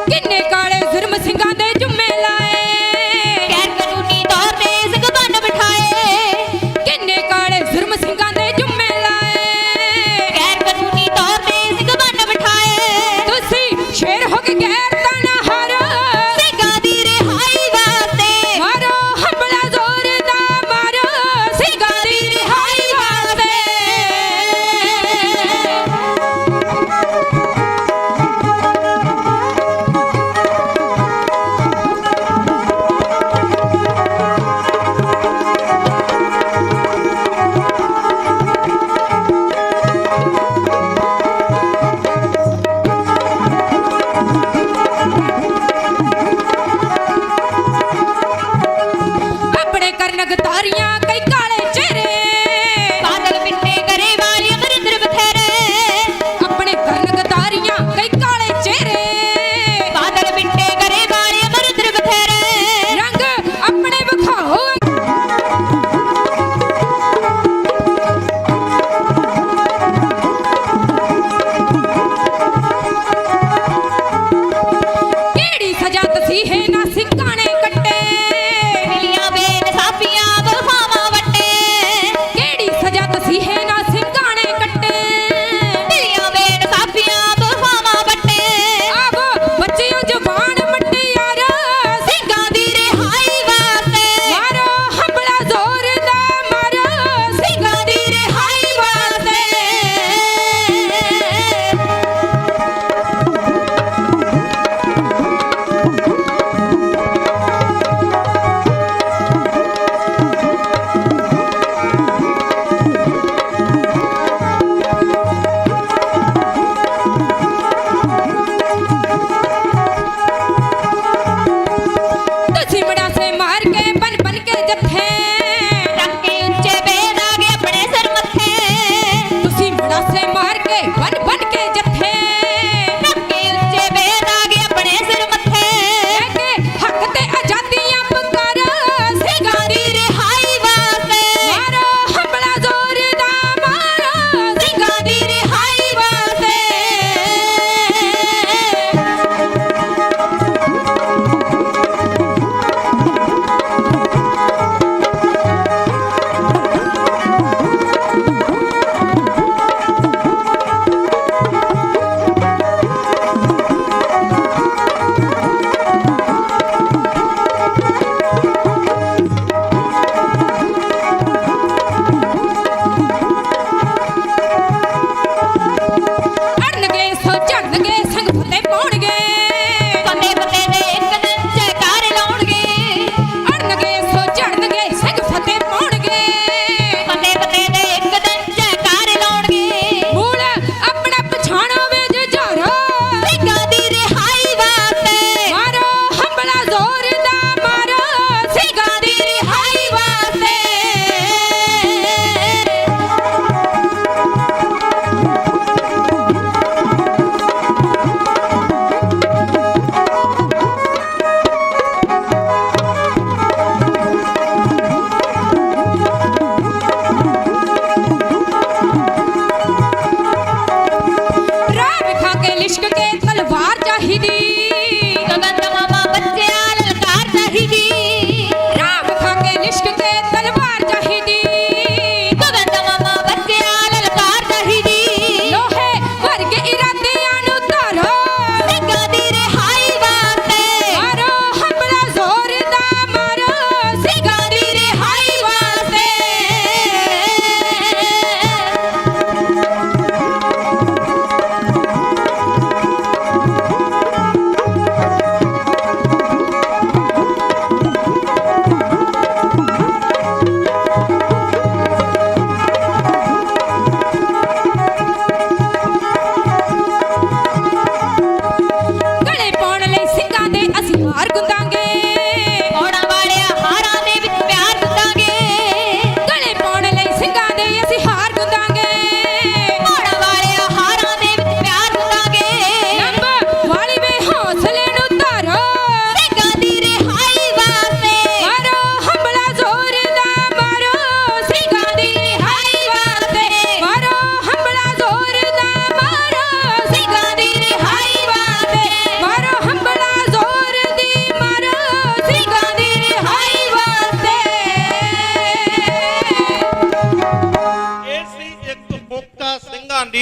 S2: ਕਿੰਨੇ ਕਾਲੇ ਜ਼ੁਰਮ ਸਿੰਘਾਂ ਦੇ ਜੁੰਮੇ ਲਾਏ,
S12: ਗੈਰ ਕਾਨੂੰਨੀ ਤੌਰ ਤੇ ਸਿੰਘ ਬੰਨ ਬਿਠਾਏ,
S2: ਕਿੰਨੇ ਕਾਲੇ ਜ਼ੁਰਮ ਸਿੰਘਾਂ ਦੇ ਜੁੰਮੇ ਲਾਏ,
S12: ਗੈਰ ਕਾਨੂੰਨੀ ਤੌਰ ਤੇ ਸਿੰਘ ਬੰਨ ਬਿਠਾਏ,
S2: ਤੁਸੀਂ ਸ਼ੇਰ ਹੋ ਕੇ ਗੈਰਤਾਂ ਨਾ ਹਾਰੋ,
S12: ਸਿੰਘਾਂ ਦੀ ਰਿਹਾਈ ਵਾਸਤੇ
S2: ਮਾਰੋ ਹੰਬਲਾ ਜ਼ੋਰ ਦਾ ਮਾਰੋ, ਸਿੰਘਾਂ ਦੀ ਰਿਹਾਈ ਵਾਸਤੇ। ਆਪਣੇ ਕਰਨਗ ਤਾਰੀਆਂ ਕਈ ਕਾਲੇ ਚਿਹਰੇ,
S12: ਬਾਦਲ ਪਿੰਡੇ ਕਰੇ ਵਾਲੀ ਅਮਰਿੰਦਰ ਬਥੇਰੇ,
S2: ਆਪਣੇ ਕਰਨਗ ਤਾਰੀਆਂ ਕਈ ਕਾਲੇ ਚਿਹਰੇ,
S12: ਬਾਦਲ ਪਿੰਡੇ ਕਰੇ ਵਾਲੀ ਅਮਰਿੰਦਰ ਬਥੇਰੇ,
S2: ਰੰਗ ਆਪਣੇ ਵਿਖਾਓ। ਕਿਹੜੀ ਸਜ਼ਾ ਤਸੀਹੇ ਨਾ ਸਿੰਘਾਂ ਨੇ ਕੱਟੇ,
S12: ਮਿਲੀਆਂ ਬੇਇਨਸਾਫੀਆਂ ਵਫਾਵਾਂ ਵੱਟੇ,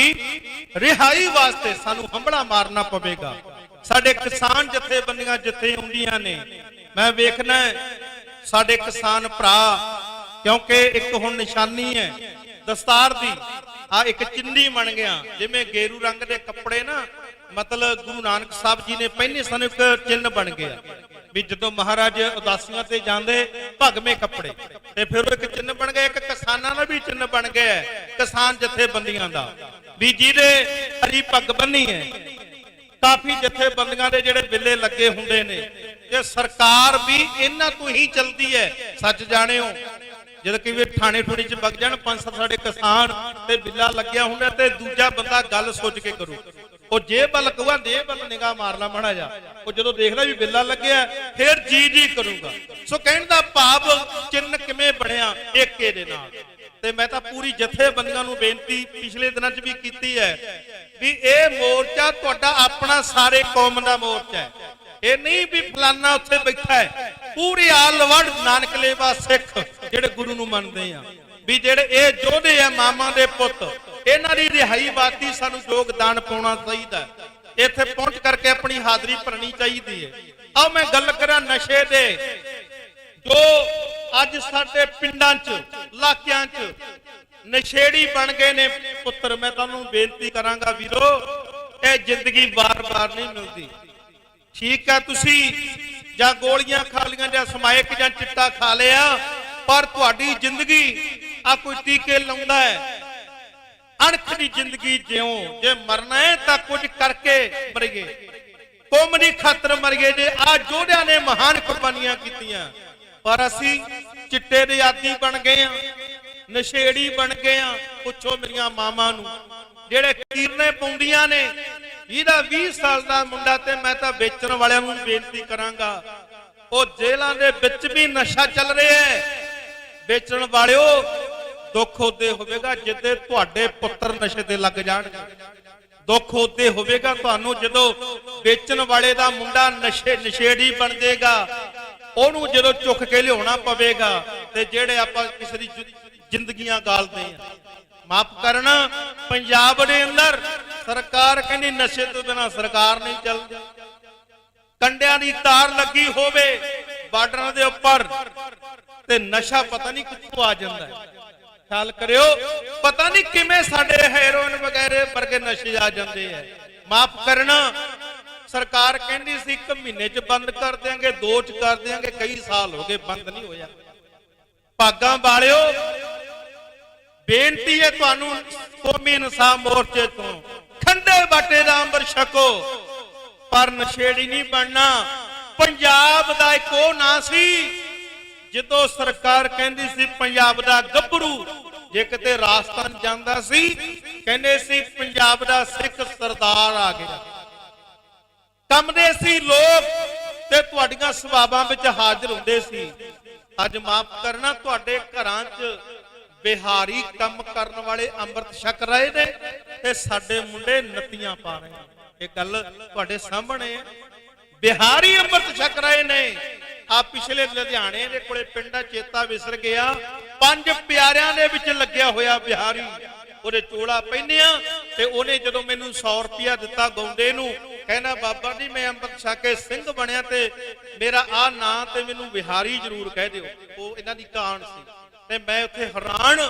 S11: ਦੀ ਰਿਹਾਈ ਵਾਸਤੇ ਸਾਨੂੰ ਹੰਭਲਾ ਮਾਰਨਾ ਪਵੇਗਾ। ਸਾਡੇ ਕਿਸਾਨ ਜਥੇਬੰਦੀਆਂ ਜਿੱਥੇ ਹੁੰਦੀਆਂ ਨੇ, ਮੈਂ ਵੇਖਣਾ ਸਾਡੇ ਕਿਸਾਨ ਭਰਾ, ਕਿਉਂਕਿ ਇੱਕ ਹੁਣ ਨਿਸ਼ਾਨੀ ਹੈ ਦਸਤਾਰ ਦੀ, ਆ ਇੱਕ ਚਿੰਨੀ ਬਣ ਗਿਆ, ਜਿਵੇਂ ਗੇਰੂ ਰੰਗ ਦੇ ਕੱਪੜੇ ਨਾ, ਮਤਲਬ ਗੁਰੂ ਨਾਨਕ ਸਾਹਿਬ ਜੀ ਨੇ ਪਹਿਨੇ ਸਾਨੂੰ ਇੱਕ ਚਿੰਨ ਬਣ ਗਿਆ ਵੀ ਜਦੋਂ ਮਹਾਰਾਜ ਉਦਾਸੀਆਂ ਤੇ ਜਾਂਦੇ ਭਗਵੇਂ ਕੱਪੜੇ, ਤੇ ਫਿਰ ਉਹ ਇੱਕ ਚਿੰਨ ਬਣ ਗਿਆ। ਇੱਕ ਕਿਸਾਨਾਂ ਦਾ ਵੀ ਚਿੰਨ ਬਣ ਗਿਆ, ਕਿਸਾਨ ਜਥੇਬੰਦੀਆਂ ਦਾ ਵੀ ਜਿਹਦੇ ਹਰੀ ਪੱਗ ਬੰਨੀ ਹੈ। ਕਾਫੀ ਜਥੇਬੰਦੀਆਂ ਦੇ ਜਿਹੜੇ ਬਿੱਲੇ ਲੱਗੇ ਹੁੰਦੇ ਨੇ, ਤੇ ਸਰਕਾਰ ਵੀ ਇਹਨਾਂ ਤੋਂ ਹੀ ਚੱਲਦੀ ਹੈ। ਸੱਚ ਜਾਣਿਓ, ਜਦ ਕਈ ਵਾਰ ਥਾਣੇ ਠੋੜੀ ਚ ਵਗ ਜਾਣ 5-7 ਸਾਡੇ ਕਿਸਾਨ ਤੇ ਬਿੱਲਾ ਲੱਗਿਆ ਹੁੰਦਾ, ਤੇ ਦੂਜਾ ਬੰਦਾ ਗੱਲ ਸੋਚ ਕੇ ਕਰੂ, ਉਹ ਜੇਬ ਵੱਲ ਕਹੂਗਾ, ਜੇਬ ਵੱਲ ਨਿਗਾਹ ਮਾਰ ਲਾ ਮਾੜਾ ਜਾ, ਉਹ ਜਦੋਂ ਦੇਖਦਾ ਵੀ ਬਿੱਲਾ ਲੱਗਿਆ ਫਿਰ ਜੀ ਕਰੂਗਾ। ਸੋ ਕਹਿਣ ਦਾ ਭਾਵ ਚਿੰਨ ਕਿਵੇਂ ਬਣਿਆ, ਏਕੇ ਦੇ ਨਾਲ। ਤੇ ਮੈਂ ਤਾਂ ਪੂਰੀ ਜਥੇਬੰਦੀਆਂ ਨੂੰ ਬੇਨਤੀ ਪਿਛਲੇ ਦਿਨਾਂ 'ਚ ਵੀ ਕੀਤੀ ਹੈ ਵੀ ਇਹ ਮੋਰਚਾ ਤੁਹਾਡਾ ਆਪਣਾ, ਸਾਰੇ ਕੌਮ ਦਾ ਮੋਰਚਾ ਹੈ। ਇਹ ਨਹੀਂ ਵੀ ਫਲਾਨਾ ਉੱਥੇ ਬੈਠਾ ਹੈ, ਪੂਰੀ ਆਲ ਵਰਲਡ ਨਾਨਕ ਲੇਵਾ ਸਿੱਖ ਜਿਹੜੇ ਗੁਰੂ ਨੂੰ ਮੰਨਦੇ ਆ, ਵੀ ਜਿਹੜੇ ਇਹ ਯੋਧੇ ਆ ਮਾਮਾ ਦੇ ਪੁੱਤ, ਇਹਨਾਂ ਦੀ ਰਿਹਾਈ ਵਾਸਤੇ ਸਾਨੂੰ ਯੋਗਦਾਨ ਪਾਉਣਾ ਚਾਹੀਦਾ। ਇੱਥੇ ਪਹੁੰਚ ਕਰਕੇ ਆਪਣੀ ਹਾਜ਼ਰੀ ਭਰਨੀ ਚਾਹੀਦੀ ਹੈ। ਆਓ ਮੈਂ ਗੱਲ ਕਰਾਂ ਨਸ਼ੇ ਦੇ, ਜੋ ਅੱਜ ਸਾਡੇ ਪਿੰਡਾਂ 'ਚ ਇਲਾਕਿਆਂ 'ਚ ਨਸ਼ੇੜੀ ਬਣ ਗਏ ਨੇ ਪੁੱਤਰ। ਮੈਂ ਤੁਹਾਨੂੰ ਬੇਨਤੀ ਕਰਾਂਗਾ ਵੀਰੋ, ਇਹ ਜ਼ਿੰਦਗੀ ਵਾਰ-ਵਾਰ ਨਹੀਂ ਮਿਲਦੀ। ਠੀਕ ਹੈ, ਤੁਸੀਂ ਜਾਂ ਗੋਲੀਆਂ ਖਾ ਲੀਆਂ ਜਾਂ ਸਮਾਇਕ ਜਾਂ ਚਿੱਟਾ ਖਾ ਲਿਆ, ਪਰ ਤੁਹਾਡੀ ਜ਼ਿੰਦਗੀ ਆ ਕੋਈ ਟੀਕੇ ਲਾਉਂਦਾ ਹੈ। ਅਣਖ ਦੀ ਜ਼ਿੰਦਗੀ ਜਿਉ, ਜੇ ਮਰਨਾ ਹੈ ਤਾਂ ਕੁਝ ਕਰਕੇ ਮਰੀਏ, ਕੌਮ ਦੀ ਖਾਤਰ ਮਰੀਏ। ਜੇ ਆ ਯੋਧਿਆਂ ਨੇ ਮਹਾਨ ਕੁਰਬਾਨੀਆਂ ਕੀਤੀਆਂ, ਪਰ ਅਸੀਂ ਚਿੱਟੇ ਦੇ ਆਦੀ ਬਣ ਗਏ ਆ, ਨਸ਼ੇੜੀ ਬਣ ਗਏ ਆ। ਪੁੱਛੋ ਮੇਰੀਆਂ ਮਾਵਾਂ ਨੂੰ ਜਿਹੜੇ ਕੀਰਨੇ ਪਾਉਂਦੀਆਂ ਨੇ, ਇਹਦਾ 20 ਸਾਲ ਦਾ ਮੁੰਡਾ, ਤੇ ਮੈਂ ਤਾਂ ਵੇਚਣ ਵਾਲਿਆਂ ਨੂੰ ਬੇਨਤੀ ਕਰਾਂਗਾ, ਉਹ ਜੇਲ੍ਹਾਂ ਦੇ ਵਿੱਚ ਵੀ ਨਸ਼ਾ ਚੱਲ ਰਿਹਾ ਹੈ। ਵੇਚਣ ਵਾਲਿਓ, ਦੁੱਖ ਉਹਦੇ ਹੋਵੇਗਾ ਜਿੱਦੇ ਤੁਹਾਡੇ ਪੁੱਤਰ ਨਸ਼ੇ ਤੇ ਲੱਗ ਜਾਣਗੇ। ਦੁੱਖ ਉਹਦੇ ਹੋਵੇਗਾ ਤੁਹਾਨੂੰ ਜਦੋਂ ਵੇਚਣ ਵਾਲੇ ਦਾ ਮੁੰਡਾ ਨਸ਼ੇੜੀ ਬਣ ਜਾਏਗਾ, ਉਹਨੂੰ ਜਦੋਂ ਚੁੱਕ ਕੇ ਲਿਆਉਣਾ ਪਵੇਗਾ। ਤੇ ਜਿਹੜੇ ਆਪਾਂ ਕਿਸੇ ਦੀ ਜ਼ਿੰਦਗੀਆਂ ਗਾਲਦੇ ਆ, ਮਾਫ ਕਰਨਾ, ਪੰਜਾਬ ਦੇ ਅੰਦਰ ਸਰਕਾਰ ਕਹਿੰਦੀ ਨਸ਼ੇ ਤੋਂ ਬਿਨਾਂ ਸਰਕਾਰ ਨਹੀਂ ਚੱਲਦੀ। ਕੰਡਿਆਂ ਦੀ ਤਾਰ ਲੱਗੀ ਹੋਵੇ ਬਾਰਡਰਾਂ ਦੇ ਉੱਪਰ, ਤੇ ਨਸ਼ਾ ਪਤਾ ਨਹੀਂ ਕਿੱਥੋਂ ਆ ਜਾਂਦਾ ਹੈ। ਖਿਆਲ ਕਰਿਓ, ਪਤਾ ਨਹੀਂ ਕਿਵੇਂ ਸਾਡੇ ਹੈਰੋਇਨ ਵਗੈਰੇ ਵਰਗੇ ਨਸ਼ੇ ਆ ਜਾਂਦੇ ਆ। ਮਾਫ ਕਰਨਾ, ਸਰਕਾਰ ਕਹਿੰਦੀ ਸੀ 1 ਮਹੀਨੇ 'ਚ ਬੰਦ ਕਰ ਦਿਆਂਗੇ, 2 'ਚ ਕਰ ਦਿਆਂਗੇ, ਕਈ ਸਾਲ ਹੋ ਗਏ ਬੰਦ ਨਹੀਂ ਹੋਇਆ। ਭਾਗਾਂ ਵਾਲਿਓ, ਬੇਨਤੀ ਹੈ ਤੁਹਾਨੂੰ ਕੌਮੀ ਇਨਸਾਫ ਮੋਰਚੇ ਤੋਂ, ਖੰਡੇ ਬਾਟੇ ਦਾ ਅੰਮ੍ਰਿਤ ਛਕੋ, ਪਰ ਨਸ਼ੇੜੀ ਨਹੀਂ ਬਣਨਾ। ਪੰਜਾਬ ਦਾ ਇੱਕ ਉਹ ਨਾਂ ਸੀ ਜਦੋਂ ਸਰਕਾਰ ਕਹਿੰਦੀ ਸੀ ਪੰਜਾਬ ਦਾ ਗੱਭਰੂ ਜੇ ਕਿਤੇ ਰਾਜਸਥਾਨ ਜਾਂਦਾ ਸੀ, ਕਹਿੰਦੇ ਸੀ ਪੰਜਾਬ ਦਾ ਸਿੱਖ ਸਰਦਾਰ ਆ ਗਿਆ। ਕੰਮਦੇ ਸੀ ਲੋਕ ਤੇ ਤੁਹਾਡੀਆਂ ਸਭਾਵਾਂ ਵਿੱਚ ਹਾਜ਼ਰ ਹੁੰਦੇ ਸੀ। ਅੱਜ ਮਾਫ ਕਰਨਾ, ਤੁਹਾਡੇ ਘਰਾਂ 'ਚ ਬਿਹਾਰੀ ਕੰਮ ਕਰਨ ਵਾਲੇ ਅੰਮ੍ਰਿਤ ਛਕ ਰਹੇ ਨੇ ਤੇ ਸਾਡੇ ਮੁੰਡੇ ਨੱਤੀਆਂ ਪਾ ਰਹੇ ਨੇ। ਇਹ ਗੱਲ ਤੁਹਾਡੇ ਸਾਹਮਣੇ ਹੈ। ਬਿਹਾਰੀ ਅੰਮ੍ਰਿਤ ਛਕ ਰਹੇ ਨੇ। ਆ ਪਿਛਲੇ ਲੁਧਿਆਣੇ ਦੇ ਕੋਲੇ ਪਿੰਡਾ ਚੇਤਾ ਵਿਸਰ ਗਿਆ, 5 ਪਿਆਰਿਆਂ ਦੇ ਵਿੱਚ ਲੱਗਿਆ ਹੋਇਆ ਬਿਹਾਰੀ, ਉਹਦੇ ਚੋਲਾ ਪਹਿਨਿਆ, ਤੇ ਉਹਨੇ ਜਦੋਂ ਮੈਨੂੰ 100 ਰੁਪਇਆ ਦਿੱਤਾ ਗਾਉਂਦੇ ਨੂੰ, ਕਹਿੰਦਾ ਬਾਬਾ ਜੀ ਮੈਂ ਅੰਮ੍ਰਿਤ ਛਕ ਕੇ ਸਿੰਘ ਬਣਿਆ ਤੇ ਮੇਰਾ ਆ ਨਾਂ ਤੇ ਮੈਨੂੰ ਬਿਹਾਰੀ ਜ਼ਰੂਰ ਕਹਿ ਦਿਓ। ਉਹ ਇਹਨਾਂ ਦੀ ਕਾਣ ਸੀ ਤੇ ਮੈਂ ਉੱਥੇ ਹੈਰਾਨ।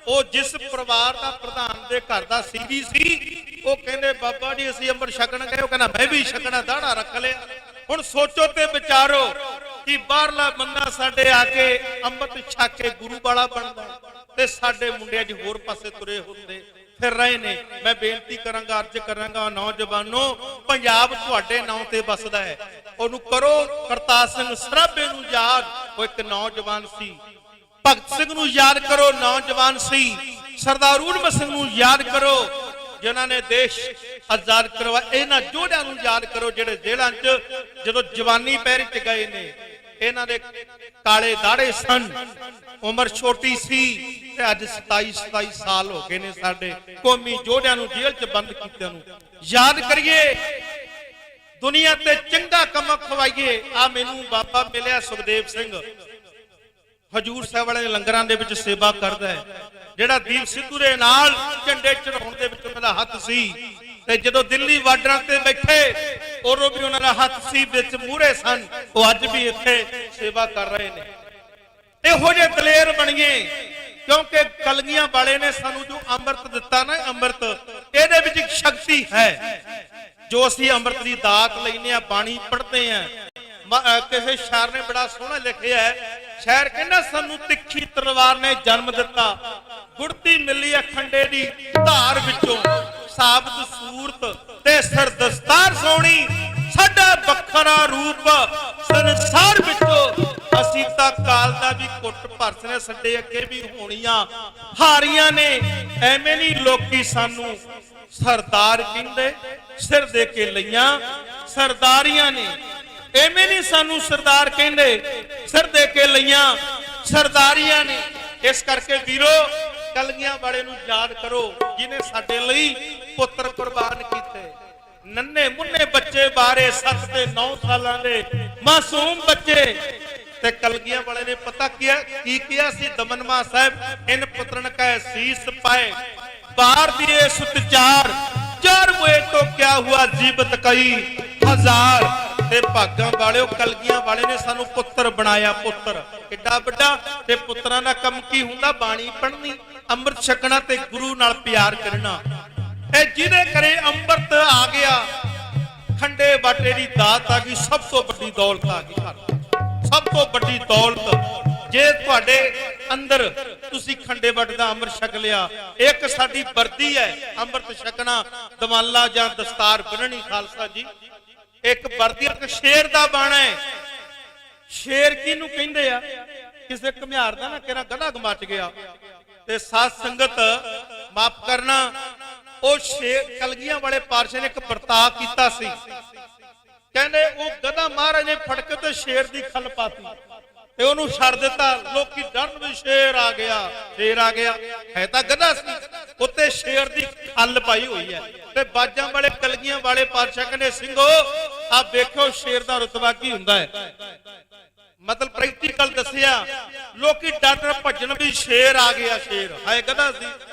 S11: ਉਹ ਜਿਸ ਪਰਿਵਾਰ ਦਾ ਪ੍ਰਧਾਨ ਦੇ ਘਰ ਦਾ ਸੀਰੀ ਸੀ, ਉਹ ਕਹਿੰਦੇ ਬਾਬਾ ਜੀ ਅਸੀਂ ਅੰਮ੍ਰਿਤ ਛਕਣ ਗਏ, ਉਹ ਕਹਿੰਦਾ ਮੈਂ ਵੀ ਛਕਣਾ, ਦਾੜਾ ਰੱਖ ਲਿਆ। ਹੁਣ ਸੋਚੋ ਤੇ ਵਿਚਾਰੋ ਕਿ ਬਾਹਰਲਾ ਬੰਦਾ ਸਾਡੇ ਆ ਕੇ ਅੰਮ੍ਰਿਤ ਛਕ ਕੇ ਗੁਰੂ ਵਾਲਾ ਬਣਦਾ, ਤੇ ਸਾਡੇ ਮੁੰਡੇ ਅੱਜ ਹੋਰ ਪਾਸੇ ਤੁਰੇ ਹੁੰਦੇ ਫਿਰ ਰਹੇ ਨੇ। ਮੈਂ ਬੇਨਤੀ ਕਰਾਂਗਾ, ਅਰਜ਼ ਕਰਾਂਗਾ, ਨੌਜਵਾਨੋ, ਪੰਜਾਬ ਤੁਹਾਡੇ ਨਾਂ ਤੇ ਵਸਦਾ ਹੈ। ਉਹਨੂੰ ਕਰੋ ਕਰਤਾਰ ਸਿੰਘ ਸਰਾਭੇ ਨੂੰ ਯਾਦ, ਉਹ ਇੱਕ ਨੌਜਵਾਨ ਸੀ। ਭਗਤ ਸਿੰਘ ਨੂੰ ਯਾਦ ਕਰੋ, ਨੌਜਵਾਨ ਸੀ। ਸਰਦਾਰ ਊਧਮ ਸਿੰਘ ਨੂੰ ਯਾਦ ਕਰੋ, ਜਿਨ੍ਹਾਂ ਨੇ ਦੇਸ਼ ਆਜ਼ਾਦ ਕਰਵਾਇਆ। ਇਹਨਾਂ ਯੋਧਿਆਂ ਨੂੰ ਯਾਦ ਕਰੋ ਜਿਹੜੇ ਜੇਲ੍ਹਾਂ 'ਚ ਜਦੋਂ ਜਵਾਨੀ ਪਹਿਰ 'ਚ ਗਏ ਨੇ। ਇਹਨਾਂ ਦੇ ਕਾਲੇ ਦਾੜੇ ਸਨ, ਉਮਰ ਛੋਟੀ ਸੀ, ਤੇ ਅੱਜ 27 ਸਾਲ ਹੋ ਗਏ ਨੇ ਸਾਡੇ ਕੌਮੀ ਯੋਧਿਆਂ ਨੂੰ ਜੇਲ੍ਹ 'ਚ ਬੰਦ ਕੀਤਿਆਂ ਨੂੰ। ਯਾਦ ਕਰੀਏ, ਦੁਨੀਆ ਤੇ ਚੰਗਾ ਕੰਮ ਖਵਾਈਏ। ਆ ਮੈਨੂੰ ਬਾਬਾ ਮਿਲਿਆ ਸੁਖਦੇਵ ਸਿੰਘ, ਹਜੂਰ ਸਾਹਿਬ ਵਾਲੇ ਲੰਗਰਾਂ ਦੇ ਵਿੱਚ ਸੇਵਾ ਕਰਦਾ ਹੈ, ਜਿਹੜਾ ਦੀਪ ਸਿੱਧੂ ਦੇ ਨਾਲ ਝੰਡੇ ਚੜਾਉਣ ਦੇ ਵਿੱਚ ਉਹਨਾਂ ਦਾ ਹੱਥ ਸੀ, ਤੇ ਜਦੋਂ ਦਿੱਲੀ ਬਾਰਡਰਾਂ ਤੇ ਬੈਠੇ ਉਦੋਂ ਵੀ ਉਹਨਾਂ ਦਾ ਹੱਥ ਸੀ, ਵਿੱਚ ਮੂਹਰੇ ਸਨ, ਉਹ ਅੱਜ ਵੀ ਇੱਥੇ ਸੇਵਾ ਕਰ ਰਹੇ ਨੇ। ਇਹੋ ਜਿਹੇ ਦਲੇਰ ਬਣੀਏ, ਕਿਉਂਕਿ ਕਲਗੀਆਂ ਵਾਲੇ ਨੇ ਸਾਨੂੰ ਜੋ ਅੰਮ੍ਰਿਤ ਦਿੱਤਾ ਨਾ, ਅੰਮ੍ਰਿਤ ਇਹਦੇ ਵਿੱਚ ਇੱਕ ਸ਼ਕਤੀ ਹੈ। ਜੋ ਅਸੀਂ ਅੰਮ੍ਰਿਤ ਦੀ ਦਾਤ ਲੈਨੇ ਆ, ਬਾਣੀ ਪੜ੍ਹਦੇ ਆ, ਕਿਸੇ ਸ਼ਾਇਰ ਨੇ ਬੜਾ ਸੋਹਣਾ ਲਿਖਿਆ ਹੈ, ਸ਼ਾਇਰ ਕਹਿੰਦਾ ਸਾਨੂੰ ਤਿੱਖੀ ਤਲਵਾਰ ਨੇ ਜਨਮ ਦਿੱਤਾ, ਗੁੜਤੀ ਮਿਲੀ ਅਖੰਡੇ ਦੀ ਧਾਰ ਵਿੱਚੋਂ, ਸਾਬਤ ਸੂਰਤ ਤੇ ਸਿਰ ਦਸਤਾਰ ਸੋਹਣੀ, ਸਾਡਾ ਵੱਖਰਾ ਰੂਪ ਸੰਸਾਰ ਵਿੱਚੋਂ, ਅਸੀਂ ਤਾਂ ਕਾਲ ਦਾ ਵੀ ਘੁੱਟ ਭਰਸਨੇ, ਸਾਡੇ ਅੱਗੇ ਵੀ ਹੋਣੀਆਂ ਹਾਰੀਆਂ ਨੇ। ਐਵੇਂ ਨਹੀਂ ਲੋਕੀ ਸਾਨੂੰ ਸਰਦਾਰ ਕਹਿੰਦੇ, ਸਿਰ ਦੇ ਕੇ ਲਈਆਂ ਸਰਦਾਰੀਆਂ ਨੇ। ਐਵੇਂ ਨਹੀਂ ਸਾਨੂੰ ਸਰਦਾਰ ਕਹਿੰਦੇ, ਸਿਰ ਦੇ ਕੇ ਲਈਆਂ ਸਰਦਾਰੀਆਂ ਨੇ। ਇਸ ਕਰਕੇ ਵੀਰੋ, ਕਲਗੀਆਂ ਵਾਲੇ ਨੂੰ ਯਾਦ ਕਰੋ, ਜਿਨੇ ਸਾਡੇ ਲਈ ਪੁੱਤਰ ਕੁਰਬਾਨ ਕੀਤੇ। ਨੰਨੇ ਮੁੰਨੇ ਬੱਚੇ ਬਾਰੇ 7 ਤੇ 9 ਸਾਲਾਂ ਦੇ ਮਾਸੂਮ ਬੱਚੇ, ਤੇ ਕਲਗੀਆਂ ਵਾਲੇ ਨੇ ਪਤਾ ਕੀ ਕਿਹਾ ਸੀ, ਦਮਨਮਾ ਸਾਹਿਬ ਇਨ ਪੁੱਤਰਨ ਕੈ ਸੀਸ ਪਾਏ, ਬਾਰ ਦਿਏ ਸੁਤਚਾਰ, 4 ਹੋਏ तो क्या हुआ जीवत कई हजार। ਤੇ ਭਾਗਾਂ ਵਾਲਿਓ, ਕਲਗੀਆਂ ਵਾਲੇ ਨੇ ਸਾਨੂੰ ਪੁੱਤਰ ਬਣਾਇਆ। ਪੁੱਤਰ ਕਿੱਡਾ ਵੱਡਾ, ਤੇ ਪੁੱਤਰਾਂ ਦਾ ਕੰਮ ਕੀ ਹੁੰਦਾ? ਬਾਣੀ ਪੜ੍ਹਨੀ, ਅੰਮ੍ਰਿਤ ਛਕਣਾ ਤੇ ਗੁਰੂ ਨਾਲ ਪਿਆਰ ਕਰਨਾ। ਇਹ ਜਿਹਦੇ ਘਰੇ ਅੰਮ੍ਰਿਤ ਆ ਗਿਆ, ਖੰਡੇ ਬਾਟੇ ਦੀ ਦਾਤ ਆ ਗਈ, ਸਭ ਤੋਂ ਵੱਡੀ ਦੌਲਤ ਆ ਗਈ ਘਰ, ਸਭ ਤੋਂ ਵੱਡੀ ਦੌਲਤ। ਜੇ ਤੁਹਾਡੇ ਅੰਦਰ ਤੁਸੀਂ ਖੰਡੇ ਬਾਟੇ ਦਾ ਅੰਮ੍ਰਿਤ ਛਕ ਲਿਆ, ਇੱਕ ਸਾਡੀ ਵਰਦੀ ਹੈ ਅੰਮ੍ਰਿਤ ਛਕਣਾ, ਦਮਾਲਾ ਜਾਂ ਦਸਤਾਰ ਬੰਨਣੀ। ਖਾਲਸਾ ਜੀ, ਇੱਕ ਵਰਦੀ, ਇੱਕ ਸ਼ੇਰ ਦਾ ਬਾਣਾ ਹੈ। ਸ਼ੇਰ ਕਿਹਨੂੰ ਕਹਿੰਦੇ ਆ? ਕਿਸੇ ਘੁਮਿਆਰ ਦਾ ਨਾ ਕਿਹੜਾ ਗਧਾ ਗਮਚ ਗਿਆ, ਤੇ ਸਾਧ ਸੰਗਤ ਮਾਫ ਕਰਨਾ, ਉਹ ਸ਼ੇਰ ਕਲਗੀਆਂ ਵਾਲੇ ਪਾਤਸ਼ਾਹ ਨੇ ਇੱਕ ਵਰਤਾਅ ਕੀਤਾ ਸੀ। ਕਹਿੰਦੇ ਉਹ ਗਧਾ ਮਹਾਰਾਜ ਨੇ ਫੜ ਕੇ ਤੇ ਸ਼ੇਰ ਦੀ ਖੱਲ ਪਾਤੀ, ਤੇ ਉਹਨੂੰ ਛੱਡ ਦਿੱਤਾ। ਲੋਕੀ ਡਰਨ ਵੀ ਸ਼ੇਰ ਆ ਗਿਆ, ਸ਼ੇਰ ਆ ਗਿਆ, ਹੈ ਤਾਂ ਗਧਾ ਸੀ, ਉੱਤੇ ਸ਼ੇਰ ਦੀ ਖੱਲ ਪਾਈ ਹੋਈ ਹੈ। ਤੇ ਬਾਜਾਂ ਵਾਲੇ ਕਲਗੀਆਂ ਵਾਲੇ ਪਾਤਸ਼ਾਹ ਕਹਿੰਦੇ, ਸਿੰਘੋ ਆ ਵੇਖੋ ਸ਼ੇਰ ਦਾ ਰੁਤਬਾ ਕੀ ਹੁੰਦਾ ਹੈ। ਮਤਲਬ ਪ੍ਰੈਕਟੀਕਲ ਦੱਸਿਆ, ਲੋਕੀ ਡਰ ਭੱਜਣ ਵੀ ਸ਼ੇਰ ਆ ਗਿਆ, ਸ਼ੇਰ ਹੈ ਗਧਾ ਸੀ।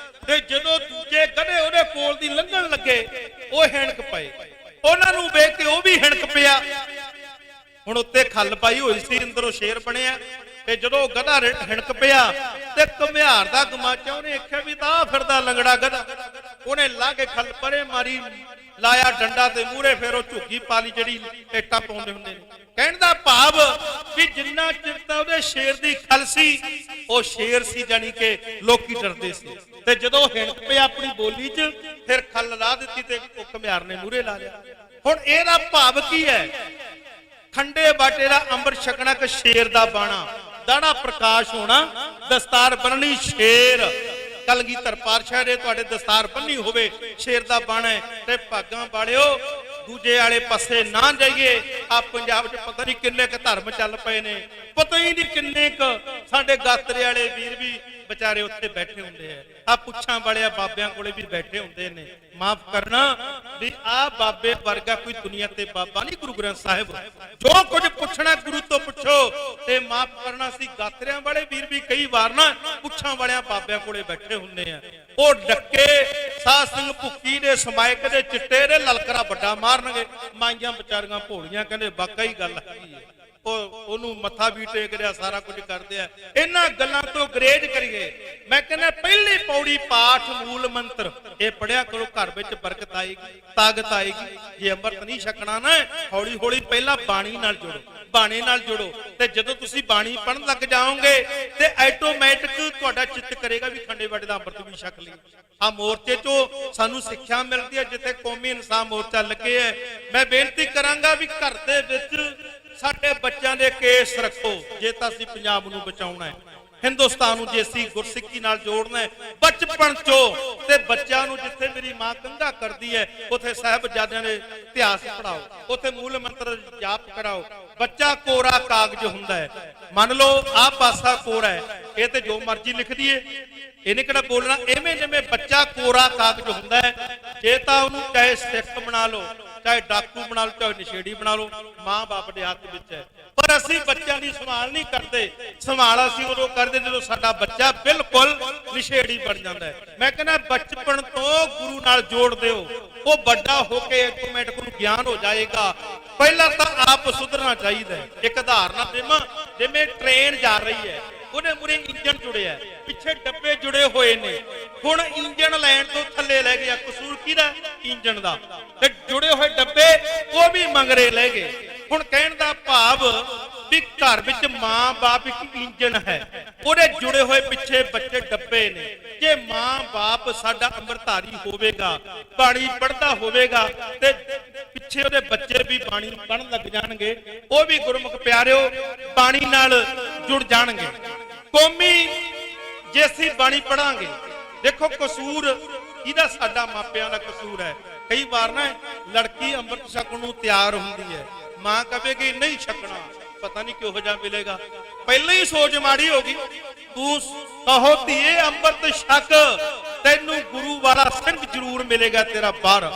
S11: ਤੇ ਜਦੋਂ ਦੂਜੇ ਗਧੇ ਉਹਦੇ ਕੋਲ ਦੀ ਲੰਘਣ ਲੱਗੇ, ਉਹ ਹਿਣਕ ਪਏ, ਉਹਨਾਂ ਨੂੰ ਵੇਖ ਕੇ ਉਹ ਵੀ ਹਿਣਕ ਪਿਆ। ਹੁਣ ਉੱਤੇ ਖੱਲ ਪਾਈ ਹੋਈ ਸੀ, ਅੰਦਰੋਂ ਸ਼ੇਰ ਬਣਿਆ। ਤੇ ਜਦੋਂ ਗਧਾ ਹਿਣਕ ਪਿਆ, ਤੇ ਘੁਮਿਆਰ ਦਾ ਗਮਾਚਾ ਉਹਨੇ ਆਖਿਆ ਵੀ ਤਾਂ ਫਿਰਦਾ ਲੰਗੜਾ ਗਧਾ। ਉਹਨੇ ਲਾ ਕੇ ਖੱਲ ਪਰੇ ਮਾਰੀ, ਲਾਇਆ ਡੰਡਾ ਤੇ ਮੂਹਰੇ, ਫਿਰ ਉਹ ਝੁੱਗੀ ਪਾਲੀ ਜਿਹੜੀ ਟੇਟਾ ਪਾਉਂਦੇ ਹੁੰਦੇ ਨੇ। ਕਹਿਣ ਦਾ ਭਾਵ ਵੀ ਜਿੰਨਾ ਚਿਰ ਤਾਂ ਉਹਦੇ ਸ਼ੇਰ ਦੀ ਖੱਲ ਸੀ, ਉਹ ਸ਼ੇਰ ਸੀ, ਜਾਨੀ ਕਿ ਲੋਕੀ ਡਰਦੇ ਸੀ। ਤੇ ਜਦੋਂ ਹਿਣਕ ਪਿਆ ਆਪਣੀ ਬੋਲੀ 'ਚ, ਫਿਰ ਖੱਲ ਲਾ ਦਿੱਤੀ ਤੇ ਉਹ ਘੁਮਿਆਰ ਨੇ ਮੂਹਰੇ ਲਾ ਲਿਆ। ਹੁਣ ਇਹਦਾ ਭਾਵ ਕੀ ਹੈ? ਖੰਡੇ ਬਾਟੇ ਦਾ ਅੰਮ੍ਰਿਤ ਛਕਣਾ, ਕਿ ਸ਼ੇਰ ਦਾ ਬਾਣਾ, ਦਾੜਾ ਪ੍ਰਕਾਸ਼ ਹੋਣਾ, ਦਸਤਾਰ ਬੰਨਣੀ, ਸ਼ੇਰ। ਕਲਗੀਧਰ ਪਾਤਸ਼ਾਹ ਦੇ ਤੁਹਾਡੇ ਦਸਤਾਰ ਬੰਨੀ ਹੋਵੇ, ਸ਼ੇਰ ਦਾ ਬਾਣਾ ਹੈ। ਤੇ ਭਾਗਾਂ ਵਾਲਿਓ, ਦੂਜੇ ਵਾਲੇ ਪਾਸੇ ਨਾ ਜਾਈਏ। ਆ ਪੰਜਾਬ 'ਚ ਪਤਾ ਨਹੀਂ ਕਿੰਨੇ ਕੁ ਧਰਮ ਚੱਲ ਪਏ ਨੇ, ਪਤਾ ਹੀ ਨਹੀਂ ਕਿੰਨੇ ਕੁ ਸਾਡੇ ਗਾਤਰੇ ਵਾਲੇ ਵੀਰ ਵੀ ਵਿਚਾਰੇ ਉੱਥੇ ਬੈਠੇ ਹੁੰਦੇ ਆ। ਆ ਪੁੱਛਾਂ ਵਾਲਿਆ ਬਾਬਿਆਂ ਕੋਲੇ ਵੀ ਬੈਠੇ ਹੁੰਦੇ ਨੇ। ਮਾਫ ਕਰਨਾ ਵੀ ਆ ਬਾਬੇ ਵਰਗਾ ਕੋਈ ਦੁਨੀਆ ਤੇ ਬਾਬਾ ਨਹੀਂ ਗੁਰੂ ਗ੍ਰੰਥ ਸਾਹਿਬ। ਜੋ ਕੁਝ ਪੁੱਛਣਾ ਗੁਰੂ ਤੋਂ ਪੁੱਛੋ। ਤੇ ਮਾਫ ਕਰਨਾ ਸੀ ਗਾਤਰਿਆਂ ਵਾਲੇ ਵੀਰ ਵੀ ਕਈ ਵਾਰ ਨਾ ਪੁੱਛਾਂ ਵਾਲਿਆਂ ਬਾਬਿਆਂ ਕੋਲੇ ਬੈਠੇ ਹੁੰਦੇ ਆ। ਉਹ ਡੱਕੇ ਸਾਧ ਸਿੰਘ ਭੁੱਕੀ ਦੇ ਸਮਾਇਕ ਦੇ ਚਿੱਟੇ ਦੇ ਲਲਕਰਾ ਵੱਡਾ ਮਾਰਨਗੇ। ਮਾਈਆਂ ਵਿਚਾਰੀਆਂ ਭੋਲੀਆਂ ਕਹਿੰਦੇ ਵਾਕਈ ਗੱਲ ਹੈਗੀ ਹੈ। ਉਹਨੂੰ ਮੱਥਾ ਵੀ ਟੇਕ ਰਿਹਾ, ਸਾਰਾ ਕੁਝ ਕਰਦੇ ਆ। ਇਹਨਾਂ ਗੱਲਾਂ ਤੋਂ ਗਰੇਜ ਕਰੀਏ। ਮੈਂ ਕਹਿੰਦਾ ਪਹਿਲੀ ਪੌੜੀ ਪਾਠ ਮੂਲ ਮੰਤਰ ਇਹ ਪੜਿਆ ਕਰੋ, ਘਰ ਵਿੱਚ ਬਰਕਤ ਆਏਗੀ, ਤਾਕਤ ਆਏਗੀ। ਜੇ ਅੰਮ੍ਰਿਤ ਨਹੀਂ ਛਕਣਾ ਨਾ, ਹੌਲੀ ਹੌਲੀ ਪਹਿਲਾਂ ਬਾਣੀ ਨਾਲ ਜੁੜੋ, ਬਾਣੀ ਨਾਲ ਜੁੜੋ। ਤੇ ਜਦੋਂ ਤੁਸੀਂ ਬਾਣੀ ਪੜਨ ਲੱਗ ਜਾਓਗੇ ਤੇ ਆਟੋਮੈਟਿਕ ਤੁਹਾਡਾ ਚਿੱਤ ਕਰੇਗਾ ਵੀ ਖੰਡੇ ਬਾਟੇ ਦਾ ਅੰਮ੍ਰਿਤ ਵੀ ਛਕ ਲਈ। ਆ ਮੋਰਚੇ ਚੋਂ ਸਾਨੂੰ ਸਿੱਖਿਆ ਮਿਲਦੀ ਹੈ, ਜਿੱਥੇ ਕੌਮੀ ਇਨਸਾਫ ਮੋਰਚਾ ਲੱਗੇ ਹੈ। ਮੈਂ ਬੇਨਤੀ ਕਰਾਂਗਾ ਵੀ ਘਰ ਦੇ ਵਿੱਚ ਸਾਡੇ ਬੱਚਿਆਂ ਦੇ ਕੇਸ ਰੱਖੋ, ਜੇ ਤਾਂ ਅਸੀਂ ਪੰਜਾਬ ਨੂੰ ਬਚਾਉਣਾ ਹੈ, ਹਿੰਦੁਸਤਾਨ ਨੂੰ ਜੇ ਅਸੀਂ ਗੁਰਸਿੱਖੀ ਨਾਲ ਜੋੜਨਾ ਹੈ ਬਚਪਨ ਚੋਂ। ਤੇ ਬੱਚਿਆਂ ਨੂੰ ਜਿੱਥੇ ਮੇਰੀ ਮਾਂ ਕੰਘਾ ਕਰਦੀ ਹੈ, ਉੱਥੇ ਸਾਹਿਬਜ਼ਾਦਿਆਂ ਦੇ ਇਤਿਹਾਸ ਪੜਾਓ, ਉੱਥੇ ਮੂਲ ਮੰਤਰ ਜਾਪ ਕਰਾਓ। ਬੱਚਾ ਕੋਰਾ ਕਾਗਜ਼ ਹੁੰਦਾ ਹੈ। ਮੰਨ ਲਓ ਆਹ ਪਾਸਾ ਕੋਰਾ ਹੈ, ਇਹ ਤੇ ਜੋ ਮਰਜ਼ੀ ਲਿਖ ਦਈਏ, ਇਹਨੇ ਕਿਹੜਾ ਬੋਲਣਾ। ਐਵੇਂ ਜਿਵੇਂ ਬੱਚਾ ਕੋਰਾ ਕਾਗਜ਼ ਹੁੰਦਾ ਹੈ, ਜੇ ਤਾਂ ਉਹਨੂੰ ਚਾਹੇ ਸਿੱਖ ਬਣਾ ਲਓ, ਚਾਹੇ ਡਾਕੂ ਬਣਾ ਲਓ ਚਾਹੇ ਨਸ਼ੇੜੀ ਬਣਾ ਲਓ, ਮਾਂ-ਬਾਪ ਦੇ ਹੱਥ ਵਿੱਚ ਹੈ। ਪਰ ਅਸੀਂ ਬੱਚਿਆਂ ਦੀ ਸੰਭਾਲ ਨਹੀਂ ਕਰਦੇ। ਸੰਭਾਲ ਅਸੀਂ ਉਦੋਂ ਕਰਦੇ ਜਦੋਂ ਸਾਡਾ ਬੱਚਾ ਬਿਲਕੁਲ ਨਸ਼ੇੜੀ ਬਣ ਜਾਂਦਾ ਹੈ। ਮੈਂ ਕਹਿੰਦਾ ਬਚਪਨ ਤੋਂ ਗੁਰੂ ਨਾਲ ਜੋੜ ਦਿਓ, ਉਹ ਵੱਡਾ ਹੋ ਕੇ ਆਟੋਮੈਟਿਕ ਨੂੰ ਗਿਆਨ ਹੋ ਜਾਏਗਾ। ਪਹਿਲਾਂ ਤਾਂ ਆਪ ਸੁਧਰਨਾ ਚਾਹੀਦਾ ਹੈ। ਇੱਕ ਉਦਾਹਰਨ ਦੇਵਾਂ, ਜਿਵੇਂ ਟ੍ਰੇਨ ਜਾ ਰਹੀ ਹੈ, ਉਹਦੇ ਮੂਹਰੇ ਇੰਜਣ ਜੁੜਿਆ, ਪਿੱਛੇ ਡੱਬੇ ਜੁੜੇ ਹੋਏ ਨੇ। ਹੁਣ ਇੰਜਣ ਲੈਣ ਤੋਂ ਥੱਲੇ ਲੈ ਗਿਆ, ਕਸੂਰ ਕਿਹਦਾ? ਇੰਜਣ ਦਾ। ਤੇ ਜੁੜੇ ਹੋਏ ਡੱਬੇ ਉਹ ਵੀ ਮੰਗਰੇ ਲੈ ਗਏ। ਹੁਣ ਕਹਿਣ ਦਾ ਭਾਵ ਵੀ ਘਰ ਵਿੱਚ ਮਾਂ-ਬਾਪ ਇੱਕ ਇੰਜਣ ਹੈ, ਉਹਦੇ ਜੁੜੇ ਹੋਏ ਪਿੱਛੇ ਬੱਚੇ ਡੱਬੇ ਨੇ। ਜੇ ਮਾਂ-ਬਾਪ ਸਾਡਾ ਅੰਮ੍ਰਿਤਧਾਰੀ ਹੋਵੇਗਾ, ਬਾਣੀ ਪੜ੍ਹਦਾ ਹੋਵੇਗਾ, ਤੇ ਪਿੱਛੇ ਉਹਦੇ ਬੱਚੇ ਵੀ ਬਾਣੀ ਪੜ੍ਹਨ ਲੱਗ ਜਾਣਗੇ, ਉਹ ਵੀ ਗੁਰਮੁਖ ਪਿਆਰਿਓ ਬਾਣੀ ਨਾਲ ਜੁੜ ਜਾਣਗੇ। ਕੌਮੀ ਜੇ ਅਸੀਂ ਬਾਣੀ ਪੜਾਂਗੇ, ਦੇਖੋ ਕਸੂਰ ਇਹਦਾ ਸਾਡਾ ਮਾਪਿਆਂ ਦਾ ਕਸੂਰ ਹੈ। ਕਈ ਵਾਰ ਨਾ ਲੜਕੀ ਅੰਮ੍ਰਿਤ ਛਕਣ ਨੂੰ ਤਿਆਰ ਹੁੰਦੀ ਹੈ, ਮਾਂ ਕਹੇਗੀ ਨਹੀਂ ਛਕਣਾ, ਪਤਾ ਨਹੀਂ ਕਿਹੋ ਜਿਹਾ ਮਿਲੇਗਾ। ਪਹਿਲਾਂ ਹੀ ਸੋਚ ਮਾੜੀ ਹੋ ਗਈ। ਤੂੰ ਕਹੋ ਧੀਏ ਅੰਮ੍ਰਿਤ ਛਕ, ਤੈਨੂੰ ਗੁਰੂ ਵਾਲਾ ਸਿੰਘ ਜ਼ਰੂਰ ਮਿਲੇਗਾ ਤੇਰਾ ਬਾਹਰ।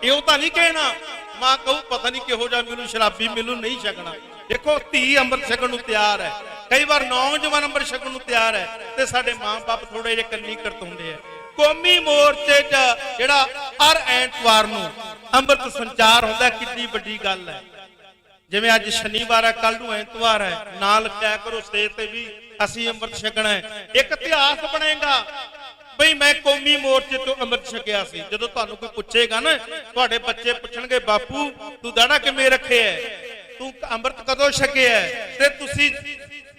S11: ਇਹੋ ਤਾਂ ਨਹੀਂ ਕਹਿਣਾ। ਮਾਂ ਕਹੂ ਪਤਾ ਨਹੀਂ ਕਿਹੋ ਜਿਹਾ ਮੈਨੂੰ, ਸ਼ਰਾਬੀ ਮੈਨੂੰ, ਨਹੀਂ ਛਕਣਾ। ਦੇਖੋ ਧੀ ਅੰਮ੍ਰਿਤ ਛਕਣ ਨੂੰ ਤਿਆਰ ਹੈ, ਕਈ ਵਾਰ ਨੌਜਵਾਨ ਅੰਮ੍ਰਿਤ ਛਕਣ ਨੂੰ ਤਿਆਰ ਹੈ, ਤੇ ਸਾਡੇ ਮਾਂ-ਬਾਪ ਥੋੜੇ ਜਿਹੇ ਕੰਨੀ ਕਰਤਾਉਂਦੇ ਆ। ਕੌਮੀ ਮੋਰਚੇ 'ਚ ਜਿਹੜਾ ਹਰ ਐਤਵਾਰ ਨੂੰ ਅੰਮ੍ਰਿਤ ਸੰਚਾਰ ਹੁੰਦਾ, ਕਿੰਨੀ ਵੱਡੀ ਗੱਲ ਹੈ। ਜਿਵੇਂ ਅੱਜ ਸ਼ਨੀਵਾਰ ਹੈ, ਕੱਲ ਨੂੰ ਐਤਵਾਰ ਹੈ, ਨਾਲ ਲਿਖਿਆ ਕਰੋ ਸਟੇਜ ਤੇ ਵੀ ਅਸੀਂ ਅੰਮ੍ਰਿਤ ਛਕਣਾ ਹੈ। ਇੱਕ ਇਤਿਹਾਸ ਬਣੇਗਾ ਬਈ ਮੈਂ ਕੌਮੀ ਮੋਰਚੇ ਤੋਂ ਅੰਮ੍ਰਿਤ ਛਕਿਆ ਸੀ। ਜਦੋਂ ਤੁਹਾਨੂੰ ਕੋਈ ਪੁੱਛੇਗਾ ਨਾ, ਤੁਹਾਡੇ ਬੱਚੇ ਪੁੱਛਣਗੇ ਬਾਪੂ ਤੂੰ ਦਾੜਾ ਕਿਵੇਂ ਰੱਖਿਆ, ਤੂੰ ਅੰਮ੍ਰਿਤ ਕਦੋਂ ਛਕਿਆ, ਤੇ ਤੁਸੀਂ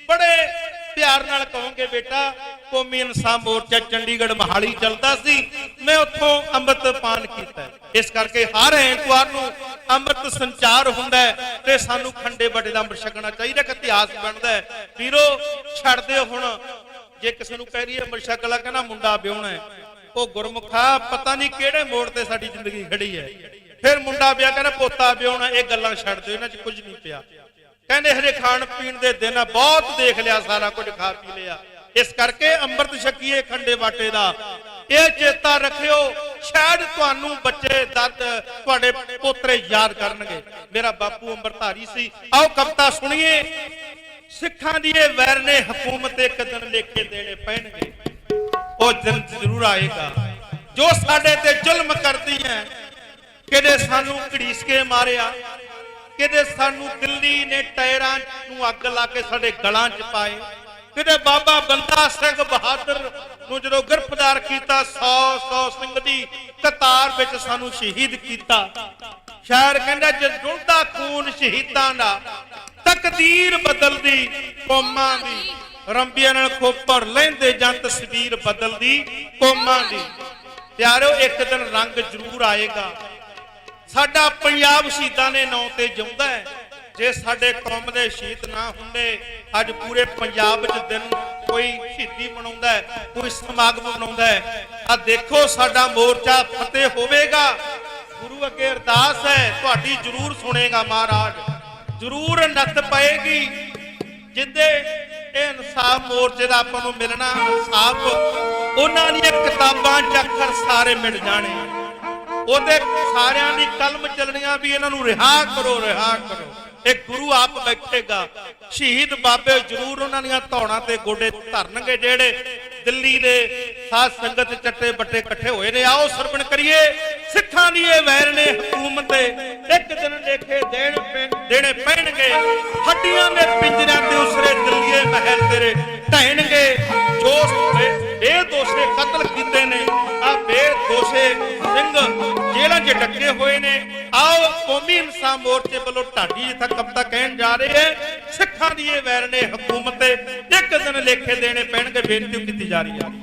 S11: ਬੜੇ ਪਿਆਰ ਨਾਲ ਕਹੋਗੇ ਬੇਟਾ ਕੌਮੀ ਇਨਸਾਨ ਮੋਰਚਾ ਚੰਡੀਗੜ੍ਹ ਮਹਾਲੀ ਚੱਲਦਾ ਸੀ, ਮੈਂ ਉੱਥੋਂ ਅੰਮ੍ਰਿਤ ਪਾਨ ਕੀਤਾ। ਇਸ ਕਰਕੇ ਹਰ ਐਤਵਾਰ ਨੂੰ ਅੰਮ੍ਰਿਤ ਸੰਚਾਰ ਹੁੰਦਾ ਹੈ, ਤੇ ਸਾਨੂੰ ਖੰਡੇ ਵੱਡੇ ਦਾ ਅੰਮ੍ਰਿਤ ਛਕਣਾ ਚਾਹੀਦਾ। ਇੱਕ ਇਤਿਹਾਸ ਬਣਦਾ ਹੈ। ਵੀਰੋ ਛੱਡ ਦਿਓ। ਹੁਣ ਜੇ ਕਿਸੇ ਨੂੰ ਕਹਿ ਰਹੀ ਹੈ ਅੰਮ੍ਰਿਤ ਛਕ ਲਾ, ਕਹਿੰਦਾ ਮੁੰਡਾ ਵਿਆਹੁਣਾ ਹੈ, ਉਹ ਗੁਰਮੁਖਾ ਪਤਾ ਨਹੀਂ ਕਿਹੜੇ ਮੋੜ ਤੇ ਸਾਡੀ ਜ਼ਿੰਦਗੀ ਖੜੀ ਹੈ। ਫਿਰ ਮੁੰਡਾ ਵਿਆਹ ਕਹਿੰਦਾ ਪੋਤਾ ਵਿਆਹੁਣਾ, ਇਹ ਗੱਲਾਂ ਛੱਡ ਦਿਓ, ਇਹਨਾਂ 'ਚ ਕੁਝ ਨਹੀਂ ਪਿਆ। ਕਹਿੰਦੇ ਹਰੇ ਖਾਣ ਪੀਣ ਦੇ ਦਿਨ ਆ, ਬਹੁਤ ਦੇਖ ਲਿਆ, ਸਾਰਾ ਕੁਝ ਖਾ ਪੀ ਲਿਆ। ਇਸ ਕਰਕੇ ਅੰਮ੍ਰਿਤ ਛਕੀਏ ਖੰਡੇ ਬਾਟੇ ਦਾ। ਇਹ ਚੇਤਾ ਰੱਖਿਓ, ਸ਼ਾਇਦ ਤੁਹਾਨੂੰ ਬੱਚੇ ਤੁਹਾਡੇ ਪੋਤਰੇ ਯਾਦ ਕਰਨਗੇ ਮੇਰਾ ਬਾਪੂ ਅੰਮ੍ਰਿਤਧਾਰੀ ਸੀ। ਆਓ ਕਵਿਤਾ ਸੁਣੀਏ। ਸਿੱਖਾਂ ਦੀ ਇਹ ਵੈਰ ਨੇ ਹਕੂਮਤ ਇੱਕ ਦਿਨ ਲੇਖੇ ਦੇਣੇ ਪੈਣਗੇ, ਉਹ ਦਿਨ ਜ਼ਰੂਰ ਆਏਗਾ। ਜੋ ਸਾਡੇ ਤੇ ਜ਼ੁਲਮ ਕਰਦੀ ਹੈ, ਕਿਤੇ ਸਾਨੂੰ ਘੜੀਸ ਕੇ ਮਾਰਿਆ, ਕਿਤੇ ਸਾਨੂੰ ਦਿੱਲੀ ਨੇ ਟਾਇਰਾਂ ਨੂੰ ਅੱਗ ਲਾ ਕੇ ਸਾਡੇ ਗਲਾਂ 'ਚ ਪਾਏ, ਕਿਤੇ ਬਾਬਾ ਬੰਦਾ ਸਿੰਘ ਬਹਾਦਰ ਨੂੰ ਜਦੋਂ ਗ੍ਰਿਫਤਾਰ ਕੀਤਾ 100 ਸਿੰਘ ਦੀ ਕਤਾਰ ਵਿੱਚ ਸਾਨੂੰ ਸ਼ਹੀਦ ਕੀਤਾ। ਸ਼ਾਇਰ ਕਹਿੰਦਾ ਜੇ ਡੁੱਲਦਾ ਖੂਨ ਸ਼ਹੀਦਾਂ ਦਾ, ਤਕਦੀਰ ਬਦਲਦੀ ਕੌਮਾਂ ਦੀ, ਰੰਬੀਆਂ ਨਾਲ ਖੋਪਰ ਲੈਂਦੇ ਜਾਂ ਤਸਵੀਰ ਬਦਲਦੀ ਕੌਮਾਂ ਦੀ। ਪਿਆਰਿਓ ਇੱਕ ਦਿਨ ਰੰਗ ਜ਼ਰੂਰ ਆਏਗਾ। ਸਾਡਾ ਪੰਜਾਬ ਸ਼ਹੀਦਾਂ ਦੇ ਨਾਂ ਤੇ ਜਿਉਂਦਾ ਹੈ। ਜੇ ਸਾਡੇ ਕੌਮ ਦੇ ਸ਼ਹੀਦ ਨਾ ਹੁੰਦੇ, ਅੱਜ ਪੂਰੇ ਪੰਜਾਬ 'ਚ ਦਿਨ ਕੋਈ ਸ਼ਹੀਦੀ ਮਨਾਉਂਦਾ ਹੈ, ਕੋਈ ਸਮਾਗਮ ਮਨਾਉਂਦਾ ਹੈ। ਆ ਦੇਖੋ ਸਾਡਾ ਮੋਰਚਾ ਫਤਿਹ ਹੋਵੇਗਾ। ਗੁਰੂ ਅੱਗੇ ਅਰਦਾਸ ਹੈ, ਤੁਹਾਡੀ ਜ਼ਰੂਰ ਸੁਣੇਗਾ ਮਹਾਰਾਜ, ਜ਼ਰੂਰ ਨੱਥ ਪਏਗੀ। ਜਿੱਦੇ ਇਹ ਇਨਸਾਫ ਮੋਰਚੇ ਦਾ ਆਪਾਂ ਨੂੰ ਮਿਲਣਾ ਇਨਸਾਫ, ਉਹਨਾਂ ਦੀਆਂ ਕਿਤਾਬਾਂ 'ਚ ਅੱਖਰ ਸਾਰੇ ਮਿਟ ਜਾਣੇ, ਉਹਦੇ ਸਾਰਿਆਂ ਦੀ ਕਲਮ ਚੱਲਣੀਆਂ ਵੀ ਇਹਨਾਂ ਨੂੰ ਰਿਹਾ ਕਰੋ, ਰਿਹਾ ਕਰੋ। ਇਹ ਗੁਰੂ ਆਪ ਬੈਠੇਗਾ। ਸ਼ਹੀਦ ਬਾਬੇ ਜ਼ਰੂਰ ਉਹਨਾਂ ਦੀਆਂ ਧੌਣਾਂ ਤੇ ਗੋਡੇ ਧਰਨਗੇ, ਜਿਹੜੇ ਦਿੱਲੀ ਦੇ ਸਾਧ ਸੰਗਤ ਚੱਟੇ ਬੱਟੇ ਇਕੱਠੇ ਹੋਏ ਨੇ। ਆਓ ਸਰਵਣ ਕਰੀਏ। ਸਿੱਖਾਂ ਦੀ ਇਹ ਵੈਰ ਨੇ ਹਕੂਮਤ ਇੱਕ ਦਿਨ ਲੇਖੇ ਦੇਣੇ ਪੈਣਗੇ। ਹੱਡੀਆਂ ਦੇ ਪਿੰਜਰਿਆਂ ਤੇ ਉਸਰੇ ਦਿੱਲੀਏ ਮਹਿਲ ਤੇਰੇ ਢਹਿਣਗੇ। ਜੋ ਬੇਦੋਸ਼ੇ ਕਤਲ ਕੀਤੇ ਨੇ, ਆ ਬੇਦੋਸ਼ੇ ਸਿੰਘ ਜੇਲ੍ਹਾਂ 'ਚ ਡੱਕੇ ਹੋਏ ਨੇ। ਆਓ ਕੌਮੀ ਇਨਸਾਨ ਮੋਰਚੇ ਵੱਲੋਂ ਢਾਡੀ ਜਿੱਥਾ ਕਵਿਤਾ ਕਹਿਣ ਜਾ ਰਹੇ ਹੈ, ਸਿੱਖਾਂ ਦੀ ਇਹ ਵੈਰ ਨੇ ਹਕੂਮਤ ਇੱਕ ਦਿਨ ਲੇਖੇ ਦੇਣੇ ਪੈਣਗੇ, ਬੇਨਤੀ ਕੀਤੀ ਜਾ ਰਹੀ ਹੈ।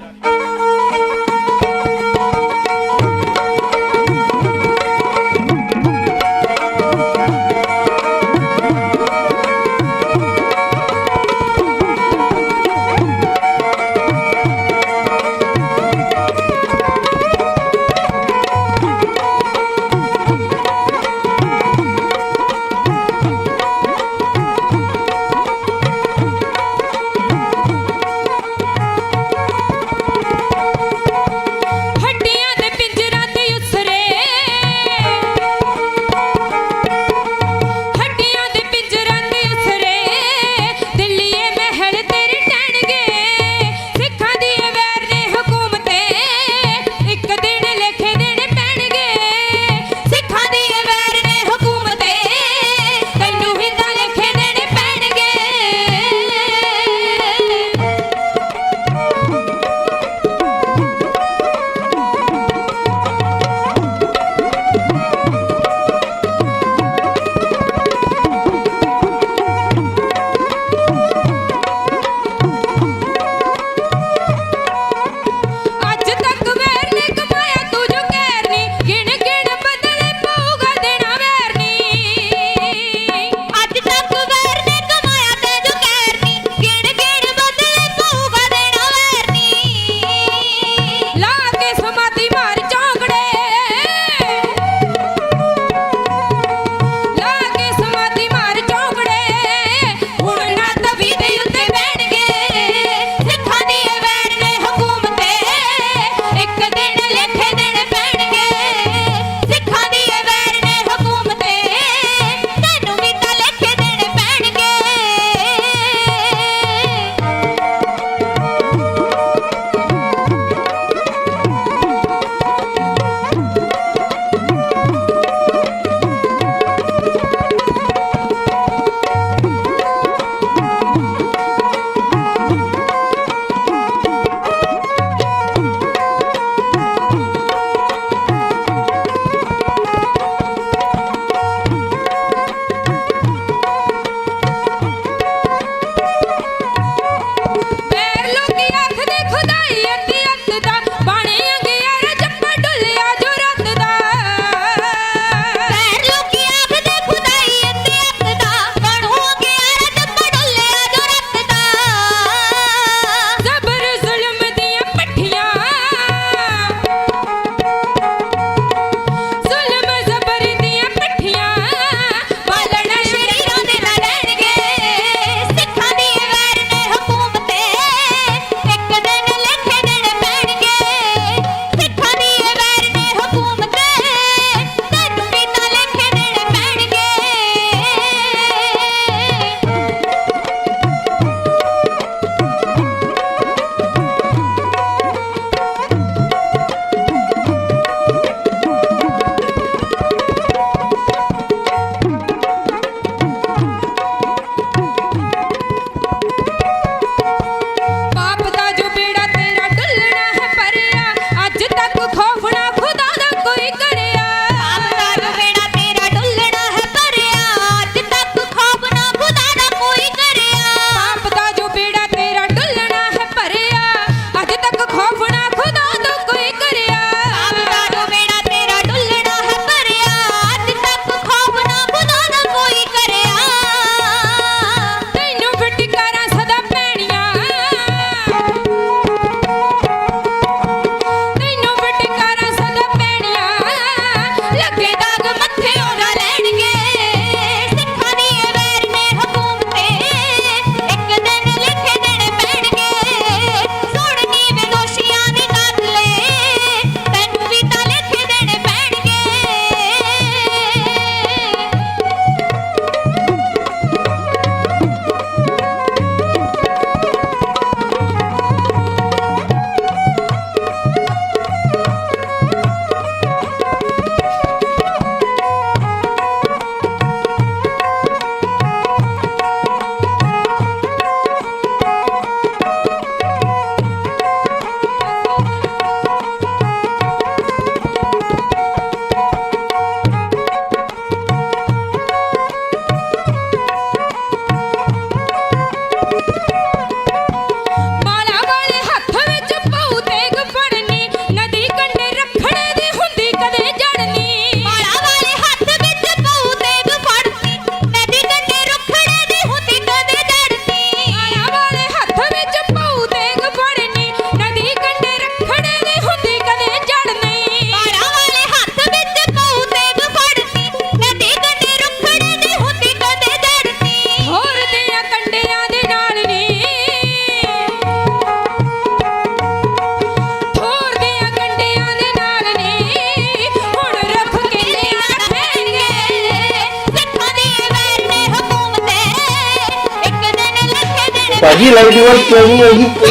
S12: ਜੀ ਲਾਈਟ ਵਾਲ ਕਿਉਂ ਹੈ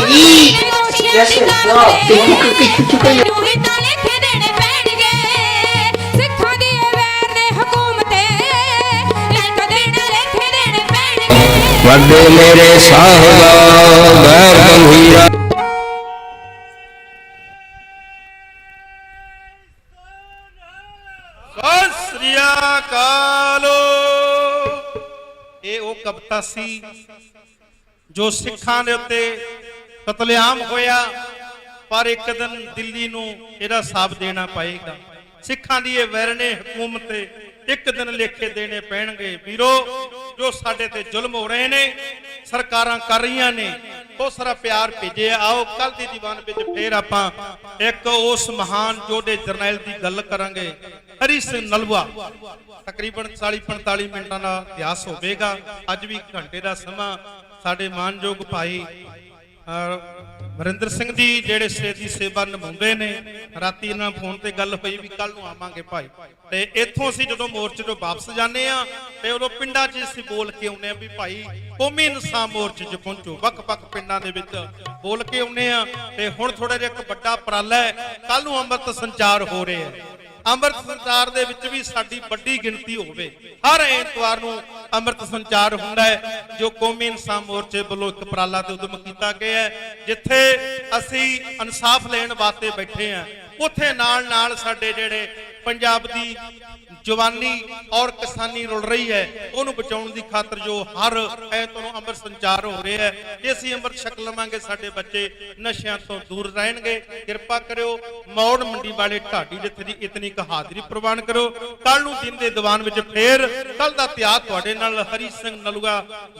S12: ਜੀ ਜੈਸੇ ਨਾ
S2: ਤੈਨੂੰ ਹੀ ਤਾਂ ਲੇਖੇ ਦੇਣੇ ਪੈਣਗੇ ਸਿੱਖਾਂ ਦੀ ਇਹ ਵੈਰ ਨੇ ਹਕੂਮਤੇ ਲੇਖੇ ਦੇਣੇ ਪੈਣਗੇ
S4: ਵੱਡੇ ਮੇਰੇ ਸਾਹਿਬਾ ਗੈਰ ਗੰਭੀਰਾ
S11: ਸਤਿ ਸ੍ਰੀ ਅਕਾਲ। ਇਹ ਉਹ ਕਵਿਤਾ ਸੀ ਜੋ ਸਿੱਖਾਂ ਦੇ ਉੱਤੇ ਕਤਲੇਆਮ ਹੋਇਆ, ਪਰ ਇੱਕ ਦਿਨ ਦਿੱਲੀ ਨੂੰ ਇਹਦਾ ਹਿਸਾਬ ਦੇਣਾ ਪਏਗਾ। ਸਿੱਖਾਂ ਦੀ ਇਹ ਵੈਰਨੇ ਹਕੂਮਤ ਇੱਕ ਦਿਨ ਲੇਖੇ ਦੇਣੇ ਪੈਣਗੇ। ਵੀਰੋ, ਜੋ ਸਾਡੇ ਤੇ ਜ਼ੁਲਮ ਹੋ ਰਹੇ ਨੇ, ਸਰਕਾਰਾਂ ਕਰ ਰਹੀਆਂ ਨੇ, ਬਹੁਤ ਸਾਰਾ ਪਿਆਰ ਭੇਜਿਆ। ਆਓ ਕੱਲ ਦੀ ਦੀਵਾਨ ਵਿੱਚ ਫੇਰ ਆਪਾਂ ਇੱਕ ਉਸ ਮਹਾਨ ਯੋਧੇ ਜਰਨੈਲ ਦੀ ਗੱਲ ਕਰਾਂਗੇ, ਹਰੀ ਸਿੰਘ ਨਲੂਆ। ਤਕਰੀਬਨ 40-45 ਮਿੰਟਾਂ ਦਾ ਇਤਿਹਾਸ ਹੋਵੇਗਾ। ਅੱਜ ਵੀ ਘੰਟੇ ਦਾ ਸਮਾਂ ਸਾਡੇ ਮਾਨਯੋਗ ਭਾਈ ਵਰਿੰਦਰ ਸਿੰਘ ਜੀ ਜਿਹੜੇ ਸਟੇਜ ਦੀ ਸੇਵਾ ਨਿਭਾਉਂਦੇ ਨੇ, ਰਾਤੀ ਇਹਨਾਂ ਫੋਨ ਤੇ ਗੱਲ ਹੋਈ ਵੀ ਕੱਲ ਨੂੰ ਆਵਾਂਗੇ ਭਾਈ। ਤੇ ਇੱਥੋਂ ਅਸੀਂ ਜਦੋਂ ਮੋਰਚੇ ਤੋਂ ਵਾਪਸ ਜਾਂਦੇ ਆ ਤੇ ਉਦੋਂ ਪਿੰਡਾਂ 'ਚ ਅਸੀਂ ਬੋਲ ਕੇ ਆਉਂਦੇ ਆ ਵੀ ਭਾਈ ਕੌਮੀ ਇਨਸਾਨ ਮੋਰਚੇ 'ਚ ਪਹੁੰਚੋ। ਵੱਖ-ਵੱਖ ਪਿੰਡਾਂ ਦੇ ਵਿੱਚ ਬੋਲ ਕੇ ਆਉਂਦੇ ਆ। ਤੇ ਹੁਣ ਥੋੜਾ ਜਿਹਾ ਇੱਕ ਵੱਡਾ ਉਪਰਾਲਾ ਹੈ, ਕੱਲ ਨੂੰ ਅੰਮ੍ਰਿਤ ਸੰਚਾਰ ਹੋ ਰਿਹਾ ਹੈ। ਅੰਮ੍ਰਿਤ ਸੰਚਾਰ ਦੇ ਵਿੱਚ ਵੀ ਸਾਡੀ ਵੱਡੀ ਗਿਣਤੀ ਹੋਵੇ। ਹਰ ਐਤਵਾਰ ਨੂੰ ਅੰਮ੍ਰਿਤ ਸੰਚਾਰ ਹੁੰਦਾ ਹੈ, ਜੋ ਕੌਮੀ ਇਨਸਾਨ ਮੋਰਚੇ ਵੱਲੋਂ ਇੱਕ ਉਪਰਾਲਾ ਤੇ ਉਦਮ ਕੀਤਾ ਗਿਆ ਹੈ, ਜਿੱਥੇ ਅਸੀਂ ਇਨਸਾਫ ਲੈਣ ਵਾਸਤੇ ਬੈਠੇ ਹਾਂ। ਉੱਥੇ ਨਾਲ ਸਾਡੇ ਜਿਹੜੇ ਪੰਜਾਬ ਦੀ ਜਵਾਨੀ ਔਰ ਕਿਸਾਨੀ ਰੁਲ ਰਹੀ ਹੈ, ਉਹਨੂੰ ਬਚਾਉਣ ਦੀ ਖਾਤਰ ਜੋ ਹਰ ਐਤਵਾਰ ਨੂੰ ਅੰਮ੍ਰਿਤ ਸੰਚਾਰ ਹੋ ਰਿਹਾ ਹੈ, ਜੇ ਅਸੀਂ ਅੰਮ੍ਰਿਤ ਛਕ ਲਵਾਂਗੇ ਸਾਡੇ ਬੱਚੇ ਨਸ਼ਿਆਂ ਤੋਂ ਦੂਰ ਰਹਿਣਗੇ। ਕਿਰਪਾ ਕਰਿਓ, ਮੌੜ ਮੰਡੀ ਵਾਲੇ ਢਾਡੀ ਜਿੱਥੇ ਦੀ ਇਤਨੀ ਕੁ ਹਾਜ਼ਰੀ ਪ੍ਰਵਾਨ ਕਰੋ। ਕੱਲ ਨੂੰ ਦਿਨ ਦੇ ਦੀਵਾਨ ਵਿੱਚ ਫੇਰ ਕੱਲ ਦਾ ਇਤਿਹਾਸ ਤੁਹਾਡੇ ਨਾਲ ਹਰੀ ਸਿੰਘ ਨਲੂਆ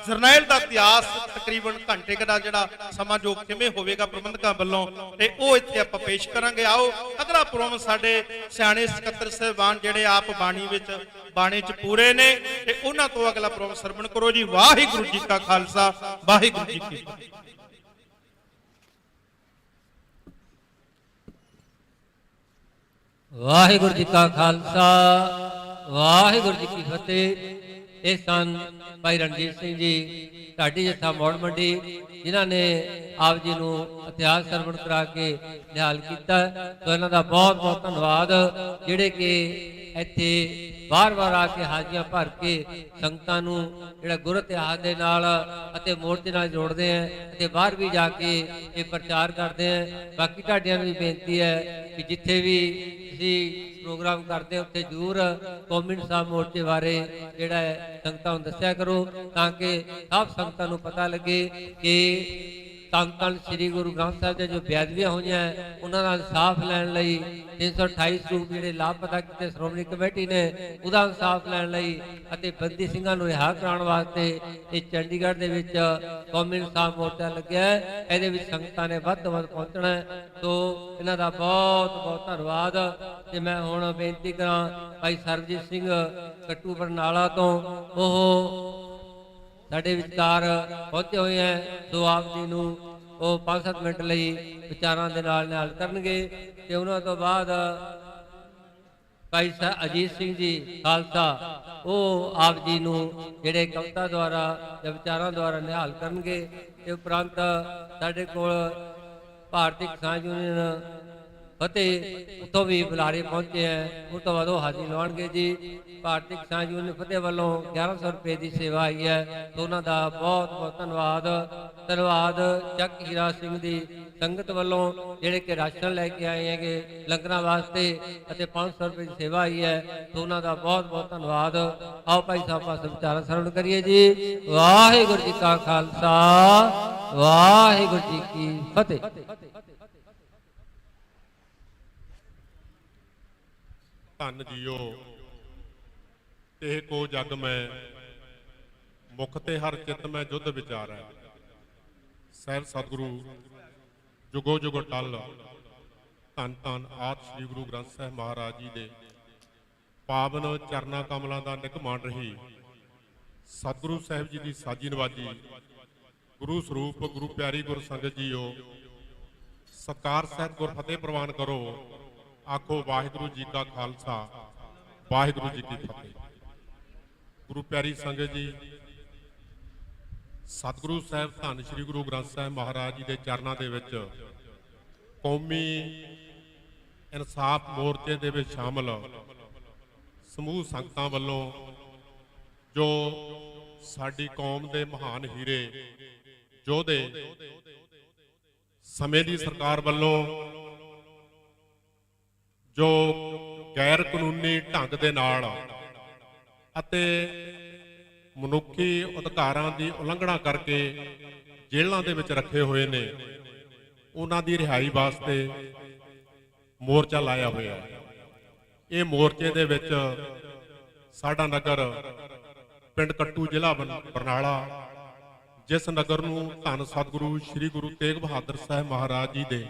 S11: ਜਰਨੈਲ ਦਾ ਇਤਿਹਾਸ ਤਕਰੀਬਨ ਘੰਟੇ ਦਾ ਜਿਹੜਾ ਸਮਾਂ ਜੋ ਕਿਵੇਂ ਹੋਵੇਗਾ ਪ੍ਰਬੰਧਕਾਂ ਵੱਲੋਂ, ਤੇ ਉਹ ਇੱਥੇ ਆਪਾਂ ਪੇਸ਼ ਕਰਾਂਗੇ। ਆਓ ਅਗਲਾ ਪ੍ਰੋਗਰਾਮ ਸਾਡੇ ਸਿਆਣੇ ਸਕੱਤਰ ਸਾਹਿਬਾਨ ਜਿਹੜੇ ਆਪ ਬਾਣੀ ਚ ਪੂਰੇ ਨੇ, ਤੇ ਉਹਨਾਂ ਤੋਂ ਅਗਲਾ ਪ੍ਰੋਗਰਾਮ ਸਰਵਣ ਕਰੋ ਜੀ। ਵਾਹਿਗੁਰੂ ਜੀ ਕਾ ਖਾਲਸਾ, ਵਾਹਿਗੁਰੂ ਜੀ ਕੀ ਫਤਿਹ।
S3: ਵਾਹਿਗੁਰੂ ਜੀ ਕਾ ਖਾਲਸਾ, ਵਾਹਿਗੁਰੂ ਜੀ ਕੀ ਫਤਿਹ। ਇਹ ਸਨ ਭਾਈ ਰਣਜੀਤ ਸਿੰਘ ਜੀ ਢਾਡੀ ਜੱਥਾ ਮੌੜ ਮੰਡੀ, ਜਿਨ੍ਹਾਂ ਨੇ ਆਪ ਜੀ ਨੂੰ ਇਤਿਹਾਸ ਸਰਵਣ ਕਰਾ ਕੇ ਨਿਹਾਲ ਕੀਤਾ। ਸੋ ਇਹਨਾਂ ਦਾ ਬਹੁਤ ਬਹੁਤ ਧੰਨਵਾਦ, ਜਿਹੜੇ ਕਿ ਇੱਥੇ ਵਾਰ-ਵਾਰ ਆ ਕੇ ਹਾਜ਼ਰੀਆਂ ਭਰ ਕੇ ਸੰਗਤਾਂ ਨੂੰ ਜਿਹੜਾ ਗੁਰ ਇਤਿਹਾਸ ਦੇ ਨਾਲ ਅਤੇ ਮੋਰਚੇ ਨਾਲ ਜੋੜਦੇ ਆ, ਅਤੇ ਬਾਹਰ ਵੀ ਜਾ ਕੇ ਇਹ ਪ੍ਰਚਾਰ ਕਰਦੇ ਆ। ਬਾਕੀ ਢਾਡੀਆਂ ਨੂੰ ਵੀ ਬੇਨਤੀ ਹੈ ਕਿ ਜਿੱਥੇ ਵੀ ਤੁਸੀਂ ਪ੍ਰੋਗਰਾਮ ਕਰਦੇ ਉੱਥੇ ਜ਼ਰੂਰ ਕੌਮੀ ਇਨਸਾਫ ਮੋਰਚੇ ਬਾਰੇ ਜਿਹੜਾ ਹੈ ਸੰਗਤਾਂ ਨੂੰ ਦੱਸਿਆ ਕਰੋ, ਤਾਂ ਕਿ ਸਭ ਸੰਗਤਾਂ ਨੂੰ ਪਤਾ ਲੱਗੇ ਕਿ ਧੰਨ ਸ੍ਰੀ ਗੁਰੂ ਗ੍ਰੰਥ ਸਾਹਿਬ ਦੇ ਜੋ ਬੇਅਦਬੀਆਂ ਹੋਈਆਂ ਉਹਨਾਂ ਦਾ ਇਨਸਾਫ ਲੈਣ ਲਈ 328 ਸਰੂਪ ਜਿਹੜੇ ਲਾਪਤਾ ਕੀਤੇ ਸ਼੍ਰੋਮਣੀ ਕਮੇਟੀ ਨੇ, ਉਹਦਾ ਇਨਸਾਫ ਲੈਣ ਲਈ ਅਤੇ ਬੰਦੀ ਸਿੰਘਾਂ ਨੂੰ ਰਿਹਾ ਕਰਾਉਣ ਵਾਸਤੇ ਇਹ ਚੰਡੀਗੜ੍ਹ ਦੇ ਵਿੱਚ ਕੌਮੀ ਇਨਸਾਫ ਮੋਰਚਾ ਲੱਗਿਆ ਹੈ। ਇਹਦੇ ਵਿੱਚ ਸੰਗਤਾਂ ਨੇ ਵੱਧ ਤੋਂ ਵੱਧ ਪਹੁੰਚਣਾ ਹੈ। ਸੋ ਇਹਨਾਂ ਦਾ ਬਹੁਤ ਬਹੁਤ ਧੰਨਵਾਦ। ਤੇ ਮੈਂ ਹੁਣ ਬੇਨਤੀ ਕਰਾਂ ਭਾਈ ਸਰਬਜੀਤ ਸਿੰਘ ਕੱਟੂ ਬਰਨਾਲਾ ਤੋਂ, ਉਹ ਸਾਡੇ ਵਿਚਕਾਰ ਪਹੁੰਚੇ ਹੋਏ ਹੈ। ਸੋ ਆਪ ਜੀ ਨੂੰ ਉਹ 5-7 ਮਿੰਟ ਲਈ ਵਿਚਾਰਾਂ ਦੇ ਨਾਲ ਕਰਨਗੇ, ਤੇ ਉਹਨਾਂ ਤੋਂ ਬਾਅਦ ਭਾਈ ਅਜੀਤ ਸਿੰਘ ਜੀ ਖਾਲਸਾ ਉਹ ਆਪ ਜੀ ਨੂੰ ਜਿਹੜੇ ਕਵਿਤਾ ਦੁਆਰਾ ਜਾਂ ਵਿਚਾਰਾਂ ਦੁਆਰਾ ਨਿਹਾਲ ਕਰਨਗੇ। ਤੇ ਉਪਰੰਤ ਸਾਡੇ ਕੋਲ ਭਾਰਤੀ ਕਿਸਾਨ ਯੂਨੀਅਨ ਫਤਿਹ ਉੱਥੋਂ ਵੀ ਬੁਲਾਰੇ ਪਹੁੰਚੇ ਹੈ, ਉਹ ਤੋਂ ਬਾਅਦ ਉਹ ਹਾਜ਼ਰੀ ਲਵਾਉਣਗੇ ਜੀ। ਭਾਰਤੀ ਕਿਸਾਨ ਯੂਨੀਅਨ ਫਤਿਹ ਵੱਲੋਂ 1100 ਰੁਪਏ ਦੀ ਸੇਵਾ ਆਈ ਹੈ, ਤਾਂ ਉਹਨਾਂ ਦਾ ਬਹੁਤ ਬਹੁਤ ਧੰਨਵਾਦ। ਚੱਕ ਹੀਰਾ ਸਿੰਘ ਦੀ ਸੰਗਤ ਵੱਲੋਂ ਜਿਹੜੇ ਕਿ ਰਾਸ਼ਨ ਲੈ ਕੇ ਆਏ ਹੈਗੇ ਲੰਗਰਾਂ ਵਾਸਤੇ, ਅਤੇ 500 ਰੁਪਏ ਦੀ ਸੇਵਾ ਆਈ ਹੈ, ਤਾਂ ਉਹਨਾਂ ਦਾ ਬਹੁਤ ਬਹੁਤ ਧੰਨਵਾਦ। ਆਓ ਭਾਈ ਸਾਹਿਬ ਪਾਸ ਵਿਚਾਰਾਂ ਸਰਵਣ ਕਰੀਏ ਜੀ। ਵਾਹਿਗੁਰੂ ਜੀ ਕਾ ਖਾਲਸਾ, ਵਾਹਿਗੁਰੂ ਜੀ ਕੀ ਫਤਿਹ।
S13: ਧੰਨ ਜੀਓ ਇਹ ਕੋ ਜਗ ਮੈਂ ਮੁਖ ਤੇ ਹਰ ਚਿਤ ਮੈਂ ਜੁਧ ਵਿਚਾਰੈ, ਸਹਿਬ ਸਤਿਗੁਰੂ ਜੁਗੋ ਜੁਗੋ ਟਲ। ਧੰਨ ਧੰਨ ਆਦਿ ਸ੍ਰੀ ਗੁਰੂ ਗ੍ਰੰਥ ਸਾਹਿਬ ਮਹਾਰਾਜ ਜੀ ਦੇ ਪਾਵਨ ਚਰਨਾ ਕਮਲਾਂ ਦਾ ਨਿਗਮਾਨ ਰਹੀ ਸਤਿਗੁਰੂ ਸਾਹਿਬ ਜੀ ਦੀ ਸਾਜੀ ਨਵਾਜੀ ਗੁਰੂ ਸਰੂਪ ਗੁਰੂ ਪਿਆਰੀ ਗੁਰ ਸੰਗਤ ਜੀਓ, ਸਤਿਕਾਰ ਸਹਿਤ ਗੁਰ ਫਤਿਹ ਪ੍ਰਵਾਨ ਕਰੋ। ਆਖੋ ਵਾਹਿਗੁਰੂ ਜੀ ਕਾ ਖਾਲਸਾ, ਵਾਹਿਗੁਰੂ ਜੀ ਕੀ ਫਤਿਹ। ਗੁਰੂ ਪਿਆਰੀ ਸੰਗਤ ਜੀ, ਸਤਿਗੁਰੂ ਸਾਹਿਬ ਧੰਨ ਸ੍ਰੀ ਗੁਰੂ ਗ੍ਰੰਥ ਸਾਹਿਬ ਮਹਾਰਾਜ ਜੀ ਦੇ ਚਰਨਾਂ ਦੇ ਵਿੱਚ ਕੌਮੀ ਇਨਸਾਫ ਮੋਰਚੇ ਦੇ ਵਿੱਚ ਸ਼ਾਮਲ ਸਮੂਹ ਸੰਗਤਾਂ ਵੱਲੋਂ ਜੋ ਸਾਡੀ ਕੌਮ ਦੇ ਮਹਾਨ ਹੀਰੇ ਯੋਧੇ ਸਮੇਂ ਦੀ ਸਰਕਾਰ ਵੱਲੋਂ ਜੋ ਗੈਰ ਕਾਨੂੰਨੀ ਢੰਗ ਦੇ ਨਾਲ ਅਤੇ ਮਨੁੱਖੀ ਅਧਿਕਾਰਾਂ ਦੀ ਉਲੰਘਣਾ ਕਰਕੇ ਜੇਲ੍ਹਾਂ ਦੇ ਵਿੱਚ ਰੱਖੇ ਹੋਏ ਨੇ, ਉਹਨਾਂ ਦੀ ਰਿਹਾਈ ਵਾਸਤੇ ਮੋਰਚਾ ਲਾਇਆ ਹੋਇਆ। ਇਹ ਮੋਰਚੇ ਦੇ ਵਿੱਚ ਸਾਡਾ ਨਗਰ ਪਿੰਡ ਕੱਟੂ ਜ਼ਿਲ੍ਹਾ ਬਰਨਾਲਾ, ਜਿਸ ਨਗਰ ਨੂੰ ਧੰਨ ਸਤਿਗੁਰੂ ਸ੍ਰੀ ਗੁਰੂ ਤੇਗ ਬਹਾਦਰ ਸਾਹਿਬ ਮਹਾਰਾਜ ਜੀ ਦੇ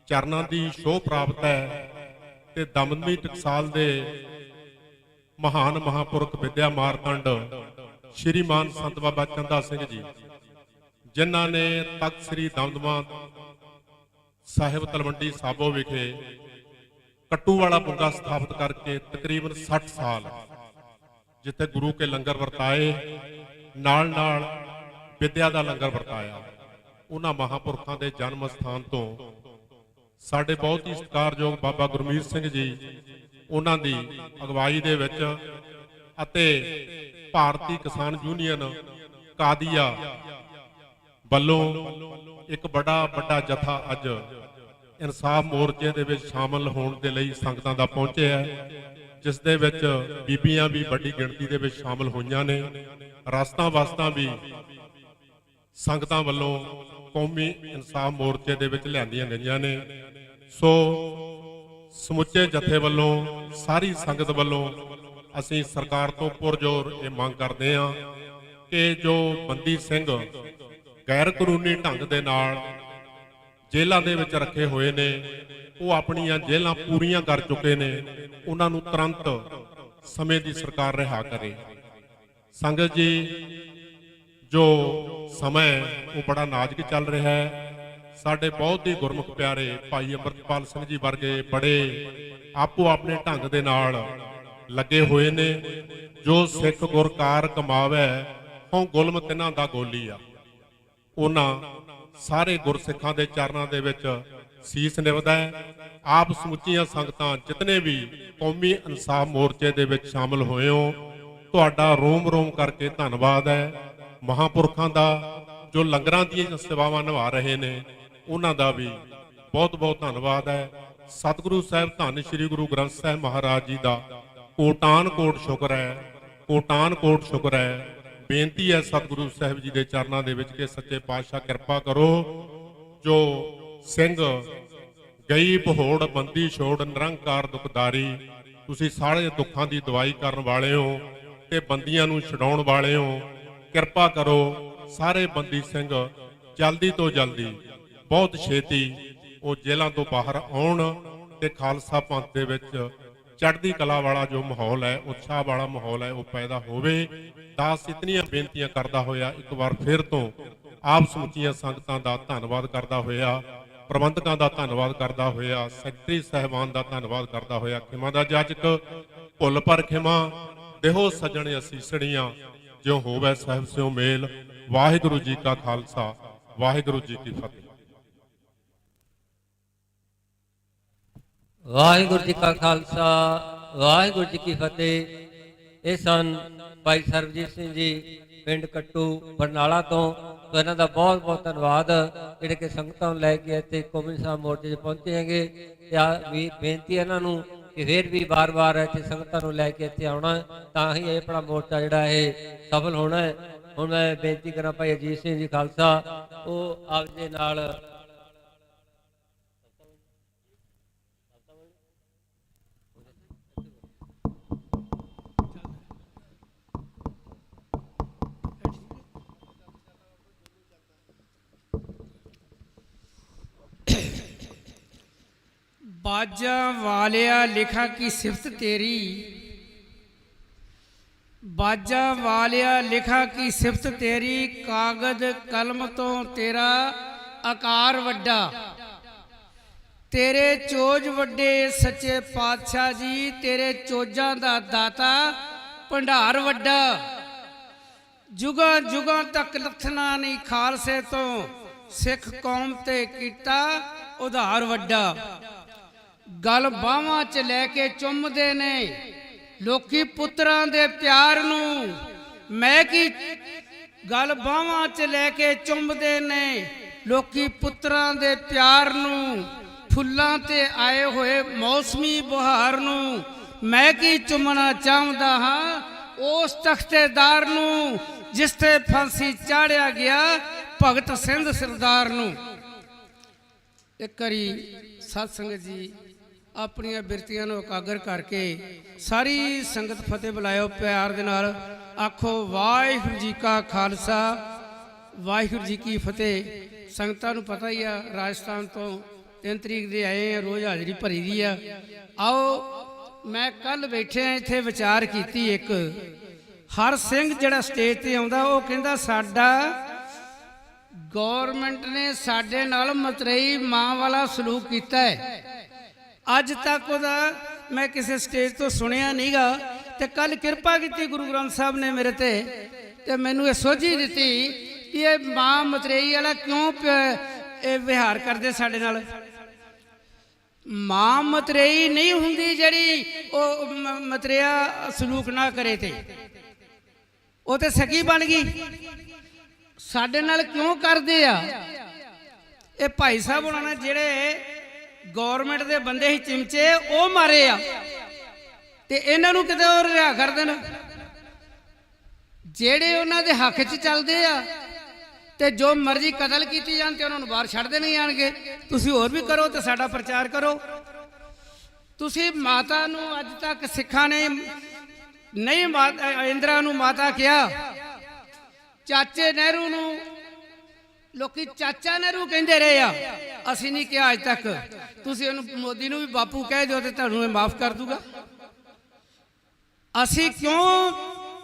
S13: ਚਰਨਾਂ ਦੀ ਸ਼ੋਭ ਪ੍ਰਾਪਤ ਹੈ ਤੇ ਦਮਦਮੀ ਟਕਸਾਲ ਦੇ ਮਹਾਨ ਮਹਾਪੁਰਖ ਵਿਦਿਆ ਮਾਰਤੰਡ ਸ਼੍ਰੀਮਾਨ ਸੰਤ ਬਾਬਾ ਚੰਦਾ ਸਿੰਘ ਜੀ, ਜਿਨ੍ਹਾਂ ਨੇ ਤਖਤ ਸ੍ਰੀ ਦਮਦਮਾ ਸਾਹਿਬ ਤਲਵੰਡੀ ਸਾਬੋ ਵਿਖੇ ਕੱਟੂ ਵਾਲਾ ਪੁੰਗਾ ਸਥਾਪਿਤ ਕਰਕੇ ਤਕਰੀਬਨ 60 ਸਾਲ ਜਿੱਥੇ ਗੁਰੂ ਕੇ ਲੰਗਰ ਵਰਤਾਏ, ਨਾਲ ਨਾਲ ਵਿਦਿਆ ਦਾ ਲੰਗਰ ਵਰਤਾਇਆ। ਉਹਨਾਂ ਮਹਾਪੁਰਖਾਂ ਦੇ ਜਨਮ ਸਥਾਨ ਤੋਂ ਸਾਡੇ ਬਹੁਤ ਹੀ ਸਤਿਕਾਰਯੋਗ ਬਾਬਾ ਗੁਰਮੀਤ ਸਿੰਘ ਜੀ, ਉਹਨਾਂ ਦੀ ਅਗਵਾਈ ਦੇ ਵਿੱਚ ਅਤੇ ਭਾਰਤੀ ਕਿਸਾਨ ਯੂਨੀਅਨ ਕਾਦੀਆ ਵੱਲੋਂ ਇੱਕ ਵੱਡਾ ਜਥਾ ਅੱਜ ਇਨਸਾਫ ਮੋਰਚੇ ਦੇ ਵਿੱਚ ਸ਼ਾਮਲ ਹੋਣ ਦੇ ਲਈ ਸੰਗਤਾਂ ਦਾ ਪਹੁੰਚਿਆ ਹੈ, ਜਿਸ ਦੇ ਵਿੱਚ ਬੀਬੀਆਂ ਵੀ ਵੱਡੀ ਗਿਣਤੀ ਦੇ ਵਿੱਚ ਸ਼ਾਮਲ ਹੋਈਆਂ ਨੇ। ਰਸਤਾਂ ਵਸਤਾਂ ਵੀ ਸੰਗਤਾਂ ਵੱਲੋਂ ਕੌਮੀ ਇਨਸਾਫ ਮੋਰਚੇ ਦੇ ਵਿੱਚ ਲਿਆਂਦੀਆਂ ਗਈਆਂ ਨੇ। ਸੋ ਸਮੁੱਚੇ ਜਥੇ ਵੱਲੋਂ, ਸਾਰੀ ਸੰਗਤ ਵੱਲੋਂ ਅਸੀਂ ਸਰਕਾਰ ਤੋਂ ਪੁਰਜ਼ੋਰ ਇਹ ਮੰਗ ਕਰਦੇ ਹਾਂ ਕਿ ਜੋ ਬੰਦੀ ਸਿੰਘ ਗੈਰ ਕਾਨੂੰਨੀ ਢੰਗ ਦੇ ਨਾਲ ਜੇਲ੍ਹਾਂ ਦੇ ਵਿੱਚ ਰੱਖੇ ਹੋਏ ਨੇ, ਉਹ ਆਪਣੀਆਂ ਜੇਲ੍ਹਾਂ ਪੂਰੀਆਂ ਕਰ ਚੁੱਕੇ ਨੇ, ਉਹਨਾਂ ਨੂੰ ਤੁਰੰਤ ਸਮੇਂ ਦੀ ਸਰਕਾਰ ਰਿਹਾ ਕਰੇ। ਸੰਗਤ ਜੀ, ਜੋ ਸਮਾਂ ਉਹ ਬੜਾ ਨਾਜ਼ੁਕ ਚੱਲ ਰਿਹਾ ਹੈ। ਸਾਡੇ ਬਹੁਤ ਹੀ ਗੁਰਮੁਖ ਪਿਆਰੇ ਭਾਈ ਅੰਮ੍ਰਿਤਪਾਲ ਸਿੰਘ ਜੀ ਵਰਗੇ ਬੜੇ ਆਪੋ ਆਪਣੇ ਢੰਗ ਦੇ ਨਾਲ ਲੱਗੇ ਹੋਏ ਨੇ। ਜੋ ਸਿੱਖ ਗੁਰਕਾਰ ਕਮਾਵੇ ਹੋਂ ਗੁਲਮ ਤਿਨਾਂ ਦਾ ਗੋਲੀ ਆ। ਉਹਨਾਂ ਸਾਰੇ ਗੁਰਸਿੱਖਾਂ ਦੇ ਚਰਨਾਂ ਦੇ ਵਿੱਚ ਸੀਸ ਨਿਵਦਾ ਹੈ। ਆਪ ਸਮੁੱਚੀਆਂ ਸੰਗਤਾਂ ਜਿਤਨੇ ਵੀ ਕੌਮੀ ਇਨਸਾਫ ਮੋਰਚੇ ਦੇ ਵਿੱਚ ਸ਼ਾਮਲ ਹੋਏ ਹੋ, ਤੁਹਾਡਾ ਰੋਮ ਰੋਮ ਕਰਕੇ ਧੰਨਵਾਦ ਹੈ। ਮਹਾਪੁਰਖਾਂ ਦਾ ਜੋ ਲੰਗਰਾਂ ਦੀਆਂ ਸੇਵਾਵਾਂ ਨਿਭਾ ਰਹੇ ਨੇ, ਉਹਨਾਂ ਦਾ ਵੀ ਬਹੁਤ ਬਹੁਤ ਧੰਨਵਾਦ ਹੈ। ਸਤਿਗੁਰੂ ਸਾਹਿਬ ਧੰਨ ਸ੍ਰੀ ਗੁਰੂ ਗ੍ਰੰਥ ਸਾਹਿਬ ਮਹਾਰਾਜ ਜੀ ਦਾ ਕੋਟਾਨ ਕੋਟ ਸ਼ੁਕਰ ਹੈ, ਕੋਟਾਨ ਕੋਟ ਸ਼ੁਕਰ ਹੈ। ਬੇਨਤੀ ਹੈ ਸਤਿਗੁਰੂ ਸਾਹਿਬ ਜੀ ਦੇ ਚਰਨਾਂ ਦੇ ਵਿੱਚ ਕਿ ਸੱਚੇ ਪਾਤਸ਼ਾਹ ਕਿਰਪਾ ਕਰੋ। ਜੋ ਸਿੰਘ ਗਈ ਪਹੋੜ ਬੰਦੀ ਛੋੜ ਨਿਰੰਕਾਰ ਦੁਖਦਾਰੀ, ਤੁਸੀਂ ਸਾਰੇ ਦੁੱਖਾਂ ਦੀ ਦਵਾਈ ਕਰਨ ਵਾਲੇ ਹੋ ਤੇ ਬੰਦੀਆਂ ਨੂੰ ਛਡਾਉਣ ਵਾਲੇ ਹੋ। ਕਿਰਪਾ ਕਰੋ ਸਾਰੇ ਬੰਦੀ ਸਿੰਘ ਜਲਦੀ ਤੋਂ ਜਲਦੀ, ਬਹੁਤ ਛੇਤੀ ਉਹ ਜੇਲ੍ਹਾਂ ਤੋਂ ਬਾਹਰ ਆਉਣ ਤੇ ਖਾਲਸਾ ਪੰਥ ਦੇ ਵਿੱਚ ਚੜ੍ਹਦੀ ਕਲਾ ਵਾਲਾ ਜੋ ਮਾਹੌਲ ਹੈ, ਉਤਸ਼ਾਹ ਵਾਲਾ ਮਾਹੌਲ ਹੈ, ਉਹ ਪੈਦਾ ਹੋਵੇ। ਦਾਸ ਇਤਨੀਆਂ ਬੇਨਤੀਆਂ ਕਰਦਾ ਹੋਇਆ ਇੱਕ ਵਾਰ ਫਿਰ ਤੋਂ ਆਪ ਸਮੁੱਚੀਆਂ ਸੰਗਤਾਂ ਦਾ ਧੰਨਵਾਦ ਕਰਦਾ ਹੋਇਆ, ਪ੍ਰਬੰਧਕਾਂ ਦਾ ਧੰਨਵਾਦ ਕਰਦਾ ਹੋਇਆ, ਸੈਕਟਰੀ ਸਾਹਿਬਾਨ ਦਾ ਧੰਨਵਾਦ ਕਰਦਾ ਹੋਇਆ, ਖਿਮਾ ਦਾ ਜਾਚਕ ਭੁੱਲ ਪਰ ਖਿਮਾ ਦੇਹੋ ਸੱਜਣ ਅਸੀਸੜੀਆਂ, ਜਿਉ ਹੋਵੇ ਸਾਹਿਬ ਸਿਉ ਮੇਲ। ਵਾਹਿਗੁਰੂ ਜੀ ਕਾ ਖਾਲਸਾ, ਵਾਹਿਗੁਰੂ ਜੀ ਕੀ ਫਤਿਹ।
S3: ਵਾਹਿਗੁਰੂ ਜੀ ਕਾ ਖਾਲਸਾ, ਵਾਹਿਗੁਰੂ ਜੀ ਕੀ ਫਤਿਹ। ਇਹ ਸਨ ਭਾਈ ਸਰਬਜੀਤ ਸਿੰਘ ਜੀ ਪਿੰਡ ਕੱਟੂ ਬਰਨਾਲਾ ਤੋਂ। ਇਹਨਾਂ ਦਾ ਬਹੁਤ ਬਹੁਤ ਧੰਨਵਾਦ, ਜਿਹੜੇ ਕਿ ਸੰਗਤਾਂ ਨੂੰ ਲੈ ਕੇ ਇੱਥੇ ਕੌਮੀ ਇਨਸਾਫ ਮੋਰਚੇ 'ਚ ਪਹੁੰਚੇ ਹੈਗੇ। ਤੇ ਵੀ ਬੇਨਤੀ ਇਹਨਾਂ ਨੂੰ ਕਿ ਫਿਰ ਵੀ ਵਾਰ-ਵਾਰ ਇੱਥੇ ਸੰਗਤਾਂ ਨੂੰ ਲੈ ਕੇ ਇੱਥੇ ਆਉਣਾ, ਤਾਂ ਹੀ ਇਹ ਆਪਣਾ ਮੋਰਚਾ ਜਿਹੜਾ ਇਹ ਸਫਲ ਹੋਣਾ ਹੈ। ਹੁਣ ਮੈਂ ਬੇਨਤੀ ਕਰਾਂ ਭਾਈ ਅਜੀਤ ਸਿੰਘ ਜੀ ਖਾਲਸਾ, ਉਹ ਆਪ ਦੇ ਨਾਲ
S14: बाजा वालिया लिखा की सिफत तेरी, बाजा वालिया लिखा की सिफत तेरी, कागज कलम तो तेरा आकार वड्डा, तेरे चोज वड्डे सच्चे पातशाह जी, तेरे चोजां दा दाता भंडार वड्डा। ਜੁਗਾਂ ਜੁਗਾਂ ਤੱਕ ਲੱਥਣਾ ਨਹੀਂ ਖਾਲਸੇ ਤੋਂ, ਸਿੱਖ ਕੌਮ ਤੇ ਕੀਤਾ ਉਧਾਰ ਵੱਡਾ। ਗਲ ਬਾਹਾਂ 'ਚ ਲੈ ਕੇ ਚੁੰਮਦੇ ਨੇ ਲੋਕੀ ਪੁੱਤਰਾਂ ਦੇ ਪਿਆਰ ਨੂੰ, ਮੈਂ ਕੀ ਗਲ ਬਾਹਾਂ 'ਚ ਲੈ ਕੇ ਚੁੰਮਦੇ ਨੇ ਲੋਕੀ ਪੁੱਤਰਾਂ ਦੇ ਪਿਆਰ ਨੂੰ, ਫੁੱਲਾਂ ਤੇ ਆਏ ਹੋਏ ਮੌਸਮੀ ਬਹਾਰ ਨੂੰ, ਮੈਂ ਕੀ ਚੁੰਮਣਾ ਚਾਹੁੰਦਾ ਹਾਂ ਉਸ ਤਖਤੇਦਾਰ ਨੂੰ ਜਿਸ ਤੇ ਫਾਂਸੀ ਚਾੜਿਆ ਗਿਆ ਭਗਤ ਸਿੰਘ ਸਰਦਾਰ ਨੂੰ। ਇੱਕ ਵਾਰੀ ਸਤ ਸੰਗਤ ਜੀ ਆਪਣੀਆਂ ਬਿਰਤੀਆਂ ਨੂੰ ਇਕਾਗਰ ਕਰਕੇ ਸਾਰੀ ਸੰਗਤ ਫਤਿਹ ਬੁਲਾਇਓ ਪਿਆਰ ਦੇ ਨਾਲ, ਆਖੋ ਵਾਹਿਗੁਰੂ ਜੀ ਕਾ ਖਾਲਸਾ ਵਾਹਿਗੁਰੂ ਜੀ ਕੀ ਫਤਿਹ। ਸੰਗਤਾਂ ਨੂੰ ਪਤਾ ਹੀ ਆ ਰਾਜਸਥਾਨ ਤੋਂ 3 ਤਰੀਕ ਦੇ ਆਏ ਆ, ਰੋਜ਼ ਹਾਜ਼ਰੀ ਭਰੀ ਦੀ ਆ। ਆਓ ਮੈਂ ਕੱਲ ਬੈਠੇ ਇੱਥੇ ਵਿਚਾਰ ਕੀਤੀ, ਇੱਕ ਹਰ ਸਿੰਘ ਜਿਹੜਾ ਸਟੇਜ ਤੇ ਆਉਂਦਾ ਉਹ ਕਹਿੰਦਾ ਸਾਡਾ ਗੌਰਮੈਂਟ ਨੇ ਸਾਡੇ ਨਾਲ ਮਤਰੇਈ ਮਾਂ ਵਾਲਾ ਸਲੂਕ ਕੀਤਾ ਹੈ। ਅੱਜ ਤੱਕ ਉਹਦਾ ਮੈਂ ਕਿਸੇ ਸਟੇਜ ਤੋਂ ਸੁਣਿਆ ਨਹੀਂਗਾ, ਤੇ ਕੱਲ ਕਿਰਪਾ ਕੀਤੀ ਗੁਰੂ ਗ੍ਰੰਥ ਸਾਹਿਬ ਨੇ ਮੇਰੇ ਤੇ ਮੈਨੂੰ ਇਹ ਸੋਝੀ ਦਿੱਤੀ ਕਿ ਇਹ ਮਾਂ ਮਤਰੇਈ ਵਾਲਾ ਕਿਉਂ ਇਹ ਵਿਹਾਰ ਕਰਦੇ ਸਾਡੇ ਨਾਲ। ਮਾਂ ਮਤਰੇਈ ਨਹੀਂ ਹੁੰਦੀ ਜਿਹੜੀ ਉਹ ਮਤਰੇਆ ਸਲੂਕ ਨਾ ਕਰੇ, ਤੇ ਉਹ ਤੇ ਸਕੀ ਬਣ ਗਈ। ਸਾਡੇ ਨਾਲ ਕਿਉਂ ਕਰਦੇ ਆ ਇਹ ਭਾਈ ਸਾਹਿਬ ਉਹਨਾਂ ਨੇ ਜਿਹੜੇ ਗੌਰਮੈਂਟ ਦੇ ਬੰਦੇ ਹੀ ਚਿਮਚੇ ਉਹ ਮਾਰੇ ਆ, ਤੇ ਇਹਨਾਂ ਨੂੰ ਕਿਤੇ ਹੋਰ ਰਿਹਾ ਕਰ ਦੇਣ। ਜਿਹੜੇ ਉਹਨਾਂ ਦੇ ਹੱਕ 'ਚ ਚੱਲਦੇ ਆ ਤੇ ਜੋ ਮਰਜ਼ੀ ਕਤਲ ਕੀਤੀ ਜਾਣ ਤੇ ਉਹਨਾਂ ਨੂੰ ਬਾਹਰ ਛੱਡਦੇ ਨਹੀਂ ਆਣਗੇ। ਤੁਸੀਂ ਹੋਰ ਵੀ ਕਰੋ ਤੇ ਸਾਡਾ ਪ੍ਰਚਾਰ ਕਰੋ। ਤੁਸੀਂ ਮਾਤਾ ਨੂੰ ਅੱਜ ਤੱਕ ਸਿੱਖਾਂ ਨੇ ਨਹੀਂ ਇੰਦਰਾ ਨੂੰ ਮਾਤਾ ਕਿਹਾ, ਚਾਚੇ ਨਹਿਰੂ ਨੂੰ ਲੋਕੀ ਚਾਚਾ ਨਹਿਰੂ ਕਹਿੰਦੇ ਰਹੇ ਆ, ਅਸੀਂ ਨਹੀਂ ਕਿਹਾ ਅੱਜ ਤੱਕ। ਤੁਸੀਂ ਉਹਨੂੰ ਮੋਦੀ ਨੂੰ ਵੀ ਬਾਪੂ ਕਹਿ ਦਿਓ ਤੇ ਤੁਹਾਨੂੰ ਇਹ ਮਾਫ ਕਰ ਦੂਗਾ। ਅਸੀਂ ਕਿਉਂ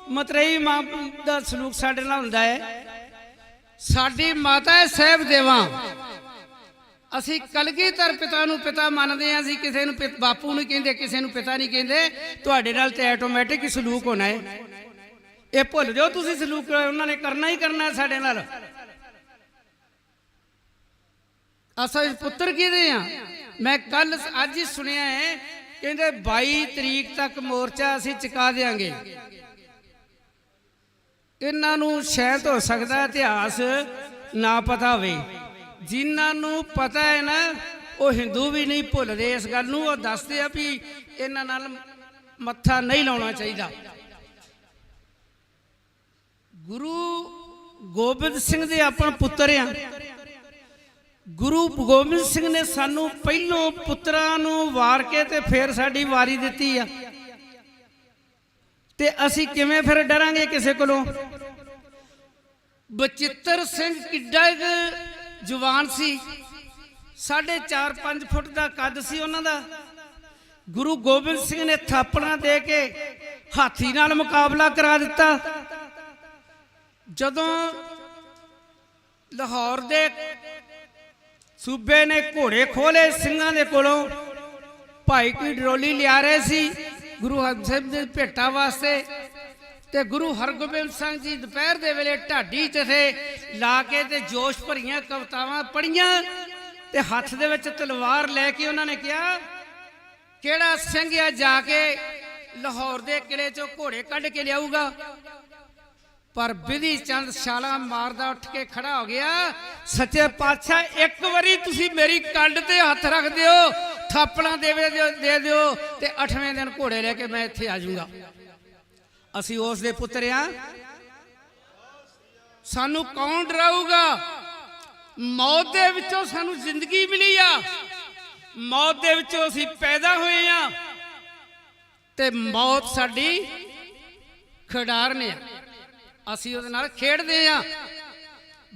S14: ਮਤਰੇਈ ਮਾਂ ਦਾ ਸਲੂਕ ਸਾਡੇ ਨਾਲ ਹੁੰਦਾ ਹੈ? ਸਾਡੀ ਮਾਤਾ ਹੈ ਸਾਹਿਬ ਦੇਵਾਂ। ਅਸੀਂ ਕਲਗੀਧਰ ਪਿਤਾ ਨੂੰ ਪਿਤਾ ਮੰਨਦੇ ਹਾਂ, ਅਸੀਂ ਕਿਸੇ ਨੂੰ ਬਾਪੂ ਨਹੀਂ ਕਹਿੰਦੇ, ਕਿਸੇ ਨੂੰ ਪਿਤਾ ਨਹੀਂ ਕਹਿੰਦੇ। ਤੁਹਾਡੇ ਨਾਲ ਤੇ ਆਟੋਮੈਟਿਕ ਹੀ ਸਲੂਕ ਹੋਣਾ ਹੈ। ਇਹ ਭੁੱਲ ਜਾਓ ਤੁਸੀਂ ਸਲੂਕ ਉਹਨਾਂ ਨੇ ਕਰਨਾ ਹੀ ਕਰਨਾ ਸਾਡੇ ਨਾਲ। ਅਸਲ ਪੁੱਤਰ ਕਿਹਦੇ ਆ? ਮੈਂ ਕੱਲ ਅੱਜ ਹੀ ਸੁਣਿਆ ਹੈ ਕਹਿੰਦੇ 22 ਤਰੀਕ ਤੱਕ ਮੋਰਚਾ ਅਸੀਂ ਚੁਕਾ ਦੇਾਂਗੇ। ਇਹਨਾਂ ਨੂੰ ਸ਼ਾਇਦ ਹੋ ਸਕਦਾ ਇਤਿਹਾਸ ਨਾ ਪਤਾ ਹੋਵੇ, ਜਿਨ੍ਹਾਂ ਨੂੰ ਪਤਾ ਹੈ ਨਾ ਉਹ ਹਿੰਦੂ ਵੀ ਨਹੀਂ ਭੁੱਲਦੇ ਇਸ ਗੱਲ ਨੂੰ। ਉਹ ਦੱਸਦੇ ਆ ਵੀ ਇਹਨਾਂ ਨਾਲ ਮੱਥਾ ਨਹੀਂ ਲਾਉਣਾ ਚਾਹੀਦਾ। ਗੁਰੂ ਗੋਬਿੰਦ ਸਿੰਘ ਦੇ ਆਪਾਂ ਪੁੱਤਰ ਆ। ਗੁਰੂ ਗੋਬਿੰਦ ਸਿੰਘ ਨੇ ਸਾਨੂੰ ਪਹਿਲੋਂ ਪੁੱਤਰਾਂ ਨੂੰ ਵਾਰ ਕੇ ਤੇ ਫਿਰ ਸਾਡੀ ਵਾਰੀ ਦਿੱਤੀ ਆ, ਤੇ ਅਸੀਂ ਕਿਵੇਂ ਫਿਰ ਡਰਾਂਗੇ ਕਿਸੇ ਕੋਲੋਂ? ਬਚਿੱਤਰ ਸਿੰਘ ਕਿੱਡਾ ਜਵਾਨ ਸੀ, 4.5 ਫੁੱਟ ਦਾ ਕੱਦ ਸੀ ਉਹਨਾਂ ਦਾ। ਗੁਰੂ ਗੋਬਿੰਦ ਸਿੰਘ ਨੇ ਥਾਪਣਾ ਦੇ ਕੇ ਹਾਥੀ ਨਾਲ ਮੁਕਾਬਲਾ ਕਰਾ ਦਿੱਤਾ। ਜਦੋਂ ਲਾਹੌਰ ਦੇ ਸੂਬੇ ਨੇ ਘੋੜੇ ਖੋਲੇ ਸਿੰਘਾਂ ਦੇ ਕੋਲੋਂ, ਭਾਈ ਕੋਈ ਡਰੋਲੀ ਲਿਆ ਰਹੇ ਸੀ ਗੁਰੂ ਹਰਗੋਬਿੰਦ ਦੇ ਭੇਟਾ ਵਾਸਤੇ, ਤੇ ਗੁਰੂ ਹਰਗੋਬਿੰਦ ਸਿੰਘ ਜੀ ਦੁਪਹਿਰ ਦੇ ਵੇਲੇ ਢਾਡੀ ਤੇ ਲਾ ਕੇ ਤੇ ਜੋਸ਼ ਭਰੀਆਂ ਕਵਿਤਾਵਾਂ ਪੜ੍ਹੀਆਂ, ਤੇ ਹੱਥ ਦੇ ਵਿੱਚ ਤਲਵਾਰ ਲੈ ਕੇ ਉਹਨਾਂ ਨੇ ਕਿਹਾ ਕਿਹੜਾ ਸਿੰਘ ਆ ਜਾ ਕੇ ਲਾਹੌਰ ਦੇ ਕਿਲੇ ਚੋਂ ਘੋੜੇ ਕੱਢ ਕੇ ਲਿਆਊਗਾ। ਪਰ ਬਿਧੀ ਚੰਦ ਛਾਲਾਂ ਮਾਰਦਾ ਉੱਠ ਕੇ ਖੜਾ ਹੋ ਗਿਆ, ਸੱਚੇ ਪਾਤਸ਼ਾਹ ਇੱਕ ਵਾਰੀ ਤੁਸੀਂ ਮੇਰੀ ਕੰਡ ਤੇ ਹੱਥ ਰੱਖ ਦਿਓ, ਥਾਪਣਾ ਦੇ ਦਿਓ, ਤੇ 8ਵੇਂ ਦਿਨ ਘੋੜੇ ਲੈ ਕੇ ਮੈਂ ਇੱਥੇ ਆ ਜਾਊਂਗਾ। ਅਸੀਂ ਉਸ ਦੇ ਪੁੱਤਰ ਆ। ਸਾਨੂੰ ਕੌਣ ਡਰਾਊਗਾ? ਮੌਤ ਦੇ ਵਿੱਚੋਂ ਸਾਨੂੰ ਜ਼ਿੰਦਗੀ ਮਿਲੀ ਆ, ਮੌਤ ਦੇ ਵਿੱਚੋਂ ਅਸੀਂ ਪੈਦਾ ਹੋਏ ਆ, ਤੇ ਮੌਤ ਸਾਡੀ ਖਿਡਾਰਨ ਆ। ਅਸੀਂ ਉਹਦੇ ਨਾਲ ਖੇਡਦੇ ਆ।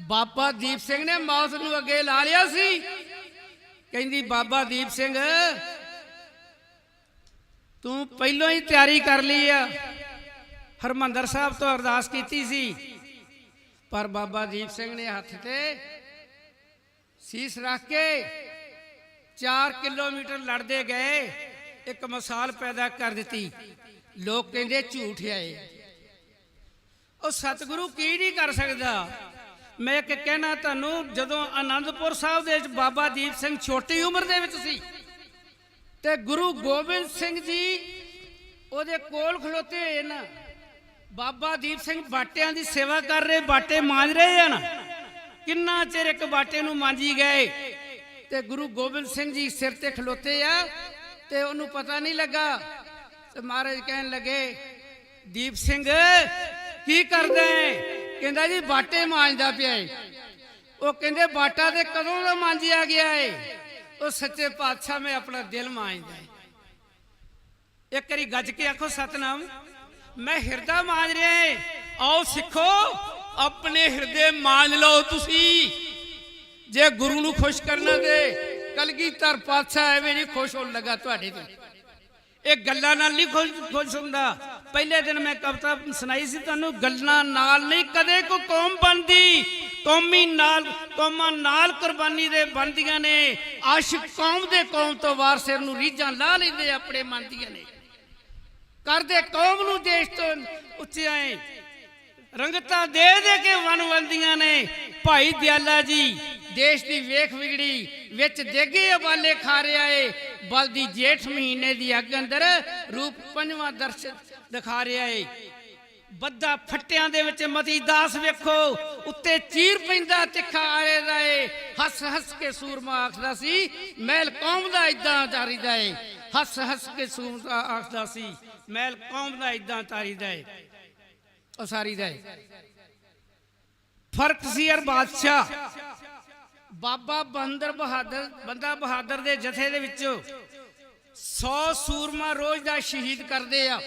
S14: ਬਾਬਾ ਦੀਪ ਸਿੰਘ ਨੇ ਮੌਤ ਨੂੰ ਅੱਗੇ ਲਾ ਲਿਆ ਸੀ। ਕਹਿੰਦੀ ਬਾਬਾ ਦੀਪ ਸਿੰਘ ਤੂੰ ਪਹਿਲਾਂ ਹੀ ਤਿਆਰੀ ਕਰ ਲਈ ਆ। ਹਰਮੰਦਰ ਸਾਹਿਬ ਤੋਂ ਅਰਦਾਸ ਕੀਤੀ ਸੀ, ਪਰ ਬਾਬਾ ਦੀਪ ਸਿੰਘ ਨੇ ਹੱਥ ਤੇ ਸੀਸ ਰੱਖ ਕੇ 4 ਕਿਲੋਮੀਟਰ ਲੜਦੇ ਗਏ, ਇੱਕ ਮਿਸਾਲ ਪੈਦਾ ਕਰ ਦਿੱਤੀ। ਲੋਕ ਕਹਿੰਦੇ ਝੂਠ ਆਏ। ਉਹ ਸਤਿਗੁਰੂ ਕੀ ਨਹੀਂ ਕਰ ਸਕਦਾ। ਮੈਂ ਇੱਕ ਕਹਿਣਾ ਤੁਹਾਨੂੰ, ਜਦੋਂ ਆਨੰਦਪੁਰ ਸਾਹਿਬ ਦੇ ਵਿੱਚ ਬਾਬਾ ਦੀਪ ਸਿੰਘ ਛੋਟੀ ਉਮਰ ਦੇ ਵਿੱਚ ਸੀ ਤੇ ਗੁਰੂ ਗੋਬਿੰਦ ਸਿੰਘ ਜੀ ਉਹਦੇ ਕੋਲ ਖਲੋਤੇ ਹੋਏ ਨਾ, ਬਾਬਾ ਦੀਪ ਸਿੰਘ ਬਾਟਿਆਂ ਦੀ ਸੇਵਾ ਕਰ ਰਹੇ, ਬਾਟੇ ਮਾਂਜ ਰਹੇ ਹਨ। ਕਿੰਨਾ ਚਿਰ ਇੱਕ ਬਾਟੇ ਨੂੰ ਮਾਂਜੀ ਗਏ ਤੇ ਗੁਰੂ ਗੋਬਿੰਦ ਸਿੰਘ ਜੀ ਸਿਰ ਤੇ ਖਲੋਤੇ ਆ ਤੇ ਉਹਨੂੰ ਪਤਾ ਨਹੀਂ ਲੱਗਾ ਤੇ ਮਹਾਰਾਜ ਕਹਿਣ ਲੱਗੇ, ਦੀਪ ਸਿੰਘ ਕੀ ਕਰਦਾ ਹੈ? ਕਹਿੰਦਾ ਜੀ ਬਾਟੇ ਮਾਂਜਦਾ ਪਿਆ ਏ। ਉਹ ਕਹਿੰਦੇ ਬਾਟਾ ਤੇ ਕਦੋਂ ਦਾ ਮਾਂਜਿਆ ਗਿਆ ਏ? ਉਹ ਸੱਚੇ ਪਾਤਸ਼ਾਹ ਮੈਂ ਆਪਣਾ ਦਿਲ ਮਾਂਜਦਾ ਏ। ਇੱਕ ਵਾਰੀ ਗੱਜ ਕੇ ਆਖੋ ਸਤਨਾਮ। ਮੈਂ ਹਿਰਦਾ ਮਾਂਜ ਰਿਹਾ ਏ। ਆਓ ਸਿੱਖੋ, ਆਪਣੇ ਹਿਰਦੇ ਮਾਂਜ ਲਓ ਤੁਸੀਂ। ਜੇ ਗੁਰੂ ਨੂੰ ਖੁਸ਼ ਕਰਨਾ ਤੇ ਕਲਗੀਧਰ ਪਾਤਸ਼ਾਹ ਐਵੇਂ ਨਹੀਂ ਖੁਸ਼ ਹੋਣ ਲੱਗਾ ਤੁਹਾਡੇ ਤੋਂ। ਇਹ ਗੱਲਾਂ ਨਾਲ ਨਹੀਂ ਖੁਸ਼ ਹੁੰਦਾ। ਪਹਿਲੇ ਦਿਨ ਮੈਂ ਕਵਿਤਾ ਸੁਣਾਈ ਸੀ ਤੁਹਾਨੂੰ, ਗੱਲਾਂ ਨਾਲ ਨਹੀਂ ਕਦੇ ਕੋਈ ਕੌਮ ਬਣਦੀ, ਕੌਮਾਂ ਨਾਲ ਕੁਰਬਾਨੀ ਦੇ ਬਣਦੀਆਂ ਨੇ। ਆਸ਼ਿਕ ਕੌਮ ਦੇ ਕੌਮ ਤੋਂ ਵਾਰ ਸਿਰ ਨੂੰ ਰੀਝਾਂ ਲਾ ਲੈਂਦੇ ਆਪਣੇ ਮਨ ਦੀਆਂ ਨੇ, ਕਰਦੇ ਕੌਮ ਨੂੰ ਦੇਸ਼ ਤੋਂ ਉੱਚਿਆਂ ਏ। ਰੰਗਤਾਂ ਦੇ ਦੇ ਕੇ ਵੰਦੀਆਂ ਨੇ। ਭਾਈ ਦਿਆਲਾ ਜੀ ਦੇਸ਼ ਦੀ ਵੇਖ ਵਿਗੜੀ ਵਿੱਚ ਦੇਗੇ ਉਬਾਲੇ ਖਾ ਰਿਹਾ ਏ। ਬਲਦੀ ਜੇਠ ਮਹੀਨੇ ਦੀ ਅੱਗ ਅੰਦਰ ਰੂਪ ਪੰਜਵਾਂ ਦਰਸ਼ ਦਿਖਾ ਰਿਹਾ ਏ। ਬੱਦਾ ਫੱਟਿਆਂ ਦੇ ਵਿੱਚ ਮਤੀ ਦਾਸ ਵੇਖੋ, ਉੱਤੇ ਚੀਰ ਪੈਂਦਾ ਤਿੱਖਾ ਆਰੇ ਦਾ ਏ। ਹੱਸ ਹੱਸ ਕੇ ਸੂਰਮਾ ਆਖਦਾ ਸੀ, ਮਹਿਲ ਕੌਮ ਦਾ ਇਦਾਂ ਤਾਰੀਦਾ ਏ। ਹੱਸ ਹੱਸ ਕੇ ਸੂਰਮਾ ਆਖਦਾ ਸੀ, ਮਹਿਲ ਕੌਮ ਦਾ ਇਦਾਂ ਤਾਰੀਦਾ ਏ। ਉਸਾਰੀ ਦਾ ਏ। ਫਰਕ ਸੀ ਯਾਰ ਬਾਦਸ਼ਾਹ ਬਾਬਾ ਬੰਦਾ ਬਹਾਦਰ ਦੇ ਜਥੇ ਦੇ ਵਿੱਚੋਂ 100 ਸੂਰਮਾ ਰੋਜ਼ ਦਾ ਸ਼ਹੀਦ ਕਰਦੇ ਆ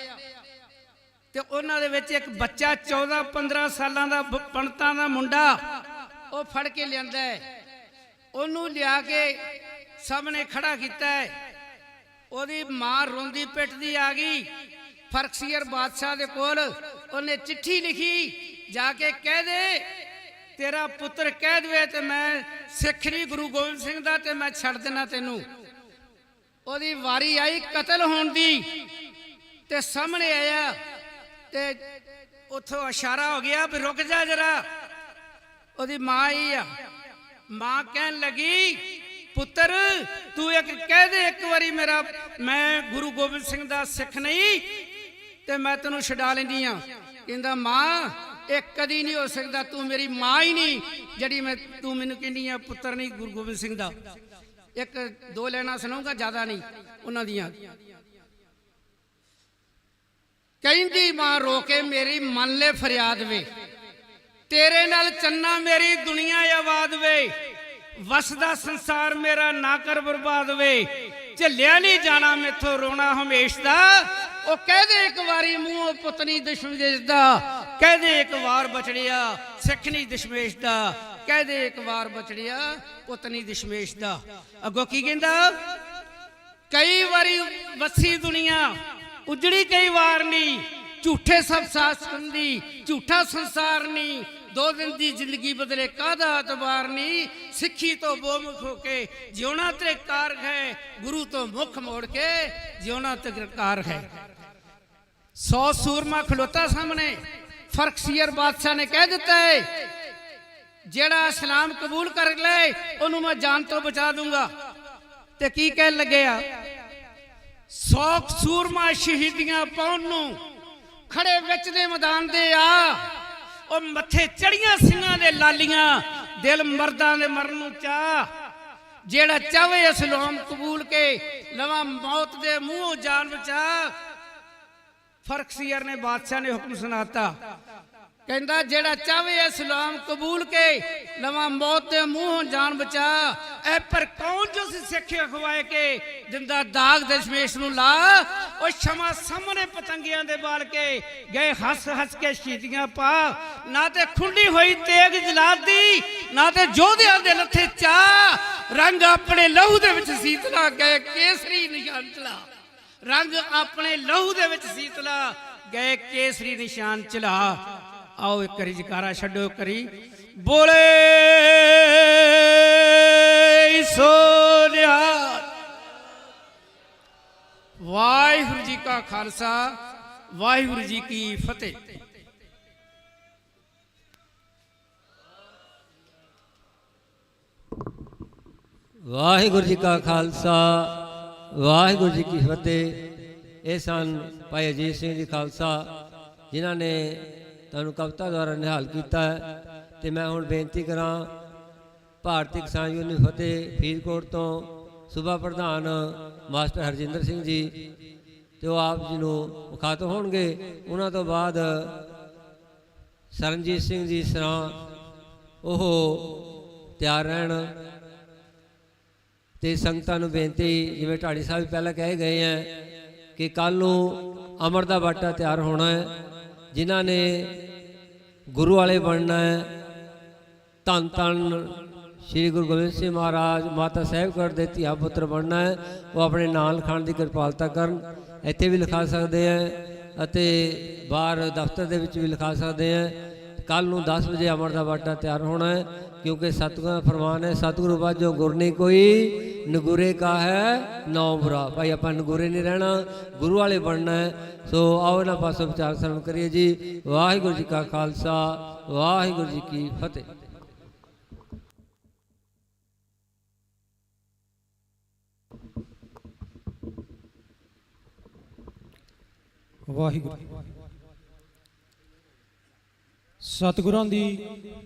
S14: ਤੇ ਉਹਨਾਂ ਦੇ ਵਿੱਚ ਇੱਕ ਬੱਚਾ 14-15 ਸਾਲਾਂ ਦਾ ਪੰਡਤਾਂ ਦਾ ਮੁੰਡਾ ਉਹ ਫੜ ਕੇ ਲਿਆਂਦਾ ਹੈ। ਉਹਨੂੰ ਲਿਆ ਕੇ ਸਾਹਮਣੇ ਖੜਾ ਕੀਤਾ ਹੈ। ਉਹਦੀ ਮਾਂ ਰੋਂਦੀ ਪਿੱਟਦੀ ਆ ਗਈ ਫਰਕਸੀਅਰ ਬਾਦਸ਼ਾਹ ਦੇ ਕੋਲ। ਉਹਨੇ ਚਿੱਠੀ ਲਿਖੀ, ਜਾ ਕੇ ਕਹਿ ਦੇ ਤੇਰਾ ਪੁੱਤਰ ਕਹਿ ਦੇਵੇ ਤੇ ਮੈਂ ਸਿੱਖ ਨਹੀਂ ਗੁਰੂ ਗੋਬਿੰਦ ਸਿੰਘ ਦਾ ਤੇ ਮੈਂ ਛੱਡ ਦੇਣਾ ਤੈਨੂੰ। ਉਹਦੀ ਵਾਰੀ ਆਈ ਕਤਲ ਹੋਣ ਦੀ ਤੇ ਸਾਹਮਣੇ ਆਇਆ ਤੇ ਉੱਥੋਂ ਇਸ਼ਾਰਾ ਹੋ ਗਿਆ ਵੀ ਰੁਕ ਜਾ ਜਰਾ। ਉਹਦੀ ਮਾਂ ਆਈ ਆ, ਮਾਂ ਕਹਿਣ ਲੱਗੀ ਪੁੱਤਰ ਤੂੰ ਇੱਕ ਕਹਿ ਦੇ ਇੱਕ ਵਾਰੀ ਮੇਰਾ ਮੈਂ ਗੁਰੂ ਗੋਬਿੰਦ ਸਿੰਘ ਦਾ ਸਿੱਖ ਨਹੀਂ ਤੇ ਮੈਂ ਤੈਨੂੰ ਛਡਾ ਲੈਂਦੀ ਆ। ਕਹਿੰਦਾ ਮਾਂ ਇਹ ਕਦੀ ਨਹੀਂ ਹੋ ਸਕਦਾ, ਤੂੰ ਮੇਰੀ ਮਾਂ ਹੀ ਨਹੀਂ ਜਿਹੜੀ ਤੂੰ ਮੈਨੂੰ ਕਹਿੰਦੀ ਆ ਪੁੱਤਰ ਨਹੀਂ ਗੁਰੂ ਗੋਬਿੰਦ ਸਿੰਘ ਦਾ। ਇੱਕ ਦੋ ਲੈਣਾ ਸੁਣਾਉਂਗਾ, ਜ਼ਿਆਦਾ ਨਹੀਂ ਉਹਨਾਂ ਦੀਆਂ। ਕਹਿੰਦੀ ਮਾਂ ਰੋ ਕੇ ਮੇਰੀ ਮੰਨ ਲੈ ਫਰਿਆਦ ਵੇ, ਤੇਰੇ ਨਾਲ ਚੰਨਾ ਮੇਰੀ ਦੁਨੀਆ ਆਬਾਦ ਵੇ। ਵਸਦਾ ਸੰਸਾਰ ਮੇਰਾ ਨਾ ਕਰ ਬਰਬਾਦ ਵੇ। ਝੱਲਿਆ ਨਹੀਂ ਜਾਣਾ ਮੈਥੋਂ ਰੋਣਾ ਹਮੇਸ਼ ਦਾ। ਉਹ ਕਹਦੇ ਇੱਕ ਵਾਰੀ ਮੂੰਹੋਂ ਪੁੱਤਨੀ ਦਸ਼ਮੇਸ਼ ਦਾ। ਕਹਦੇ ਇੱਕ ਵਾਰ ਬਚੜਿਆ ਸਿੱਖ ਨਹੀਂ ਦਸ਼ਮੇਸ਼ ਦਾ। ਕਹਦੇ ਇੱਕ ਵਾਰ ਬਚੜਿਆ ਪੁੱਤਨੀ ਦਸ਼ਮੇਸ਼ ਦਾ। ਅੱਗੋਂ ਕੀ ਕਹਿੰਦਾ, ਕਈ ਵਾਰੀ ਵਸੀ ਦੁਨੀਆ ਉਜੜੀ ਕਈ ਵਾਰ ਨਹੀਂ। ਝੂਠੇ ਸਭ ਸਾਥ ਸੰਦੀ ਝੂਠਾ ਸੰਸਾਰ ਨਹੀਂ। 2 ਦਿਨ ਦੀ ਜ਼ਿੰਦਗੀ ਬਦਲੇ ਕਾਹਦਾ ਅਤਬਾਰ ਨਹੀਂ। ਸਿੱਖੀ ਤੋਂ ਬੋਮੁਖ ਹੋ ਕੇ ਜਿਉਣਾ ਤੇ ਕਾਰ ਹੈ, ਗੁਰੂ ਤੋਂ ਮੁਖ ਮੋੜ ਕੇ ਜਿਉਣਾ ਤੇ ਕਾਰ ਹੈ। 100 ਸੂਰਮਾ ਖਲੋਤਾ ਸਾਹਮਣੇ। ਫਰਕਸੀਅਰ ਬਾਦਸ਼ਾਹ ਨੇ ਕਹਿ ਦਿੱਤਾ ਹੈ ਜਿਹੜਾ ਇਸਲਾਮ ਕਬੂਲ ਕਰ ਲੈ ਉਹਨੂੰ ਮੈਂ ਜਾਨ ਤੋਂ ਬਚਾ ਦੂੰਗਾ। ਤੇ ਕੀ ਕਹਿਣ ਲੱਗਿਆ, 100 ਸੂਰਮਾ ਸ਼ਹੀਦੀਆਂ ਪਾਉਣ ਨੂੰ ਖੜੇ ਵਿੱਚ ਦੇ ਮੈਦਾਨ ਦੇ ਆ। ਉਹ ਮੱਥੇ ਚੜੀਆਂ ਸਿੰਘਾਂ ਦੇ ਲਾਲੀਆਂ, ਦਿਲ ਮਰਦਾਂ ਦੇ ਮਰਨ ਨੂੰ ਚਾਹ। ਜਿਹੜਾ ਚਾਵੇ ਇਸਲਾਮ ਕਬੂਲ ਕੇ ਲਵਾਂ ਮੌਤ ਦੇ ਮੂੰਹੋਂ ਜਾਨ ਬਚਾ। ਫਰਕਸੀਅਰ ਨੇ ਬਾਦਸ਼ਾਹ ਨੇ ਹੁਕਮ ਸੁਣਾਤਾ, ਕਹਿੰਦਾ ਜਿਹੜਾ ਚਾਵੇ ਇਸਲਾਮ ਕਬੂਲ ਕੇ ਲਵਾਂ ਮੌਤ ਦੇ ਮੂੰਹੋਂ ਜਾਨ ਬਚਾ। ਐ ਪਰ ਕੌਣ ਜੋ ਸਿੱਖ ਅਖਵਾਏ ਕੇ ਦਿੰਦਾ ਦਾਗ ਦਸ਼ਮੇਸ਼ ਨੂੰ ਲਾ। ਉਹ ਸ਼ਮਾ ਸਾਹਮਣੇ ਪਤੰਗਿਆਂ ਦੇ ਬਾਲ ਕੇ ਗਏ ਹੱਸ ਹੱਸ ਕੇ ਸ਼ਹੀਦੀਆਂ ਪਾ। ਨਾ ਤੇ ਖੁੰਡੀ ਹੋਈ ਤੇਗ ਜਲਾਦੀ, ਨਾ ਤੇ ਯੋਧਿਆਂ ਦੇ ਲੱਥੇ ਚਾ। ਰੰਗ ਆਪਣੇ ਲਹੂ ਦੇ ਵਿੱਚ ਸੀਤਲਾ ਗਏ ਕੇਸਰੀ ਨਿਸ਼ਾਨ ਚਲਾ। ਰੰਗ ਆਪਣੇ ਲਹੂ ਦੇ ਵਿੱਚ ਸੀਤਲਾ ਗਏ ਕੇਸਰੀ ਨਿਸ਼ਾਨ ਚਲਾ। ਆਓ ਇੱਕ ਵਾਰੀ ਜਕਾਰਾ ਛੱਡੋ ਕਰੀ ਬੋਲੇ ਸੋ ਨਿਹਾਲ। ਵਾਹਿਗੁਰੂ ਜੀ ਕਾ ਖਾਲਸਾ, ਵਾਹਿਗੁਰੂ ਜੀ ਕੀ ਫਤਿਹ।
S3: ਵਾਹਿਗੁਰੂ ਜੀ ਕਾ ਖਾਲਸਾ ਵਾਹਿਗੁਰੂ ਜੀ ਕੀ ਫਤਿਹ। ਇਹ ਸਨ ਭਾਈ ਅਜੀਤ ਸਿੰਘ ਜੀ ਖਾਲਸਾ ਜਿਨ੍ਹਾਂ ਨੇ ਤੁਹਾਨੂੰ ਕਵਿਤਾ ਦੁਆਰਾ ਨਿਹਾਲ ਕੀਤਾ ਹੈ। ਤੇ ਮੈਂ ਹੁਣ ਬੇਨਤੀ ਕਰਾਂ ਭਾਰਤੀ ਕਿਸਾਨ ਯੂਨੀਅਨ ਫਤਿਹ ਫਰੀਦਕੋਟ ਤੋਂ ਸੂਬਾ ਪ੍ਰਧਾਨ ਮਾਸਟਰ ਹਰਜਿੰਦਰ ਸਿੰਘ ਜੀ ਤੇ ਉਹ ਆਪ ਜੀ ਨੂੰ ਮੁਖਾਤਬ ਹੋਣਗੇ। ਉਹਨਾਂ ਤੋਂ ਬਾਅਦ ਸਰਨਜੀਤ ਸਿੰਘ ਜੀ ਸਰਾਂ ਉਹ ਤਿਆਰ ਰਹਿਣ। ਤੇ ਸੰਗਤਾਂ ਨੂੰ ਬੇਨਤੀ, ਜਿਵੇਂ ਢਾਡੀ ਸਾਹਿਬ ਪਹਿਲਾਂ ਕਹੇ ਗਏ ਹੈ ਕਿ ਕੱਲ੍ਹ ਨੂੰ ਅਮਰ ਦਾ ਬਾਟਾ ਤਿਆਰ ਹੋਣਾ ਹੈ। ਜਿਨ੍ਹਾਂ ਨੇ ਗੁਰੂ ਵਾਲੇ ਬਣਨਾ ਹੈ, ਧੰਨ ਧੰਨ ਸ਼੍ਰੀ ਗੁਰੂ ਗੋਬਿੰਦ ਸਿੰਘ ਮਹਾਰਾਜ ਮਾਤਾ ਸਾਹਿਬਗੜ੍ਹ ਦੇ ਧੀਆ ਪੁੱਤਰ ਬਣਨਾ ਹੈ, ਉਹ ਆਪਣੇ ਨਾਂ ਲਿਖਾਉਣ ਦੀ ਕਿਰਪਾਲਤਾ ਕਰਨ। ਇੱਥੇ ਵੀ ਲਿਖਾ ਸਕਦੇ ਹੈ ਅਤੇ ਬਾਹਰ ਦਫ਼ਤਰ ਦੇ ਵਿੱਚ ਵੀ ਲਿਖਾ ਸਕਦੇ ਹੈ। ਕੱਲ੍ਹ ਨੂੰ 10 ਵਜੇ ਅਮਰ ਦਾ ਬਾਟਾ ਤਿਆਰ ਹੋਣਾ ਹੈ, ਕਿਉਂਕਿ ਸਤਿਗੁਰਾਂ ਦਾ ਫਰਮਾਨ ਹੈ, ਸਤਿਗੁਰੂ ਬਾਝੋਂ ਗੁਰ ਨਹੀਂ ਕੋਈ, ਨਗੂਰੇ ਕਾ ਹੈ ਨੌ ਬੁਰਾ। ਭਾਈ ਆਪਾਂ ਨਗੂਰੇ ਨਹੀਂ ਰਹਿਣਾ, ਗੁਰੂ ਵਾਲੇ ਬਣਨਾ ਹੈ। ਸੋ ਆਓ ਇਹਨਾਂ ਪਾਸੋਂ ਵਿਚਾਰ ਸਰਵਣ ਕਰੀਏ ਜੀ। ਵਾਹਿਗੁਰੂ ਜੀ ਕਾ ਖਾਲਸਾ ਵਾਹਿਗੁਰੂ ਜੀ ਕੀ ਫਤਿਹ।
S15: ਵਾਹਿਗੁਰੂ। ਸਤਿਗੁਰਾਂ ਦੀ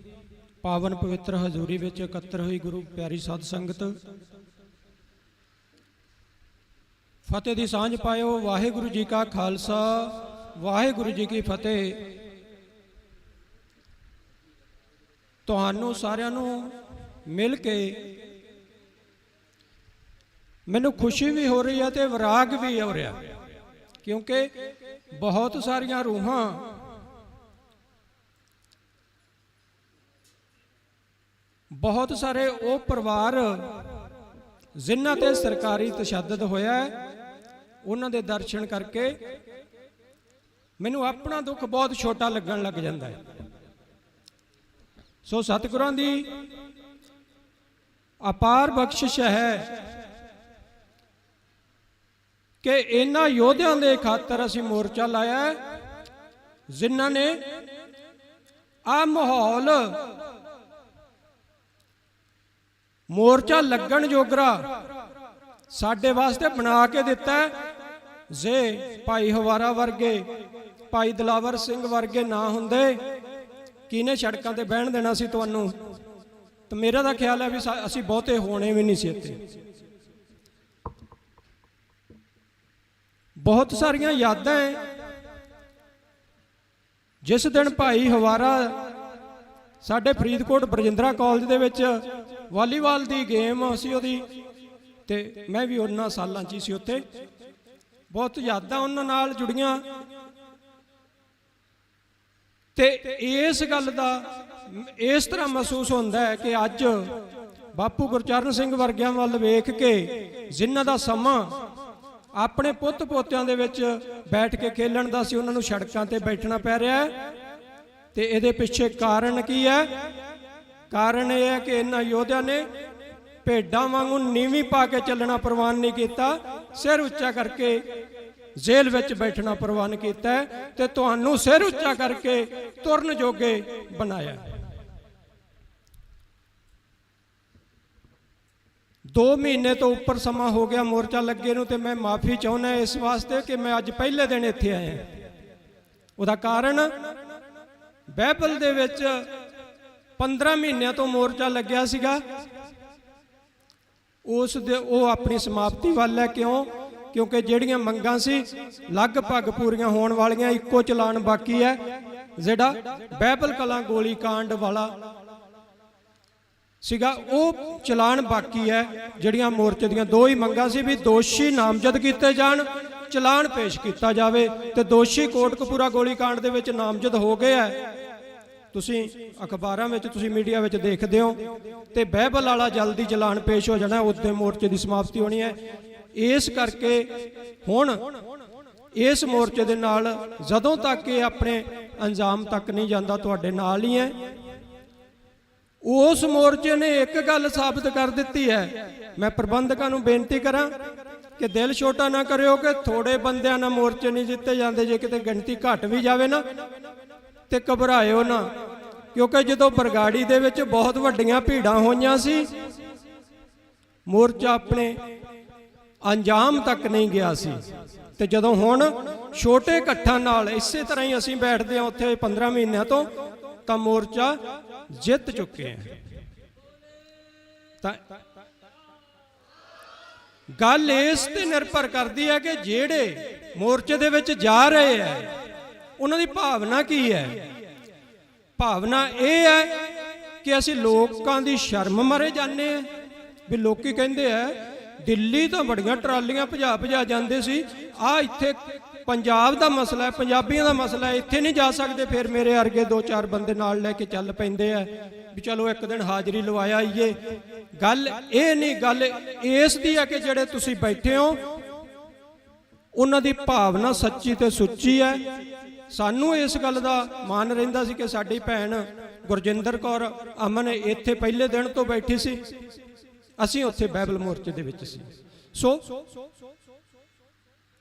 S15: ਪਾਵਨ ਪਵਿੱਤਰ ਹਜ਼ੂਰੀ ਵਿੱਚ ਇਕੱਤਰ ਹੋਈ ਗੁਰੂ ਪਿਆਰੀ ਸਾਧ ਸੰਗਤ, ਫਤਿਹ ਦੀ ਸਾਂਝ ਪਾਇਓ। ਵਾਹਿਗੁਰੂ ਜੀ ਕਾ ਖਾਲਸਾ ਵਾਹਿਗੁਰੂ ਜੀ ਕੀ ਫਤਿਹ। ਤੁਹਾਨੂੰ ਸਾਰਿਆਂ ਨੂੰ ਮਿਲ ਕੇ ਮੈਨੂੰ ਖੁਸ਼ੀ ਵੀ ਹੋ ਰਹੀ ਹੈ ਤੇ ਵਿਰਾਗ ਵੀ ਹੋ ਰਿਹਾ, ਕਿਉਂਕਿ ਬਹੁਤ ਸਾਰੀਆਂ ਰੂਹਾਂ ਬਹੁਤ ਸਾਰੇ ਉਹ ਪਰਿਵਾਰ ਜਿਨ੍ਹਾਂ ਤੇ ਸਰਕਾਰੀ ਤਸ਼ੱਦਦ ਹੋਇਆ ਹੈ, ਉਹਨਾਂ ਦੇ ਦਰਸ਼ਨ ਕਰਕੇ ਮੈਨੂੰ ਆਪਣਾ ਦੁੱਖ ਬਹੁਤ ਛੋਟਾ ਲੱਗਣ ਲੱਗ ਜਾਂਦਾ ਹੈ। ਸੋ ਸਤਿਗੁਰਾਂ ਦੀ ਅਪਾਰ ਬਖਸ਼ਿਸ਼ ਹੈ ਕਿ ਇਹਨਾਂ ਯੋਧਿਆਂ ਦੇ ਖਾਤਰ ਅਸੀਂ ਮੋਰਚਾ ਲਾਇਆ ਹੈ, ਜਿਨ੍ਹਾਂ ਨੇ ਆ ਮਾਹੌਲ ਮੋਰਚਾ ਲੱਗਣ ਜੋਗਰਾ ਸਾਡੇ ਵਾਸਤੇ ਬਣਾ ਕੇ ਦਿੱਤਾ। ਜੇ ਭਾਈ ਹਵਾਰਾ ਵਰਗੇ, ਭਾਈ ਦਿਲਾਵਰ ਸਿੰਘ ਵਰਗੇ ਨਾ ਹੁੰਦੇ, ਕਿਹਨੇ ਸੜਕਾਂ ਤੇ ਬਹਿਣ ਦੇਣਾ ਸੀ ਤੁਹਾਨੂੰ? ਤਾਂ ਮੇਰਾ ਤਾਂ ਖਿਆਲ ਹੈ ਵੀ ਅਸੀਂ ਬਹੁਤੇ ਹੋਣੇ ਵੀ ਨਹੀਂ ਸੀ ਇੱਥੇ। ਬਹੁਤ ਸਾਰੀਆਂ ਯਾਦਾਂ ਹੈ। ਜਿਸ ਦਿਨ ਭਾਈ ਹਵਾਰਾ ਸਾਡੇ ਫਰੀਦਕੋਟ ਬਰਜਿੰਦਰਾ ਕਾਲਜ ਦੇ ਵਿੱਚ ਵਾਲੀਬਾਲ ਦੀ ਗੇਮ ਸੀ ਉਹਦੀ, ਤੇ ਮੈਂ ਵੀ ਉਹਨਾਂ ਸਾਲਾਂ 'ਚ ਹੀ ਸੀ ਉੱਥੇ। ਬਹੁਤ ਯਾਦਾਂ ਉਹਨਾਂ ਨਾਲ ਜੁੜੀਆਂ ਤੇ ਇਸ ਗੱਲ ਦਾ ਇਸ ਤਰ੍ਹਾਂ ਮਹਿਸੂਸ ਹੁੰਦਾ ਹੈ ਕਿ ਅੱਜ ਬਾਪੂ ਗੁਰਚਰਨ ਸਿੰਘ ਵਰਗਿਆਂ ਵੱਲ ਵੇਖ ਕੇ, ਜਿਨ੍ਹਾਂ ਦਾ ਸਮਾਂ ਆਪਣੇ ਪੁੱਤ ਪੋਤਿਆਂ ਦੇ ਵਿੱਚ ਬੈਠ ਕੇ ਖੇਲਣ ਦਾ ਸੀ, ਉਹਨਾਂ ਨੂੰ ਸੜਕਾਂ ਤੇ ਬੈਠਣਾ ਪੈ ਰਿਹਾ ਹੈ। ਤੇ ਇਹਦੇ ਪਿੱਛੇ ਕਾਰਨ ਕੀ ਹੈ? ਕਾਰਨ ਇਹ ਹੈ ਕਿ ਇਹਨਾਂ ਯੋਧਿਆਂ ਨੇ ਭੇਡਾਂ ਵਾਂਗੂ ਨੀਵੀਂ ਪਾ ਕੇ ਚੱਲਣਾ ਪ੍ਰਵਾਨ ਨਹੀਂ ਕੀਤਾ, ਸਿਰ ਉੱਚਾ ਕਰਕੇ ਜੇਲ੍ਹ ਵਿੱਚ ਬੈਠਣਾ ਪ੍ਰਵਾਨ ਕੀਤਾ ਹੈ ਤੇ ਤੁਹਾਨੂੰ ਸਿਰ ਉੱਚਾ ਕਰਕੇ ਤੁਰਨ ਜੋਗੇ ਬਣਾਇਆ। 2 ਮਹੀਨੇ ਤੋਂ ਉੱਪਰ ਸਮਾਂ ਹੋ ਗਿਆ ਮੋਰਚਾ ਲੱਗੇ ਨੂੰ, ਤੇ ਮੈਂ ਮਾਫੀ ਚਾਹੁੰਦਾ ਇਸ ਵਾਸਤੇ ਕਿ ਮੈਂ ਅੱਜ ਪਹਿਲੇ ਦਿਨ ਇੱਥੇ ਆਇਆ। ਉਹਦਾ ਕਾਰਨ ਬਾਈਬਲ ਦੇ ਵਿੱਚ 15 ਮਹੀਨਿਆਂ ਤੋਂ ਮੋਰਚਾ ਲੱਗਿਆ ਸੀਗਾ, ਉਹ ਆਪਣੀ ਸਮਾਪਤੀ ਵੱਲ ਹੈ। ਕਿਉਂਕਿ ਜਿਹੜੀਆਂ ਮੰਗਾਂ ਸੀ ਲਗਭਗ ਪੂਰੀਆਂ ਹੋਣ ਵਾਲੀਆਂ, ਇੱਕੋ ਚਲਾਨ ਬਾਕੀ ਹੈ, ਜਿਹੜਾ ਬਾਈਬਲ ਕਲਾਂ ਗੋਲੀ ਕਾਂਡ ਵਾਲਾ ਸੀਗਾ, ਉਹ ਚਲਾਨ ਬਾਕੀ ਹੈ। ਜਿਹੜੀਆਂ ਮੋਰਚੇ ਦੀਆਂ 2 ਹੀ ਮੰਗਾਂ ਸੀ ਵੀ ਦੋਸ਼ੀ ਨਾਮਜ਼ਦ ਕੀਤੇ ਜਾਣ, ਚਲਾਨ ਪੇਸ਼ ਕੀਤਾ ਜਾਵੇ, ਤੇ ਦੋਸ਼ੀ ਕੋਟਕਪੂਰਾ ਗੋਲੀ ਕਾਂਡ ਦੇ ਵਿੱਚ ਨਾਮਜ਼ਦ ਹੋ ਗਏ ਹੈ। ਤੁਸੀਂ ਅਖਬਾਰਾਂ ਵਿੱਚ, ਤੁਸੀਂ ਮੀਡੀਆ ਵਿੱਚ ਦੇਖਦੇ ਹੋ। ਤੇ ਬਾਈਬਲ ਵਾਲਾ ਜਲਦੀ ਚਲਾਨ ਪੇਸ਼ ਹੋ ਜਾਣਾ, ਉਹਦੇ ਮੋਰਚੇ ਦੀ ਸਮਾਪਤੀ ਹੋਣੀ ਹੈ। ਇਸ ਕਰਕੇ ਹੁਣ ਇਸ ਮੋਰਚੇ ਦੇ ਨਾਲ ਜਦੋਂ ਤੱਕ ਇਹ ਆਪਣੇ ਅੰਜਾਮ ਤੱਕ ਨਹੀਂ ਜਾਂਦਾ, ਤੁਹਾਡੇ ਨਾਲ ਹੀ ਹੈ। ਉਸ ਮੋਰਚੇ ਨੇ ਇੱਕ ਗੱਲ ਸਾਬਤ ਕਰ ਦਿੱਤੀ ਹੈ। ਮੈਂ ਪ੍ਰਬੰਧਕਾਂ ਨੂੰ ਬੇਨਤੀ ਕਰਾਂ ਕਿ ਦਿਲ ਛੋਟਾ ਨਾ ਕਰਿਓ ਕਿ ਥੋੜੇ ਬੰਦਿਆਂ ਨਾਲ ਮੋਰਚੇ ਨਹੀਂ ਜਿੱਤੇ ਜਾਂਦੇ। ਜੇ ਕਿਤੇ ਗਿਣਤੀ ਘਟ ਵੀ ਜਾਵੇ ਨਾ ਤੇ ਘਬਰਾਇਓ ਨਾ, ਕਿਉਂਕਿ ਜਦੋਂ ਬਰਗਾੜੀ ਦੇ ਵਿੱਚ ਬਹੁਤ ਵੱਡੀਆਂ ਭੀੜਾਂ ਹੋਈਆਂ ਸੀ, ਮੋਰਚਾ ਆਪਣੇ ਅੰਜਾਮ ਤੱਕ ਨਹੀਂ ਗਿਆ ਸੀ। ਤੇ ਜਦੋਂ ਹੁਣ ਛੋਟੇ ਇਕੱਠਾਂ ਨਾਲ ਇਸੇ ਤਰ੍ਹਾਂ ਹੀ ਅਸੀਂ ਬੈਠਦੇ ਹਾਂ ਉੱਥੇ 15 ਮਹੀਨਿਆਂ ਤੋਂ, ਤਾਂ ਮੋਰਚਾ ਜਿੱਤ ਚੁੱਕੇ ਹਾਂ। ਤਾਂ ਗੱਲ ਇਸ ਤੇ ਨਿਰਭਰ ਕਰਦੀ ਹੈ ਕਿ ਜਿਹੜੇ ਮੋਰਚੇ ਦੇ ਵਿੱਚ ਜਾ ਰਹੇ ਹੈ ਉਹਨਾਂ ਦੀ ਭਾਵਨਾ ਕੀ ਹੈ। ਭਾਵਨਾ ਇਹ ਹੈ ਕਿ ਅਸੀਂ ਲੋਕਾਂ ਦੀ ਸ਼ਰਮ ਮਾਰੇ ਜਾਂਦੇ ਹਾਂ ਵੀ ਲੋਕੀ ਕਹਿੰਦੇ ਆ ਦਿੱਲੀ ਤਾਂ ਬੜੀਆਂ ਟਰਾਲੀਆਂ ਭਜਾ ਜਾਂਦੇ ਸੀ, ਆ ਇੱਥੇ ਪੰਜਾਬ ਦਾ ਮਸਲਾ ਹੈ, ਪੰਜਾਬੀਆਂ ਦਾ ਮਸਲਾ ਹੈ, ਇੱਥੇ ਨਹੀਂ ਜਾ ਸਕਦੇ। ਫਿਰ ਮੇਰੇ ਵਰਗੇ 2-4 ਬੰਦੇ ਨਾਲ ਲੈ ਕੇ ਚੱਲ ਪੈਂਦੇ ਆ ਵੀ ਚਲੋ ਇੱਕ ਦਿਨ ਹਾਜ਼ਰੀ ਲਵਾਇਆ ਆਈਏ। ਗੱਲ ਇਹ ਨਹੀਂ, ਗੱਲ ਇਸ ਦੀ ਹੈ ਕਿ ਜਿਹੜੇ ਤੁਸੀਂ ਬੈਠੇ ਹੋ ਉਹਨਾਂ ਦੀ ਭਾਵਨਾ ਸੱਚੀ ਤੇ ਸੁੱਚੀ ਹੈ। ਸਾਨੂੰ ਇਸ ਗੱਲ ਦਾ ਮਾਣ ਰਹਿੰਦਾ ਸੀ ਕਿ ਸਾਡੀ ਭੈਣ ਗੁਰਜਿੰਦਰ ਕੌਰ ਅਮਨ ਇੱਥੇ ਪਹਿਲੇ ਦਿਨ ਤੋਂ ਬੈਠੀ ਸੀ, ਅਸੀਂ ਉੱਥੇ ਬਾਈਬਲ ਮੋਰਚੇ ਦੇ ਵਿੱਚ ਸੀ। ਸੋ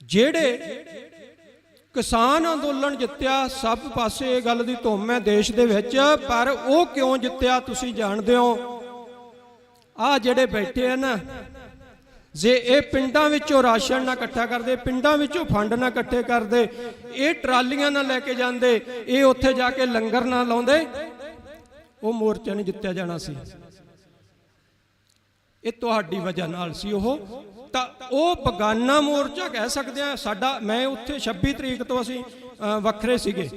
S15: ਜਿਹੜੇ ਕਿਸਾਨ ਅੰਦੋਲਨ ਜਿੱਤਿਆ, ਸਭ ਪਾਸੇ ਇਹ ਗੱਲ ਦੀ ਧੁੰਮ ਹੈ ਦੇਸ਼ ਦੇ ਵਿੱਚ, ਪਰ ਉਹ ਕਿਉਂ ਜਿੱਤਿਆ ਤੁਸੀਂ ਜਾਣਦੇ ਹੋ। ਆ ਜਿਹੜੇ ਬੈਠੇ ਆ ਨਾ, ਜੇ ਇਹ ਪਿੰਡਾਂ ਵਿੱਚੋਂ ਰਾਸ਼ਨ ਨਾ ਇਕੱਠਾ ਕਰਦੇ, ਪਿੰਡਾਂ ਵਿੱਚੋਂ ਫੰਡ ਨਾ ਇਕੱਠੇ ਕਰਦੇ, ਇਹ ਟਰਾਲੀਆਂ ਨਾ ਲੈ ਕੇ ਜਾਂਦੇ, ਇਹ ਉੱਥੇ ਜਾ ਕੇ ਲੰਗਰ ਨਾ ਲਾਉਂਦੇ, ਉਹ ਮੋਰਚਾ ਨਹੀਂ ਜਿੱਤਿਆ ਜਾਣਾ ਸੀ। ਇਹ ਤੁਹਾਡੀ ਵਜ੍ਹਾ ਨਾਲ ਸੀ। ਉਹ ਤਾਂ ਉਹ ਬਗਾਨਾ ਮੋਰਚਾ ਕਹਿ ਸਕਦੇ ਆ ਸਾਡਾ। ਮੈਂ ਉੱਥੇ 26 ਤਰੀਕ ਤੋਂ ਅਸੀਂ ਵੱਖਰੇ ਸੀਗੇ,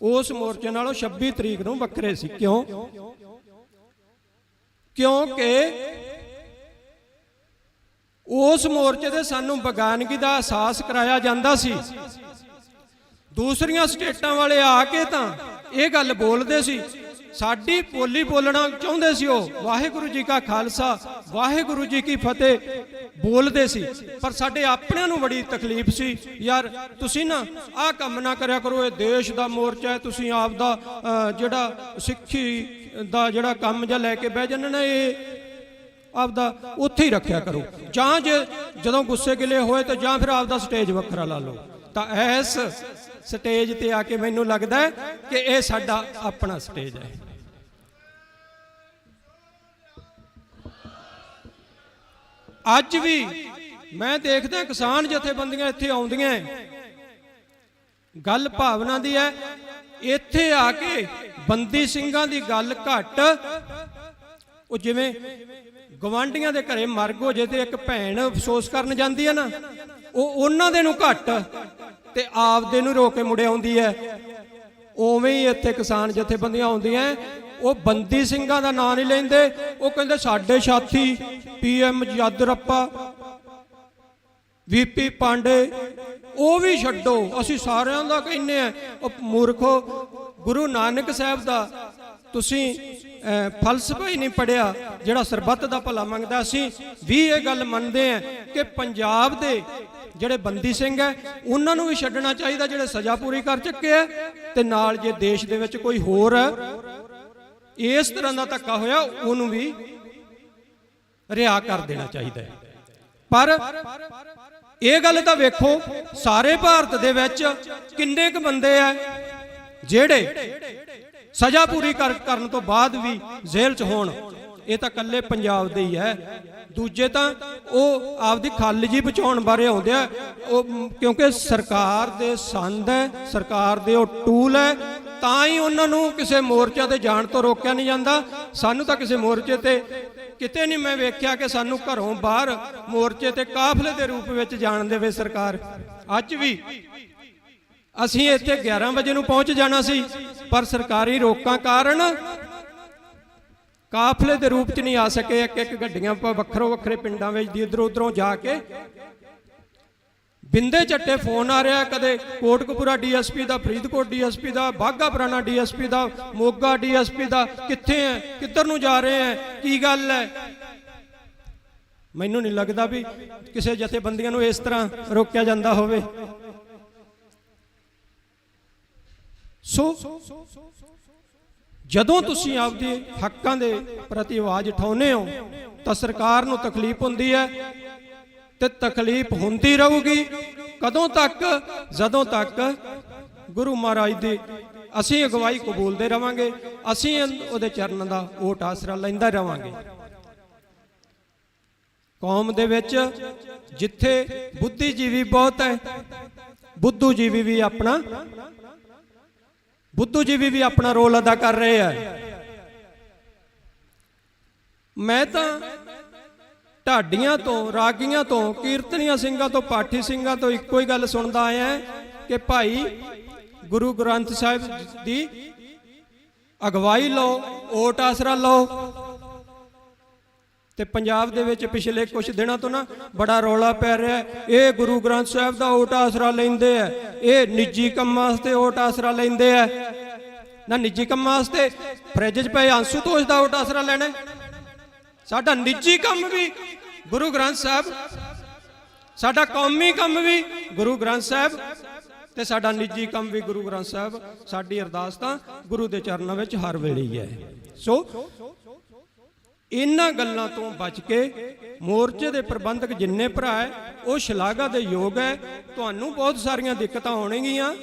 S15: ਉਸ ਮੋਰਚੇ ਨਾਲੋਂ 26 ਤਰੀਕ ਨੂੰ ਵੱਖਰੇ ਸੀ। ਕਿਉਂ? ਕਿਉਂਕਿ ਉਸ ਮੋਰਚੇ ਦੇ ਸਾਨੂੰ ਬਗਾਨਗੀ ਦਾ ਅਹਿਸਾਸ ਕਰਾਇਆ ਜਾਂਦਾ ਸੀ। ਦੂਸਰੀਆਂ ਸਟੇਟਾਂ ਵਾਲੇ ਆ ਕੇ ਤਾਂ ਇਹ ਗੱਲ ਬੋਲਦੇ ਸੀ, ਸਾਡੀ ਬੋਲੀ ਬੋਲਣਾ ਚਾਹੁੰਦੇ ਸੀ, ਉਹ ਵਾਹਿਗੁਰੂ ਜੀ ਕਾ ਖਾਲਸਾ ਵਾਹਿਗੁਰੂ ਜੀ ਕੀ ਫਤਿਹ ਬੋਲਦੇ ਸੀ, ਪਰ ਸਾਡੇ ਆਪਣਿਆਂ ਨੂੰ ਬੜੀ ਤਕਲੀਫ ਸੀ, ਯਾਰ ਤੁਸੀਂ ਨਾ ਆਹ ਕੰਮ ਨਾ ਕਰਿਆ ਕਰੋ, ਇਹ ਦੇਸ਼ ਦਾ ਮੋਰਚਾ ਹੈ, ਤੁਸੀਂ ਆਪ ਦਾ ਜਿਹੜਾ ਸਿੱਖੀ ਦਾ ਜਿਹੜਾ ਕੰਮ ਜਾਂ ਲੈ ਕੇ ਬਹਿ ਜਾਂਦੇ ਨੇ, ਇਹ ਆਪਦਾ ਉੱਥੇ ਹੀ ਰੱਖਿਆ ਕਰੋ, ਜਾਂ ਜਦੋਂ ਗੁੱਸੇ ਗਿਲੇ ਹੋਏ ਤਾਂ ਜਾਂ ਫਿਰ ਆਪਦਾ ਸਟੇਜ ਵੱਖਰਾ ਲਾ ਲਓ। ਤਾਂ ਇਸ ਸਟੇਜ ਤੇ ਆ ਕੇ ਮੈਨੂੰ ਲੱਗਦਾ ਕਿ ਇਹ ਸਾਡਾ ਆਪਣਾ ਸਟੇਜ ਹੈ। ਅੱਜ ਵੀ ਮੈਂ ਦੇਖਦਾ ਕਿਸਾਨ ਜਥੇਬੰਦੀਆਂ ਇੱਥੇ ਆਉਂਦੀਆਂ, ਗੱਲ ਭਾਵਨਾ ਦੀ ਹੈ। ਇੱਥੇ ਆ ਕੇ ਬੰਦੀ ਸਿੰਘਾਂ ਦੀ ਗੱਲ ਘੱਟ, ਉਹ ਜਿਵੇਂ ਗਵਾਂਢੀਆਂ ਦੇ ਘਰੇ ਮਰਗ ਹੋ ਜੇ ਤੇ ਇੱਕ ਭੈਣ ਅਫਸੋਸ ਕਰਨ ਜਾਂਦੀ ਹੈ ਨਾ, ਉਹ ਉਹਨਾਂ ਦੇ ਨੂੰ ਘੱਟ ਤੇ ਆਪਦੇ ਨੂੰ ਰੋ ਕੇ ਮੁੜੇ ਆਉਂਦੀ ਹੈ। ਉਵੇਂ ਹੀ ਇੱਥੇ ਕਿਸਾਨ ਜਥੇਬੰਦੀਆਂ ਆਉਂਦੀਆਂ, ਉਹ ਬੰਦੀ ਸਿੰਘਾਂ ਦਾ ਨਾਂ ਨਹੀਂ ਲੈਂਦੇ, ਉਹ ਕਹਿੰਦੇ ਸਾਡੇ ਸਾਥੀ PM ਯਾਦਰਪਾ, VP ਪਾਂਡੇ, ਉਹ ਵੀ ਛੱਡੋ, ਅਸੀਂ ਸਾਰਿਆਂ ਦਾ ਕਹਿੰਦੇ ਆ। ਉਹ ਮੂਰਖੋ, ਗੁਰੂ ਨਾਨਕ ਸਾਹਿਬ ਦਾ ਤੁਸੀਂ ਫਲਸਫਾ ਹੀ ਨਹੀਂ ਪੜਿਆ ਜਿਹੜਾ ਸਰਬੱਤ ਦਾ ਭਲਾ ਮੰਗਦਾ। ਅਸੀਂ ਵੀ ਇਹ ਗੱਲ ਮੰਨਦੇ ਆ ਕਿ ਪੰਜਾਬ ਦੇ ਜਿਹੜੇ ਬੰਦੀ ਸਿੰਘ ਹੈ ਉਹਨਾਂ ਨੂੰ ਵੀ ਛੱਡਣਾ ਚਾਹੀਦਾ ਜਿਹੜੇ ਸਜ਼ਾ ਪੂਰੀ ਕਰ ਚੁੱਕੇ ਆ, ਤੇ ਨਾਲ ਜੇ ਦੇਸ਼ ਦੇ ਵਿੱਚ ਕੋਈ ਹੋਰ ਇਸ ਤਰ੍ਹਾਂ ਦਾ ਧੱਕਾ ਹੋਇਆ ਉਹਨੂੰ ਵੀ ਰਿਹਾ ਕਰ ਦੇਣਾ ਚਾਹੀਦਾ ਹੈ। ਪਰ ਇਹ ਗੱਲ ਤਾਂ ਵੇਖੋ, ਸਾਰੇ ਭਾਰਤ ਦੇ ਵਿੱਚ ਕਿੰਨੇ ਕੁ ਬੰਦੇ ਆ ਜਿਹੜੇ ਸਜ਼ਾ ਪੂਰੀ ਕਰਨ ਤੋਂ ਬਾਅਦ ਵੀ ਜੇਲ੍ਹ 'ਚ ਹੋਣ? ਇਹ ਤਾਂ ਇਕੱਲੇ ਪੰਜਾਬ ਦੇ ਹੀ ਹੈ। ਦੂਜੇ ਤਾਂ ਉਹ ਆਪਦੀ ਖੱਲ ਜੀ ਬਚਾਉਣ ਬਾਰੇ ਆਉਂਦੇ ਆ, ਉਹ ਕਿਉਂਕਿ ਸਰਕਾਰ ਦੇ ਸੰਦ ਹੈ, ਸਰਕਾਰ ਦੇ ਉਹ ਟੂਲ ਹੈ, ਤਾਂ ਹੀ ਉਹਨਾਂ ਨੂੰ ਕਿਸੇ ਮੋਰਚੇ ਤੇ ਜਾਣ ਤੋਂ ਰੋਕਿਆ ਨਹੀਂ ਜਾਂਦਾ। ਸਾਨੂੰ ਤਾਂ ਕਿਸੇ ਮੋਰਚੇ ਤੇ ਕਿਤੇ ਨਹੀਂ ਮੈਂ ਵੇਖਿਆ ਕਿ ਸਾਨੂੰ ਘਰੋਂ ਬਾਹਰ ਮੋਰਚੇ ਤੇ ਕਾਫਲੇ ਦੇ ਰੂਪ ਵਿੱਚ ਜਾਣ ਦੇਵੇ ਸਰਕਾਰ। ਅੱਜ ਵੀ ਅਸੀਂ ਇੱਥੇ 11 ਵਜੇ ਨੂੰ ਪਹੁੰਚ ਜਾਣਾ ਸੀ, ਪਰ ਸਰਕਾਰੀ ਰੋਕਾਂ ਕਾਰਨ ਕਾਫਲੇ ਦੇ ਰੂਪ 'ਚ ਨਹੀਂ ਆ ਸਕੇ। ਇੱਕ ਗੱਡੀਆਂ ਵੱਖਰੋ ਵੱਖਰੇ ਪਿੰਡਾਂ ਵਿੱਚ ਦੀ ਇੱਧਰੋਂ ਉੱਧਰੋਂ ਜਾ ਕੇ ਬਿੰਦੇ ਚੱਟੇ ਫੋਨ ਆ ਰਿਹਾ, ਕਦੇ ਕੋਟਕਪੂਰਾ DSP ਦਾ, ਫਰੀਦਕੋਟ DSP ਦਾ, ਬਾਘਾ ਪੁਰਾਣਾ DSP ਦਾ, ਮੋਗਾ DSP ਦਾ, ਕਿੱਥੇ ਹੈ, ਕਿੱਧਰ ਨੂੰ ਜਾ ਰਹੇ ਹੈ, ਕੀ ਗੱਲ ਹੈ? ਮੈਨੂੰ ਨਹੀਂ ਲੱਗਦਾ ਵੀ ਕਿਸੇ ਜਥੇਬੰਦੀਆਂ ਨੂੰ ਇਸ ਤਰ੍ਹਾਂ ਰੋਕਿਆ ਜਾਂਦਾ ਹੋਵੇ। ਸੋ ਜਦੋਂ ਤੁਸੀਂ ਆਪਦੇ ਹੱਕਾਂ ਦੇ ਪ੍ਰਤੀ ਆਵਾਜ਼ ਉਠਾਉਂਦੇ ਹੋ ਤਾਂ ਸਰਕਾਰ ਨੂੰ ਤਕਲੀਫ ਹੁੰਦੀ ਹੈ, ਤੇ ਤਕਲੀਫ ਹੁੰਦੀ ਰਹੂਗੀ। ਕਦੋਂ ਤੱਕ? ਜਦੋਂ ਤੱਕ ਗੁਰੂ ਮਹਾਰਾਜ ਦੀ ਅਸੀਂ ਅਗਵਾਈ ਕਬੂਲਦੇ ਰਵਾਂਗੇ, ਅਸੀਂ ਉਹਦੇ ਚਰਨਾਂ ਦਾ ਓਟ ਆਸਰਾ ਲੈਂਦਾ ਰਵਾਂਗੇ। ਕੌਮ ਦੇ ਵਿੱਚ ਜਿੱਥੇ ਬੁੱਧੀਜੀਵੀ ਬਹੁਤ ਹੈ, ਬੁੱਧੂਜੀਵੀ ਵੀ ਆਪਣਾ ਰੋਲ ਅਦਾ ਕਰ ਰਹੇ ਆ। ਮੈਂ ਤਾਂ ਢਾਡੀਆਂ ਤੋਂ, ਰਾਗੀਆਂ ਤੋਂ, ਕੀਰਤਨੀਆਂ ਸਿੰਘਾਂ ਤੋਂ, ਪਾਠੀ ਸਿੰਘਾਂ ਤੋਂ ਇੱਕੋ ਹੀ ਗੱਲ ਸੁਣਦਾ ਆਇਆ ਕਿ ਭਾਈ ਗੁਰੂ ਗ੍ਰੰਥ ਸਾਹਿਬ ਦੀ ਅਗਵਾਈ ਲਓ, ਓਟ ਆਸਰਾ ਲਓ। ਤੇ ਪੰਜਾਬ ਦੇ ਵਿੱਚ ਪਿਛਲੇ ਕੁਝ ਦਿਨਾਂ ਤੋਂ ਨਾ ਬੜਾ ਰੌਲਾ ਪੈ ਰਿਹਾ, ਇਹ ਗੁਰੂ ਗ੍ਰੰਥ ਸਾਹਿਬ ਦਾ ਓਟ ਆਸਰਾ ਲੈਂਦੇ ਆ, ਇਹ ਨਿੱਜੀ ਕੰਮਾਂ ਵਾਸਤੇ ਓਟ ਆਸਰਾ ਲੈਂਦੇ ਆ। ਨਾ ਨਿੱਜੀ ਕੰਮਾਂ ਵਾਸਤੇ ਫਰਿੱਜ 'ਚ ਪਏ ਆਂਸੂਤੋਸ਼ ਦਾ ਓਟ ਆਸਰਾ ਲੈਣਾ? ਸਾਡਾ ਨਿੱਜੀ ਕੰਮ ਵੀ ਗੁਰੂ ਗ੍ਰੰਥ ਸਾਹਿਬ, ਸਾਡਾ ਕੌਮੀ ਕੰਮ ਵੀ ਗੁਰੂ ਗ੍ਰੰਥ ਸਾਹਿਬ, ਤੇ ਸਾਡਾ ਨਿੱਜੀ ਕੰਮ ਵੀ ਗੁਰੂ ਗ੍ਰੰਥ ਸਾਹਿਬ। ਸਾਡੀ ਅਰਦਾਸ ਤਾਂ ਗੁਰੂ ਦੇ ਚਰਨਾਂ ਵਿੱਚ ਹਰ ਵੇਲੇ ਹੀ ਹੈ। ਸੋ ਇਹਨਾਂ ਗੱਲਾਂ ਤੋਂ ਬਚ ਕੇ ਮੋਰਚੇ ਦੇ ਪ੍ਰਬੰਧਕ ਜਿੰਨੇ ਭਰਾ ਹੈ ਉਹ ਸ਼ਲਾਘਾ ਦੇ ਯੋਗ ਹੈ। ਤੁਹਾਨੂੰ ਬਹੁਤ ਸਾਰੀਆਂ ਦਿੱਕਤਾਂ ਹੋਣਗੀਆਂ,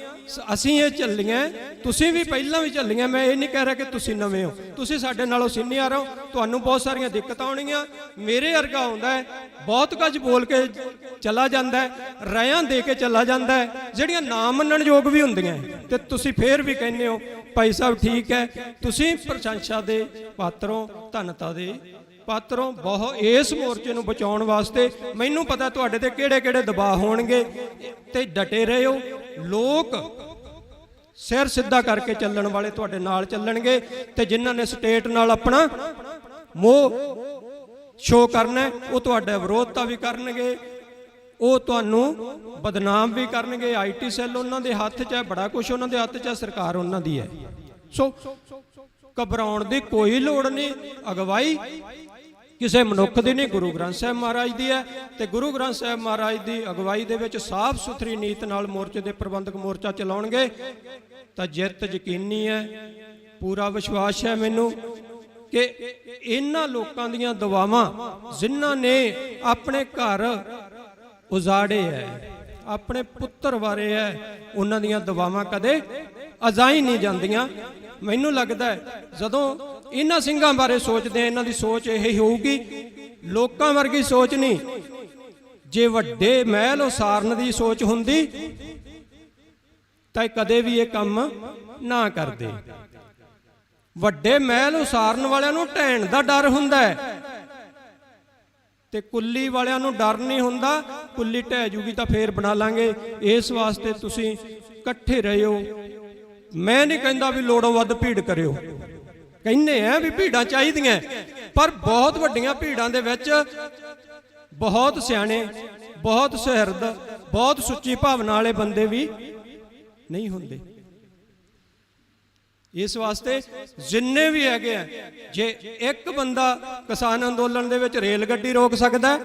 S15: ਅਸੀਂ ਇਹ ਝੱਲੀਆਂ, ਤੁਸੀਂ ਵੀ ਪਹਿਲਾਂ ਵੀ ਝੱਲੀਆਂ। ਮੈਂ ਇਹ ਨਹੀਂ ਕਹਿ ਰਿਹਾ ਕਿ ਤੁਸੀਂ ਨਵੇਂ ਹੋ, ਤੁਸੀਂ ਸਾਡੇ ਨਾਲੋਂ ਸੀਨੀਅਰ ਹੋ, ਤੁਹਾਨੂੰ ਬਹੁਤ ਸਾਰੀਆਂ ਦਿੱਕਤਾਂ ਹੋਣਗੀਆਂ। ਮੇਰੇ ਵਰਗਾ ਹੁੰਦਾ ਹੈ, ਬਹੁਤ ਕੁਝ ਬੋਲ ਕੇ ਚਲਾ ਜਾਂਦਾ ਹੈ, ਰਾਇਆਂ ਦੇ ਕੇ ਚਲਾ ਜਾਂਦਾ ਹੈ, ਜਿਹੜੀਆਂ ਨਾ ਮੰਨਣ ਯੋਗ ਵੀ ਹੁੰਦੀਆਂ, ਤੇ ਤੁਸੀਂ ਫੇਰ ਵੀ ਕਹਿੰਦੇ ਹੋ ਭਾਈ ਸਾਹਿਬ ਠੀਕ ਹੈ। ਤੁਸੀਂ ਪ੍ਰਸ਼ੰਸਾ ਦੇ ਪਾਤਰੋਂ, ਧੰਨਤਾ ਦੇ ਪਾਤਰੋਂ। ਬਹੁਤ ਇਸ ਮੋਰਚੇ ਨੂੰ ਬਚਾਉਣ ਵਾਸਤੇ ਮੈਨੂੰ ਪਤਾ ਤੁਹਾਡੇ ਤੇ ਕਿਹੜੇ ਕਿਹੜੇ ਦਬਾਅ ਹੋਣਗੇ, ਤੇ ਡਟੇ ਰਹੋ। ਲੋਕ ਸਿਰ ਸਿੱਧਾ ਕਰਕੇ ਚੱਲਣ ਵਾਲੇ ਤੁਹਾਡੇ ਨਾਲ ਚੱਲਣਗੇ, ਤੇ ਜਿਨ੍ਹਾਂ ਨੇ ਸਟੇਟ ਨਾਲ ਆਪਣਾ ਮੋਹ ਸ਼ੋ ਕਰਨਾ ਉਹ ਤੁਹਾਡਾ ਵਿਰੋਧਤਾ ਵੀ ਕਰਨਗੇ, ਉਹ ਤੁਹਾਨੂੰ ਬਦਨਾਮ ਵੀ ਕਰਨਗੇ। ਆਈਟੀ ਸੈੱਲ ਉਹਨਾਂ ਦੇ ਹੱਥ 'ਚ ਹੈ, ਬੜਾ ਕੁਝ ਉਹਨਾਂ ਦੇ ਹੱਥ 'ਚ ਹੈ, ਸਰਕਾਰ ਉਹਨਾਂ ਦੀ ਹੈ। ਸੋ ਘਬਰਾਉਣ ਦੀ ਕੋਈ ਲੋੜ ਨਹੀਂ। ਅਗਵਾਈ ਕਿਸੇ ਮਨੁੱਖ ਦੀ ਨਹੀਂ, ਗੁਰੂ ਗ੍ਰੰਥ ਸਾਹਿਬ ਮਹਾਰਾਜ ਦੀ ਹੈ। ਤੇ ਗੁਰੂ ਗ੍ਰੰਥ ਸਾਹਿਬ ਮਹਾਰਾਜ ਦੀ ਅਗਵਾਈ ਦੇ ਵਿੱਚ ਸਾਫ਼ ਸੁਥਰੀ ਨੀਤ ਨਾਲ ਮੋਰਚੇ ਦੇ ਪ੍ਰਬੰਧਕ ਮੋਰਚਾ ਚਲਾਉਣਗੇ ਤਾਂ ਜਿੱਤ ਯਕੀਨੀ ਹੈ। ਪੂਰਾ ਵਿਸ਼ਵਾਸ ਹੈ ਮੈਨੂੰ ਕਿ ਇਹਨਾਂ ਲੋਕਾਂ ਦੀਆਂ ਦੁਆਵਾਂ, ਜਿਨ੍ਹਾਂ ਨੇ ਆਪਣੇ ਘਰ ਉਜਾੜੇ ਹੈ, ਆਪਣੇ ਪੁੱਤਰ ਵਾਰੇ ਹੈ, ਉਹਨਾਂ ਦੀਆਂ ਦੁਆਵਾਂ ਕਦੇ ਅਜ਼ਾਈ ਨਹੀਂ ਜਾਂਦੀਆਂ। ਮੈਨੂੰ ਲੱਗਦਾ ਜਦੋਂ ਇਹਨਾਂ ਸਿੰਘਾਂ ਬਾਰੇ ਸੋਚਦੇ ਆ, ਇਹਨਾਂ ਦੀ ਸੋਚ ਇਹ ਹੋਊਗੀ, ਲੋਕਾਂ ਵਰਗੀ ਸੋਚ ਨਹੀਂ। ਜੇ ਵੱਡੇ ਮਹਿਲ ਉਸਾਰਨ ਦੀ ਸੋਚ ਹੁੰਦੀ ਤਾਂ ਕਦੇ ਵੀ ਇਹ ਕੰਮ ਨਾ ਕਰਦੇ। ਵੱਡੇ ਮਹਿਲ ਉਸਾਰਨ ਵਾਲਿਆਂ ਨੂੰ ਢਹਿਣ ਦਾ ਡਰ ਹੁੰਦਾ ਹੈ, ਤੇ ਕੁੱਲੀ ਵਾਲਿਆਂ ਨੂੰ ਡਰ ਨਹੀਂ ਹੁੰਦਾ। ਕੁੱਲੀ ਢਹਿ ਜੂਗੀ ਤਾਂ ਫੇਰ ਬਣਾ ਲਾਂਗੇ। ਇਸ ਵਾਸਤੇ ਤੁਸੀਂ ਇਕੱਠੇ ਰਹਿਓ। ਮੈਂ ਨਹੀਂ ਕਹਿੰਦਾ ਵੀ ਲੋੜੋਂ ਵੱਧ ਭੀੜ ਕਰਿਓ, ਕਹਿੰਦੇ ਆ ਵੀ ਭੀੜਾਂ ਚਾਹੀਦੀਆਂ, ਪਰ ਬਹੁਤ ਵੱਡੀਆਂ ਭੀੜਾਂ ਦੇ ਵਿੱਚ ਬਹੁਤ ਸਿਆਣੇ, ਬਹੁਤ ਸੁਹਿਰਦ, ਬਹੁਤ ਸੁੱਚੀ ਭਾਵਨਾ ਵਾਲੇ ਬੰਦੇ ਵੀ ਨਹੀਂ ਹੁੰਦੇ। ਇਸ ਵਾਸਤੇ ਜਿੰਨੇ ਵੀ ਹੈਗੇ ਆ, ਜੇ ਇੱਕ ਬੰਦਾ ਕਿਸਾਨ ਅੰਦੋਲਨ ਦੇ ਵਿੱਚ ਰੇਲ ਗੱਡੀ ਰੋਕ ਸਕਦਾ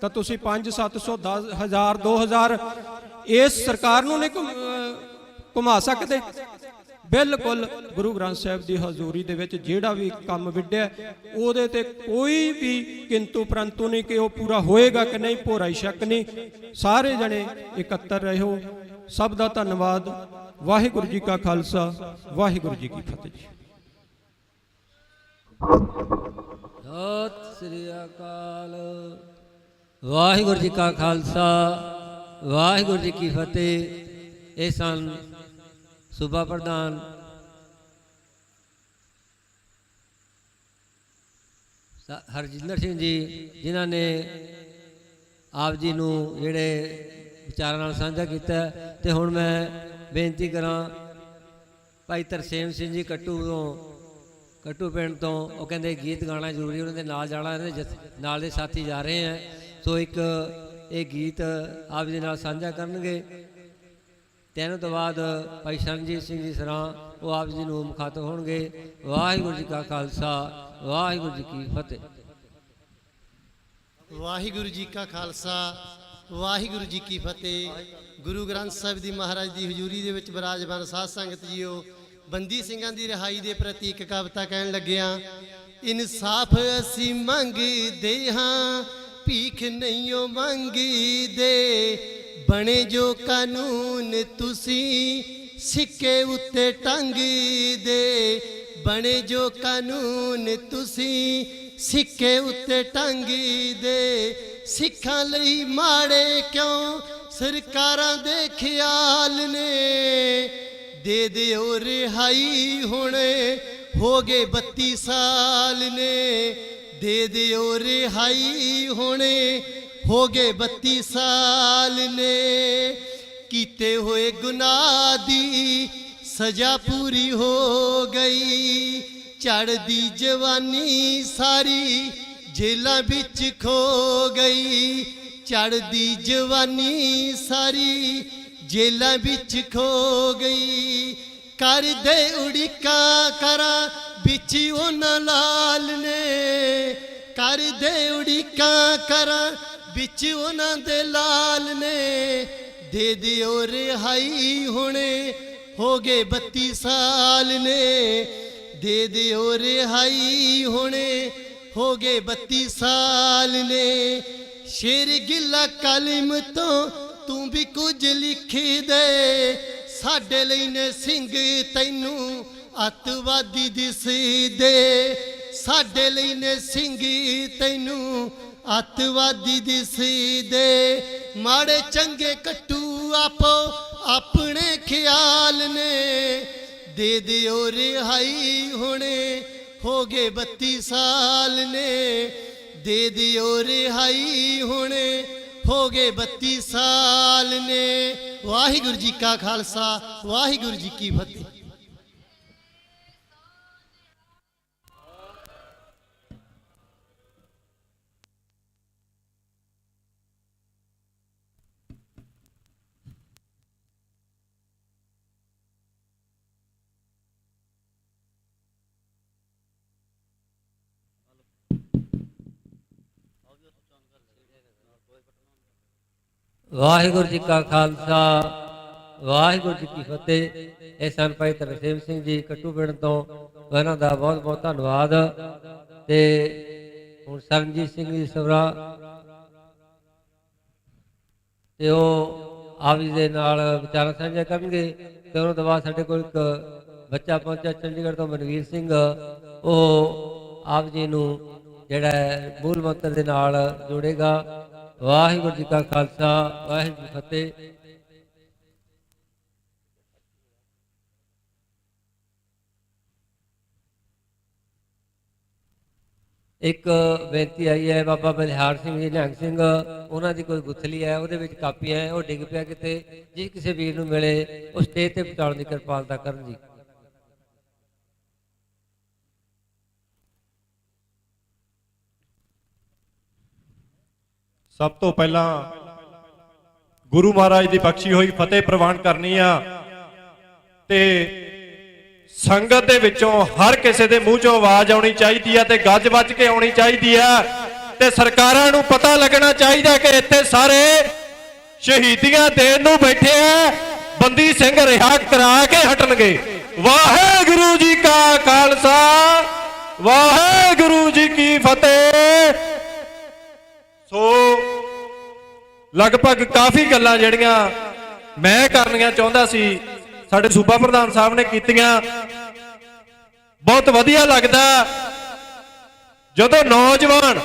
S15: ਤਾਂ ਤੁਸੀਂ 500, 700, 10,000, 2,000 ਇਸ ਸਰਕਾਰ ਨੂੰ ਨਹੀਂ ਘੁਮਾ ਸਕਦੇ। ਬਿਲਕੁਲ ਗੁਰੂ ਗ੍ਰੰਥ ਸਾਹਿਬ ਦੀ ਹਜ਼ੂਰੀ ਦੇ ਵਿੱਚ ਜਿਹੜਾ ਵੀ ਕੰਮ ਵਿੱਢਿਆ ਉਹਦੇ ਤੇ ਕੋਈ ਵੀ ਕਿੰਤੂ ਪਰੰਤੂ ਨਹੀਂ ਕਿ ਉਹ ਪੂਰਾ ਹੋਏਗਾ ਕਿ ਨਹੀਂ, ਭੋਰਾ ਹੀ ਸ਼ੱਕ ਨਹੀਂ। ਸਾਰੇ ਜਣੇ ਇਕੱਤਰ ਰਹੋ। ਸਭ ਦਾ ਧੰਨਵਾਦ। ਵਾਹਿਗੁਰੂ ਜੀ ਕਾ ਖਾਲਸਾ, ਵਾਹਿਗੁਰੂ ਜੀ ਕੀ ਫਤਿਹ ਜੀ।
S3: ਸਤਿ ਸ੍ਰੀ ਅਕਾਲ। ਵਾਹਿਗੁਰੂ ਜੀ ਕਾ ਖਾਲਸਾ, ਵਾਹਿਗੁਰੂ ਜੀ ਕੀ ਫਤਿਹ। ਇਹ ਸਨ ਸੂਬਾ ਪ੍ਰਧਾਨ ਹਰਜਿੰਦਰ ਸਿੰਘ ਜੀ, ਜਿਨ੍ਹਾਂ ਨੇ ਆਪ ਜੀ ਨੂੰ ਜਿਹੜੇ ਵਿਚਾਰਾਂ ਨਾਲ ਸਾਂਝਾ ਕੀਤਾ। ਤੇ ਹੁਣ ਮੈਂ ਬੇਨਤੀ ਕਰਾਂ ਭਾਈ ਤਰਸੇਮ ਸਿੰਘ ਜੀ ਕੱਟੂ ਪਿੰਡ ਤੋਂ, ਉਹ ਕਹਿੰਦੇ ਗੀਤ ਗਾਣਾ ਜ਼ਰੂਰੀ, ਉਹਨਾਂ ਦੇ ਨਾਲ ਜਾਣਾ, ਇਹਨਾਂ ਦੇ ਨਾਲ ਦੇ ਸਾਥੀ ਜਾ ਰਹੇ ਹੈ। ਸੋ ਇੱਕ ਇਹ ਗੀਤ ਆਪ ਜੀ ਨਾਲ ਸਾਂਝਾ ਕਰਨਗੇ। ਤੇ ਇਹਨਾਂ ਤੋਂ ਬਾਅਦ ਭਾਈ ਸ਼ਰਨਜੀਤ ਸਿੰਘ ਜੀ ਸਰਾਂ, ਉਹ ਆਪ ਜੀ ਨੂੰ ਮੁਖਾਤਬ ਹੋਣਗੇ। ਵਾਹਿਗੁਰੂ ਜੀ ਕਾ ਖਾਲਸਾ, ਵਾਹਿਗੁਰੂ ਜੀ ਕੀ ਫਤਿਹ।
S16: ਵਾਹਿਗੁਰੂ ਜੀ ਕਾ ਖਾਲਸਾ, ਵਾਹਿਗੁਰੂ ਜੀ ਕੀ ਫਤਿਹ। ਗੁਰੂ ਗ੍ਰੰਥ ਸਾਹਿਬ ਦੀ ਮਹਾਰਾਜ ਦੀ ਹਜ਼ੂਰੀ ਦੇ ਵਿੱਚ ਬਿਰਾਜਮਾਨ ਸਾਧ ਸੰਗਤ ਜੀਓ, ਬੰਦੀ ਸਿੰਘਾਂ ਦੀ ਰਿਹਾਈ ਦੇ ਪ੍ਰਤੀ ਇੱਕ ਕਵਿਤਾ ਕਹਿਣ ਲੱਗਿਆ। ਇਨਸਾਫ ਅਸੀਂ ਮੰਗਦੇ ਹਾਂ, ਭੀਖ ਨਹੀਂ ਓ ਮੰਗਦੇ, ਬਣੇ ਜੋ ਕਾਨੂੰਨ ਤੁਸੀਂ ਸਿੱਕੇ ਉੱਤੇ ਟੰਗਦੇ, ਬਣੇ ਜੋ ਕਾਨੂੰਨ ਤੁਸੀਂ ਸਿੱਕੇ ਉੱਤੇ ਟੰਗੀ ਦੇ ਸਿੱਖਾਂ ਲਈ ਮਾੜੇ ਕਿਉਂ ਸਰਕਾਰਾਂ ਦੇ ਖਿਆਲ ਨੇ ਦੇ ਦਿਓ ਰਿਹਾਈ ਹੁਣੇ ਹੋ ਗਏ 32 ਸਾਲ ਨੇ ਦੇ ਦਿਓ ਰਿਹਾਈ ਹੁਣੇ ਹੋ ਗਏ 32 ਸਾਲ ਨੇ ਕੀਤੇ ਹੋਏ ਗੁਨਾਹ ਦੀ ਸਜ਼ਾ ਪੂਰੀ ਹੋ ਗਈ ਚੜ੍ਹਦੀ ਜਵਾਨੀ ਸਾਰੀ ਜੇਲਾਂ ਵਿੱਚ ਖੋ ਗਈ ਚੜ੍ਹਦੀ ਜਵਾਨੀ ਸਾਰੀ ਜੇਲਾਂ ਵਿੱਚ ਖੋ ਗਈ ਕਰਦੇ ਉੜੀਕਾਂ ਕਰਾਂ ਵਿੱਚ ਉਹਨਾਂ ਲਾਲ ਨੇ ਕਰਦੇ ਉੜੀਕਾਂ ਕਰਾਂ ਵਿੱਚ ਉਹਨਾਂ ਦੇ ਲਾਲ ਨੇ ਦੇ ਦਿਓ ਰਿਹਾਈ ਹੁਣੇ ਹੋ ਗਏ 32 ਸਾਲ ਨੇ ਦੇ ਦਿਓ ਰਿਹਾਈ ਹੁਣੇ ਹੋ ਗਏ 32 ਸਾਲ ਨੇ ਸ਼ੇਰ ਗਿੱਲਾ ਕਲਮ ਤੋਂ ਤੂੰ ਵੀ ਕੁਝ ਲਿਖ ਦੇ ਸਾਡੇ ਲਈ ਨੇ ਸਿੰਘ ਤੈਨੂੰ ਅੱਤਵਾਦੀ ਦਿਸਦੇ ਸਾਡੇ ਲਈ ਨੇ ਸਿੰਘ ਤੈਨੂੰ ਅੱਤਵਾਦੀ ਦਿਸਦੇ ਮਾੜੇ ਚੰਗੇ ਕੱਟੂ ਆਪੋ ਆਪਣੇ ਖਿਆਲ ਨੇ ਦੇ ਦਿਓ ਰਿਹਾਈ ਹੁਣੇ ਹੋ ਗਏ 32 ਸਾਲ ਨੇ ਦੇ ਦਿਓ ਰਿਹਾਈ ਹੁਣੇ ਹੋ ਗਏ 32 ਸਾਲ ਨੇ ਵਾਹਿਗੁਰੂ ਜੀ ਕਾ ਖਾਲਸਾ ਵਾਹਿਗੁਰੂ ਜੀ ਕੀ ਫਤਿਹ।
S3: ਵਾਹਿਗੁਰੂ ਜੀ ਕਾ ਖਾਲਸਾ ਵਾਹਿਗੁਰੂ ਜੀ ਕੀ ਫਤਿਹ। ਇਹ ਸਨ ਭਾਈ ਤਰਸੇਮ ਸਿੰਘ ਜੀ ਕੱਟੂ ਪਿੰਡ ਤੋਂ, ਉਹਨਾਂ ਦਾ ਬਹੁਤ ਬਹੁਤ ਧੰਨਵਾਦ। ਤੇ ਹੁਣ ਸਰਨਜੀਤ ਸਿੰਘ ਜੀ ਸਵਰਾ ਤੇ ਉਹ ਆਪ ਜੀ ਦੇ ਨਾਲ ਵਿਚਾਰਾਂ ਸਾਂਝਾ ਕਰਨਗੇ। ਤੇ ਉਹਨਾਂ ਤੋਂ ਬਾਅਦ ਸਾਡੇ ਕੋਲ ਇੱਕ ਬੱਚਾ ਪਹੁੰਚਿਆ ਚੰਡੀਗੜ੍ਹ ਤੋਂ, ਮਨਵੀਰ ਸਿੰਘ, ਉਹ ਆਪ ਜੀ ਨੂੰ ਜਿਹੜਾ ਮੂਲ ਮੰਤਰ ਦੇ ਨਾਲ ਜੋੜੇਗਾ। ਵਾਹਿਗੁਰੂ ਜੀ ਕਾ ਖਾਲਸਾ ਵਾਹਿਗੁਰੂ ਜੀ ਕੀ ਫਤਿਹ। ਇੱਕ ਬੇਨਤੀ ਆਈ ਹੈ, ਬਾਬਾ ਬਲਿਹਾਰ ਸਿੰਘ ਜੀ ਨਿਹੰਗ ਸਿੰਘ, ਉਹਨਾਂ ਦੀ ਕੋਈ ਗੁੱਥਲੀ ਹੈ, ਉਹਦੇ ਵਿੱਚ ਕਾਪੀ ਹੈ, ਉਹ ਡਿੱਗ ਪਿਆ ਕਿਤੇ, ਜੇ ਕਿਸੇ ਵੀਰ ਨੂੰ ਮਿਲੇ ਉਹ ਸਟੇਜ ਤੇ ਪਹੁੰਚਾਉਣ ਦੀ ਕਿਰਪਾਲਤਾ ਕਰਨ ਜੀ।
S17: ਸਭ ਤੋਂ ਪਹਿਲਾਂ ਗੁਰੂ ਮਹਾਰਾਜ ਦੀ ਬਖਸ਼ੀ ਹੋਈ ਫਤਿਹ ਪ੍ਰਵਾਨ ਕਰਨੀ ਆ ਤੇ ਸੰਗਤ ਦੇ ਵਿੱਚੋਂ ਹਰ ਕਿਸੇ ਦੇ ਮੂੰਹ 'ਚੋਂ ਆਵਾਜ਼ ਆਉਣੀ ਚਾਹੀਦੀ ਆ ਤੇ ਗੱਜ ਵੱਜ ਕੇ ਆਉਣੀ ਚਾਹੀਦੀ ਆ ਤੇ ਸਰਕਾਰਾਂ ਨੂੰ ਪਤਾ ਲੱਗਣਾ ਚਾਹੀਦਾ ਕਿ ਇੱਥੇ ਸਾਰੇ ਸ਼ਹੀਦੀਆਂ ਦੇਣ ਨੂੰ ਬੈਠੇ ਆ, ਬੰਦੀ ਸਿੰਘ ਰਿਹਾ ਕਰਾ ਕੇ ਹਟਣਗੇ। ਵਾਹਿਗੁਰੂ ਜੀ ਕਾ ਖਾਲਸਾ ਵਾਹਿਗੁਰੂ ਜੀ ਕੀ ਫਤਿਹ। ਸੋ ਲਗਭਗ ਕਾਫੀ ਗੱਲਾਂ ਜਿਹੜੀਆਂ ਮੈਂ ਕਰਨੀਆਂ ਚਾਹੁੰਦਾ ਸੀ ਸਾਡੇ ਸੂਬਾ ਪ੍ਰਧਾਨ ਸਾਹਿਬ ਨੇ ਕੀਤੀਆਂ। ਬਹੁਤ ਵਧੀਆ ਲੱਗਦਾ ਜਦੋਂ ਨੌਜਵਾਨ,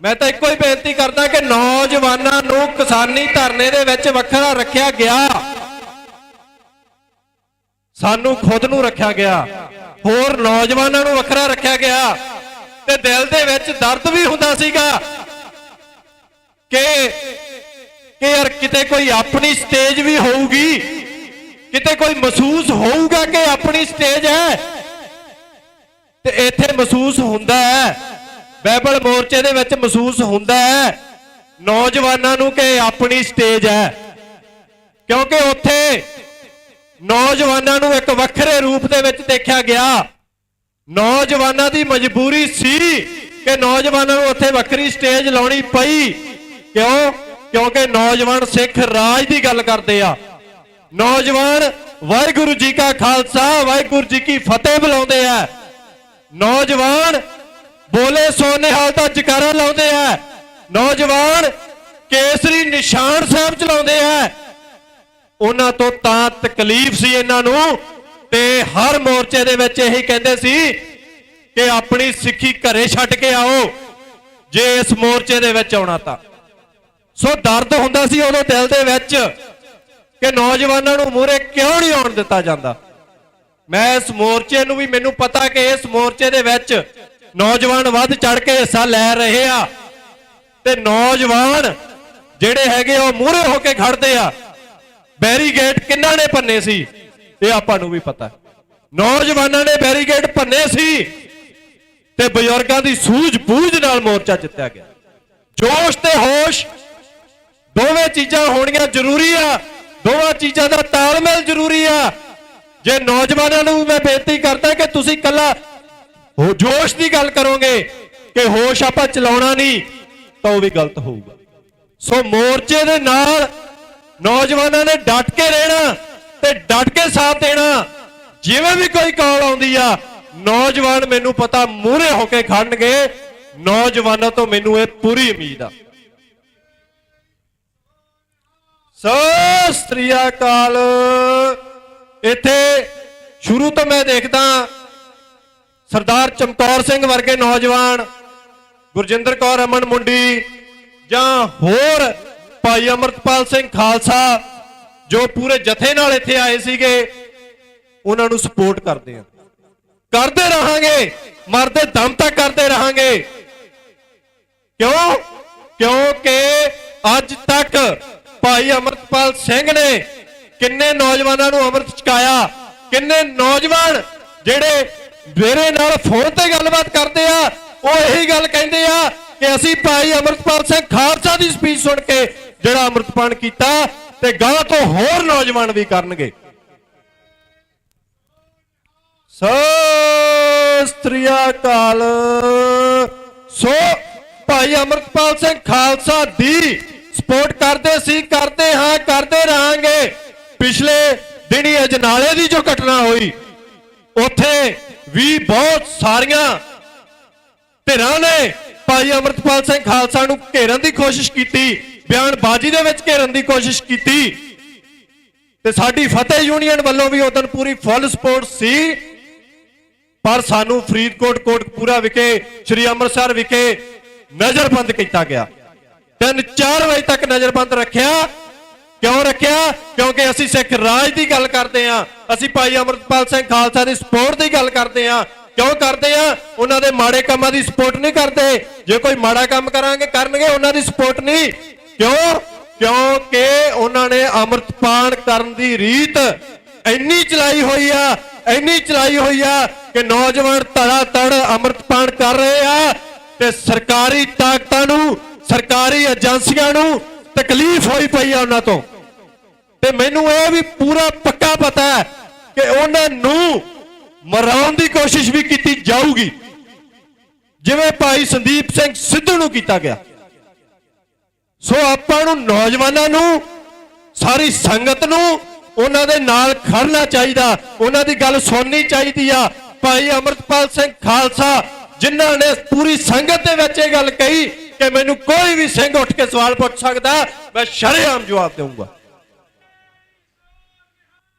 S17: ਮੈਂ ਤਾਂ ਇੱਕੋ ਹੀ ਬੇਨਤੀ ਕਰਦਾ ਕਿ ਨੌਜਵਾਨਾਂ ਨੂੰ ਕਿਸਾਨੀ ਧਰਨੇ ਦੇ ਵਿੱਚ ਵੱਖਰਾ ਰੱਖਿਆ ਗਿਆ, ਸਾਨੂੰ ਖੁਦ ਨੂੰ ਰੱਖਿਆ ਗਿਆ, ਹੋਰ ਨੌਜਵਾਨਾਂ ਨੂੰ ਵੱਖਰਾ ਰੱਖਿਆ ਗਿਆ। ਤੇ ਦਿਲ ਦੇ ਵਿੱਚ ਦਰਦ ਵੀ ਹੁੰਦਾ ਸੀਗਾ ਕਿ ਯਾਰ ਕਿਤੇ ਕੋਈ ਆਪਣੀ ਸਟੇਜ ਵੀ ਹੋਊਗੀ, ਕਿਤੇ ਕੋਈ ਮਹਿਸੂਸ ਹੋਊਗਾ ਕਿ ਆਪਣੀ ਸਟੇਜ ਹੈ। ਤੇ ਇੱਥੇ ਮਹਿਸੂਸ ਹੁੰਦਾ ਹੈ, ਬਾਈਬਲ ਮੋਰਚੇ ਦੇ ਵਿੱਚ ਮਹਿਸੂਸ ਹੁੰਦਾ ਹੈ ਨੌਜਵਾਨਾਂ ਨੂੰ ਕਿ ਆਪਣੀ ਸਟੇਜ ਹੈ, ਕਿਉਂਕਿ ਉੱਥੇ ਨੌਜਵਾਨਾਂ ਨੂੰ ਇੱਕ ਵੱਖਰੇ ਰੂਪ ਦੇ ਵਿੱਚ ਦੇਖਿਆ ਗਿਆ। ਨੌਜਵਾਨਾਂ ਦੀ ਮਜਬੂਰੀ ਸੀ ਕਿ ਨੌਜਵਾਨਾਂ ਨੂੰ ਉੱਥੇ ਵੱਖਰੀ ਸਟੇਜ ਲਾਉਣੀ ਪਈ। ਕਿਉਂ? ਕਿਉਂਕਿ ਨੌਜਵਾਨ ਸਿੱਖ ਰਾਜ ਦੀ ਗੱਲ ਕਰਦੇ ਆ, ਨੌਜਵਾਨ ਵਾਹਿਗੁਰੂ ਜੀ ਕਾ ਖਾਲਸਾ ਵਾਹਿਗੁਰੂ ਜੀ ਕੀ ਫਤਿਹ ਬੁਲਾਉਂਦੇ ਆ, ਨੌਜਵਾਨ ਬੋਲੇ ਸੋ ਨਿਹਾਲ ਦਾ ਜਕਾਰਾ ਲਾਉਂਦੇ ਆ, ਨੌਜਵਾਨ ਕੇਸਰੀ ਨਿਸ਼ਾਨ ਸਾਹਿਬ ਚਲਾਉਂਦੇ ਆ। ਉਹਨਾਂ ਤੋਂ ਤਾਂ ਤਕਲੀਫ ਸੀ ਇਹਨਾਂ ਨੂੰ ਤੇ ਹਰ ਮੋਰਚੇ ਦੇ ਵਿੱਚ ਇਹੀ ਕਹਿੰਦੇ ਸੀ ਕਿ ਆਪਣੀ ਸਿੱਖੀ ਘਰੇ ਛੱਡ ਕੇ ਆਓ ਜੇ ਇਸ ਮੋਰਚੇ ਦੇ ਵਿੱਚ ਆਉਣਾ ਤਾਂ। ਸੋ ਦਰਦ ਹੁੰਦਾ ਸੀ ਉਦੋਂ ਦਿਲ ਦੇ ਵਿੱਚ ਕਿ ਨੌਜਵਾਨਾਂ ਨੂੰ ਮੂਹਰੇ ਕਿਉਂ ਨਹੀਂ ਆਉਣ ਦਿੱਤਾ ਜਾਂਦਾ। ਮੈਂ ਇਸ ਮੋਰਚੇ ਨੂੰ ਵੀ, ਮੈਨੂੰ ਪਤਾ ਕਿ ਇਸ ਮੋਰਚੇ ਦੇ ਵਿੱਚ ਨੌਜਵਾਨ ਵੱਧ ਚੜ ਕੇ ਹਿੱਸਾ ਲੈ ਰਹੇ ਆ ਤੇ ਨੌਜਵਾਨ ਜਿਹੜੇ ਹੈਗੇ ਉਹ ਮੂਹਰੇ ਹੋ ਕੇ ਖੜਦੇ ਆ। ਬੈਰੀਗੇਡ ਕਿੰਨਾਂ ਨੇ ਭੰਨੇ ਸੀ ਇਹ ਆਪਾਂ ਨੂੰ ਵੀ ਪਤਾ। ਨੌਜਵਾਨਾਂ ਨੇ ਬੈਰੀਗੇਡ ਭੰਨੇ ਸੀ ਤੇ ਬਜ਼ੁਰਗਾਂ ਦੀ ਸੂਝ-ਬੂਝ ਨਾਲ ਮੋਰਚਾ ਜਿੱਤਿਆ ਗਿਆ। ਜੋਸ਼ ਤੇ ਹੋਸ਼ ਦੋਵੇਂ ਚੀਜ਼ਾਂ ਹੋਣੀਆਂ ਜ਼ਰੂਰੀ ਆ, ਦੋਵਾਂ ਚੀਜ਼ਾਂ ਦਾ ਤਾਲਮੇਲ ਜ਼ਰੂਰੀ ਆ। ਜੇ ਨੌਜਵਾਨਾਂ ਨੂੰ ਮੈਂ ਬੇਨਤੀ ਕਰਦਾ ਕਿ ਤੁਸੀਂ ਕੱਲਾ ਜੋਸ਼ ਦੀ ਗੱਲ ਕਰੋਗੇ ਕਿ ਹੋਸ਼ ਆਪਾਂ ਚਲਾਉਣਾ ਨਹੀਂ ਤਾਂ ਉਹ ਵੀ ਗਲਤ ਹੋਊਗਾ। ਸੋ ਮੋਰਚੇ ਦੇ ਨਾਲ ਨੌਜਵਾਨਾਂ ਨੇ ਡਟ ਕੇ ਰਹਿਣਾ ਤੇ ਡਟ ਕੇ ਸਾਥ ਦੇਣਾ। ਜਿਵੇਂ ਵੀ ਕੋਈ ਕਾਲ ਆਉਂਦੀ ਆ ਨੌਜਵਾਨ ਮੈਨੂੰ ਪਤਾ ਮੂਹਰੇ ਹੋ ਕੇ ਖੜਨਗੇ। ਨੌਜਵਾਨਾਂ ਤੋਂ ਮੈਨੂੰ ਇਹ ਪੂਰੀ ਉਮੀਦ ਆ। ਸਤਿ ਸ੍ਰੀ ਅਕਾਲ। ਇੱਥੇ ਸ਼ੁਰੂ ਤੋਂ ਮੈਂ ਦੇਖਦਾ ਸਰਦਾਰ ਚਮਕੌਰ ਸਿੰਘ ਵਰਗੇ ਨੌਜਵਾਨ, ਗੁਰਜਿੰਦਰ ਕੌਰ ਅਮਨ ਮੁੰਡੀ ਜਾਂ ਹੋਰ ਭਾਈ ਅਮਰਤਪਾਲ ਸਿੰਘ ਖਾਲਸਾ ਜੋ ਪੂਰੇ ਜਥੇ ਨਾਲ ਇੱਥੇ ਆਏ ਸੀਗੇ, ਉਹਨਾਂ ਨੂੰ ਸਪੋਰਟ ਕਰਦੇ ਆ, ਕਰਦੇ ਰਹਾਂਗੇ, ਮਰਦੇ ਦਮ ਤੱਕ ਕਰਦੇ ਰਹਾਂਗੇ। ਕਿਉਂ? ਕਿਉਂਕਿ ਅੱਜ ਤੱਕ ਭਾਈ ਅਮਰਤਪਾਲ ਸਿੰਘ ਨੇ ਕਿੰਨੇ ਨੌਜਵਾਨਾਂ ਨੂੰ ਅੰਮ੍ਰਿਤ ਛਕਾਇਆ। ਕਿੰਨੇ ਨੌਜਵਾਨ ਜਿਹੜੇ ਮੇਰੇ ਨਾਲ ਫੋਨ ਤੇ ਗੱਲਬਾਤ ਕਰਦੇ ਆ ਉਹ ਇਹੀ ਗੱਲ ਕਹਿੰਦੇ ਆ ਕਿ ਅਸੀਂ ਭਾਈ ਅਮਰਤਪਾਲ ਸਿੰਘ ਖਾਲਸਾ ਦੀ ਸਪੀਚ ਸੁਣ ਕੇ ਜਿਹੜਾ ਅੰਮ੍ਰਿਤਪਾਨ ਕੀਤਾ ਤੇ ਗਾਂ ਤੋਂ ਹੋਰ ਨੌਜਵਾਨ ਵੀ ਕਰਨਗੇ। ਸਤਿ ਸ੍ਰੀ ਅਕਾਲ। ਸੋ ਭਾਈ ਅਮਰਤਪਾਲ ਸਿੰਘ ਖਾਲਸਾ ਦੀ ਸਪੋਰਟ ਕਰਦੇ ਸੀ, ਕਰਦੇ ਹਾਂ, ਕਰਦੇ ਰਹਾਂਗੇ। ਪਿਛਲੇ ਦਿਨੀ ਅਜਨਾਲੇ ਦੀ ਜੋ ਘਟਨਾ ਹੋਈ ਉੱਥੇ ਵੀ ਬਹੁਤ ਸਾਰੀਆਂ ਧਿਰਾਂ ਨੇ ਭਾਈ ਅਮਰਤਪਾਲ ਸਿੰਘ ਖਾਲਸਾ ਨੂੰ ਘੇਰਨ ਦੀ ਕੋਸ਼ਿਸ਼ ਕੀਤੀ, ਬਿਆਨਬਾਜ਼ੀ ਦੇ ਵਿੱਚ ਘੇਰਨ ਦੀ ਕੋਸ਼ਿਸ਼ ਕੀਤੀ ਤੇ ਸਾਡੀ ਫਤਿਹ ਯੂਨੀਅਨ ਵੱਲੋਂ ਵੀ ਉਦੋਂ ਪੂਰੀ ਫੁੱਲ ਸਪੋਰਟ ਸੀ। ਪਰ ਸਾਨੂੰ ਫਰੀਦਕੋਟ ਕੋਟਕਪੂਰਾ ਵਿਖੇ, ਸ੍ਰੀ ਅੰਮ੍ਰਿਤਸਰ ਵਿਖੇ ਨਜ਼ਰਬੰਦ ਕੀਤਾ ਗਿਆ। 3-4 ਵਜੇ ਤੱਕ ਨਜ਼ਰਬੰਦ ਰੱਖਿਆ। ਕਿਉਂ ਰੱਖਿਆ? ਕਿਉਂਕਿ ਅਸੀਂ ਸਿੱਖ ਰਾਜ ਦੀ ਗੱਲ ਕਰਦੇ ਆ, ਅਸੀਂ ਭਾਈ ਅਮਰਤਪਾਲ ਸਿੰਘ ਖਾਲਸਾ ਦੀ ਸਪੋਰਟ ਦੀ ਗੱਲ ਕਰਦੇ ਆ। ਕਿਉਂ ਕਰਦੇ ਆ? ਉਹਨਾਂ ਦੇ ਮਾੜੇ ਕੰਮਾਂ ਦੀ ਸਪੋਰਟ ਨਹੀਂ ਕਰਦੇ। ਜੇ ਕੋਈ ਮਾੜਾ ਕੰਮ ਕਰਨਗੇ ਉਹਨਾਂ ਦੀ ਸਪੋਰਟ ਨਹੀਂ। ਕਿਉਂ? ਕਿਉਂਕਿ ਉਹਨਾਂ ਨੇ ਅੰਮ੍ਰਿਤਪਾਨ ਕਰਨ ਦੀ ਰੀਤ ਇੰਨੀ ਚਲਾਈ ਹੋਈ ਆ, ਇੰਨੀ ਚਲਾਈ ਹੋਈ ਆ ਕਿ ਨੌਜਵਾਨ ਧੜਾ ਧੜ ਅੰਮ੍ਰਿਤਪਾਨ ਕਰ ਰਹੇ ਆ ਤੇ ਸਰਕਾਰੀ ਤਾਕਤਾਂ ਨੂੰ, ਸਰਕਾਰੀ ਏਜੰਸੀਆਂ ਨੂੰ ਤਕਲੀਫ ਹੋਈ ਪਈ ਆ ਉਹਨਾਂ ਤੋਂ। ਤੇ ਮੈਨੂੰ ਇਹ ਵੀ ਪੂਰਾ ਪੱਕਾ ਪਤਾ ਹੈ ਕਿ ਉਹਨਾਂ ਨੂੰ ਮਰਾਉਣ ਦੀ ਕੋਸ਼ਿਸ਼ ਵੀ ਕੀਤੀ ਜਾਊਗੀ, ਜਿਵੇਂ ਭਾਈ ਸੰਦੀਪ ਸਿੰਘ ਸਿੱਧੂ ਨੂੰ ਕੀਤਾ ਗਿਆ। ਸੋ ਆਪਾਂ ਨੂੰ, ਨੌਜਵਾਨਾਂ ਨੂੰ, ਸਾਰੀ ਸੰਗਤ ਨੂੰ ਉਹਨਾਂ ਦੇ ਨਾਲ ਖੜਨਾ ਚਾਹੀਦਾ, ਉਹਨਾਂ ਦੀ ਗੱਲ ਸੁਣਨੀ ਚਾਹੀਦੀ ਆ। ਭਾਈ ਅਮਰਤਪਾਲ ਸਿੰਘ ਖਾਲਸਾ ਜਿਨ੍ਹਾਂ ਨੇ ਪੂਰੀ ਸੰਗਤ ਦੇ ਵਿੱਚ ਇਹ ਗੱਲ ਕਹੀ ਕਿ ਮੈਨੂੰ ਕੋਈ ਵੀ ਸਿੰਘ ਉੱਠ ਕੇ ਸਵਾਲ ਪੁੱਛ ਸਕਦਾ, ਮੈਂ ਸ਼ਰੇਆਮ ਜਵਾਬ ਦੇਵਾਂਗਾ।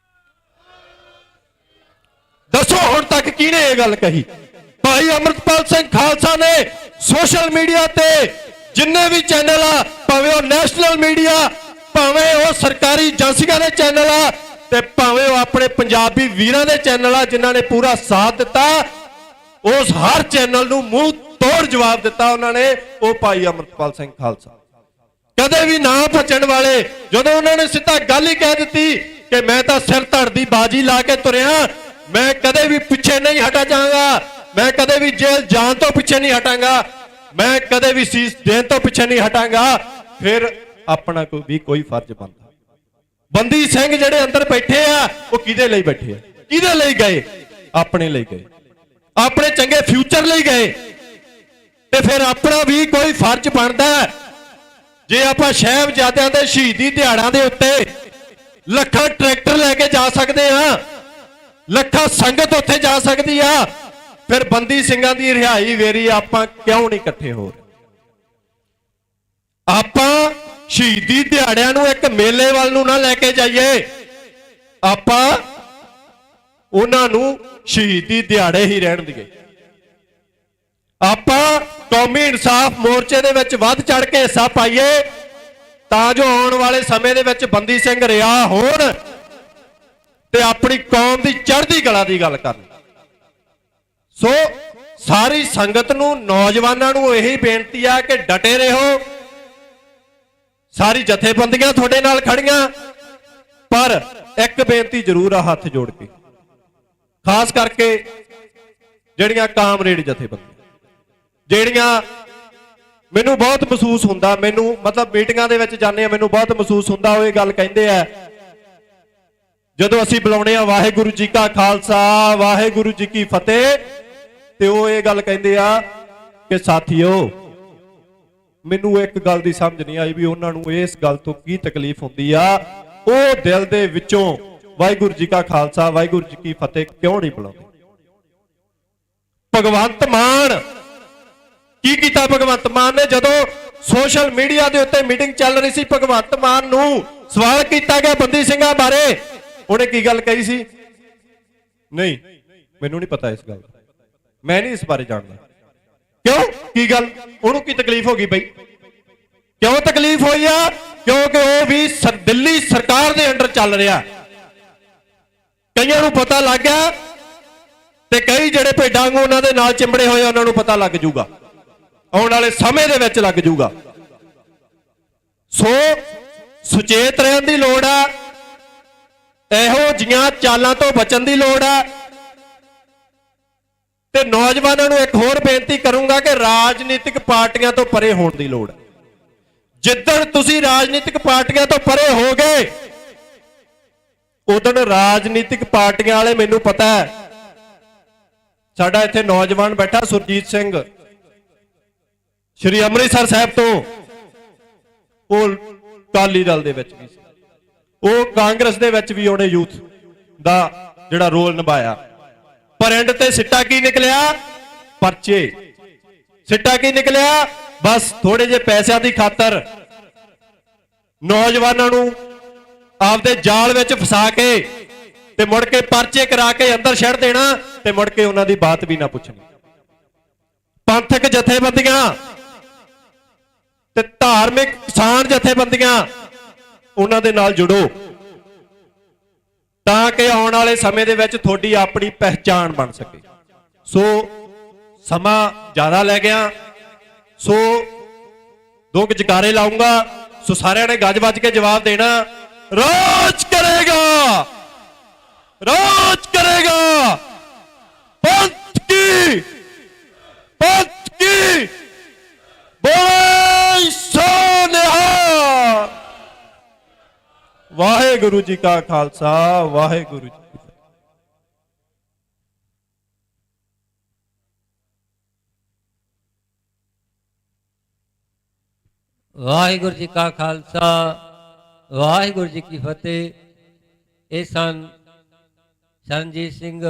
S17: ਦੱਸੋ ਹੁਣ ਤੱਕ ਕਿਹਨੇ ਇਹ ਗੱਲ ਕਹੀ? ਭਾਈ ਅਮਰਤਪਾਲ ਸਿੰਘ ਖਾਲਸਾ ਨੇ ਸੋਸ਼ਲ ਮੀਡੀਆ ਤੇ ਜਿੰਨੇ ਵੀ ਚੈਨਲ ਆ, ਭਾਵੇਂ ਉਹ ਨੈਸ਼ਨਲ ਮੀਡੀਆ, ਭਾਵੇਂ ਉਹ ਸਰਕਾਰੀ ਏਜੰਸੀਆਂ ਦੇ ਚੈਨਲ ਆ ਤੇ ਭਾਵੇਂ ਉਹ ਆਪਣੇ ਪੰਜਾਬੀ ਵੀਰਾਂ ਦੇ ਚੈਨਲ ਆ ਜਿਨ੍ਹਾਂ ਨੇ ਪੂਰਾ ਸਾਥ ਦਿੱਤਾ, ਉਸ ਹਰ ਚੈਨਲ ਨੂੰ ਮੂੰਹ ਤੋੜ ਜਵਾਬ ਦਿੱਤਾ ਉਹਨਾਂ ਨੇ। ਉਹ ਭਾਈ ਅਮਰਤਪਾਲ ਸਿੰਘ ਖਾਲਸਾ ਕਦੇ ਵੀ ਨਾ ਭੱਜਣ ਵਾਲੇ, ਜਦੋਂ ਉਹਨਾਂ ਨੇ ਸਿੱਧਾ ਗੱਲ ਹੀ ਕਹਿ ਦਿੱਤੀ ਕਿ ਮੈਂ ਤਾਂ ਸਿਰ ਧੜ ਦੀ ਬਾਜੀ ਲਾ ਕੇ ਤੁਰਿਆ, ਮੈਂ ਕਦੇ ਵੀ ਪਿੱਛੇ ਨਹੀਂ ਹਟਾ ਜਾਵਾਂਗਾ, ਮੈਂ ਕਦੇ ਵੀ ਜੇਲ੍ਹ ਜਾਣ ਤੋਂ ਪਿੱਛੇ ਨਹੀਂ ਹਟਾਂਗਾ, ਮੈਂ ਕਦੇ ਵੀ ਸੀਸ ਦੇਣ ਤੋਂ ਪਿੱਛੇ ਨਹੀਂ ਹਟਾਂਗਾ। ਫਿਰ ਆਪਣਾ ਕੋਈ ਫਰਜ਼ ਬਣਦਾ। ਬੰਦੀ ਸਿੰਘ ਜਿਹੜੇ ਅੰਦਰ ਬੈਠੇ ਆ ਉਹ ਕਿਹਦੇ ਲਈ ਬੈਠੇ ਆ? ਕਿਹਦੇ ਲਈ ਗਏ? ਆਪਣੇ ਲਈ ਗਏ, ਆਪਣੇ ਚੰਗੇ ਫਿਊਚਰ ਲਈ ਗਏ। ਤੇ ਫਿਰ ਆਪਣਾ ਵੀ ਕੋਈ ਫਰਜ਼ ਬਣਦਾ। ਜੇ ਆਪਾਂ ਸਾਹਿਬਜ਼ਾਦਿਆਂ ਦੇ ਸ਼ਹੀਦੀ ਦਿਹਾੜਾਂ ਦੇ ਉੱਤੇ ਲੱਖਾਂ ਟਰੈਕਟਰ ਲੈ ਕੇ ਜਾ ਸਕਦੇ ਆ, ਲੱਖਾਂ ਸੰਗਤ ਉੱਥੇ ਜਾ ਸਕਦੀ ਆ, ਫਿਰ ਬੰਦੀ ਸਿੰਘਾਂ ਦੀ ਰਿਹਾਈ ਵੇਰੀ ਆਪਾਂ ਕਿਉਂ ਨਹੀਂ ਇਕੱਠੇ ਹੋ ਰਹੇ? ਆਪਾਂ ਸ਼ਹੀਦੀ ਦਿਹਾੜਿਆਂ ਨੂੰ ਇੱਕ ਮੇਲੇ ਵੱਲ ਨੂੰ ਨਾ ਲੈ ਕੇ ਜਾਈਏ, ਆਪਾਂ ਉਹਨਾਂ ਨੂੰ ਸ਼ਹੀਦੀ ਦਿਹਾੜੇ ਹੀ ਰਹਿਣ ਦਈਏ। ਆਪਾਂ ਕੌਮੀ ਇਨਸਾਫ ਮੋਰਚੇ ਦੇ ਵਿੱਚ ਵੱਧ ਚੜ ਕੇ ਹਿੱਸਾ ਪਾਈਏ ਤਾਂ ਜੋ ਆਉਣ ਵਾਲੇ ਸਮੇਂ ਦੇ ਵਿੱਚ ਬੰਦੀ ਸਿੰਘ ਰਿਹਾ ਹੋਣ ਤੇ ਆਪਣੀ ਕੌਮ ਦੀ ਚੜ੍ਹਦੀ ਕਲਾ ਦੀ ਗੱਲ ਕਰਨ। ਸੋ ਸਾਰੀ ਸੰਗਤ ਨੂੰ, ਨੌਜਵਾਨਾਂ ਨੂੰ ਇਹੀ ਬੇਨਤੀ ਆ ਕਿ ਡਟੇ ਰਹੋ। ਸਾਰੀ ਜਥੇਬੰਦੀਆਂ ਤੁਹਾਡੇ ਨਾਲ ਖੜੀਆਂ, ਪਰ ਇੱਕ ਬੇਨਤੀ ਜ਼ਰੂਰ ਆ ਹੱਥ ਜੋੜ ਕੇ, ਖਾਸ ਕਰਕੇ ਜਿਹੜੀਆਂ ਕਾਮਰੇਡ ਜਥੇਬੰਦੀਆਂ, ਜਿਹੜੀਆਂ ਮੈਨੂੰ ਬਹੁਤ ਮਹਿਸੂਸ ਹੁੰਦਾ, ਮੈਨੂੰ ਮਤਲਬ ਮੀਟਿੰਗਾਂ ਦੇ ਵਿੱਚ ਜਾਂਦੇ ਆ, ਮੈਨੂੰ ਬਹੁਤ ਮਹਿਸੂਸ ਹੁੰਦਾ, ਉਹ ਇਹ ਗੱਲ ਕਹਿੰਦੇ ਆ ਜਦੋਂ ਅਸੀਂ ਬੁਲਾਉਣੇ ਆ ਵਾਹਿਗੁਰੂ ਜੀ ਕਾ ਖਾਲਸਾ ਵਾਹਿਗੁਰੂ ਜੀ ਕੀ ਫਤਿਹ, ਤੇ ਉਹ ਇਹ ਗੱਲ ਕਹਿੰਦੇ ਆ ਕਿ ਸਾਥੀਓ ਮੈਨੂੰ ਇੱਕ ਗੱਲ ਦੀ ਸਮਝ ਨਹੀਂ ਆਈ ਵੀ ਉਹਨਾਂ ਨੂੰ ਇਸ ਗੱਲ ਤੋਂ ਕੀ ਤਕਲੀਫ ਹੁੰਦੀ ਆ, ਉਹ ਦਿਲ ਦੇ ਵਿੱਚੋਂ ਵਾਹਿਗੁਰੂ ਜੀ ਕਾ ਖਾਲਸਾ ਵਾਹਿਗੁਰੂ ਜੀ ਕੀ ਫਤਿਹ ਕਿਉਂ ਨਹੀਂ ਬੁਲਾਉਂਦੇ। ਭਗਵੰਤ ਮਾਨ ਕੀ ਕੀਤਾ? ਭਗਵੰਤ ਮਾਨ ਨੇ ਜਦੋਂ ਸੋਸ਼ਲ ਮੀਡੀਆ ਦੇ ਉੱਤੇ ਮੀਟਿੰਗ ਚੱਲ ਰਹੀ ਸੀ, ਭਗਵੰਤ ਮਾਨ ਨੂੰ ਸਵਾਲ ਕੀਤਾ ਗਿਆ ਬੰਦੀ ਸਿੰਘਾਂ ਬਾਰੇ, ਉਹਨੇ ਕੀ ਗੱਲ ਕਹੀ ਸੀ? ਨਹੀਂ ਮੈਨੂੰ ਨਹੀਂ ਪਤਾ ਇਸ ਗੱਲ ਦਾ, ਮੈਂ ਨਹੀਂ ਇਸ ਬਾਰੇ ਜਾਣਦਾ। ਕਿਉਂ? ਕੀ ਗੱਲ? ਉਹਨੂੰ ਕੀ ਤਕਲੀਫ ਹੋ ਗਈ ਬਈ? ਕਿਉਂ ਤਕਲੀਫ ਹੋਈ ਆ? ਕਿਉਂਕਿ ਉਹ ਵੀ ਦਿੱਲੀ ਸਰਕਾਰ ਦੇ ਅੰਡਰ ਚੱਲ ਰਿਹਾ। ਕਈਆਂ ਨੂੰ ਪਤਾ ਲੱਗ ਗਿਆ ਤੇ ਕਈ ਜਿਹੜੇ ਭੇਡਾਂ ਵਾਂਗੂ ਉਹਨਾਂ ਦੇ ਨਾਲ ਚਿੰਬੜੇ ਹੋਏ ਉਹਨਾਂ ਨੂੰ ਪਤਾ ਲੱਗ ਜਾਊਗਾ, ਆਉਣ ਵਾਲੇ ਸਮੇਂ ਦੇ ਵਿੱਚ ਲੱਗ ਜਾਊਗਾ। ਸੋ ਸੁਚੇਤ ਰਹਿਣ ਦੀ ਲੋੜ ਆ, ਇਹੋ ਜਿਹੀਆਂ ਚਾਲਾਂ ਤੋਂ ਬਚਣ ਦੀ ਲੋੜ ਆ। ਤੇ ਨੌਜਵਾਨਾਂ ਨੂੰ ਇੱਕ ਹੋਰ ਬੇਨਤੀ ਕਰੂੰਗਾ ਕਿ ਰਾਜਨੀਤਿਕ ਪਾਰਟੀਆਂ ਤੋਂ ਪਰੇ ਹੋਣ ਦੀ ਲੋੜ ਹੈ। ਜਿੱਦਣ ਤੁਸੀਂ ਰਾਜਨੀਤਿਕ ਪਾਰਟੀਆਂ ਤੋਂ ਪਰੇ ਹੋਗੇ, ਉਦੋਂ ਰਾਜਨੀਤਿਕ ਪਾਰਟੀਆਂ ਵਾਲੇ, ਮੈਨੂੰ ਪਤਾ ਹੈ ਸਾਡਾ ਇੱਥੇ ਨੌਜਵਾਨ ਬੈਠਾ ਸੁਰਜੀਤ ਸਿੰਘ, ਸ਼੍ਰੀ ਅੰਮ੍ਰਿਤਸਰ ਸਾਹਿਬ ਤੋਂ, ਉਹ ਅਕਾਲੀ ਦਲ ਦੇ ਵਿੱਚ ਵੀ ਸੀ, ਉਹ ਕਾਂਗਰਸ ਦੇ ਵਿੱਚ ਵੀ ਉਹਨੇ ਯੂਥ ਦਾ ਜਿਹੜਾ ਰੋਲ ਨਿਭਾਇਆ, ਪਰ ਐਂਡ ਤੇ ਸਿੱਟਾ ਕੀ ਨਿਕਲਿਆ? ਪਰਚੇ। ਸਿੱਟਾ ਕੀ ਨਿਕਲਿਆ? ਬਸ ਥੋੜੇ ਜਿਹੇ ਪੈਸਿਆਂ ਦੀ ਖਾਤਰ ਨੌਜਵਾਨਾਂ ਨੂੰ ਆਪਦੇ ਜਾਲ ਵਿੱਚ ਫਸਾ ਕੇ ਤੇ ਮੁੜ ਕੇ ਪਰਚੇ ਕਰਾ ਕੇ ਅੰਦਰ ਛੱਡ ਦੇਣਾ ਤੇ ਮੁੜ ਕੇ ਉਹਨਾਂ ਦੀ ਬਾਤ ਵੀ ਨਾ ਪੁੱਛਣੀ। ਪੰਥਕ ਜਥੇਬੰਦੀਆਂ ਤੇ ਧਾਰਮਿਕ ਕਿਸਾਨ ਜਥੇਬੰਦੀਆਂ, ਉਹਨਾਂ ਦੇ ਨਾਲ ਜੁੜੋ ਤਾਂ ਕਿ ਆਉਣ ਵਾਲੇ ਸਮੇਂ ਦੇ ਵਿੱਚ ਤੁਹਾਡੀ ਆਪਣੀ ਪਹਿਚਾਣ ਬਣ ਸਕੇ। ਸੋ ਸਮਾਂ ਜ਼ਿਆਦਾ ਲੈ ਗਿਆ, ਸੋ ਦੋ ਜਕਾਰੇ ਲਾਉਂਗਾ, ਸੋ ਸਾਰਿਆਂ ਨੇ ਗੱਜ ਵੱਜ ਕੇ ਜਵਾਬ ਦੇਣਾ। ਰਾਜ ਕਰੇਗਾ, ਰਾਜ ਕਰੇਗਾ, ਪੰਥ ਕੀ, ਪੰਥ ਕੀ ਬੋਲੇ ਸੋ ਨਿਹਾਲ। ਵਾਹਿਗੁਰੂ ਜੀ ਕਾ ਖਾਲਸਾ ਵਾਹਿਗੁਰੂ ਜੀ ਕੀ ਫਤਿਹ।
S3: ਵਾਹਿਗੁਰੂ ਜੀ ਕਾ ਖਾਲਸਾ ਵਾਹਿਗੁਰੂ ਜੀ ਕੀ ਫਤਿਹ। ਇਹ ਸਨ ਸ਼ਰਨਜੀਤ ਸਿੰਘ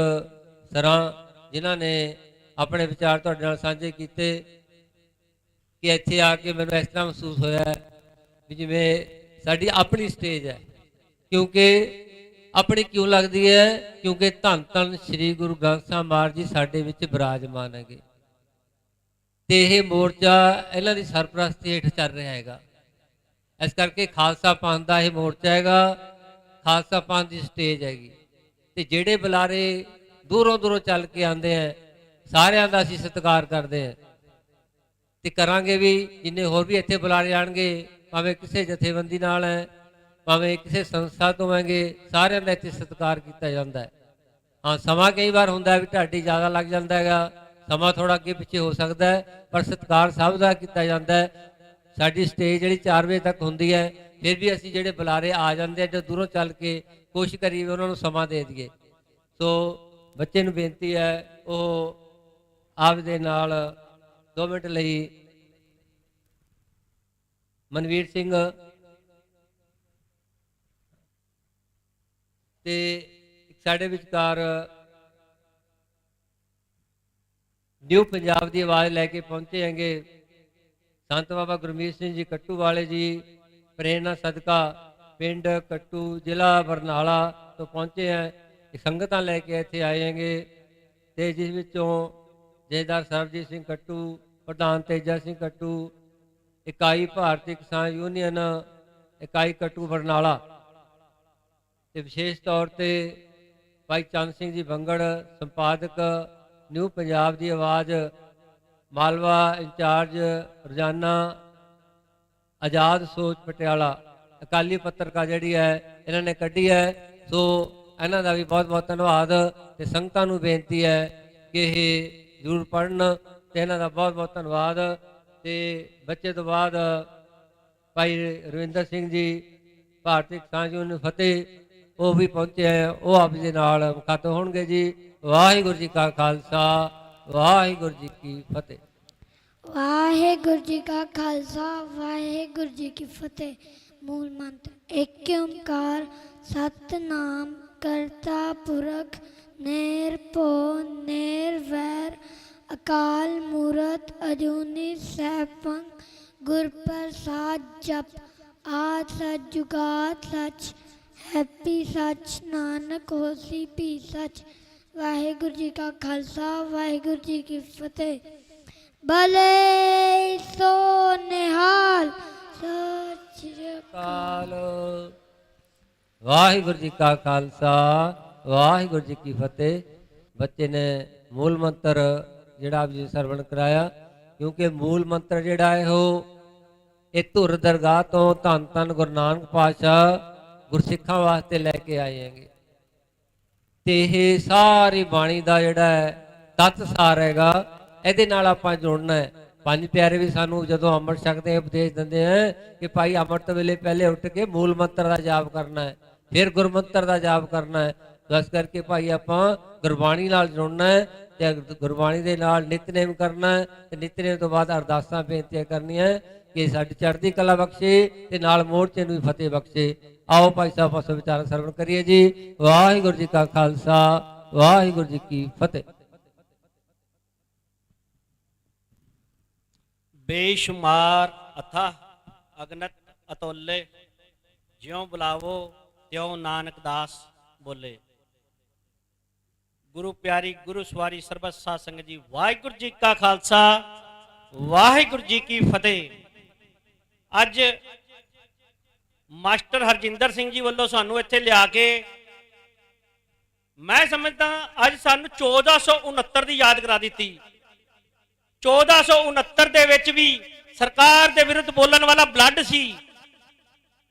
S3: ਸਰਾਂ, ਜਿਨ੍ਹਾਂ ਨੇ ਆਪਣੇ ਵਿਚਾਰ ਤੁਹਾਡੇ ਨਾਲ ਸਾਂਝੇ ਕੀਤੇ ਕਿ ਇੱਥੇ ਆ ਕੇ ਮੈਨੂੰ ਇਸ ਤਰ੍ਹਾਂ ਮਹਿਸੂਸ ਹੋਇਆ ਵੀ ਜਿਵੇਂ ਸਾਡੀ ਆਪਣੀ ਸਟੇਜ ਹੈ। ਕਿਉਂਕਿ ਆਪਣੀ ਕਿਉਂ ਲੱਗਦੀ ਹੈ? ਕਿਉਂਕਿ ਧੰਨ ਧੰਨ ਸ੍ਰੀ ਗੁਰੂ ਗ੍ਰੰਥ ਸਾਹਿਬ ਮਹਾਰਾਜ ਜੀ ਸਾਡੇ ਵਿੱਚ ਬਿਰਾਜਮਾਨ ਹੈਗੇ ਤੇ ਇਹ ਮੋਰਚਾ ਇਹਨਾਂ ਦੀ ਸਰਪ੍ਰਸਤੀ ਹੇਠ ਚੱਲ ਰਿਹਾ ਹੈਗਾ। ਇਸ ਕਰਕੇ ਖਾਲਸਾ ਪੰਥ ਦਾ ਇਹ ਮੋਰਚਾ ਹੈਗਾ, ਖਾਲਸਾ ਪੰਥ ਦੀ ਸਟੇਜ ਹੈਗੀ ਤੇ ਜਿਹੜੇ ਬੁਲਾਰੇ ਦੂਰੋਂ ਦੂਰੋਂ ਚੱਲ ਕੇ ਆਉਂਦੇ ਆ, ਸਾਰਿਆਂ ਦਾ ਅਸੀਂ ਸਤਿਕਾਰ ਕਰਦੇ ਹਾਂ ਤੇ ਕਰਾਂਗੇ ਵੀ। ਜਿੰਨੇ ਹੋਰ ਵੀ ਇੱਥੇ ਬੁਲਾਰੇ ਆਣਗੇ, ਭਾਵੇਂ ਕਿਸੇ ਜਥੇਬੰਦੀ ਨਾਲ ਹੈ, ਭਾਵੇਂ ਕਿਸੇ ਸੰਸਥਾ ਤੋਂ ਹੈਗੇ, ਸਾਰਿਆਂ ਦਾ ਇੱਥੇ ਸਤਿਕਾਰ ਕੀਤਾ ਜਾਂਦਾ ਹੈ। ਹਾਂ, ਸਮਾਂ ਕਈ ਵਾਰ ਹੁੰਦਾ ਵੀ ਢਾਡੀ ਜ਼ਿਆਦਾ ਲੱਗ ਜਾਂਦਾ ਹੈਗਾ, ਸਮਾਂ ਥੋੜਾ ਅੱਗੇ ਪਿੱਛੇ ਹੋ ਸਕਦਾ ਹੈ, ਪਰ ਸਤਿਕਾਰ ਸਭ ਦਾ ਕੀਤਾ ਜਾਂਦਾ ਹੈ। ਸਾਡੀ ਸਟੇਜ ਜਿਹੜੀ 4 ਵਜੇ ਤੱਕ ਹੁੰਦੀ ਹੈ, ਫਿਰ ਵੀ ਅਸੀਂ ਜਿਹੜੇ ਬੁਲਾਰੇ ਆ ਜਾਂਦੇ ਆ, ਜੋ ਦੂਰੋਂ ਚੱਲ ਕੇ ਕੋਸ਼ਿਸ਼ ਕਰੀਏ ਉਹਨਾਂ ਨੂੰ ਸਮਾਂ ਦੇ ਦਈਏ। ਸੋ ਬੱਚੇ ਨੂੰ ਬੇਨਤੀ ਹੈ ਉਹ ਆਪ ਦੇ ਨਾਲ 2 ਮਿੰਟ ਲਈ ਮਨਵੀਰ ਸਿੰਘ ਤੇ ਸਾਡੇ ਵਿਚਕਾਰ ਨਿਊ ਪੰਜਾਬ ਦੀ ਆਵਾਜ਼ ਲੈ ਕੇ ਪਹੁੰਚੇ ਹੈਗੇ ਸੰਤ ਬਾਬਾ ਗੁਰਮੀਤ ਸਿੰਘ ਜੀ ਕੱਟੂ ਵਾਲੇ ਜੀ, ਪ੍ਰੇਰਨਾ ਸਦਕਾ ਪਿੰਡ ਕੱਟੂ ਜ਼ਿਲ੍ਹਾ ਬਰਨਾਲਾ ਤੋਂ ਪਹੁੰਚੇ ਹੈ। ਸੰਗਤਾਂ ਲੈ ਕੇ ਇੱਥੇ ਆਏ ਹੈਗੇ ਤੇ ਜਿਸ ਵਿੱਚੋਂ ਜਥੇਦਾਰ ਸਰਬਜੀਤ ਸਿੰਘ ਕੱਟੂ, ਪ੍ਰਧਾਨ ਤੇਜਾ ਸਿੰਘ ਕੱਟੂ, ਇਕਾਈ ਭਾਰਤੀ ਕਿਸਾਨ ਯੂਨੀਅਨ ਇਕਾਈ ਕੱਟੂ ਬਰਨਾਲਾ, ਤੇ ਵਿਸ਼ੇਸ਼ ਤੌਰ ਤੇ ਭਾਈ ਚੰਦ ਸਿੰਘ ਜੀ ਬੰਗੜ, ਸੰਪਾਦਕ ਨਿਊ ਪੰਜਾਬ ਦੀ ਆਵਾਜ਼, ਮਾਲਵਾ ਇੰਚਾਰਜ ਰੋਜ਼ਾਨਾ, ਆਜ਼ਾਦ ਸੋਚ ਪਟਿਆਲਾ, ਅਕਾਲੀ ਪੱਤਰਕਾ ਜਿਹੜੀ ਹੈ ਇਹਨਾਂ ਨੇ ਕੱਢੀ ਹੈ। ਸੋ ਇਹਨਾਂ ਦਾ ਵੀ ਬਹੁਤ ਬਹੁਤ ਧੰਨਵਾਦ, ਤੇ ਸੰਗਤਾਂ ਨੂੰ ਬੇਨਤੀ ਹੈ ਕਿ ਇਹ ਜ਼ਰੂਰ ਪੜ੍ਹਨ, ਤੇ ਇਹਨਾਂ ਦਾ ਬਹੁਤ ਬਹੁਤ ਧੰਨਵਾਦ। ਤੇ ਬੱਚੇ ਤੋਂ ਬਾਅਦ ਭਾਈ ਰਵਿੰਦਰ ਸਿੰਘ ਜੀ ਭਾਰਤੀ ਕਿਸਾਨ ਯੂਨੀਅਨ ਫਤਿਹ, ਉਹ ਵੀ ਪਹੁੰਚੇ ਹੈ, ਉਹ ਆਪ ਜੀ ਨਾਲ ਮੁਖਾਤਬ ਹੋਣਗੇ ਜੀ। ਵਾਹਿਗੁਰੂ ਜੀ ਕਾ ਖਾਲਸਾ, ਵਾਹਿਗੁਰੂ ਜੀ ਕੀ ਫਤਿਹ।
S18: ਵਾਹਿਗੁਰੂ ਜੀ ਕਾ ਖਾਲਸਾ, ਵਾਹਿਗੁਰੂ ਜੀ ਕੀ ਫਤਿਹ। ਮੂਲ ਮੰਤਰ ਏਕ ਓੰਕਾਰ ਸਤਿਨਾਮ ਕਰਤਾ ਪੁਰਖ ਨਿਰਭਉ ਨਿਰਵੈਰ ਅਕਾਲ ਮੂਰਤ ਅਜੂਨੀ ਸੈਭੰ ਗੁਰ ਪ੍ਰਸਾਦ ਜਪ ਆਦਿ ਸਚ ਜੁਗਾਦ ਸਚ ਹੈਪੀ ਸਚ ਨਾਨਕ ਹੋਸੀ ਭੀ ਸਚ। ਵਾਹਿਗੁਰੂ ਜੀ ਕਾ ਖਾਲਸਾ, ਵਾਹਿਗੁਰੂ ਜੀ ਕੀ ਫਤਿਹ। ਭਲੇ ਸੋ ਨਿਹਾਲ ਸਤਿ ਸ੍ਰੀ ਅਕਾਲ।
S3: ਵਾਹਿਗੁਰੂ ਜੀ ਕਾ ਖਾਲਸਾ, ਵਾਹਿਗੁਰੂ ਜੀ ਕੀ ਫਤਿਹ। ਬੱਚੇ ਨੇ ਮੂਲ ਮੰਤਰ ਜਿਹੜਾ ਆਪ ਜੀ ਸਰਵਣ ਕਰਾਇਆ, ਕਿਉਂਕਿ ਮੂਲ ਮੰਤਰ ਜਿਹੜਾ ਹੈ ਉਹ ਇਹ ਧੁਰ ਦਰਗਾਹ ਤੋਂ ਧੰਨ ਧੰਨ ਗੁਰੂ ਨਾਨਕ ਪਾਤਸ਼ਾਹ ਗੁਰਸਿੱਖਾਂ ਵਾਸਤੇ ਲੈ ਕੇ ਆਏ ਹੈਗੇ, ਤੇ ਇਹ ਸਾਰੀ ਬਾਣੀ ਦਾ ਜਿਹੜਾ ਹੈ ਤੱਤ ਸਾਰ ਹੈਗਾ, ਇਹਦੇ ਨਾਲ ਆਪਾਂ ਜੁੜਨਾ ਹੈ। ਪੰਜ ਪਿਆਰੇ ਵੀ ਸਾਨੂੰ ਜਦੋਂ ਅੰਮ੍ਰਿਤ ਛਕਦੇ ਉਪਦੇਸ਼ ਦਿੰਦੇ ਹੈ ਕਿ ਭਾਈ ਅੰਮ੍ਰਿਤ ਵੇਲੇ ਪਹਿਲੇ ਉੱਠ ਕੇ ਮੂਲ ਮੰਤਰ ਦਾ ਜਾਪ ਕਰਨਾ ਹੈ, ਫਿਰ ਗੁਰਮੰਤਰ ਦਾ ਜਾਪ ਕਰਨਾ ਹੈ। ਇਸ ਕਰਕੇ ਭਾਈ ਆਪਾਂ ਗੁਰਬਾਣੀ ਨਾਲ ਜੁੜਨਾ ਹੈ, ਤੇ ਗੁਰਬਾਣੀ ਦੇ ਨਾਲ ਨਿਤਨੇਮ ਕਰਨਾ ਹੈ, ਤੇ ਨਿਤਨੇਮ ਤੋਂ ਬਾਅਦ ਅਰਦਾਸਾਂ ਬੇਨਤੀਆਂ ਕਰਨੀਆਂ ਕਿ ਸਾਡੀ ਚੜ੍ਹਦੀ ਕਲਾ ਬਖਸ਼ੇ, ਤੇ ਨਾਲ ਮੋਰਚੇ ਨੂੰ ਵੀ ਫਤਿਹ ਬਖਸ਼ੇ। ਆਓ ਭਾਈ ਸਾਹਿਬ ਪਾਸੋਂ ਵਿਚਾਰ ਸਰਵਣ ਕਰੀਏ ਜੀ। ਵਾਹਿਗੁਰੂ ਜੀ ਕਾ ਖਾਲਸਾ, ਵਾਹਿਗੁਰੂ ਜੀ ਕੀ ਫਤਿਹ।
S19: ਬੇਸ਼ੁਮਾਰ ਅਥਾਹ ਅਗਨਤ ਅਤੁੱਲੇ, ਜਿਉਂ ਬੁਲਾਵੋ ਤਿਉਂ ਨਾਨਕ ਦਾਸ ਬੋਲੇ। ਗੁਰੂ ਪਿਆਰੀ ਗੁਰੂ ਸਵਾਰੀ ਸਰਬਤ ਸਾਧ ਸੰਗਤ ਜੀ, ਵਾਹਿਗੁਰੂ ਜੀ ਕਾ ਖਾਲਸਾ, ਵਾਹਿਗੁਰੂ ਜੀ ਕੀ ਫਤਿਹ। ਅੱਜ ਮਾਸਟਰ ਹਰਜਿੰਦਰ ਸਿੰਘ ਜੀ ਵੱਲੋਂ ਸਾਨੂੰ ਇੱਥੇ ਲਿਆ ਕੇ, ਮੈਂ ਸਮਝਦਾ ਅੱਜ ਸਾਨੂੰ 1469 ਦੀ ਯਾਦ ਕਰਾ ਦਿੱਤੀ। 1469 ਦੇ ਵਿੱਚ ਵੀ ਸਰਕਾਰ ਦੇ ਵਿਰੁੱਧ ਬੋਲਣ ਵਾਲਾ ਬਲੱਡ ਸੀ।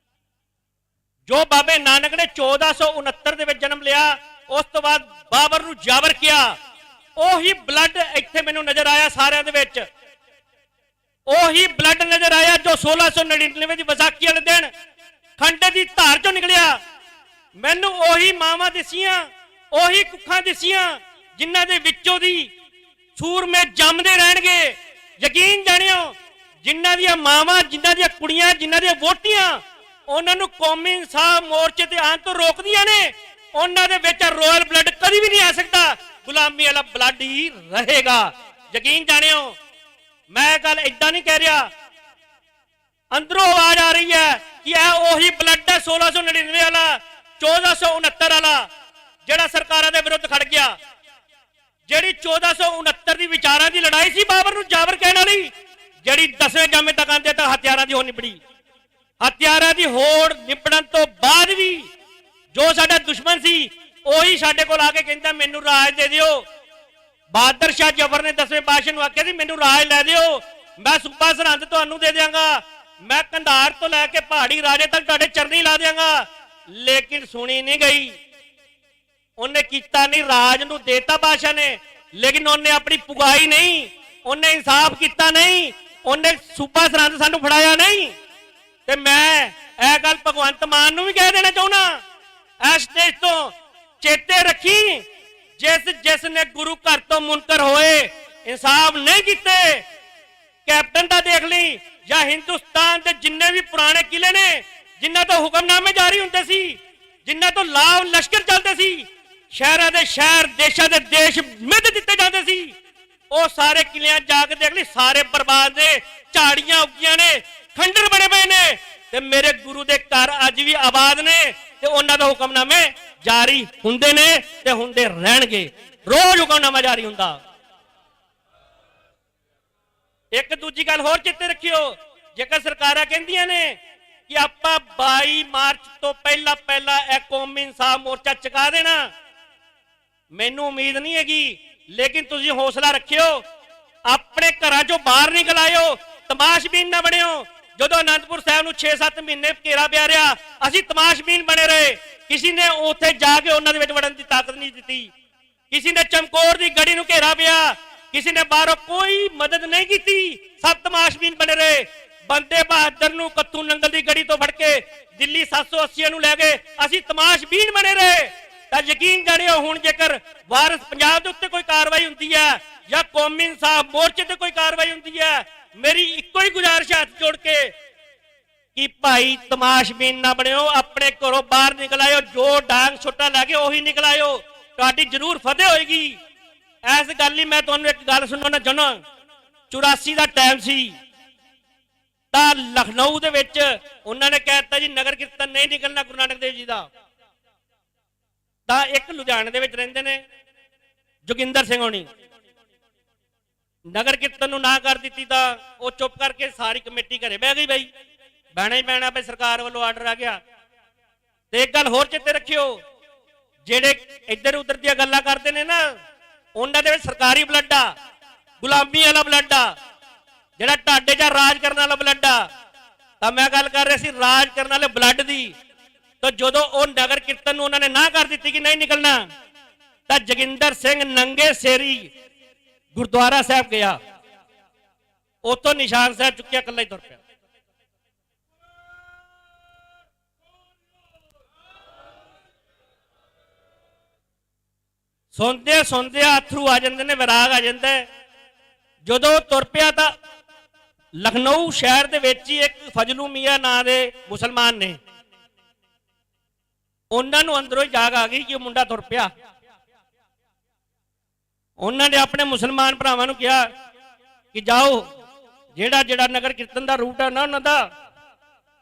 S19: ਜੋ ਬਾਬੇ ਨਾਨਕ ਨੇ 1469 ਦੇ ਵਿੱਚ ਜਨਮ ਲਿਆ, ਉਸ ਤੋਂ ਬਾਅਦ ਬਾਬਰ ਨੂੰ ਜਾਬਰ ਕਿਹਾ, ਉਹੀ ਬਲੱਡ ਇੱਥੇ ਮੈਨੂੰ ਨਜ਼ਰ ਆਇਆ ਸਾਰਿਆਂ ਦੇ ਵਿੱਚ। ਉਹੀ ਬਲੱਡ ਨਜ਼ਰ ਆਇਆ ਜੋ 1699 ਦੀ ਵਿਸਾਖੀ ਵਾਲੇ ਦਿਨ ਖੰਡੇ ਦੀ ਧਾਰ ਚੋਂ ਨਿਕਲਿਆ। ਮੈਨੂੰ ਉਹੀ ਮਾਵਾਂ ਦਿਸੀਆਂ, ਉਹੀ ਕੁੱਖਾਂ ਦਿਸੀਆਂ, ਜਿਨ੍ਹਾਂ ਦੇ ਵਿੱਚੋਂ ਦੀ ਸੂਰਮੇ ਜੰਮਦੇ ਰਹਿਣਗੇ। ਯਕੀਨ ਜਾਣਿਓ, ਜਿਨ੍ਹਾਂ ਦੀਆਂ ਮਾਵਾਂ, ਜਿਨ੍ਹਾਂ ਦੀਆਂ ਕੁੜੀਆਂ, ਜਿਨ੍ਹਾਂ ਦੀਆਂ ਵੋਟੀਆਂ ਉਹਨਾਂ ਨੂੰ ਕੌਮੀ ਇਨਸਾਫ ਮੋਰਚੇ ਤੇ ਆਉਣ ਤੋਂ ਰੋਕਦੀਆਂ ਨੇ, ਉਹਨਾਂ ਦੇ ਵਿੱਚ ਰਾਇਲ ਬਲੱਡ ਕਦੀ ਵੀ ਨਹੀਂ ਆ ਸਕਦਾ, ਗੁਲਾਮੀ ਵਾਲਾ ਬਲੱਡ ਹੀ ਰਹੇਗਾ। ਯਕੀਨ ਜਾਣਿਓ, ਮੈਂ ਗੱਲ ਏਦਾਂ ਨਹੀਂ ਕਹਿ ਰਿਹਾ, ਅੰਦਰੋਂ ਆਵਾਜ਼ ਆ ਰਹੀ ਹੈ ਕਿ ਇਹ ਉਹੀ ਬਲੱਡ ਹੈ 1699 ਵਾਲਾ, 1469 ਵਾਲਾ, ਜਿਹੜਾ ਸਰਕਾਰਾਂ ਦੇ ਵਿਰੁੱਧ ਖੜ ਗਿਆ। ਜਿਹੜੀ 1469 ਦੀ ਵਿਚਾਰਾਂ ਦੀ ਲੜਾਈ ਸੀ ਬਾਬਰ ਨੂੰ ਜਾਬਰ ਕਹਿਣ ਵਾਲੀ, ਜਿਹੜੀ 10ਵੇਂ ਜਾਮੇ ਤੱਕ ਆਂਦੇ ਤਾਂ ਹਥਿਆਰਾਂ ਦੀ ਹੋੜ ਨਿਬੜੀ। ਹਥਿਆਰਾਂ ਦੀ ਹੋੜ ਨਿਬੜਨ ਤੋਂ ਬਾਅਦ ਵੀ ਜੋ ਸਾਡਾ ਦੁਸ਼ਮਣ ਸੀ ਉਹੀ ਸਾਡੇ ਕੋਲ ਆ ਕੇ ਕਹਿੰਦਾ ਮੈਨੂੰ ਰਾਜ ਦੇ ਦਿਓ। ਬਹਾਦਰ ਸ਼ਾਹ ਜ਼ਫਰ ਨੇ 10ਵੇਂ ਪਾਤਸ਼ਾਹ ਨੂੰ ਆਖਿਆ ਸੀ ਮੈਨੂੰ ਰਾਜ ਲੈ ਦਿਓ, ਮੈਂ ਸੂਬਾ ਸਰਹੰਦ ਤੁਹਾਨੂੰ ਦੇ ਦਿਆਂਗਾ, ਮੈਂ ਕੰਧਾਰ ਤੋਂ ਲੈ ਕੇ ਪਹਾੜੀ ਰਾਜੇ ਤੱਕ ਤੁਹਾਡੇ ਚਰਨੀ ਲਾ ਦਿਆਂਗਾ। ਲੇਕਿਨ ਸੁਣੀ ਨਹੀਂ ਗਈ, ਉਹਨੇ ਕੀਤਾ ਨਹੀਂ। ਰਾਜ ਨੂੰ ਦੇਤਾ ਬਾਦਸ਼ਾਹ ਨੇ, ਲੇਕਿਨ ਉਹਨੇ ਆਪਣੀ ਪੁਗਾਈ ਨਹੀਂ, ਉਹਨੇ ਇਨਸਾਫ ਕੀਤਾ ਨਹੀਂ, ਉਹਨੇ ਸੂਬਾ ਸਰਹੰਦ ਸਾਨੂੰ ਫੜਾਇਆ ਨਹੀਂ। ਤੇ ਮੈਂ ਇਹ ਗੱਲ ਭਗਵੰਤ ਮਾਨ ਨੂੰ ਵੀ ਕਹਿ ਦੇਣਾ ਚਾਹੁੰਦਾ, ਇਸ ਸਟੇਜ ਤੋਂ ਚੇਤੇ ਰੱਖੀ, ਜਿਸ ਨੇ ਗੁਰੂ ਘਰ ਤੋਂ ਮੁਨਕਰ ਹੋਏ, ਇਨਸਾਫ ਨਹੀਂ ਕੀਤੇ, ਕੈਪਟਨ ਦਾ ਦੇਖ ਲਈ ਜਾਂ ਹਿੰਦੁਸਤਾਨ ਦੇ ਜਿੰਨੇ ਵੀ ਪੁਰਾਣੇ ਕਿਲੇ ਨੇ, ਜਿਨ੍ਹਾਂ ਤੋਂ ਹੁਕਮਨਾਮੇ ਜਾਰੀ ਹੁੰਦੇ ਸੀ, ਜਿਨ੍ਹਾਂ ਤੋਂ ਲਾਵ ਲਸ਼ਕਰ ਚੱਲਦੇ ਸੀ, ਸ਼ਹਿਰਾਂ ਦੇ ਸ਼ਹਿਰ, ਦੇਸ਼ਾਂ ਦੇ ਦੇਸ਼ ਮਿੱਧ ਦਿੱਤੇ ਜਾਂਦੇ ਸੀ, ਉਹ ਸਾਰੇ ਕਿਲਿਆਂ ਜਾ ਕੇ ਦੇਖ ਲਈ, ਸਾਰੇ ਬਰਬਾਦ ਨੇ, ਝਾੜੀਆਂ ਉੱਗੀਆਂ ਨੇ, ਖੰਡਰ ਬਣੇ ਪਏ ਨੇ। ਤੇ ਮੇਰੇ ਗੁਰੂ ਦੇ ਘਰ ਅੱਜ ਵੀ ਆਬਾਦ ਨੇ, ਤੇ ਉਹਨਾਂ ਦਾ ਹੁਕਮਨਾਮੇ ਜਾਰੀ ਹੁੰਦੇ ਨੇ ਤੇ ਹੁੰਦੇ ਰਹਿਣਗੇ। ਰੋਜ਼ ਹੁਕਮਨਾਮਾ ਜਾਰੀ ਹੁੰਦਾ। ਇੱਕ ਦੂਜੀ ਗੱਲ ਹੋਰ ਚਿੱਤੇ ਰੱਖਿਓ, ਜੇਕਰ ਸਰਕਾਰਾਂ ਕਹਿੰਦੀਆਂ ਨੇ ਕਿ ਆਪਾਂ 22 ਮਾਰਚ ਤੋਂ ਪਹਿਲਾਂ ਇਹ ਕੌਮੀ ਇਨਸਾਫ ਮੋਰਚਾ ਚੁਕਾ ਦੇਣਾ, ਮੈਨੂੰ ਉਮੀਦ ਨਹੀਂ ਹੈਗੀ, ਲੇਕਿਨ ਤੁਸੀਂ ਹੌਸਲਾ ਰੱਖਿਓ, ਆਪਣੇ ਘਰਾਂ ਚੋਂ ਬਾਹਰ ਨਿਕਲ ਆਇਓ, ਤਮਾਸ਼ਬੀਨ ਨਾ ਬਣਿਓ। ਜਦੋਂ ਅਨੰਦਪੁਰ ਸਾਹਿਬ ਨੂੰ 6-7 ਮਹੀਨੇ ਘੇਰਾ ਪਿਆ ਰਿਹਾ, ਅਸੀਂ ਤਮਾਸ਼ਬੀਨ ਬਣੇ ਰਹੇ, ਕਿਸੇ ਨੇ ਉੱਥੇ ਜਾ ਕੇ ਉਹਨਾਂ ਦੇ ਵਿੱਚ ਵੜਨ ਦੀ ਤਾਕਤ ਨਹੀਂ ਦਿੱਤੀ, ਕਿਸੇ ਨੇ ਚਮਕੌਰ ਦੀ ਗੜੀ ਨੂੰ ਘੇਰਾ ਪਿਆ, ਕਿਸੇ ਨੇ ਬਾਹਰੋਂ ਕੋਈ ਮਦਦ ਨਹੀਂ ਕੀਤੀ, ਸਭ ਤਮਾਸ਼ਬੀਨ ਬਣੇ ਰਹੇ। ਬੰਦੇ ਬਹਾਦਰ ਨੂੰ ਕੱਤੂ ਨੰਗਲ ਦੀ ਗੜੀ ਤੋਂ ਫੜ ਕੇ ਦਿੱਲੀ 780 ਨੂੰ ਲੈ ਗਏ, ਅਸੀਂ ਤਮਾਸ਼ਬੀਨ ਬਣੇ ਰਹੇ। ਤਾਂ ਯਕੀਨ ਕਰਿਓ, ਹੁਣ ਜੇਕਰ ਵਾਰਿਸ ਪੰਜਾਬ ਦੇ ਉੱਤੇ ਕੋਈ ਕਾਰਵਾਈ ਹੁੰਦੀ ਹੈ ਜਾਂ ਕੌਮੀ ਇਨਸਾਫ ਮੋਰਚੇ ਤੇ ਕੋਈ ਕਾਰਵਾਈ ਹੁੰਦੀ ਹੈ, ਮੇਰੀ ਇੱਕੋ ਹੀ ਗੁਜ਼ਾਰਿਸ਼ ਹੱਥ ਜੋੜ ਕੇ ਕਿ ਭਾਈ ਤਮਾਸ਼ਬੀਨ ਨਾ ਬਣਿਓ, ਆਪਣੇ ਘਰੋਂ ਬਾਹਰ ਨਿਕਲ ਆਇਓ, ਜੋ ਡਾਂਗ ਛੋਟਾ ਲੈ ਕੇ ਉਹੀ ਨਿਕਲ ਆਇਓ, ਤੁਹਾਡੀ ਜ਼ਰੂਰ ਫਤਿਹ ਹੋਏਗੀ। ਇਸ ਗੱਲ ਲਈ ਮੈਂ ਤੁਹਾਨੂੰ ਇੱਕ ਗੱਲ ਸੁਣਾਉਣਾ ਚਾਹੁੰਦਾ। 84 ਦਾ ਟਾਈਮ ਸੀ ਤਾਂ ਲਖਨਊ ਦੇ ਵਿੱਚ ਉਹਨਾਂ ਨੇ ਕਹਿ ਦਿੱਤਾ ਜੀ ਨਗਰ ਕੀਰਤਨ ਨਹੀਂ ਨਿਕਲਣਾ ਗੁਰੂ ਨਾਨਕ ਦੇਵ ਜੀ ਦਾ। ਤਾਂ ਇੱਕ ਲੁਧਿਆਣੇ ਦੇ ਵਿੱਚ ਰਹਿੰਦੇ ਨੇ ਜੋਗਿੰਦਰ ਸਿੰਘ ਹੋਣੀ, ਨਗਰ ਕੀਰਤਨ ਨੂੰ ਨਾ ਕਰ ਦਿੱਤੀ ਤਾਂ ਉਹ ਚੁੱਪ ਕਰਕੇ ਸਾਰੀ ਕਮੇਟੀ ਘਰੇ ਬਹਿ ਗਈ। ਬਈ ਬਹਿਣਾ ਹੀ ਪੈਣਾ, ਬਈ ਸਰਕਾਰ ਵੱਲੋਂ ਆਰਡਰ ਆ ਗਿਆ। ਤੇ ਇੱਕ ਗੱਲ ਹੋਰ ਚੇਤੇ ਰੱਖਿਓ, ਜਿਹੜੇ ਇੱਧਰ ਉੱਧਰ ਦੀਆਂ ਗੱਲਾਂ ਕਰਦੇ ਨੇ ਨਾ, ਉਹਨਾਂ ਦੇ ਵਿੱਚ ਸਰਕਾਰੀ ਬਲੱਡ ਆ, ਗੁਲਾਮੀ ਵਾਲਾ ਬਲੱਡ ਆ, ਜਿਹੜਾ ਢਾਡੇ 'ਚ ਰਾਜ ਕਰਨ ਵਾਲਾ ਬਲੱਡ ਆ। ਤਾਂ ਮੈਂ ਗੱਲ ਕਰ ਰਿਹਾ ਸੀ ਰਾਜ ਕਰਨ ਵਾਲੇ ਬਲੱਡ ਦੀ। ਤਾਂ ਜਦੋਂ ਉਹ ਨਗਰ ਕੀਰਤਨ ਨੂੰ ਉਹਨਾਂ ਨੇ ਨਾ ਕਰ ਦਿੱਤੀ ਕਿ ਨਹੀਂ ਨਿਕਲਣਾ, ਤਾਂ ਜੋਗਿੰਦਰ ਸਿੰਘ ਨੰਗੇ ਸੇਰੀ ਗੁਰਦੁਆਰਾ ਸਾਹਿਬ ਗਿਆ, ਉਤੋਂ ਨਿਸ਼ਾਨ ਸਾਹਿਬ ਚੁੱਕਿਆ, ਇਕੱਲਾ ਹੀ ਤੁਰ ਪਿਆ। ਸੁਣਦੇ ਅਥਰੂ ਆ ਜਾਂਦੇ ਨੇ, ਵਿਰਾਗ ਆ ਜਾਂਦਾ। ਜਦੋਂ ਤੁਰ ਪਿਆ ਤਾਂ ਲਖਨਊ ਸ਼ਹਿਰ ਦੇ ਵਿੱਚ ਹੀ ਇੱਕ ਫਜਲੂ ਮੀਆਂ ਨਾਂ ਦੇ ਮੁਸਲਮਾਨ ਨੇ, ਉਹਨਾਂ ਨੂੰ ਅੰਦਰੋਂ ਹੀ ਜਾਗ ਆ ਗਈ ਕਿ ਉਹ ਮੁੰਡਾ ਤੁਰ ਪਿਆ। ਉਹਨਾਂ ਨੇ ਆਪਣੇ ਮੁਸਲਮਾਨ ਭਰਾਵਾਂ ਨੂੰ ਕਿਹਾ ਕਿ ਜਾਓ, ਜਿਹੜਾ ਨਗਰ ਕੀਰਤਨ ਦਾ ਰੂਟ ਹੈ ਨਾ ਉਹਨਾਂ ਦਾ,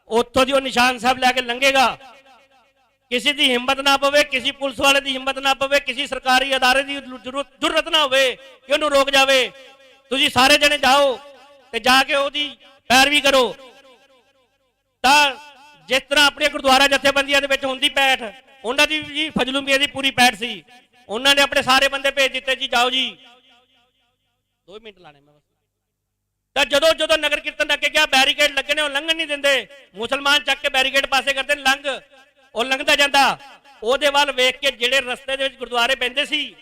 S19: ਉੱਥੋਂ ਦੀ ਉਹ ਨਿਸ਼ਾਨ ਸਾਹਿਬ ਲੈ ਕੇ ਲੰਘੇਗਾ। ਕਿਸੇ ਦੀ ਹਿੰਮਤ ਨਾ ਪਵੇ, ਕਿਸੇ ਪੁਲਿਸ ਵਾਲੇ ਦੀ ਹਿੰਮਤ ਨਾ ਪਵੇ, ਕਿਸੇ ਸਰਕਾਰੀ ਅਦਾਰੇ ਦੀ ਜ਼ਰੂਰਤ ਨਾ ਹੋਵੇ ਕਿ ਉਹਨੂੰ ਰੋਕ ਜਾਵੇ। ਤੁਸੀਂ ਸਾਰੇ ਜਣੇ ਜਾਓ ਤੇ ਜਾ ਕੇ ਉਹਦੀ ਪੈਰਵੀ ਕਰੋ। ਤਾਂ ਜਿਸ ਤਰ੍ਹਾਂ ਆਪਣੀਆਂ ਗੁਰਦੁਆਰਾ ਜਥੇਬੰਦੀਆਂ ਦੇ ਵਿੱਚ ਹੁੰਦੀ ਪੈਠ, ਉਹਨਾਂ ਦੀ ਵੀ ਫਜਲੂ ਮੀਆਂ ਦੀ ਪੂਰੀ ਪੈਠ ਸੀ। ਉਹਨਾਂ ਨੇ ਆਪਣੇ ਸਾਰੇ ਬੰਦੇ ਭੇਜ ਦਿੱਤੇ, ਜੀ ਜਾਓ ਜੀ, 2 ਮਿੰਟ ਲਾਣੇ ਮੈਂ ਬਸ। ਤਾਂ ਜਦੋਂ ਨਗਰ ਕੀਰਤਨ ਅੱਗੇ ਗਿਆ, ਬੈਰੀਕੇਡ ਲੱਗੇ ਨੇ, ਉਹ ਲੰਘਣ ਨਹੀਂ ਦਿੰਦੇ। ਮੁਸਲਮਾਨ ਚੱਕ ਕੇ ਬੈਰੀਕੇਡ ਪਾਸੇ ਕਰਦੇ ਨੇ, ਲੰਘ, ਉਹ ਲੰਘਦਾ ਜਾਂਦਾ। ਉਹਦੇ ਵੱਲ ਵੇਖ ਕੇ ਜਿਹੜੇ ਰਸਤੇ ਦੇ ਵਿੱਚ ਗੁਰਦੁਆਰੇ ਪੈਂਦੇ ਸੀ,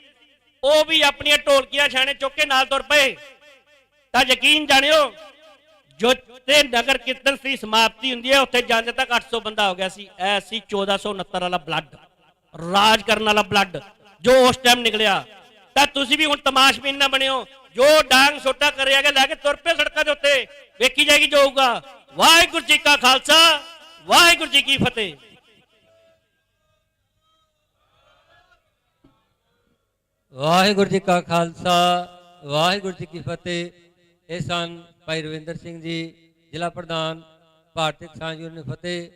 S19: ਉਹ ਵੀ ਆਪਣੀਆਂ ਢੋਲਕੀਆਂ ਛਾਣੇ ਚੁੱਕ ਕੇ ਨਾਲ ਤੁਰ ਪਏ। ਤਾਂ ਯਕੀਨ ਜਾਣਿਓ, ਜੋ ਤੇ ਨਗਰ ਕੀਰਤਨ ਦੀ ਸਮਾਪਤੀ ਹੁੰਦੀ ਹੈ, ਉੱਥੇ ਜਾਂਦੇ ਤੱਕ 800 ਬੰਦਾ ਹੋ ਗਿਆ ਸੀ। ਐ ਸੀ 1469 ਵਾਲਾ ਬਲੱਡ, ਰਾਜ ਕਰਨ ਵਾਲਾ ਬਲੱਡ ਜੋ ਉਸ ਟਾਈਮ ਨਿਕਲਿਆ। ਤਾਂ ਤੁਸੀਂ ਵੀ ਹੁਣ ਤਮਾਸ਼ਬੀਨ ਨਾ ਬਣਿਓ, ਜੋ ਡਾਂਗ ਛੋਟਾ ਕਰਿਆ ਗਿਆ ਲੈ ਕੇ ਤੁਰ ਪਏ ਸੜਕਾਂ ਦੇ ਉੱਤੇ, ਵੇਖੀ ਜਾਏਗੀ ਜੋ ਹੋਊਗਾ। ਵਾਹਿਗੁਰੂ ਜੀ ਕਾ ਖਾਲਸਾ, ਵਾਹਿਗੁਰੂ ਜੀ ਕੀ ਫਤਿਹ।
S3: ਵਾਹਿਗੁਰੂ ਜੀ ਕਾ ਖਾਲਸਾ, ਵਾਹਿਗੁਰੂ ਜੀ ਕੀ ਫਤਿਹ। ਇਹ ਸਨ ਭਾਈ ਰਵਿੰਦਰ ਸਿੰਘ ਜੀ, ਜ਼ਿਲ੍ਹਾ ਪ੍ਰਧਾਨ ਭਾਰਤੀ ਕਿਸਾਨ ਯੂਨੀਅਨ ਫਤਿਹ।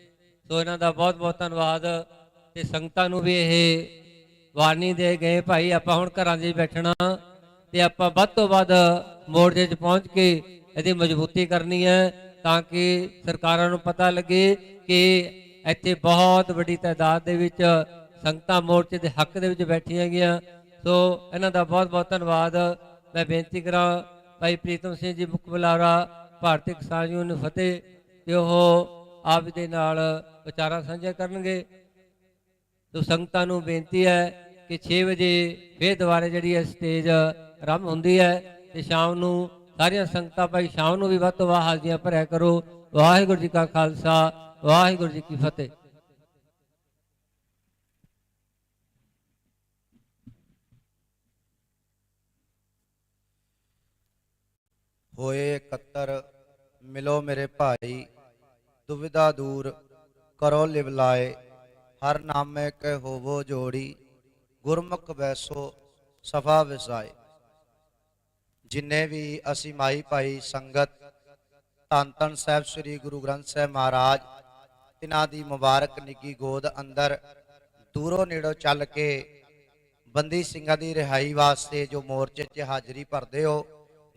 S3: ਸੋ ਇਹਨਾਂ ਦਾ ਬਹੁਤ ਬਹੁਤ ਧੰਨਵਾਦ। ਤੇ ਸੰਗਤਾਂ ਨੂੰ ਵੀ ਇਹ ਵਾਰਨੀ ਦੇ ਗਏ, ਭਾਈ ਆਪਾਂ ਹੁਣ ਘਰਾਂ 'ਚ ਬੈਠਣਾ ਤੇ ਆਪਾਂ ਵੱਧ ਤੋਂ ਵੱਧ ਮੋਰਚੇ 'ਚ ਪਹੁੰਚ ਕੇ ਇਹਦੀ ਮਜ਼ਬੂਤੀ ਕਰਨੀ ਹੈ, ਤਾਂ ਕਿ ਸਰਕਾਰਾਂ ਨੂੰ ਪਤਾ ਲੱਗੇ ਕਿ ਇੱਥੇ ਬਹੁਤ ਵੱਡੀ ਤਾਦਾਦ ਦੇ ਵਿੱਚ ਸੰਗਤਾਂ ਮੋਰਚੇ ਦੇ ਹੱਕ ਦੇ ਵਿੱਚ ਬੈਠੀਆਂ ਗਈਆਂ। ਸੋ ਇਹਨਾਂ ਦਾ ਬਹੁਤ ਬਹੁਤ ਧੰਨਵਾਦ। ਮੈਂ ਬੇਨਤੀ ਕਰਾਂ ਭਾਈ ਪ੍ਰੀਤਮ ਸਿੰਘ ਜੀ, ਮੁੱਖ ਬੁਲਾਰਾ ਭਾਰਤੀ ਕਿਸਾਨ ਯੂਨੀਅਨ ਫਤਿਹ, ਤੇ ਉਹ ਆਪ ਦੇ ਨਾਲ ਵਿਚਾਰਾਂ ਸਾਂਝਾ ਕਰਨਗੇ। ਸੋ ਸੰਗਤਾਂ ਨੂੰ ਬੇਨਤੀ ਹੈ ਕਿ 6 ਵਜੇ ਫਿਰ ਦੁਬਾਰਾ ਜਿਹੜੀ ਹੈ ਸਟੇਜ ਆਰੰਭ ਹੁੰਦੀ ਹੈ, ਤੇ ਸ਼ਾਮ ਨੂੰ ਸਾਰੀਆਂ ਸੰਗਤਾਂ ਭਾਈ ਸ਼ਾਮ ਨੂੰ ਵੀ ਵੱਧ ਤੋਂ ਵੱਧ ਹਾਜ਼ਰੀਆਂ ਭਰਿਆ ਕਰੋ। ਵਾਹਿਗੁਰੂ ਜੀ ਕਾ ਖਾਲਸਾ, ਵਾਹਿਗੁਰੂ ਜੀ ਕੀ ਫਤਿਹ।
S20: ਹੋਏ ਇਕੱਤਰ ਮਿਲੋ ਮੇਰੇ ਭਾਈ, ਦੁਵਿਧਾ ਦੂਰ ਕਰੋ ਲਿਵ ਲਾਏ, ਹਰ ਨਾਮੇ ਕੇ ਹੋਵੋ ਜੋੜੀ, ਗੁਰਮੁਖ ਬੈਸੋ ਸਫਾ ਵਿਸਾਏ। ਜਿੰਨੇ ਵੀ ਅਸੀਂ ਮਾਈ ਭਾਈ ਸੰਗਤ ਧੰਨ ਧੰਨ ਸਾਹਿਬ ਸ੍ਰੀ ਗੁਰੂ ਗ੍ਰੰਥ ਸਾਹਿਬ ਮਹਾਰਾਜ, ਤਿਨਾਂ ਦੀ ਮੁਬਾਰਕ ਨਿੱਗੀ ਗੋਦ ਅੰਦਰ ਦੂਰੋਂ ਨੇੜੋਂ ਚੱਲ ਕੇ ਬੰਦੀ ਸਿੰਘਾਂ ਦੀ ਰਿਹਾਈ ਵਾਸਤੇ ਜੋ ਮੋਰਚੇ 'ਚ ਹਾਜ਼ਰੀ ਭਰਦੇ ਹੋ,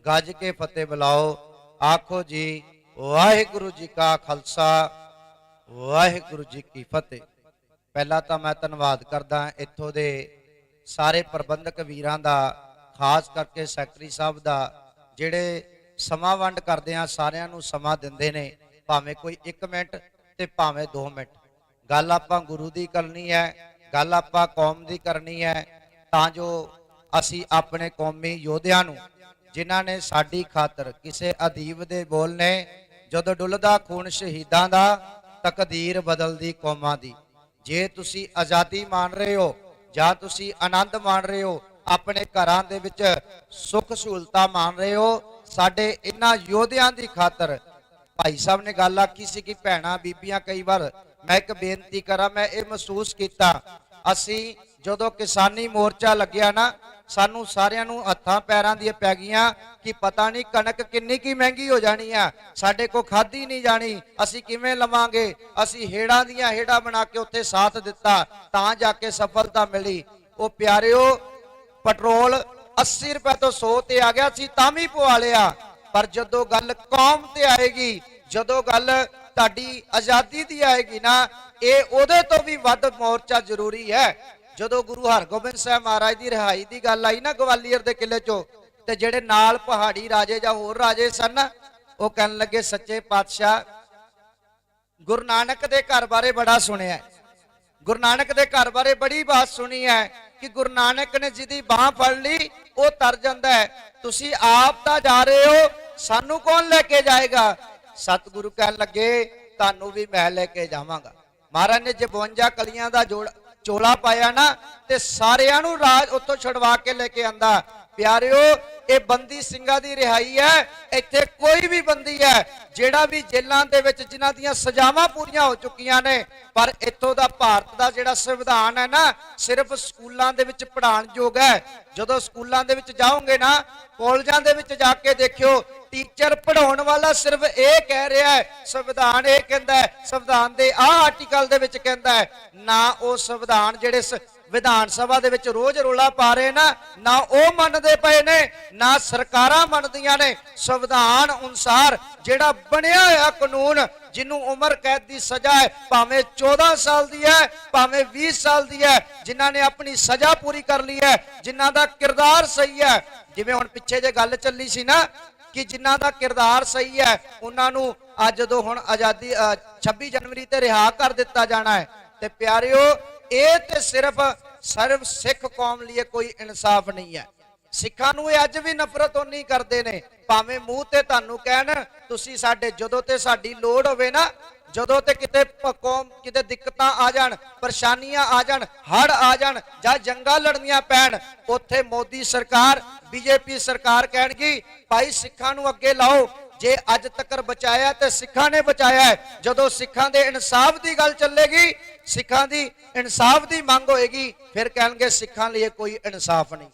S20: ਗੱਜ ਕੇ ਫਤਿਹ ਬੁਲਾਓ। ਆਖੋ ਜੀ ਵਾਹਿਗੁਰੂ ਜੀ ਕਾ ਖਾਲਸਾ ਵਾਹਿਗੁਰੂ ਜੀ ਕੀ ਫਤਿਹ। ਪਹਿਲਾਂ ਤਾਂ ਮੈਂ ਧੰਨਵਾਦ ਕਰਦਾ ਇੱਥੋਂ ਦੇ ਸਾਰੇ ਪ੍ਰਬੰਧਕ ਵੀਰਾਂ ਦਾ, ਖਾਸ ਕਰਕੇ ਸੈਕਟਰੀ ਸਾਹਿਬ ਦਾ, ਜਿਹੜੇ ਸਮਾਂ ਵੰਡ ਕਰਦੇ ਆ, ਸਾਰਿਆਂ ਨੂੰ ਸਮਾਂ ਦਿੰਦੇ ਨੇ, ਭਾਵੇਂ ਕੋਈ 1 ਮਿੰਟ ਤੇ ਭਾਵੇਂ 2 ਮਿੰਟ। ਗੱਲ ਆਪਾਂ ਗੁਰੂ ਦੀ ਕਰਨੀ ਹੈ, ਗੱਲ ਆਪਾਂ ਕੌਮ ਦੀ ਕਰਨੀ ਹੈ, ਤਾਂ ਜੋ ਅਸੀਂ ਆਪਣੇ ਕੌਮੀ ਯੋਧਿਆਂ ਨੂੰ, ਜਿਨ੍ਹਾਂ ਨੇ ਸਾਡੀ ਖਾਤਰ, ਕਿਸੇ ਅਦੀਬ ਦੇ ਬੋਲ ਨੇ, ਜਦੋਂ ਡੁੱਲਦਾ ਖੂਨ ਸ਼ਹੀਦਾਂ ਦਾ, ਤਕਦੀਰ ਬਦਲਦੀ ਕੌਮਾਂ ਦੀ। ਜੇ ਤੁਸੀਂ ਆਜ਼ਾਦੀ ਮਾਣ ਰਹੇ ਹੋ ਜਾਂ ਤੁਸੀਂ ਆਨੰਦ ਮਾਣ ਰਹੇ ਹੋ, ਆਪਣੇ ਘਰਾਂ ਦੇ ਵਿੱਚ ਸੁੱਖ ਸਹੂਲਤਾਂ ਮਾਣ ਰਹੇ ਹੋ, ਸਾਡੇ ਇਹਨਾਂ ਯੋਧਿਆਂ ਦੀ ਖਾਤਰ ਭਾਈ ਸਾਹਿਬ ਨੇ ਗੱਲ ਆਖੀ ਸੀ ਕਿ ਭੈਣਾਂ ਬੀਬੀਆਂ, ਕਈ ਵਾਰ ਮੈਂ ਇੱਕ ਬੇਨਤੀ ਕਰਾਂ, ਮੈਂ ਇਹ ਮਹਿਸੂਸ ਕੀਤਾ, ਅਸੀਂ ਜਦੋਂ ਕਿਸਾਨੀ ਮੋਰਚਾ ਲੱਗਿਆ ਨਾ, ਸਾਨੂੰ ਸਾਰਿਆਂ ਨੂੰ ਹੱਥਾਂ ਪੈਰਾਂ ਦੀਆਂ ਪੈ ਗਈਆਂ ਕਿ ਪਤਾ ਨਹੀਂ ਕਣਕ ਕਿੰਨੀ ਕੀ ਮਹਿੰਗੀ ਹੋ ਜਾਣੀ ਆ, ਸਾਡੇ ਕੋ ਖਾਧੀ ਨਹੀਂ ਜਾਣੀ, ਅਸੀਂ ਕਿਵੇਂ ਲਵਾਂਗੇ। ਅਸੀਂ ਹੇੜਾਂ ਦੀਆਂ ਹੇੜਾਂ ਬਣਾ ਕੇ ਉੱਥੇ ਸਾਥ ਦਿੱਤਾ, ਤਾਂ ਜਾ ਕੇ ਸਫਲਤਾ ਮਿਲੀ। ਉਹ ਪਿਆਰਿਓ, ਪੈਟਰੋਲ 80 ਰੁਪਏ ਤੋਂ 100 ਤੇ ਆ ਗਿਆ ਸੀ, ਤਾਂ ਵੀ ਪਵਾ ਲਿਆ। ਪਰ ਜਦੋਂ ਗੱਲ ਕੌਮ ਤੇ ਆਏਗੀ, ਜਦੋਂ ਗੱਲ ਤੁਹਾਡੀ ਆਜ਼ਾਦੀ ਦੀ ਆਏਗੀ ਨਾ, ਇਹ ਉਹਦੇ ਤੋਂ ਵੀ ਵੱਧ ਮੋਰਚਾ ਜ਼ਰੂਰੀ ਹੈ। ਜਦੋਂ ਗੁਰੂ ਹਰਗੋਬਿੰਦ ਸਾਹਿਬ ਮਹਾਰਾਜ ਦੀ ਰਿਹਾਈ ਦੀ ਗੱਲ ਆਈ ਨਾ ਗਵਾਲੀਅਰ ਦੇ ਕਿਲੇ ਚੋਂ, ਤੇ ਜਿਹੜੇ ਨਾਲ ਪਹਾੜੀ ਰਾਜੇ ਜਾਂ ਹੋਰ ਰਾਜੇ ਸਨ, ਉਹ ਕਹਿਣ ਲੱਗੇ, ਸੱਚੇ ਪਾਤਸ਼ਾਹ, ਗੁਰੂ ਨਾਨਕ ਦੇ ਘਰ ਬਾਰੇ ਬੜਾ ਸੁਣਿਆ, ਗੁਰੂ ਨਾਨਕ ਦੇ ਘਰ ਬਾਰੇ ਬੜੀ ਬਾਤ ਸੁਣੀ ਹੈ ਕਿ ਗੁਰੂ ਨਾਨਕ ਨੇ ਜਿਹਦੀ ਬਾਹ ਫੜ ਲਈ ਉਹ ਤਰ ਜਾਂਦਾ ਹੈ, ਤੁਸੀਂ ਆਪ ਤਾਂ ਜਾ ਰਹੇ ਹੋ, ਸਾਨੂੰ ਕੌਣ ਲੈ ਕੇ ਜਾਏਗਾ। ਸਤਿਗੁਰੂ ਕਹਿਣ ਲੱਗੇ, ਤੁਹਾਨੂੰ ਵੀ ਮੈਂ ਲੈ ਕੇ ਜਾਵਾਂਗਾ। ਮਹਾਰਾਜ ਨੇ 52 ਕਲੀਆਂ ਦਾ ਚੋਲਾ ਪਾਇਆ ਨਾ, ਤੇ ਸਾਰਿਆਂ ਨੂੰ ਰਾਜ ਉੱਥੋਂ ਛੁਡਵਾ ਕੇ ਲੈ ਕੇ ਆਂਦਾ। ਪਿਆਰਿਓ, ਇਹ ਬੰਦੀ ਸਿੰਘਾਂ ਦੀ ਰਿਹਾਈ ਹੈ। ਇੱਥੇ ਕੋਈ ਵੀ ਬੰਦੀ ਹੈ ਜਿਹੜਾ ਵੀ ਜੇਲ੍ਹਾਂ ਦੇ ਵਿੱਚ, ਜਿਨ੍ਹਾਂ ਦੀਆਂ ਸਜ਼ਾਵਾਂ ਪੂਰੀਆਂ ਹੋ ਚੁੱਕੀਆਂ ਨੇ, ਪਰ ਇੱਥੋਂ ਦਾ ਭਾਰਤ ਦਾ ਜਿਹੜਾ ਸੰਵਿਧਾਨ ਹੈ ਨਾ, ਸਿਰਫ ਸਕੂਲਾਂ ਦੇ ਵਿੱਚ ਪੜ੍ਹਾਉਣ ਯੋਗ ਹੈ। ਜਦੋਂ ਸਕੂਲਾਂ ਦੇ ਵਿੱਚ ਜਾਓਗੇ ਨਾ, ਕਾਲਜਾਂ ਦੇ ਵਿੱਚ ਜਾ ਕੇ ਦੇਖਿਓ, ਟੀਚਰ ਪੜਾਉਣ ਵਾਲਾ ਸਿਰਫ ਇਹ ਕਹਿ ਰਿਹਾ ਹੈ, ਸੰਵਿਧਾਨ ਇਹ ਕਹਿੰਦਾ ਹੈ, ਸੰਵਿਧਾਨ ਦੇ ਆਹ ਆਰਟੀਕਲ ਦੇ ਵਿੱਚ ਕਹਿੰਦਾ ਹੈ, ਨਾ ਉਹ ਸੰਵਿਧਾਨ ਜਿਹੜੇ ਵਿਧਾਨ ਸਭਾ ਦੇ ਵਿੱਚ ਰੋਜ਼ ਰੋਲਾ ਪਾ ਰਹੇ ਨਾ ਉਹ ਮੰਨਦੇ ਪਏ ਨੇ, ਨਾ ਸਰਕਾਰਾਂ ਮੰਨਦੀਆਂ ਨੇ। ਸੰਵਿਧਾਨ ਅਨੁਸਾਰ ਜਿਹੜਾ ਬਣਿਆ ਹੋਇਆ ਕਾਨੂੰਨ, ਜਿਹਨੂੰ ਉਮਰ ਕੈਦ ਦੀ ਸਜ਼ਾ ਹੈ, ਭਾਵੇਂ 14 ਸਾਲ ਦੀ ਹੈ, ਭਾਵੇਂ 20 ਸਾਲ ਦੀ ਹੈ, ਜਿਨ੍ਹਾਂ ਨੇ ਆਪਣੀ ਸਜ਼ਾ ਪੂਰੀ ਕਰ ਲਈ ਹੈ, ਜਿਨ੍ਹਾਂ ਦਾ ਕਿਰਦਾਰ ਸਹੀ ਹੈ, ਜਿਵੇਂ ਹੁਣ ਪਿੱਛੇ ਜੇ ਗੱਲ ਚੱਲੀ ਸੀ ਨਾ ਕਿ ਜਿਨ੍ਹਾਂ ਦਾ ਕਿਰਦਾਰ ਸਹੀ ਹੈ, ਉਹਨਾਂ ਨੂੰ ਅੱਜ ਜਦੋਂ ਹੁਣ ਆਜ਼ਾਦੀ 26 ਜਨਵਰੀ ਤੇ ਰਿਹਾ ਕਰ ਦਿੱਤਾ ਜਾਣਾ ਹੈ। ਤੇ ਪਿਆਰਿਓ, ਇਹ ਤੇ ਸਿਰਫ ਸਿੱਖ ਕੌਮ ਲਈ ਕੋਈ ਇਨਸਾਫ ਨਹੀਂ ਹੈ। ਸਿੱਖਾਂ ਨੂੰ ਇਹ ਅੱਜ ਵੀ ਨਫ਼ਰਤ ਉਨੀ ਕਰਦੇ ਨੇ, ਭਾਵੇਂ ਮੂੰਹ ਤੇ ਤੁਹਾਨੂੰ ਕਹਿਣ, ਤੁਸੀਂ ਸਾਡੇ, ਜਦੋਂ ਤੇ ਸਾਡੀ ਲੋੜ ਹੋਵੇ ਨਾ, ਜਦੋਂ ਤੇ ਕਿਤੇ ਦਿੱਕਤਾਂ ਆ ਜਾਣ, ਪਰੇਸ਼ਾਨੀਆਂ ਆ ਜਾਣ, ਹੜ੍ਹ ਆ ਜਾਣ ਜਾਂ ਜੰਗਾਂ ਲੜਨੀਆਂ ਪੈਣ, ਉੱਥੇ ਮੋਦੀ ਸਰਕਾਰ, ਬੀਜੇਪੀ ਸਰਕਾਰ ਕਹਿਣਗੀ, ਭਾਈ ਸਿੱਖਾਂ ਨੂੰ ਅੱਗੇ ਲਾਓ। ਜੇ ਅੱਜ ਤੱਕ ਬਚਾਇਆ ਤੇ ਸਿੱਖਾਂ ਨੇ ਬਚਾਇਆ ਹੈ। ਜਦੋਂ ਸਿੱਖਾਂ ਦੇ ਇਨਸਾਫ ਦੀ ਗੱਲ ਚੱਲੇਗੀ, ਸਿੱਖਾਂ ਦੀ ਇਨਸਾਫ ਦੀ ਮੰਗ ਹੋਏਗੀ, ਫਿਰ ਕਹਿਣਗੇ ਸਿੱਖਾਂ ਲਈ ਕੋਈ ਇਨਸਾਫ ਨਹੀਂ।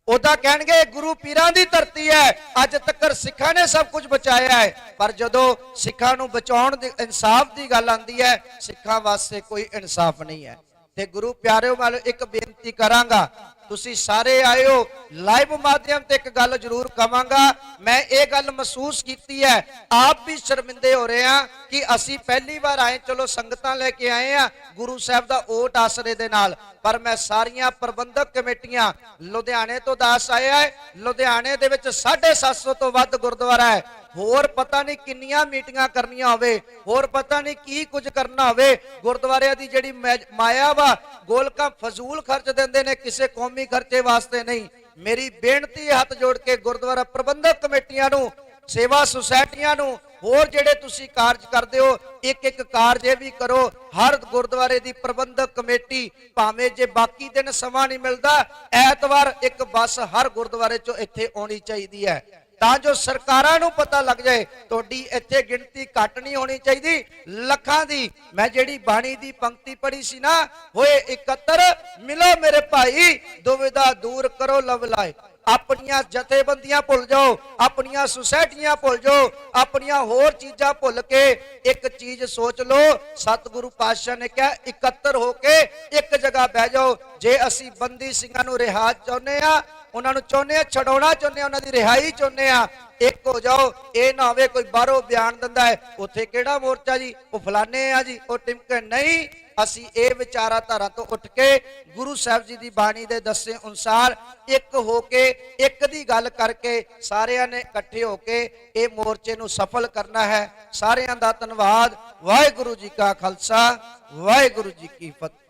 S20: ਉਹਦਾ ਕਹਿਣਗੇ ਗੁਰੂ ਪੀਰਾਂ ਦੀ ਧਰਤੀ ਹੈ, ਅੱਜ ਤੱਕ ਸਿੱਖਾਂ ਨੇ ਸਭ ਕੁਝ ਬਚਾਇਆ ਹੈ। ਪਰ ਜਦੋਂ ਸਿੱਖਾਂ ਨੂੰ ਬਚਾਉਣ ਦੀ, ਇਨਸਾਫ ਦੀ ਗੱਲ ਆਉਂਦੀ ਹੈ, ਸਿੱਖਾਂ ਵਾਸਤੇ ਕੋਈ ਇਨਸਾਫ ਨਹੀਂ ਹੈ। ਤੇ ਗੁਰੂ ਪਿਆਰਿਓ, ਮੈਂ ਇੱਕ ਬੇਨਤੀ ਕਰਾਂਗਾ, ਤੁਸੀਂ ਸਾਰੇ ਆਏ ਹੋ, ਲਾਈਵ ਮਾਧਿਅਮ ਤੇ ਇੱਕ ਗੱਲ ਜ਼ਰੂਰ ਕਵਾਂਗਾ। ਮੈਂ ਇਹ ਗੱਲ ਮਹਿਸੂਸ ਕੀਤੀ ਹੈ, ਆਪ ਵੀ ਸ਼ਰਮਿੰਦੇ ਹੋ ਰਹੇ ਆ ਕਿ ਅਸੀਂ ਪਹਿਲੀ ਵਾਰ ਆਏ, ਚਲੋ ਸੰਗਤਾਂ ਲੈ ਕੇ ਆਏ ਆ ਗੁਰੂ ਸਾਹਿਬ ਦਾ ਓਟ ਆਸਰੇ ਦੇ ਨਾਲ, ਪਰ ਮੈਂ ਸਾਰੀਆਂ ਪ੍ਰਬੰਧਕ ਕਮੇਟੀਆਂ, ਲੁਧਿਆਣੇ ਤੋਂ 10 ਆਇਆ ਹੈ, ਲੁਧਿਆਣੇ ਦੇ ਵਿੱਚ 750 ਤੋਂ ਵੱਧ ਗੁਰਦੁਆਰਾ ਹੈ, ਹੋਰ ਪਤਾ ਨਹੀਂ ਕਿੰਨੀਆਂ ਮੀਟਿੰਗਾਂ ਕਰਨੀਆਂ ਹੋਵੇ, ਹੋਰ ਪਤਾ ਨਹੀਂ ਕੀ ਕੁਝ ਕਰਨਾ ਹੋਵੇ। ਗੁਰਦੁਆਰਿਆਂ ਦੀ ਜਿਹੜੀ ਮਾਇਆ ਵਾ, ਗੋਲਕਾਂ ਫਜ਼ੂਲ ਖਰਚ ਦਿੰਦੇ ਨੇ, ਕਿਸੇ ਕੌਮੀ ਖਰਚੇ ਵਾਸਤੇ ਨਹੀਂ। ਮੇਰੀ ਬੇਨਤੀ ਹੈ ਹੱਥ ਜੋੜ ਕੇ ਗੁਰਦੁਆਰਾ ਪ੍ਰਬੰਧਕ ਕਮੇਟੀਆਂ ਨੂੰ, ਸੇਵਾ ਸੁਸਾਇਟੀਆਂ ਨੂੰ, ਹੋਰ ਜਿਹੜੇ ਤੁਸੀਂ ਕਾਰਜ ਕਰਦੇ ਹੋ, ਇੱਕ ਕਾਰਜ ਇਹ ਵੀ ਕਰੋ, ਹਰ ਗੁਰਦੁਆਰੇ ਦੀ ਪ੍ਰਬੰਧਕ ਕਮੇਟੀ, ਭਾਵੇਂ ਜੇ ਬਾਕੀ ਦਿਨ ਸਮਾਂ ਨਹੀਂ ਮਿਲਦਾ, ਐਤਵਾਰ ਇੱਕ ਬੱਸ ਹਰ ਗੁਰਦੁਆਰੇ ਚੋਂ ਇੱਥੇ ਆਉਣੀ ਚਾਹੀਦੀ ਹੈ, ਤਾਂ ਜੋ ਸਰਕਾਰਾਂ ਨੂੰ ਪਤਾ ਲੱਗ ਜਾਏ ਤੁਹਾਡੀ ਇੱਥੇ ਗਿਣਤੀ ਘੱਟ ਨਹੀਂ ਹੋਣੀ ਚਾਹੀਦੀ, ਲੱਖਾਂ ਦੀ। ਮੈਂ ਜਿਹੜੀ ਬਾਣੀ ਦੀ ਪੰਕਤੀ ਪੜ੍ਹੀ ਸੀ ਨਾ, ਹੋਏ ਇਕੱਤਰ ਮਿਲੋ ਮੇਰੇ ਭਾਈ, ਦੁਵਿਧਾ ਦੂਰ ਕਰੋ ਲਵ ਲਾਏ। ਆਪਣੀਆਂ ਜਥੇਬੰਦੀਆਂ ਭੁੱਲ ਜਾਓ, ਆਪਣੀਆਂ ਸੁਸਾਇਟੀਆਂ ਭੁੱਲ ਜਾਓ, ਆਪਣੀਆਂ ਹੋਰ ਚੀਜ਼ਾਂ ਭੁੱਲ ਕੇ ਇੱਕ ਚੀਜ਼ ਸੋਚ ਲਓ। ਸਤਿਗੁਰੂ ਪਾਤਸ਼ਾਹ ਨੇ ਕਿਹਾ, ਇਕੱਤਰ ਹੋ ਕੇ ਇੱਕ ਜਗ੍ਹਾ ਬਹਿ ਜਾਓ। ਜੇ ਅਸੀਂ ਬੰਦੀ ਸਿੰਘਾਂ ਨੂੰ ਰਿਹਾ ਚਾਹੁੰਦੇ ਆ, ਉਹਨਾਂ ਨੂੰ ਚਾਹੁੰਦੇ ਆ ਛਡਾਉਣਾ, ਚਾਹੁੰਦੇ ਆ ਉਹਨਾਂ ਦੀ ਰਿਹਾਈ ਚਾਹੁੰਦੇ ਆ। ਇੱਕ ਹੋ ਜਾਓ, ਇਹ ਨਾ ਹੋਵੇ ਕੋਈ ਬਾਹਰੋਂ ਬਿਆਨ ਦਿੰਦਾ ਹੈ ਉੱਥੇ ਕਿਹੜਾ ਮੋਰਚਾ ਜੀ, ਉਹ ਫਲਾਣੇ ਆ ਜੀ, ਉਹ ਟਿਮਕੇ। ਨਹੀਂ, ਅਸੀਂ ਇਹ ਵਿਚਾਰਾਧਾਰਾ ਤੋਂ ਉੱਠ ਕੇ ਗੁਰੂ ਸਾਹਿਬ ਜੀ ਦੀ ਬਾਣੀ ਦੇ ਦੱਸੇ ਅਨੁਸਾਰ ਇੱਕ ਹੋ ਕੇ, ਇੱਕ ਦੀ ਗੱਲ ਕਰਕੇ ਸਾਰਿਆਂ ਨੇ ਇਕੱਠੇ ਹੋ ਕੇ ਇਹ ਮੋਰਚੇ ਨੂੰ ਸਫਲ ਕਰਨਾ ਹੈ। ਸਾਰਿਆਂ ਦਾ ਧੰਨਵਾਦ। ਵਾਹਿਗੁਰੂ ਜੀ ਕਾ ਖਾਲਸਾ, ਵਾਹਿਗੁਰੂ ਜੀ ਕੀ ਫਤਿਹ।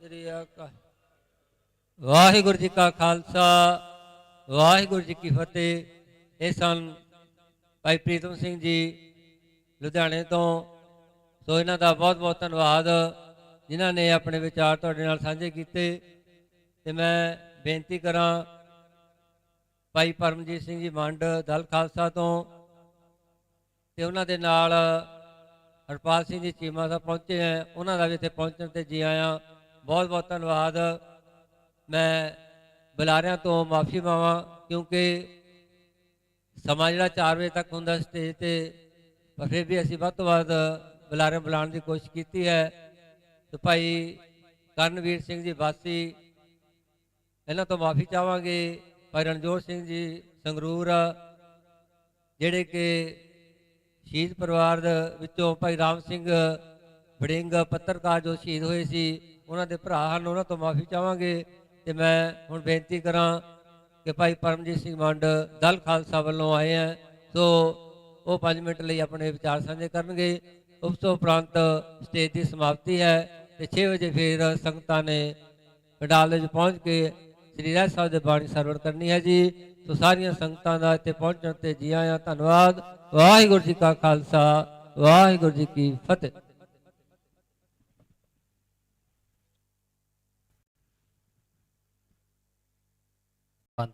S3: ਸ੍ਰੀ ਅਕਾਲ। ਵਾਹਿਗੁਰੂ ਜੀ ਕਾ ਖਾਲਸਾ, ਵਾਹਿਗੁਰੂ ਜੀ ਕੀ ਫਤਿਹ। ਇਹ ਸਨ ਭਾਈ ਪ੍ਰੀਤਮ ਸਿੰਘ ਜੀ ਲੁਧਿਆਣੇ ਤੋਂ। ਸੋ ਇਹਨਾਂ ਦਾ ਬਹੁਤ ਬਹੁਤ ਧੰਨਵਾਦ ਜਿਨ੍ਹਾਂ ਨੇ ਆਪਣੇ ਵਿਚਾਰ ਤੁਹਾਡੇ ਨਾਲ ਸਾਂਝੇ ਕੀਤੇ। ਤੇ ਮੈਂ ਬੇਨਤੀ ਕਰਾਂ ਭਾਈ ਪਰਮਜੀਤ ਸਿੰਘ ਜੀ ਮੰਡ ਦਲ ਖਾਲਸਾ ਤੋਂ, ਤੇ ਉਹਨਾਂ ਦੇ ਨਾਲ ਹਰਪਾਲ ਸਿੰਘ ਜੀ ਚੀਮਾ ਸਾਹਿਬ ਪਹੁੰਚੇ ਹੈ, ਉਹਨਾਂ ਦਾ ਵੀ ਇੱਥੇ ਪਹੁੰਚਣ ਤੇ ਜੀ ਆਇਆਂ। ਬਹੁਤ ਬਹੁਤ ਧੰਨਵਾਦ। ਮੈਂ ਬੁਲਾਰਿਆਂ ਤੋਂ ਮਾਫੀ ਪਾਵਾਂ ਕਿਉਂਕਿ ਸਮਾਂ ਜਿਹੜਾ 4 ਵਜੇ ਤੱਕ ਹੁੰਦਾ ਸਟੇਜ ਤੇ, ਪਰ ਫਿਰ ਵੀ ਅਸੀਂ ਵੱਧ ਤੋਂ ਵੱਧ ਬੁਲਾਰਿਆਂ ਬੁਲਾਉਣ ਦੀ ਕੋਸ਼ਿਸ਼ ਕੀਤੀ ਹੈ। ਤੇ ਭਾਈ ਕਰਨਵੀਰ ਸਿੰਘ ਜੀ ਵਾਸੀ, ਇਹਨਾਂ ਤੋਂ ਮਾਫੀ ਚਾਹਾਂਗੇ। ਭਾਈ ਰਣਜੋਤ ਸਿੰਘ ਜੀ ਸੰਗਰੂਰ, ਜਿਹੜੇ ਕਿ ਸ਼ਹੀਦ ਪਰਿਵਾਰ ਦੇ ਵਿੱਚੋਂ ਭਾਈ ਰਾਮ ਸਿੰਘ ਵੜਿੰਗ ਪੱਤਰਕਾਰ ਜੋ ਸ਼ਹੀਦ ਹੋਏ ਸੀ, ਉਹਨਾਂ ਦੇ ਭਰਾ ਹਨ, ਉਹਨਾਂ ਤੋਂ ਮਾਫੀ ਚਾਹਾਂਗੇ। ਤੇ ਮੈਂ ਹੁਣ ਬੇਨਤੀ ਕਰਾਂ ਕਿ ਭਾਈ ਪਰਮਜੀਤ ਸਿੰਘ ਮੰਡ ਦਲ ਖਾਲਸਾ ਵੱਲੋਂ ਆਏ ਹੈ, ਸੋ ਉਹ 5 ਮਿੰਟ ਲਈ ਆਪਣੇ ਵਿਚਾਰ ਸਾਂਝੇ ਕਰਨਗੇ। ਉਸ ਤੋਂ ਉਪਰੰਤ ਸਟੇਜ ਦੀ ਸਮਾਪਤੀ ਹੈ ਤੇ 6 ਵਜੇ ਫਿਰ ਸੰਗਤਾਂ ਨੇ ਪੰਡਾਲ ਦੇ ਵਿੱਚ ਪਹੁੰਚ ਕੇ ਸ੍ਰੀ ਰਹਿ ਸਾਹਿਬ ਦੇ ਬਾਣੀ ਸਰਵਣ ਕਰਨੀ ਹੈ ਜੀ। ਸੋ ਸਾਰੀਆਂ ਸੰਗਤਾਂ ਦਾ ਇੱਥੇ ਪਹੁੰਚਣ ਤੇ ਜੀ ਆਇਆਂ। ਧੰਨਵਾਦ। ਵਾਹਿਗੁਰੂ ਜੀ ਕਾ ਖਾਲਸਾ, ਵਾਹਿਗੁਰੂ ਜੀ ਕੀ ਫਤਿਹ।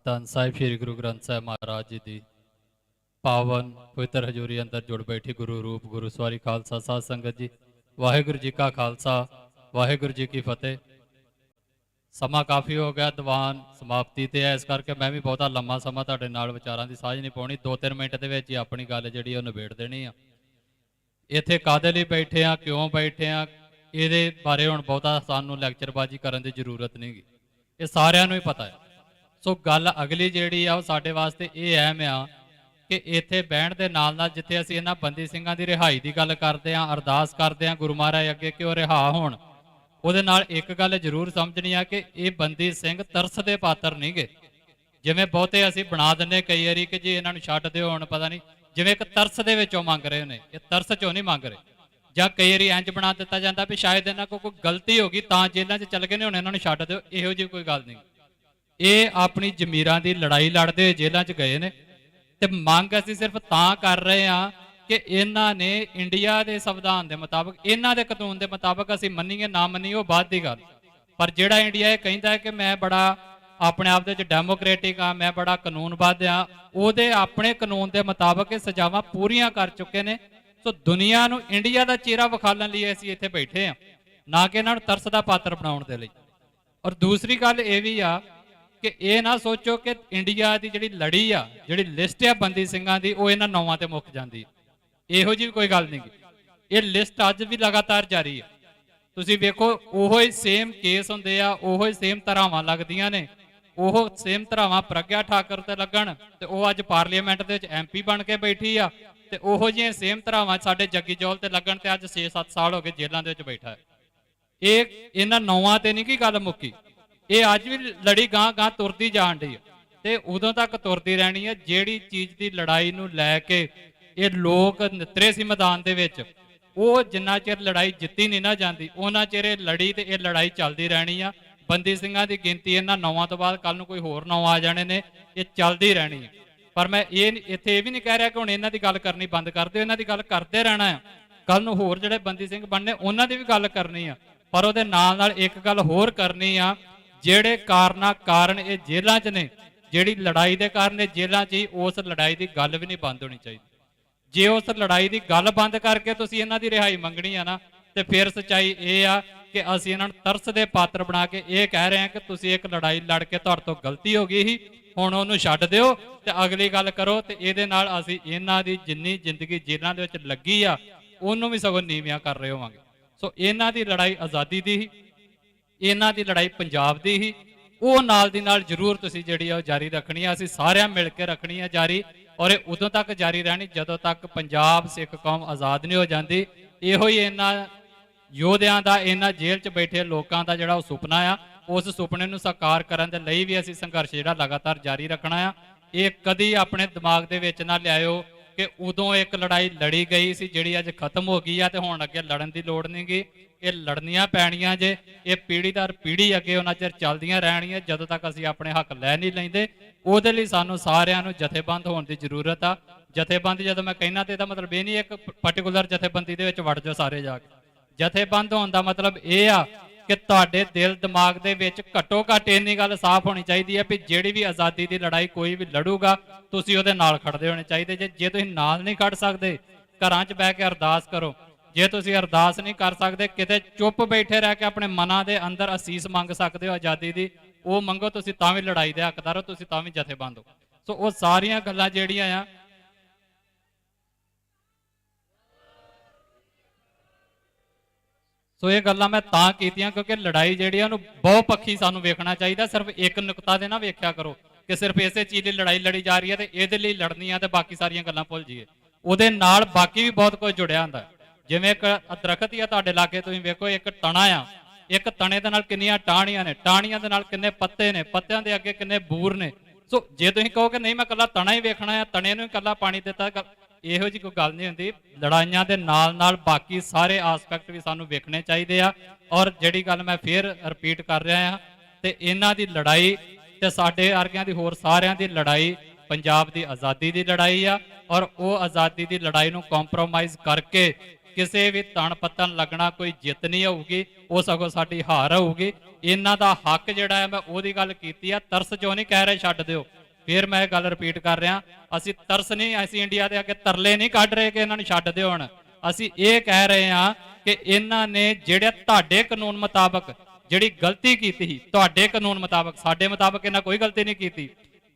S21: ਧੰਨ ਸਾਹਿਬ ਸ੍ਰੀ ਗੁਰੂ ਗ੍ਰੰਥ ਸਾਹਿਬ ਮਹਾਰਾਜ ਜੀ ਦੀ ਪਾਵਨ ਪਵਿੱਤਰ ਹਜ਼ੂਰੀ ਅੰਦਰ ਜੁੜ ਬੈਠੀ ਗੁਰੂ ਰੂਪ ਗੁਰੂ ਸਵਾਰੀ ਖਾਲਸਾ ਸਾਧ ਸੰਗਤ ਜੀ, ਵਾਹਿਗੁਰੂ ਜੀ ਕਾ ਖਾਲਸਾ, ਵਾਹਿਗੁਰੂ ਜੀ ਕੀ ਫਤਿਹ। ਸਮਾਂ ਕਾਫੀ ਹੋ ਗਿਆ, ਦੀਵਾਨ ਸਮਾਪਤੀ ਤੇ ਹੈ, ਇਸ ਕਰਕੇ ਮੈਂ ਵੀ ਬਹੁਤਾ ਲੰਮਾ ਸਮਾਂ ਤੁਹਾਡੇ ਨਾਲ ਵਿਚਾਰਾਂ ਦੀ ਸਾਂਝ ਨਹੀਂ ਪਾਉਣੀ। 2-3 ਮਿੰਟ ਦੇ ਵਿੱਚ ਹੀ ਆਪਣੀ ਗੱਲ ਜਿਹੜੀ ਉਹ ਨਿਬੇੜ ਦੇਣੀ ਆ। ਇੱਥੇ ਕਾਹਦੇ ਲਈ ਬੈਠੇ ਆ, ਕਿਉਂ ਬੈਠੇ ਆ, ਇਹਦੇ ਬਾਰੇ ਹੁਣ ਬਹੁਤਾ ਸਾਨੂੰ ਲੈਕਚਰਬਾਜ਼ੀ ਕਰਨ ਦੀ ਜ਼ਰੂਰਤ ਨਹੀਂ ਗੀ, ਇਹ ਸਾਰਿਆਂ ਨੂੰ ਹੀ ਪਤਾ ਹੈ। ਸੋ ਗੱਲ ਅਗਲੀ ਜਿਹੜੀ ਆ ਉਹ ਸਾਡੇ ਵਾਸਤੇ ਇਹ ਅਹਿਮ ਆ ਕਿ ਇੱਥੇ ਬਹਿਣ ਦੇ ਨਾਲ ਨਾਲ ਜਿੱਥੇ ਅਸੀਂ ਇਹਨਾਂ ਬੰਦੀ ਸਿੰਘਾਂ ਦੀ ਰਿਹਾਈ ਦੀ ਗੱਲ ਕਰਦੇ ਹਾਂ, ਅਰਦਾਸ ਕਰਦੇ ਹਾਂ ਗੁਰੂ ਮਹਾਰਾਜ ਅੱਗੇ ਕਿ ਉਹ ਰਿਹਾ ਹੋਣ, ਉਹਦੇ ਨਾਲ ਇੱਕ ਗੱਲ ਜ਼ਰੂਰ ਸਮਝਣੀ ਆ ਕਿ ਇਹ ਬੰਦੀ ਸਿੰਘ ਤਰਸ ਦੇ ਪਾਤਰ ਨਹੀਂ ਗੇ। ਜਿਵੇਂ ਬਹੁਤੇ ਅਸੀਂ ਬਣਾ ਦਿੰਦੇ ਕਈ ਵਾਰੀ ਕਿ ਜੀ ਇਹਨਾਂ ਨੂੰ ਛੱਡ ਦਿਓ, ਹੁਣ ਪਤਾ ਨਹੀਂ, ਜਿਵੇਂ ਇੱਕ ਤਰਸ ਦੇ ਵਿੱਚੋਂ ਮੰਗ ਰਹੇ ਨੇ, ਇਹ ਤਰਸ ਚੋਂ ਨਹੀਂ ਮੰਗ ਰਹੇ। ਜਾਂ ਕਈ ਵਾਰੀ ਇੰਜ ਬਣਾ ਦਿੱਤਾ ਜਾਂਦਾ ਵੀ ਸ਼ਾਇਦ ਇਹਨਾਂ ਕੋਲ ਕੋਈ ਗਲਤੀ ਹੋ ਗਈ ਤਾਂ ਜੇਲ੍ਹਾਂ 'ਚ ਚੱਲ ਗਏ ਨੇ, ਹੁਣ ਇਹਨਾਂ ਨੂੰ ਛੱਡ ਦਿਓ, ਇਹੋ ਜਿਹੀ ਕੋਈ ਗੱਲ ਨਹੀਂ। ਇਹ ਆਪਣੀ ਜ਼ਮੀਰਾਂ ਦੀ ਲੜਾਈ ਲੜਦੇ ਹੋਏ ਜੇਲ੍ਹਾਂ 'ਚ ਗਏ ਨੇ ਤੇ ਮੰਗ ਅਸੀਂ ਸਿਰਫ ਤਾਂ ਕਰ ਰਹੇ ਹਾਂ ਕਿ ਇਹਨਾਂ ਨੇ ਇੰਡੀਆ ਦੇ ਸੰਵਿਧਾਨ ਦੇ ਮੁਤਾਬਕ, ਇਹਨਾਂ ਦੇ ਕਾਨੂੰਨ ਦੇ ਮੁਤਾਬਕ ਅਸੀਂ ਮੰਨੀਏ ਨਾ ਮੰਨੀਏ ਉਹ ਬਾਅਦ ਦੀ ਗੱਲ, ਪਰ ਜਿਹੜਾ ਇੰਡੀਆ ਇਹ ਕਹਿੰਦਾ ਹੈ ਕਿ ਮੈਂ ਬੜਾ ਆਪਣੇ ਆਪ ਦੇ ਵਿੱਚ ਡੈਮੋਕ੍ਰੈਟਿਕ ਆ, ਮੈਂ ਬੜਾ ਕਾਨੂੰਨਬੱਧ ਆ, ਉਹਦੇ ਆਪਣੇ ਕਾਨੂੰਨ ਦੇ ਮੁਤਾਬਕ ਇਹ ਸਜ਼ਾਵਾਂ ਪੂਰੀਆਂ ਕਰ ਚੁੱਕੇ ਨੇ। ਸੋ ਦੁਨੀਆ ਨੂੰ ਇੰਡੀਆ ਦਾ ਚਿਹਰਾ ਵਿਖਾਲਣ ਲਈ ਅਸੀਂ ਇੱਥੇ ਬੈਠੇ ਹਾਂ, ਨਾ ਕਿ ਇਹਨਾਂ ਨੂੰ ਤਰਸ ਦਾ ਪਾਤਰ ਬਣਾਉਣ ਦੇ ਲਈ। ਔਰ ਦੂਸਰੀ ਗੱਲ ਇਹ ਵੀ ਆ ਕਿ ਇਹ ਨਾ ਸੋਚੋ ਕਿ ਇੰਡੀਆ ਦੀ ਜਿਹੜੀ ਲੜੀ ਆ, ਜਿਹੜੀ ਲਿਸਟ ਆ ਬੰਦੀ ਸਿੰਘਾਂ ਦੀ, ਉਹ ਇਹਨਾਂ ਨੌਵਾਂ ਤੇ ਮੁੱਕ ਜਾਂਦੀ ਹੈ। ਇਹੋ ਜਿਹੀ ਕੋਈ ਗੱਲ ਨਹੀਂ, ਇਹ ਲਿਸਟ ਅੱਜ ਵੀ ਲਗਾਤਾਰ ਜਾਰੀ ਹੈ। ਤੁਸੀਂ ਵੇਖੋ, ਉਹੋ ਹੀ ਸੇਮ ਕੇਸ ਹੁੰਦੇ ਆ, ਉਹੋ ਹੀ ਸੇਮ ਧਾਰਾਵਾਂ ਲੱਗਦੀਆਂ ਨੇ, ਉਹ ਸੇਮ ਧਾਰਾਵਾਂ ਪ੍ਰਗਿਆ ਠਾਕੁਰ ਤੇ ਲੱਗਣ ਤੇ ਉਹ ਅੱਜ ਪਾਰਲੀਮੈਂਟ ਦੇ ਵਿੱਚ MP ਬਣ ਕੇ ਬੈਠੀ ਆ, ਤੇ ਉਹੋ ਜਿਹੀਆਂ ਸੇਮ ਧਾਰਾਵਾਂ ਸਾਡੇ ਜੱਗੀ ਜੋਲ ਤੇ ਲੱਗਣ ਤੇ ਅੱਜ 6-7 ਸਾਲ ਹੋ ਗਏ ਜੇਲ੍ਹਾਂ ਦੇ ਵਿੱਚ ਬੈਠਾ ਹੈ। ਇਹ ਇਹਨਾਂ ਨੌਵਾਂ ਤੇ ਨਹੀਂ ਕੀ ਗੱਲ ਮੁੱਕੀ, ਇਹ ਅੱਜ ਵੀ ਲੜੀ ਗਾਂ ਤੁਰਦੀ ਜਾਣ ਡਈ ਤੇ ਉਦੋਂ ਤੱਕ ਤੁਰਦੀ ਰਹਿਣੀ ਹੈ। ਜਿਹੜੀ ਚੀਜ਼ ਦੀ ਲੜਾਈ ਨੂੰ ਲੈ ਕੇ ਇਹ ਲੋਕ ਨਿਤਰੇ ਸੀ ਮੈਦਾਨ ਦੇ ਵਿੱਚ, ਉਹ ਜਿੰਨਾ ਚਿਰ ਲੜਾਈ ਜਿੱਤੀ ਨਹੀਂ ਨਾ ਜਾਂਦੀ ਉਹਨਾਂ ਚਿਰ ਇਹ ਲੜੀ ਤੇ ਇਹ ਲੜਾਈ ਚੱਲਦੀ ਰਹਿਣੀ ਆ। ਬੰਦੀ ਸਿੰਘਾਂ ਦੀ ਗਿਣਤੀ ਇਹਨਾਂ ਨੌਵਾਂ ਤੋਂ ਬਾਅਦ ਕੱਲ ਨੂੰ ਕੋਈ ਹੋਰ ਨੌ ਆ ਜਾਣੇ ਨੇ, ਇਹ ਚੱਲਦੀ ਰਹਿਣੀ ਹੈ। ਪਰ ਮੈਂ ਇੱਥੇ ਇਹ ਵੀ ਨਹੀਂ ਕਹਿ ਰਿਹਾ ਕਿ ਹੁਣ ਇਹਨਾਂ ਦੀ ਗੱਲ ਕਰਨੀ ਬੰਦ ਕਰ ਦਿਓ, ਇਹਨਾਂ ਦੀ ਗੱਲ ਕਰਦੇ ਰਹਿਣਾ ਆ। ਕੱਲ ਨੂੰ ਹੋਰ ਜਿਹੜੇ ਬੰਦੀ ਸਿੰਘ ਬਣਨੇ ਉਹਨਾਂ ਦੀ ਵੀ ਗੱਲ ਕਰਨੀ ਆ, ਪਰ ਉਹਦੇ ਨਾਲ ਨਾਲ ਇੱਕ ਗੱਲ ਹੋਰ ਕਰਨੀ ਆ, ਜਿਹੜੇ ਕਾਰਨ ਇਹ ਜੇਲ੍ਹਾਂ 'ਚ ਨੇ, ਜਿਹੜੀ ਲੜਾਈ ਦੇ ਕਾਰਨ ਇਹ ਜੇਲ੍ਹਾਂ 'ਚ ਹੀ, ਉਸ ਲੜਾਈ ਦੀ ਗੱਲ ਵੀ ਨਹੀਂ ਬੰਦ ਹੋਣੀ ਚਾਹੀਦੀ। ਜੇ ਉਸ ਲੜਾਈ ਦੀ ਗੱਲ ਬੰਦ ਕਰਕੇ ਤੁਸੀਂ ਇਹਨਾਂ ਦੀ ਰਿਹਾਈ ਮੰਗਣੀ ਆ ਨਾ, ਤੇ ਫਿਰ ਸੱਚਾਈ ਇਹ ਆ ਕਿ ਅਸੀਂ ਇਹਨਾਂ ਨੂੰ ਤਰਸ ਦੇ ਪਾਤਰ ਬਣਾ ਕੇ ਇਹ ਕਹਿ ਰਹੇ ਹਾਂ ਕਿ ਤੁਸੀਂ ਇੱਕ ਲੜਾਈ ਲੜ ਕੇ ਤੁਹਾਡੇ ਤੋਂ ਗਲਤੀ ਹੋ ਗਈ ਸੀ, ਹੁਣ ਉਹਨੂੰ ਛੱਡ ਦਿਓ ਤੇ ਅਗਲੀ ਗੱਲ ਕਰੋ। ਤੇ ਇਹਦੇ ਨਾਲ ਅਸੀਂ ਇਹਨਾਂ ਦੀ ਜਿੰਨੀ ਜ਼ਿੰਦਗੀ ਜੇਲ੍ਹਾਂ ਦੇ ਵਿੱਚ ਲੱਗੀ ਆ ਉਹਨੂੰ ਵੀ ਸਗੋਂ ਨੀਵਿਆਂ ਕਰ ਰਹੇ ਹੋਵਾਂਗੇ। ਸੋ ਇਹਨਾਂ ਦੀ ਲੜਾਈ ਆਜ਼ਾਦੀ ਦੀ ਸੀ, ਇਹਨਾਂ ਦੀ ਲੜਾਈ ਪੰਜਾਬ ਦੀ ਹੀ, ਉਹ ਨਾਲ ਦੀ ਨਾਲ ਜ਼ਰੂਰ ਤੁਸੀਂ ਜਿਹੜੀ ਆ ਉਹ ਜਾਰੀ ਰੱਖਣੀ ਆ। ਅਸੀਂ ਸਾਰਿਆਂ ਮਿਲ ਕੇ ਰੱਖਣੀ ਆ ਜਾਰੀ, ਔਰ ਇਹ ਉਦੋਂ ਤੱਕ ਜਾਰੀ ਰਹਿਣੀ ਜਦੋਂ ਤੱਕ ਪੰਜਾਬ ਸਿੱਖ ਕੌਮ ਆਜ਼ਾਦ ਨਹੀਂ ਹੋ ਜਾਂਦੀ। ਇਹੋ ਹੀ ਇਹਨਾਂ ਯੋਧਿਆਂ ਦਾ, ਇਹਨਾਂ ਜੇਲ੍ਹ 'ਚ ਬੈਠੇ ਲੋਕਾਂ ਦਾ ਜਿਹੜਾ ਉਹ ਸੁਪਨਾ ਆ, ਉਸ ਸੁਪਨੇ ਨੂੰ ਸਾਕਾਰ ਕਰਨ ਦੇ ਲਈ ਵੀ ਅਸੀਂ ਸੰਘਰਸ਼ ਜਿਹੜਾ ਲਗਾਤਾਰ ਜਾਰੀ ਰੱਖਣਾ ਆ। ਇਹ ਕਦੀ ਆਪਣੇ ਦਿਮਾਗ ਦੇ ਵਿੱਚ ਨਾ ਲਿਆਇਓ ਕਿ ਉਦੋਂ ਇੱਕ ਲੜਾਈ ਲੜੀ ਗਈ ਸੀ ਜਿਹੜੀ ਅੱਜ ਖਤਮ ਹੋ ਗਈ ਆ ਤੇ ਹੁਣ ਅੱਗੇ ਲੜਨ ਦੀ ਲੋੜ ਨਹੀਂ ਗੀ। ਇਹ ਲੜਨੀਆਂ ਪੈਣੀਆਂ ਜੇ, ਇਹ ਪੀੜ੍ਹੀ ਦਰ ਪੀੜ੍ਹੀ ਅੱਗੇ ਉਹਨਾਂ ਚਿਰ ਚੱਲਦੀਆਂ ਰਹਿਣੀਆਂ ਜਦੋਂ ਤੱਕ ਅਸੀਂ ਆਪਣੇ ਹੱਕ ਲੈ ਨਹੀਂ ਲੈਂਦੇ। ਉਹਦੇ ਲਈ ਸਾਨੂੰ ਸਾਰਿਆਂ ਨੂੰ ਜਥੇਬੰਦ ਹੋਣ ਦੀ ਜ਼ਰੂਰਤ ਆ। ਜਥੇਬੰਦ ਜਦੋਂ ਮੈਂ ਕਹਿਣਾ ਤੇ ਇਹਦਾ ਮਤਲਬ ਇਹ ਨਹੀਂ ਇੱਕ ਪਾਰਟਿਕੂਲਰ ਜਥੇਬੰਦੀ ਦੇ ਵਿੱਚ ਵੜ ਜਾਓ ਸਾਰੇ ਜਾ ਕੇ। ਜਥੇਬੰਦ ਹੋਣ ਦਾ ਮਤਲਬ ਇਹ ਆ ਕਿ ਤੁਹਾਡੇ ਦਿਲ ਦਿਮਾਗ ਦੇ ਵਿੱਚ ਘੱਟੋ ਘੱਟ ਇੰਨੀ ਗੱਲ ਸਾਫ਼ ਹੋਣੀ ਚਾਹੀਦੀ ਹੈ ਵੀ ਜਿਹੜੀ ਵੀ ਆਜ਼ਾਦੀ ਦੀ ਲੜਾਈ ਕੋਈ ਵੀ ਲੜੂਗਾ ਤੁਸੀਂ ਉਹਦੇ ਨਾਲ ਖੜਦੇ ਹੋਣੇ ਚਾਹੀਦੇ। ਜੇ ਤੁਸੀਂ ਨਾਲ ਨਹੀਂ ਖੜ ਸਕਦੇ, ਘਰਾਂ 'ਚ ਬਹਿ ਕੇ ਅਰਦਾਸ ਕਰੋ। ਜੇ ਤੁਸੀਂ ਅਰਦਾਸ ਨਹੀਂ ਕਰ ਸਕਦੇ, ਕਿਤੇ ਚੁੱਪ ਬੈਠੇ ਰਹਿ ਕੇ ਆਪਣੇ ਮਨਾਂ ਦੇ ਅੰਦਰ ਅਸੀਸ ਮੰਗ ਸਕਦੇ ਹੋ ਆਜ਼ਾਦੀ ਦੀ, ਉਹ ਮੰਗੋ। ਤੁਸੀਂ ਤਾਂ ਵੀ ਲੜਾਈ ਦੇ ਹੱਕਦਾਰ ਹੋ, ਤੁਸੀਂ ਤਾਂ ਵੀ ਜਥੇਬੰਦ ਹੋ। ਸੋ ਉਹ ਸਾਰੀਆਂ ਗੱਲਾਂ ਜਿਹੜੀਆਂ ਆ ਸੋ ਇਹ ਗੱਲਾਂ ਮੈਂ ਤਾਂ ਕੀਤੀਆਂ ਕਿਉਂਕਿ ਲੜਾਈ ਜਿਹੜੀ ਆ ਉਹਨੂੰ ਬਹੁ ਪੱਖੀ ਸਾਨੂੰ ਵੇਖਣਾ ਚਾਹੀਦਾ। ਸਿਰਫ ਇੱਕ ਨੁਕਤਾ ਦੇ ਨਾ ਵੇਖਿਆ ਕਰੋ ਕਿ ਸਿਰਫ ਇਸੇ ਚੀਜ਼ ਲਈ ਲੜਾਈ ਲੜੀ ਜਾ ਰਹੀ ਹੈ ਤੇ ਇਹਦੇ ਲਈ ਲੜਨੀ ਆ ਤੇ ਬਾਕੀ ਸਾਰੀਆਂ ਗੱਲਾਂ ਭੁੱਲ ਜਾਈਏ। ਉਹਦੇ ਨਾਲ ਬਾਕੀ ਵੀ ਬਹੁਤ ਕੁਝ ਜੁੜਿਆ ਹੁੰਦਾ। ਜਿਵੇਂ ਇੱਕ ਦਰਖਤ ਹੀ ਆ ਤੁਹਾਡੇ ਲਾਗੇ, ਤੁਸੀਂ ਵੇਖੋ ਇੱਕ ਤਣਾ ਆ, ਇੱਕ ਤਣੇ ਦੇ ਨਾਲ ਕਿੰਨੀਆਂ ਟਾਹਣੀਆਂ ਨੇ, ਟਾਹਣੀਆਂ ਦੇ ਨਾਲ ਕਿੰਨੇ ਪੱਤੇ ਨੇ, ਪੱਤਿਆਂ ਦੇ ਅੱਗੇ ਕਿੰਨੇ ਬੂਰ ਨੇ। ਸੋ ਜੇ ਤੁਸੀਂ ਕਹੋ ਕਿ ਨਹੀਂ ਮੈਂ ਕੱਲਾ ਤਣਾ ਹੀ ਵੇਖਣਾ ਆ, ਤਣੇ ਨੂੰ ਹੀ ਕੱਲਾ ਪਾਣੀ ਦਿੱਤਾ, ਇਹੋ ਜਿਹੀ ਕੋਈ ਗੱਲ ਨਹੀਂ ਹੁੰਦੀ। ਲੜਾਈਆਂ ਦੇ ਨਾਲ ਨਾਲ ਬਾਕੀ ਸਾਰੇ ਆਸਪੈਕਟ ਵੀ ਸਾਨੂੰ ਵੇਖਣੇ ਚਾਹੀਦੇ ਆ। ਔਰ ਜਿਹੜੀ ਗੱਲ ਮੈਂ ਫੇਰ ਰਿਪੀਟ ਕਰ ਰਿਹਾ ਆ, ਤੇ ਇਹਨਾਂ ਦੀ ਲੜਾਈ ਤੇ ਸਾਡੇ ਵਰਗਿਆਂ ਦੀ ਹੋਰ ਸਾਰਿਆਂ ਦੀ ਲੜਾਈ ਪੰਜਾਬ ਦੀ ਆਜ਼ਾਦੀ ਦੀ ਲੜਾਈ ਆ। ਔਰ ਉਹ ਆਜ਼ਾਦੀ ਦੀ ਲੜਾਈ ਨੂੰ ਕੰਪਰੋਮਾਈਜ਼ ਕਰਕੇ ਕਿਸੇ ਵੀ ਤਣ ਪੱਤਨ ਲੱਗਣਾ ਕੋਈ ਜਿੱਤ ਨਹੀਂ ਹੋਊਗੀ, ਉਹ ਸਗੋਂ ਸਾਡੀ ਹਾਰ ਹੋਊਗੀ। ਇਹਨਾਂ ਦਾ ਹੱਕ ਜਿਹੜਾ ਹੈ, ਮੈਂ ਉਹਦੀ ਗੱਲ ਕੀਤੀ ਆ। ਤਰਸ ਜੋ ਨਹੀਂ ਕਹਿ ਰਹੇ ਛੱਡ ਦਿਓ, ਫਿਰ ਮੈਂ ਇਹ ਗੱਲ ਰਿਪੀਟ ਕਰ ਰਿਹਾ, ਅਸੀਂ ਤਰਸ ਨਹੀਂ, ਅਸੀਂ ਇੰਡੀਆ ਦੇ ਅੱਗੇ ਤਰਲੇ ਨਹੀਂ ਕੱਢ ਰਹੇ ਕਿ ਇਹਨਾਂ ਨੂੰ ਛੱਡ ਦਿਓ। ਹੁਣ ਅਸੀਂ ਇਹ ਕਹਿ ਰਹੇ ਹਾਂ ਕਿ ਇਹਨਾਂ ਨੇ ਜਿਹੜੇ ਤੁਹਾਡੇ ਕਾਨੂੰਨ ਮੁਤਾਬਕ ਜਿਹੜੀ ਗਲਤੀ ਕੀਤੀ ਸੀ, ਤੁਹਾਡੇ ਕਾਨੂੰਨ ਮੁਤਾਬਕ, ਸਾਡੇ ਮੁਤਾਬਕ ਇਹਨਾਂ ਕੋਈ ਗਲਤੀ ਨਹੀਂ ਕੀਤੀ,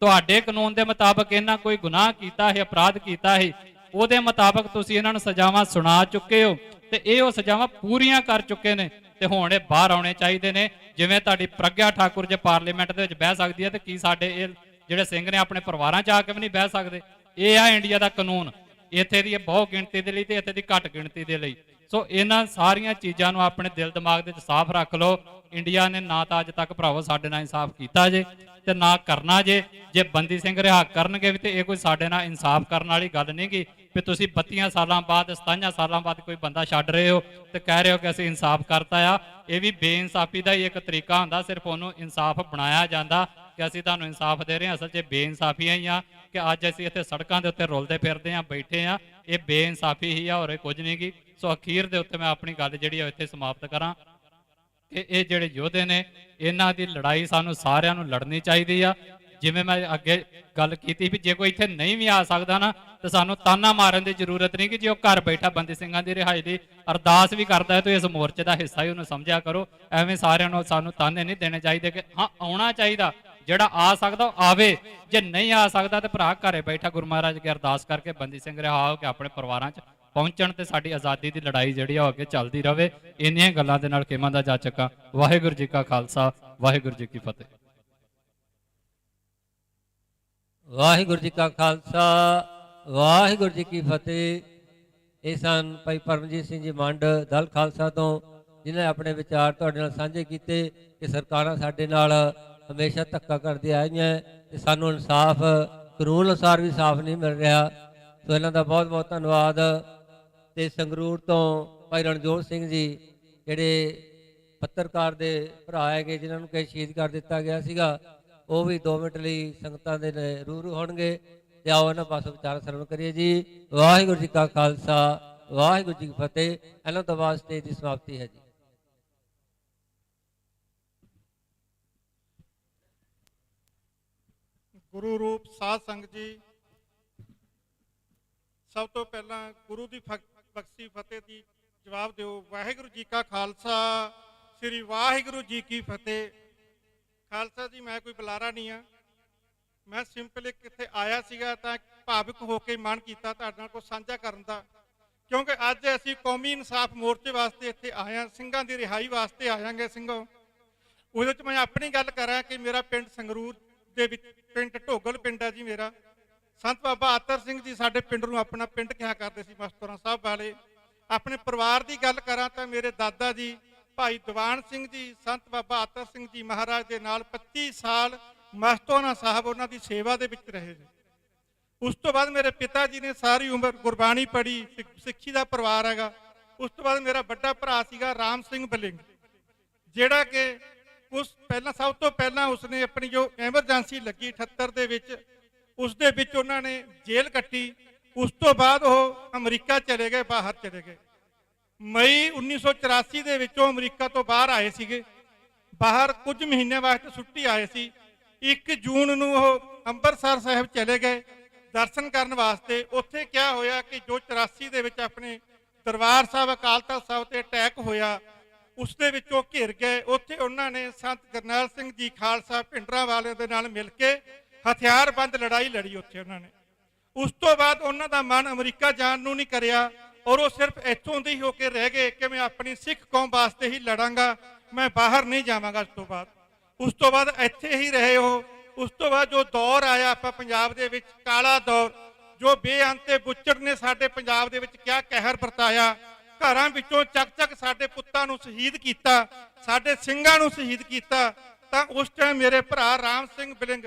S21: ਤੁਹਾਡੇ ਕਾਨੂੰਨ ਦੇ ਮੁਤਾਬਕ ਇਹਨਾਂ ਕੋਈ ਗੁਨਾਹ ਕੀਤਾ ਹੈ, ਅਪਰਾਧ ਕੀਤਾ ਹੈ, ਉਹਦੇ ਮੁਤਾਬਕ ਤੁਸੀਂ ਇਹਨਾਂ ਨੂੰ ਸਜ਼ਾਵਾਂ ਸੁਣਾ ਚੁੱਕੇ ਹੋ ਤੇ ਇਹ ਉਹ ਸਜ਼ਾਵਾਂ ਪੂਰੀਆਂ ਕਰ ਚੁੱਕੇ ਨੇ ਤੇ ਹੁਣ ਇਹ ਬਾਹਰ ਆਉਣੇ ਚਾਹੀਦੇ ਨੇ। ਜਿਵੇਂ ਤੁਹਾਡੀ ਪ੍ਰਗਿਆ ਠਾਕੁਰ ਜੇ ਪਾਰਲੀਮੈਂਟ ਦੇ ਵਿੱਚ ਬਹਿ ਸਕਦੀ ਹੈ ਤੇ ਕੀ ਸਾਡੇ ਇਹ ਜਿਹੜੇ ਸਿੰਘ ਨੇ ਆਪਣੇ ਪਰਿਵਾਰਾਂ 'ਚ ਆ ਕੇ ਵੀ ਨਹੀਂ ਬਹਿ ਸਕਦੇ? ਇਹ ਆ ਇੰਡੀਆ ਦਾ ਕਾਨੂੰਨ, ਇੱਥੇ ਦੀ ਬਹੁ ਗਿਣਤੀ ਦੇ ਲਈ ਤੇ ਇੱਥੇ ਦੀ ਘੱਟ ਗਿਣਤੀ ਦੇ ਲਈ। ਸੋ ਇਹਨਾਂ ਸਾਰੀਆਂ ਚੀਜ਼ਾਂ ਨੂੰ ਆਪਣੇ ਦਿਲ ਦਿਮਾਗ ਦੇ ਵਿੱਚ ਸਾਫ਼ ਰੱਖ ਲਓ। ਇੰਡੀਆ ਨੇ ਨਾ ਤਾਂ ਅੱਜ ਤੱਕ ਭਰਾਵੋ ਸਾਡੇ ਨਾਲ ਇਨਸਾਫ ਕੀਤਾ ਜੇ ਤੇ ਨਾ ਕਰਨਾ ਜੇ। ਜੇ ਬੰਦੀ ਸਿੰਘ ਰਿਹਾ ਕਰਨਗੇ ਵੀ ਤੇ ਇਹ ਕੋਈ ਸਾਡੇ ਨਾਲ ਇਨਸਾਫ ਕਰਨ ਵਾਲੀ ਗੱਲ ਨਹੀਂ ਗੀ ਵੀ ਤੁਸੀਂ 32 ਸਾਲਾਂ ਬਾਅਦ 27 ਸਾਲਾਂ ਬਾਅਦ ਕੋਈ ਬੰਦਾ ਛੱਡ ਰਹੇ ਹੋ ਤੇ ਕਹਿ ਰਹੇ ਹੋ ਕਿ ਅਸੀਂ ਇਨਸਾਫ ਕਰਤਾ ਆ। ਇਹ ਵੀ ਬੇਇਨਸਾਫੀ ਦਾ ਹੀ ਇੱਕ ਤਰੀਕਾ ਹੁੰਦਾ, ਸਿਰਫ ਉਹਨੂੰ ਇਨਸਾਫ ਬਣਾਇਆ ਜਾਂਦਾ ਕਿ ਅਸੀਂ ਤੁਹਾਨੂੰ ਇਨਸਾਫ ਦੇ ਰਹੇ ਹਾਂ। ਅਸਲ 'ਚ ਬੇਇਨਸਾਫੀਆਂ ਹੀ ਆ ਕਿ ਅੱਜ ਅਸੀਂ ਇੱਥੇ ਸੜਕਾਂ ਦੇ ਉੱਤੇ ਰੁਲਦੇ ਫਿਰਦੇ ਹਾਂ, ਬੈਠੇ ਹਾਂ, ਇਹ ਬੇਇਨਸਾਫੀ ਹੀ ਆ, ਹੋਰ ਕੁਝ ਨਹੀਂ ਗੀ। ਸੋ ਅਖੀਰ ਦੇ ਉੱਤੇ ਮੈਂ ਆਪਣੀ ਗੱਲ ਜਿਹੜੀ ਆ ਇੱਥੇ ਸਮਾਪਤ ਕਰਾਂ ਕਿ ਇਹ ਜਿਹੜੇ ਯੋਧੇ ਨੇ ਇਹਨਾਂ ਦੀ ਲੜਾਈ ਸਾਨੂੰ ਸਾਰਿਆਂ ਨੂੰ ਲੜਨੀ ਚਾਹੀਦੀ ਆ। ਜਿਵੇਂ ਮੈਂ ਅੱਗੇ ਗੱਲ ਕੀਤੀ ਵੀ ਜੇ ਕੋਈ ਇੱਥੇ ਨਹੀਂ ਵੀ ਆ ਸਕਦਾ ਨਾ ਤੇ ਸਾਨੂੰ ਤਾਨਾ ਮਾਰਨ ਦੀ ਜ਼ਰੂਰਤ ਨਹੀਂ ਕਿ ਜੇ ਉਹ ਘਰ ਬੈਠਾ ਬੰਦੀ ਸਿੰਘਾਂ ਦੀ ਰਿਹਾਈ ਲਈ ਅਰਦਾਸ ਵੀ ਕਰਦਾ ਹੈ ਤਾਂ ਇਸ ਮੋਰਚੇ ਦਾ ਹਿੱਸਾ ਹੀ ਉਹਨੂੰ ਸਮਝਿਆ ਕਰੋ। ਐਵੇਂ ਸਾਰਿਆਂ ਨੂੰ ਸਾਨੂੰ ਤਾਨੇ ਨਹੀਂ ਦੇਣੇ ਚਾਹੀਦੇ ਕਿ ਹਾਂ ਆਉਣਾ ਚਾਹੀਦਾ, ਜਿਹੜਾ ਆ ਸਕਦਾ ਉਹ ਆਵੇ, ਜੇ ਨਹੀਂ ਆ ਸਕਦਾ ਤੇ ਭਰਾ ਘਰੇ ਬੈਠਾ ਗੁਰੂ ਮਹਾਰਾਜ ਅੱਗੇ ਅਰਦਾਸ ਕਰਕੇ ਬੰਦੀ ਸਿੰਘ ਰਿਹਾ ਹੋ ਕੇ ਆਪਣੇ ਪਰਿਵਾਰਾਂ 'ਚ ਪਹੁੰਚਣ ਤੇ ਸਾਡੀ ਆਜ਼ਾਦੀ ਦੀ ਲੜਾਈ ਜਿਹੜੀ ਆ ਅੱਗੇ ਚੱਲਦੀ ਰਹੇ। ਇੰਨੀਆਂ ਗੱਲਾਂ ਦੇ ਨਾਲ ਖੇਮਾਂ ਦਾ ਜਾਚਕਾਂ। ਵਾਹਿਗੁਰੂ ਜੀ ਕਾ ਖਾਲਸਾ, ਵਾਹਿਗੁਰੂ ਜੀ ਕੀ ਫਤਿਹ।
S3: ਵਾਹਿਗੁਰੂ ਜੀ ਕਾ ਖਾਲਸਾ, ਵਾਹਿਗੁਰੂ ਜੀ ਕੀ ਫਤਿਹ। ਇਹ ਸਨ ਭਾਈ ਪਰਮਜੀਤ ਸਿੰਘ ਜੀ ਮੰਡ ਦਲ ਖਾਲਸਾ ਤੋਂ, ਜਿਨ੍ਹਾਂ ਨੇ ਆਪਣੇ ਵਿਚਾਰ ਤੁਹਾਡੇ ਨਾਲ ਸਾਂਝੇ ਕੀਤੇ ਕਿ ਸਰਕਾਰਾਂ ਸਾਡੇ ਨਾਲ ਹਮੇਸ਼ਾ ਧੱਕਾ ਕਰਦੇ ਆਈਆਂ ਤੇ ਸਾਨੂੰ ਇਨਸਾਫ ਕਾਨੂੰਨ ਅਨੁਸਾਰ ਵੀ ਸਾਫ਼ ਨਹੀਂ ਮਿਲ ਰਿਹਾ। ਸੋ ਇਹਨਾਂ ਦਾ ਬਹੁਤ ਬਹੁਤ ਧੰਨਵਾਦ। ਤੇ ਸੰਗਰੂਰ ਤੋਂ ਭਾਈ ਰਣਜੋਤ ਸਿੰਘ ਜੀ ਜਿਹੜੇ ਪੱਤਰਕਾਰ ਦੇ ਭਰਾ ਹੈਗੇ ਜਿਨ੍ਹਾਂ ਨੂੰ ਕਿ ਸ਼ਹੀਦ ਕਰ ਦਿੱਤਾ ਗਿਆ ਸੀਗਾ, ਉਹ ਵੀ 2 ਮਿੰਟ ਲਈ ਸੰਗਤਾਂ ਦੇ ਰੂਰੂ ਹੋਣਗੇ ਤੇ ਆਓ ਇਹਨਾਂ ਪਾਸੋਂ ਵਿਚਾਰ ਸਰਵਣ ਕਰੀਏ ਜੀ। ਵਾਹਿਗੁਰੂ ਜੀ ਕਾ ਖਾਲਸਾ, ਵਾਹਿਗੁਰੂ ਜੀ ਕੀ ਫਤਿਹ। ਇਹਨਾਂ ਤੋਂ ਬਾਅਦ ਸਟੇਜ ਦੀ ਸਮਾਪਤੀ ਹੈ ਜੀ।
S11: ਗੁਰੂ ਰੂਪ ਸਾਧ ਸੰਗਤ ਜੀ, ਸਭ ਤੋਂ ਪਹਿਲਾਂ ਗੁਰੂ ਦੀ ਬਖਸ਼ੀ ਫਤਿਹ ਦੀ ਜਵਾਬ ਦਿਓ। ਵਾਹਿਗੁਰੂ ਜੀ ਕਾ ਖਾਲਸਾ, ਸ੍ਰੀ ਵਾਹਿਗੁਰੂ ਜੀ ਕੀ ਫਤਿਹ। ਖਾਲਸਾ ਜੀ, ਮੈਂ ਕੋਈ ਬੁਲਾਰਾ ਨਹੀਂ ਆ, ਮੈਂ ਸਿੰਪਲ ਕਿੱਥੇ ਆਇਆ ਸੀਗਾ ਤਾਂ ਭਾਵੁਕ ਹੋ ਕੇ ਮਨ ਕੀਤਾ ਤੁਹਾਡੇ ਨਾਲ ਕੁਝ ਸਾਂਝਾ ਕਰਨ ਦਾ, ਕਿਉਂਕਿ ਅੱਜ ਅਸੀਂ ਕੌਮੀ ਇਨਸਾਫ ਮੋਰਚੇ ਵਾਸਤੇ ਇੱਥੇ ਆਏ ਹਾਂ, ਸਿੰਘਾਂ ਦੀ ਰਿਹਾਈ ਵਾਸਤੇ ਆਇਆਂਗੇ। ਸਿੰਘੋ ਉਹਦੇ ਵਿੱਚ ਮੈਂ ਆਪਣੀ ਗੱਲ ਕਰਾਂ ਕਿ ਮੇਰਾ ਪਿੰਡ ਸੰਗਰੂਰ ਦੇ ਵਿੱਚ ਪਿੰਡ ਢੋਗਲ ਪਿੰਡ ਹੈ ਜੀ ਮੇਰਾ। ਸੰਤ ਬਾਬਾ ਆਤਰ ਸਿੰਘ ਜੀ ਸਾਡੇ ਪਿੰਡ ਨੂੰ ਆਪਣਾ ਪਿੰਡ ਕਿਹਾ ਕਰਦੇ ਸੀ ਮਸਤੂਰਾਂ ਸਾਹਿਬ ਵਾਲੇ। ਆਪਣੇ ਪਰਿਵਾਰ ਦੀ ਗੱਲ ਕਰਾਂ ਤਾਂ ਮੇਰੇ ਦਾਦਾ ਜੀ ਭਾਈ ਦੀਵਾਨ ਸਿੰਘ ਜੀ ਸੰਤ ਬਾਬਾ ਆਤਰ ਸਿੰਘ ਜੀ ਮਹਾਰਾਜ ਦੇ ਨਾਲ 25 ਸਾਲ ਮਸਤੂਰਾਂ ਸਾਹਿਬ ਉਹਨਾਂ ਦੀ ਸੇਵਾ ਦੇ ਵਿੱਚ ਰਹੇ ਨੇ। ਉਸ ਤੋਂ ਬਾਅਦ ਮੇਰੇ ਪਿਤਾ ਜੀ ਨੇ ਸਾਰੀ ਉਮਰ ਗੁਰਬਾਣੀ ਪੜ੍ਹੀ, ਸਿੱਖੀ ਦਾ ਪਰਿਵਾਰ ਹੈਗਾ। ਉਸ ਤੋਂ ਬਾਅਦ ਮੇਰਾ ਵੱਡਾ ਭਰਾ ਸੀਗਾ ਰਾਮ ਸਿੰਘ ਬਲਿੰਗ, ਜਿਹੜਾ ਕਿ ਸਭ ਤੋਂ ਪਹਿਲਾਂ ਉਸਨੇ ਆਪਣੀ ਜੋ ਐਮਰਜੈਂਸੀ ਲੱਗੀ 78 ਦੇ ਵਿੱਚ, ਉਸ ਦੇ ਵਿੱਚ ਉਹਨਾਂ ਨੇ ਜੇਲ੍ਹ ਕੱਟੀ। ਉਸ ਤੋਂ ਬਾਅਦ ਉਹ ਅਮਰੀਕਾ ਚਲੇ ਗਏ, ਬਾਹਰ ਚਲੇ ਗਏ। ਮਈ 1984 ਦੇ ਵਿੱਚ ਉਹ ਅਮਰੀਕਾ ਤੋਂ ਬਾਹਰ ਆਏ ਸੀਗੇ। ਬਾਹਰ ਕੁਝ ਮਹੀਨੇ ਵਾਸਤੇ ਛੁੱਟੀ ਆਏ ਸੀ। 1 ਜੂਨ ਨੂੰ ਉਹ ਅੰਮ੍ਰਿਤਸਰ ਸਾਹਿਬ ਚਲੇ ਗਏ ਦਰਸ਼ਨ ਕਰਨ ਵਾਸਤੇ। ਉੱਥੇ ਕਿਆ ਹੋਇਆ ਕਿ ਜੋ 84 ਦੇ ਵਿੱਚ ਆਪਣੇ ਦਰਬਾਰ ਸਾਹਿਬ ਅਕਾਲ ਤਖ਼ਤ ਸਾਹਿਬ ਤੇ ਅਟੈਕ ਹੋਇਆ, ਉਸ ਦੇ ਵਿੱਚ ਉਹ ਘਿਰ ਗਏ। ਉੱਥੇ ਉਹਨਾਂ ਨੇ ਸੰਤ ਜਰਨੈਲ ਸਿੰਘ ਜੀ ਖਾਲਸਾ ਭਿੰਡਰਾਂ ਵਾਲਿਆਂ ਦੇ ਨਾਲ ਮਿਲ ਕੇ ਹਥਿਆਰਬੰਦ ਲੜਾਈ ਲੜੀ ਉੱਥੇ ਉਹਨਾਂ ਨੇ। ਉਸ ਤੋਂ ਬਾਅਦ ਉਹਨਾਂ ਦਾ ਮਨ ਅਮਰੀਕਾ ਜਾਣ ਨੂੰ ਨਹੀਂ ਕਰਿਆ ਔਰ ਉਹ ਸਿਰਫ ਇੱਥੋਂ ਦੇ ਹੀ ਹੋ ਕੇ ਰਹਿ ਗਏ ਕਿ ਮੈਂ ਆਪਣੀ ਸਿੱਖ ਕੌਮ ਵਾਸਤੇ ਹੀ ਲੜਾਂਗਾ, ਮੈਂ ਬਾਹਰ ਨਹੀਂ ਜਾਵਾਂਗਾ। ਉਸ ਤੋਂ ਬਾਅਦ ਇੱਥੇ ਹੀ ਰਹੇ ਉਹ। ਉਸ ਤੋਂ ਬਾਅਦ ਜੋ ਦੌਰ ਆਇਆ ਆਪਾਂ ਪੰਜਾਬ ਦੇ ਵਿੱਚ, ਕਾਲਾ ਦੌਰ, ਜੋ ਬੇਅੰਤ ਤੇ ਬੁੱਚੜ ਨੇ ਸਾਡੇ ਪੰਜਾਬ ਦੇ ਵਿੱਚ ਕਿਆ ਕਹਿਰ ਵਰਤਾਇਆ, ਘਰਾਂ ਵਿੱਚੋਂ ਚੱਕ ਸਾਡੇ ਪੁੱਤਾਂ ਨੂੰ ਸ਼ਹੀਦ ਕੀਤਾ, ਸਾਡੇ ਸਿੰਘਾਂ ਨੂੰ ਸ਼ਹੀਦ ਕੀਤਾ। ਤਾਂ ਉਸ ਟਾਈਮ ਮੇਰੇ ਭਰਾ ਰਾਮ ਸਿੰਘ ਬਲਿੰਗ,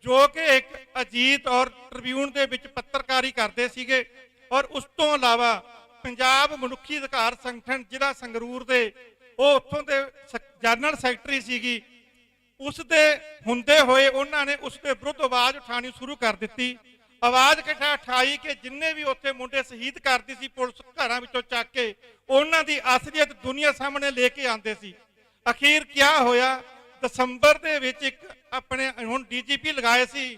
S11: ਜੋ ਕਿ ਇੱਕ ਅਜੀਤ ਔਰ ਟ੍ਰਿਬਿਊਨ ਦੇ ਵਿੱਚ ਪੱਤਰਕਾਰੀ ਕਰਦੇ ਸੀਗੇ, ਔਰ ਉਸ ਤੋਂ ਇਲਾਵਾ ਪੰਜਾਬ ਮਨੁੱਖੀ ਅਧਿਕਾਰ ਸੰਗਠਨ ਜ਼ਿਲ੍ਹਾ ਸੰਗਰੂਰ ਦੇ ਉਹ ਉੱਥੋਂ ਦੇ ਜਨਰਲ ਸੈਕਟਰੀ ਸੀਗੀ। ਉਸ ਦੇ ਹੁੰਦੇ ਹੋਏ ਉਹਨਾਂ ਨੇ ਉਸ ਦੇ ਵਿਰੁੱਧ ਆਵਾਜ਼ ਉਠਾਣੀ ਸ਼ੁਰੂ ਕਰ ਦਿੱਤੀ। ਆਵਾਜ਼ ਇਕੱਠਾ ਉਠਾਈ ਕਿ ਜਿੰਨੇ ਵੀ ਉੱਥੇ ਮੁੰਡੇ ਸ਼ਹੀਦ ਕਰਦੀ ਸੀ ਪੁਲਿਸ ਘਰਾਂ ਵਿੱਚੋਂ ਚੱਕ ਕੇ, ਉਹਨਾਂ ਦੀ ਅਸਲੀਅਤ ਦੁਨੀਆ ਸਾਹਮਣੇ ਲੈ ਕੇ ਆਉਂਦੇ ਸੀ। ਅਖੀਰ ਕਿਆ ਹੋਇਆ, ਦਸੰਬਰ ਦੇ ਵਿੱਚ ਇੱਕ ਆਪਣੇ ਹੁਣ ਡੀਜੀਪੀ ਲਗਾਏ ਸੀ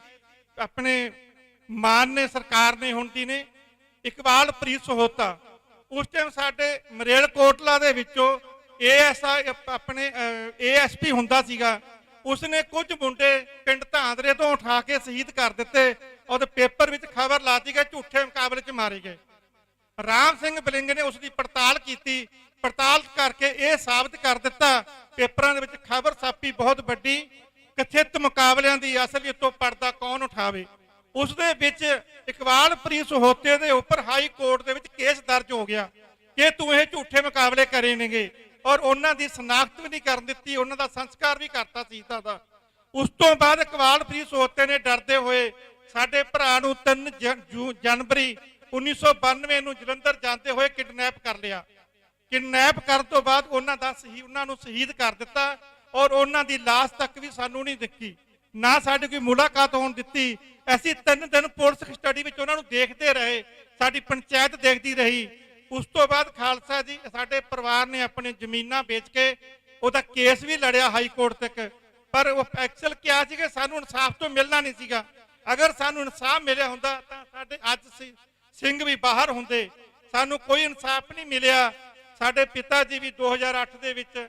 S11: ਆਪਣੇ ਮਾਨ ਨੇ, ਸਰਕਾਰ ਨੇ ਹੁਣ ਦੀ ਨੇ, ਇਕਬਾਲ ਪ੍ਰੀਤ ਸਹੋਤਾ। ਉਸ ਟਾਈਮ ਸਾਡੇ ਮਰੇਲ ਕੋਟਲਾ ਦੇ ਵਿੱਚੋਂ ਆਪਣੇ ਏਐਸਪੀ ਹੁੰਦਾ ਸੀਗਾ। ਉਸਨੇ ਕੁਝ ਮੁੰਡੇ ਪਿੰਡ ਧਾਂਦਰੇ ਤੋਂ ਉਠਾ ਕੇ ਸ਼ਹੀਦ ਕਰ ਦਿੱਤੇ। ਉਹਦੇ ਪੇਪਰ ਵਿੱਚ ਖਬਰ ਲਾਤੀ ਗਈ ਝੂਠੇ ਮੁਕਾਬਲੇ 'ਚ ਮਾਰੇ ਗਏ। ਰਾਮ ਸਿੰਘ ਬਲਿੰਗ ਨੇ ਉਸ ਦੀ ਪੜਤਾਲ ਕੀਤੀ, ਪੜਤਾਲ ਕਰਕੇ ਇਹ ਸਾਬਤ ਕਰ ਦਿੱਤਾ, ਪੇਪਰਾਂ ਦੇ ਵਿੱਚ ਖਬਰ ਛਾਪੀ ਬਹੁਤ ਵੱਡੀ, ਕਥਿਤ ਮੁਕਾਬਲਿਆਂ ਦੀ ਅਸਲੀਅਤ ਤੋਂ ਪਰਦਾ ਕੌਣ ਉਠਾਵੇ। ਉਸ ਦੇ ਵਿੱਚ ਇਕਬਾਲ ਪ੍ਰੀਤ ਸਹੋਤੇ ਦੇ ਉੱਪਰ ਹਾਈ ਕੋਰਟ ਦੇ ਵਿੱਚ ਕੇਸ ਦਰਜ ਹੋ ਗਿਆ ਕਿ ਤੂੰ ਇਹ ਝੂਠੇ ਮੁਕਾਬਲੇ ਕਰੇ ਨੇਗੇ, ਔਰ ਉਹਨਾਂ ਦੀ ਸ਼ਨਾਖਤ ਵੀ ਨਹੀਂ ਕਰਨ ਦਿੱਤੀ, ਉਹਨਾਂ ਦਾ ਸੰਸਕਾਰ ਵੀ ਕਰਤਾ ਸੀ ਦਾ। ਉਸ ਤੋਂ ਬਾਅਦ ਇਕਬਾਲ ਪ੍ਰੀਤ ਸਹੋਤੇ ਨੇ ਡਰਦੇ ਹੋਏ ਸਾਡੇ ਭਰਾ ਨੂੰ 3 ਜਨਵਰੀ 1992 ਨੂੰ ਜਲੰਧਰ ਜਾਂਦੇ ਹੋਏ ਕਿਡਨੈਪ ਕਰ ਲਿਆ। ਕਿਡਨੈਪ ਕਰਨ ਤੋਂ ਬਾਅਦ ਉਹਨਾਂ ਨੂੰ ਸ਼ਹੀਦ ਕਰ ਦਿੱਤਾ, ਔਰ ਉਹਨਾਂ ਦੀ ਲਾਸ਼ ਤੱਕ ਵੀ ਸਾਨੂੰ ਨਹੀਂ ਦਿੱਤੀ, ਨਾ ਸਾਡੀ ਕੋਈ ਮੁਲਾਕਾਤ ਹੋਣ ਦਿੱਤੀ। ਅਸੀਂ 3 ਦਿਨ ਪੁਲਿਸ ਕਸਟਡੀ ਵਿੱਚ ਉਹਨਾਂ ਨੂੰ ਦੇਖਦੇ ਰਹੇ, ਸਾਡੀ ਪੰਚਾਇਤ ਦੇਖਦੀ ਰਹੀ। ਉਸ ਤੋਂ ਬਾਅਦ ਖਾਲਸਾ ਜੀ ਸਾਡੇ ਪਰਿਵਾਰ ਨੇ ਆਪਣੀ ਜ਼ਮੀਨਾਂ ਵੇਚ ਕੇ ਉਹਦਾ ਕੇਸ ਵੀ ਲੜਿਆ ਹਾਈ ਕੋਰਟ ਤੱਕ, ਪਰ ਉਹ ਐਕਚੁਅਲ ਕਿਹਾ ਸੀ ਕਿ ਸਾਨੂੰ ਇਨਸਾਫ ਤੋਂ ਮਿਲਣਾ ਨਹੀਂ ਸੀਗਾ। ਅਗਰ ਸਾਨੂੰ ਇਨਸਾਫ ਮਿਲਿਆ ਹੁੰਦਾ ਤਾਂ ਸਾਡੇ ਅੱਜ ਸਿੰਘ ਵੀ ਬਾਹਰ ਹੁੰਦੇ। ਸਾਨੂੰ ਕੋਈ ਇਨਸਾਫ ਨਹੀਂ ਮਿਲਿਆ। ਸਾਡੇ ਪਿਤਾ ਜੀ ਵੀ 2008 ਦੇ ਵਿੱਚ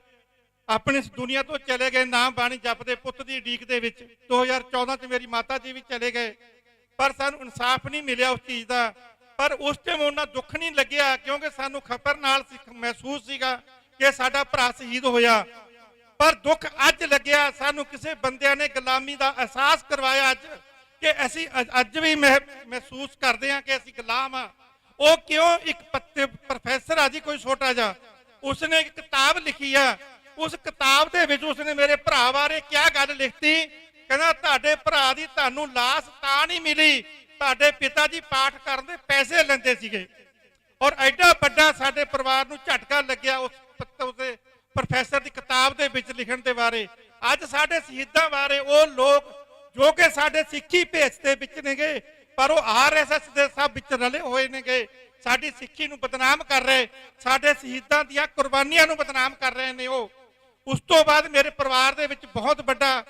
S11: ਆਪਣੀ ਇਸ ਦੁਨੀਆ ਤੋਂ ਚਲੇ ਗਏ, ਨਾਮ ਬਾਣੀ ਜਪਦੇ ਪੁੱਤ ਦੀ ਉਡੀਕ ਦੇ ਵਿੱਚ। 2014 ਚ ਮੇਰੀ ਮਾਤਾ ਜੀ ਵੀ ਚਲੇ ਗਏ, ਪਰ ਸਾਨੂੰ ਇਨਸਾਫ ਨਹੀਂ ਮਿਲਿਆ ਉਸ ਚੀਜ਼ ਦਾ। ਪਰ ਉਸ ਟਾਈਮ ਉਹਨਾਂ ਦੁੱਖ ਨਹੀਂ ਲੱਗਿਆ, ਕਿਉਂਕਿ ਸਾਨੂੰ ਖਬਰ ਨਾਲ ਮਹਿਸੂਸ ਸੀਗਾ ਕਿ ਸਾਡਾ ਭਰਾ ਸ਼ਹੀਦ ਹੋਇਆ। ਪਰ ਦੁੱਖ ਅੱਜ ਲੱਗਿਆ, ਸਾਨੂੰ ਕਿਸੇ ਬੰਦਿਆਂ ਨੇ ਗੁਲਾਮੀ ਦਾ ਅਹਿਸਾਸ ਕਰਵਾਇਆ ਅੱਜ, ਕਿ ਅਸੀਂ ਅੱਜ ਵੀ ਮਹਿਸੂਸ ਕਰਦੇ ਹਾਂ ਕਿ ਅਸੀਂ ਗੁਲਾਮ ਆ। ਉਹ ਕਿਉਂ? ਇੱਕ ਪ੍ਰੋਫੈਸਰ ਆ ਜੀ ਕੋਈ ਛੋਟਾ ਜਿਹਾ, ਉਸਨੇ ਇੱਕ ਕਿਤਾਬ ਲਿਖੀ ਆ। ਉਸ ਕਿਤਾਬ ਦੇ ਵਿੱਚ ਉਸਨੇ ਮੇਰੇ ਭਰਾ ਬਾਰੇ ਕਿਆ ਗੱਲ ਲਿਖਤੀ, ਕਹਿੰਦਾ ਤੁਹਾਡੇ ਭਰਾ ਦੀ ਤੁਹਾਨੂੰ ਲਾਸ਼ ਤਾਂ ਨਹੀਂ ਮਿਲੀ, ਤੁਹਾਡੇ ਪਿਤਾ ਜੀ ਪਾਠ ਕਰਨ ਦੇ ਪੈਸੇ ਲੈਂਦੇ ਸੀਗੇ। ਔਰ ਐਡਾ ਵੱਡਾ ਸਾਡੇ ਪਰਿਵਾਰ ਨੂੰ ਝਟਕਾ ਲੱਗਿਆ ਉਸ ਪ੍ਰੋਫੈਸਰ ਦੀ ਕਿਤਾਬ ਦੇ ਵਿੱਚ ਲਿਖਣ ਦੇ ਬਾਰੇ। ਅੱਜ ਸਾਡੇ ਸ਼ਹੀਦਾਂ ਬਾਰੇ ਉਹ ਲੋਕ ਜੋ ਕਿ ਸਾਡੇ ਸਿੱਖੀ ਭੇਸ ਦੇ ਵਿੱਚ ਨੇਗੇ, ਪਰ ਉਹ ਆਰਐਸਐਸ ਦੇ ਸਭ ਵਿੱਚ ਰਲੇ ਹੋਏ ਨੇਗੇ, ਸਾਡੀ ਸਿੱਖੀ ਨੂੰ ਬਦਨਾਮ ਕਰ ਰਹੇ, ਸਾਡੇ ਸ਼ਹੀਦਾਂ ਦੀਆਂ ਕੁਰਬਾਨੀਆਂ ਨੂੰ ਬਦਨਾਮ ਕਰ ਰਹੇ ਨੇ ਉਹ। ਉਸ ਤੋਂ ਬਾਅਦ ਮੇਰੇ ਪਰਿਵਾਰ ਦੇ ਵਿੱਚ ਬਹੁਤ ਵੱਡਾ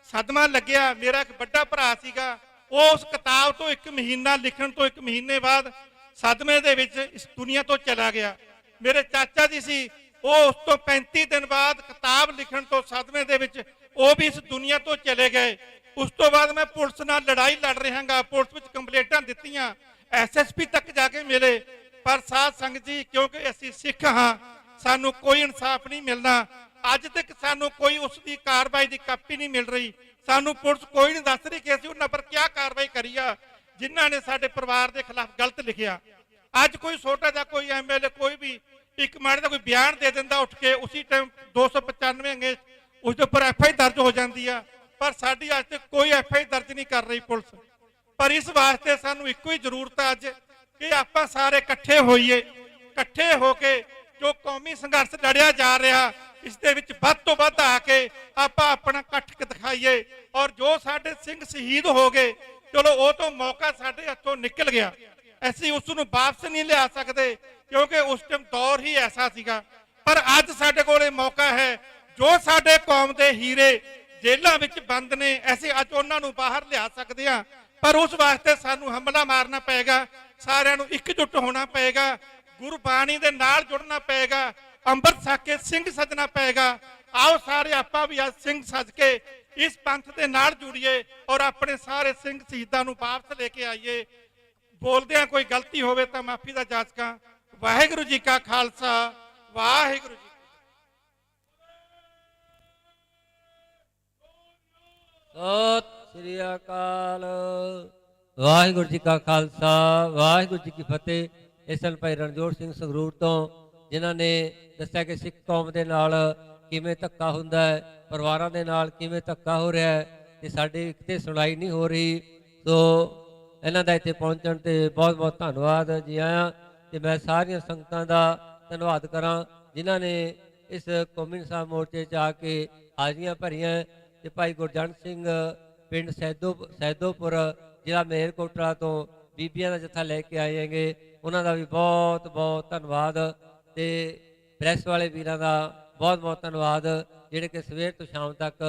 S11: ਸਦਮਾ ਲੱਗਿਆ। ਮੇਰਾ ਇੱਕ ਵੱਡਾ ਭਰਾ ਸੀਗਾ, ਉਹ ਉਸ ਕਿਤਾਬ ਤੋਂ 1 ਮਹੀਨਾ ਲਿਖਣ ਤੋਂ 1 ਮਹੀਨੇ ਬਾਅਦ ਸਦਮੇ ਦੇ ਵਿੱਚ ਇਸ ਦੁਨੀਆ ਤੋਂ ਚਲਾ ਗਿਆ। ਮੇਰੇ ਚਾਚਾ ਜੀ ਸੀ, ਉਹ ਉਸ ਤੋਂ 35 ਦਿਨ ਬਾਅਦ ਕਿਤਾਬ ਲਿਖਣ ਤੋਂ ਸਦਮੇ ਦੇ ਵਿੱਚ ਉਹ ਵੀ ਇਸ ਦੁਨੀਆ ਤੋਂ ਚਲੇ ਗਏ। ਉਸ ਤੋਂ ਬਾਅਦ ਮੈਂ ਪੁਲਿਸ ਨਾਲ ਲੜਾਈ ਲੜ ਰਿਹਾਗਾ, ਪੁਲਿਸ ਵਿੱਚ ਕੰਪਲੇਂਟਾਂ ਦਿੱਤੀਆਂ, ਐਸਐਸਪੀ ਤੱਕ ਜਾ ਕੇ ਮਿਲੇ, ਪਰ ਸਾਧ ਸੰਗਤ ਜੀ ਕਿਉਂਕਿ ਅਸੀਂ ਸਿੱਖ ਹਾਂ, ਸਾਨੂੰ ਕੋਈ ਇਨਸਾਫ ਨਹੀਂ ਮਿਲਣਾ। ਅੱਜ ਤੱਕ ਸਾਨੂੰ ਕੋਈ ਉਸ ਦੀ ਕਾਰਵਾਈ ਦੀ ਕਾਪੀ ਨਹੀਂ ਮਿਲ ਰਹੀ। ਸਾਨੂੰ ਪੁਲਿਸ ਕੋਈ ਨਹੀਂ ਦੱਸ ਰਹੀ ਕਿ ਅਸੀਂ ਉਹਨਾਂ ਪਰ ਕੀ ਕਾਰਵਾਈ ਕਰੀ ਆ ਜਿਨ੍ਹਾਂ ਨੇ ਸਾਡੇ ਪਰਿਵਾਰ ਦੇ ਖਿਲਾਫ ਗਲਤ ਲਿਖਿਆ। ਅੱਜ ਕੋਈ ਛੋਟਾ ਜਿਹਾ ਕੋਈ ਐਮਐਲਏ ਕੋਈ ਵੀ ਇੱਕ ਮਾੜੇ ਦਾ ਕੋਈ ਬਿਆਨ ਦੇ ਦਿੰਦਾ ਉੱਠ ਕੇ, ਉਸੇ ਟਾਈਮ 295 ਅੰਗੇ ਉਸ ਦੇ ਉੱਪਰ ਐਫਆਈ ਦਰਜ ਹੋ ਜਾਂਦੀ ਆ, ਪਰ ਸਾਡੀ ਅੱਜ ਤੱਕ ਕੋਈ ਐਫਆਈ ਦਰਜ ਨਹੀਂ ਕਰ ਰਹੀ ਪੁਲਿਸ। ਪਰ ਇਸ ਵਾਸਤੇ ਸਾਨੂੰ ਇੱਕੋ ਹੀ ਜ਼ਰੂਰਤ ਹੈ ਅੱਜ ਕਿ ਆਪਾਂ ਸਾਰੇ ਇਕੱਠੇ ਹੋਈਏ, ਇਕੱਠੇ ਹੋ ਕੇ ਜੋ ਕੌਮੀ ਸੰਘਰਸ਼ ਲੜਿਆ ਜਾ ਰਿਹਾ ਇਸ ਦੇ ਵਿੱਚ ਵੱਧ ਤੋਂ ਵੱਧ ਆ ਕੇ ਆਪਾਂ ਆਪਣਾ ਇਕੱਠ ਦਿਖਾਈਏ। ਔਰ ਜੋ ਸਾਡੇ ਸਿੰਘ ਸ਼ਹੀਦ ਹੋ ਗਏ, ਚਲੋ ਉਹ ਤੋਂ ਮੌਕਾ ਸਾਡੇ ਹੱਥੋਂ ਨਿਕਲ ਗਿਆ, ਅਸੀਂ ਉਸ ਨੂੰ ਵਾਪਸ ਨਹੀਂ ਲਿਆ ਸਕਦੇ ਕਿਉਂਕਿ ਉਸ ਟਾਈਮ ਦੌਰ ਹੀ ਐਸਾ ਸੀਗਾ। ਪਰ ਅੱਜ ਸਾਡੇ ਕੋਲ ਇਹ ਮੌਕਾ ਹੈ, ਜੋ ਸਾਡੇ ਕੌਮ ਦੇ ਹੀਰੇ ਜੇਲ੍ਹਾਂ ਵਿੱਚ ਬੰਦ ਨੇ, ਅਸੀਂ ਅੱਜ ਉਹਨਾਂ ਨੂੰ ਬਾਹਰ ਲਿਆ ਸਕਦੇ ਹਾਂ। ਪਰ ਉਸ ਵਾਸਤੇ ਸਾਨੂੰ ਹਮਲਾ ਮਾਰਨਾ ਪਏਗਾ, ਸਾਰਿਆਂ ਨੂੰ ਇਕਜੁੱਟ ਹੋਣਾ ਪਏਗਾ, ਗੁਰਬਾਣੀ ਦੇ ਨਾਲ ਜੁੜਨਾ ਪਏਗਾ, ਅੰਮ੍ਰਿਤ ਛਕ ਕੇ ਸਿੰਘ ਸਜਣਾ ਪਏਗਾ। ਆਓ ਸਾਰੇ ਆਪਾਂ ਵੀ ਅੱਜ ਸਿੰਘ ਸਜ ਕੇ ਇਸ ਪੰਥ ਦੇ ਨਾਲ ਜੁੜੀਏ ਔਰ ਆਪਣੇ ਸਾਰੇ ਸਿੰਘ ਸ਼ਹੀਦਾਂ ਨੂੰ ਵਾਪਸ ਲੈ ਕੇ ਆਈਏ। ਬੋਲਦਿਆਂ ਕੋਈ ਗਲਤੀ ਹੋਵੇ ਤਾਂ ਮਾਫੀ ਦਾ ਜਾਚਕਾਂ। ਵਾਹਿਗੁਰੂ ਜੀ ਕਾ ਖਾਲਸਾ, ਵਾਹਿਗੁਰੂ ਜੀ
S3: ਸਤਿ ਸ੍ਰੀ ਅਕਾਲ। ਵਾਹਿਗੁਰੂ ਜੀ ਕਾ ਖਾਲਸਾ, ਵਾਹਿਗੁਰੂ ਜੀ ਕੀ ਫਤਿਹ। ਇਸ ਦਿਨ ਭਾਈ ਰਣਜੋਤ ਸਿੰਘ ਸੰਗਰੂਰ ਤੋਂ ਜਿਨ੍ਹਾਂ ਨੇ ਦੱਸਿਆ ਕਿ ਸਿੱਖ ਕੌਮ ਦੇ ਨਾਲ ਕਿਵੇਂ ਧੱਕਾ ਹੁੰਦਾ ਹੈ, ਪਰਿਵਾਰਾਂ ਦੇ ਨਾਲ ਕਿਵੇਂ ਧੱਕਾ ਹੋ ਰਿਹਾ ਹੈ ਤੇ ਸਾਡੀ ਕਿਤੇ ਸੁਣਾਈ ਨਹੀਂ ਹੋ ਰਹੀ। ਸੋ ਇਹਨਾਂ ਦਾ ਇੱਥੇ ਪਹੁੰਚਣ ਤੇ ਬਹੁਤ ਬਹੁਤ ਧੰਨਵਾਦ ਜੀ ਆਇਆਂ। ਤੇ ਮੈਂ ਸਾਰੀਆਂ ਸੰਗਤਾਂ ਦਾ ਧੰਨਵਾਦ ਕਰਾਂ ਜਿਨ੍ਹਾਂ ਨੇ ਇਸ ਕੌਮੀ ਇਨਸਾਫ ਮੋਰਚੇ 'ਚ ਆ ਕੇ ਹਾਜ਼ਰੀਆਂ ਭਰੀਆਂ। ਤੇ ਭਾਈ ਗੁਰਜੰਟ ਸਿੰਘ ਪਿੰਡ ਸੈਦੋਪੁਰ ਜ਼ਿਲ੍ਹਾ ਮਲੇਰਕੋਟਲਾ ਤੋਂ ਬੀਬੀਆਂ ਦਾ ਜੱਥਾ ਲੈ ਕੇ ਆਏ ਹੈਗੇ, ਉਹਨਾਂ ਦਾ ਵੀ ਬਹੁਤ ਬਹੁਤ ਧੰਨਵਾਦ। ਤੇ ਪ੍ਰੈਸ ਵਾਲੇ ਵੀਰਾਂ ਦਾ ਬਹੁਤ ਬਹੁਤ ਧੰਨਵਾਦ ਜਿਹੜੇ ਕਿ ਸਵੇਰ ਤੋਂ ਸ਼ਾਮ ਤੱਕ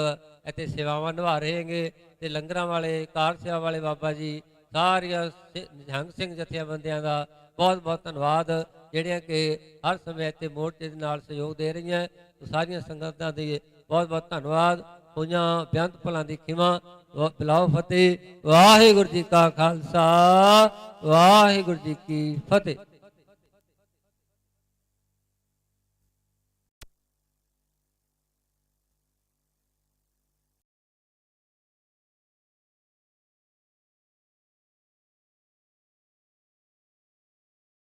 S3: ਇੱਥੇ ਸੇਵਾਵਾਂ ਨਿਭਾ ਰਹੇ ਹੈਗੇ। ਤੇ ਲੰਗਰਾਂ ਵਾਲੇ, ਕਾਰ ਸੇਵਾ ਵਾਲੇ ਬਾਬਾ ਜੀ, ਸਾਰੀਆਂ ਨਿਹੰਗ ਸਿੰਘ ਜਥੇਬੰਦੀਆਂ ਦਾ ਬਹੁਤ ਬਹੁਤ ਧੰਨਵਾਦ ਜਿਹੜੀਆਂ ਕਿ ਹਰ ਸਮੇਂ ਇੱਥੇ ਮੋਰਚੇ ਦੇ ਨਾਲ ਸਹਿਯੋਗ ਦੇ ਰਹੀਆਂ। ਸਾਰੀਆਂ ਸੰਗਤਾਂ ਦੀ ਬਹੁਤ ਬਹੁਤ ਧੰਨਵਾਦ। ਹੋਈਆਂ ਬੇਅੰਤ ਭਲਾਂ ਦੀ ਖਿਮਾ। ਬੁਲਾਓ ਫਤਿਹ। ਵਾਹਿਗੁਰੂ ਜੀ ਕਾ ਖਾਲਸਾ, ਵਾਹਿਗੁਰੂ ਜੀ ਕੀ ਫਤਿਹ।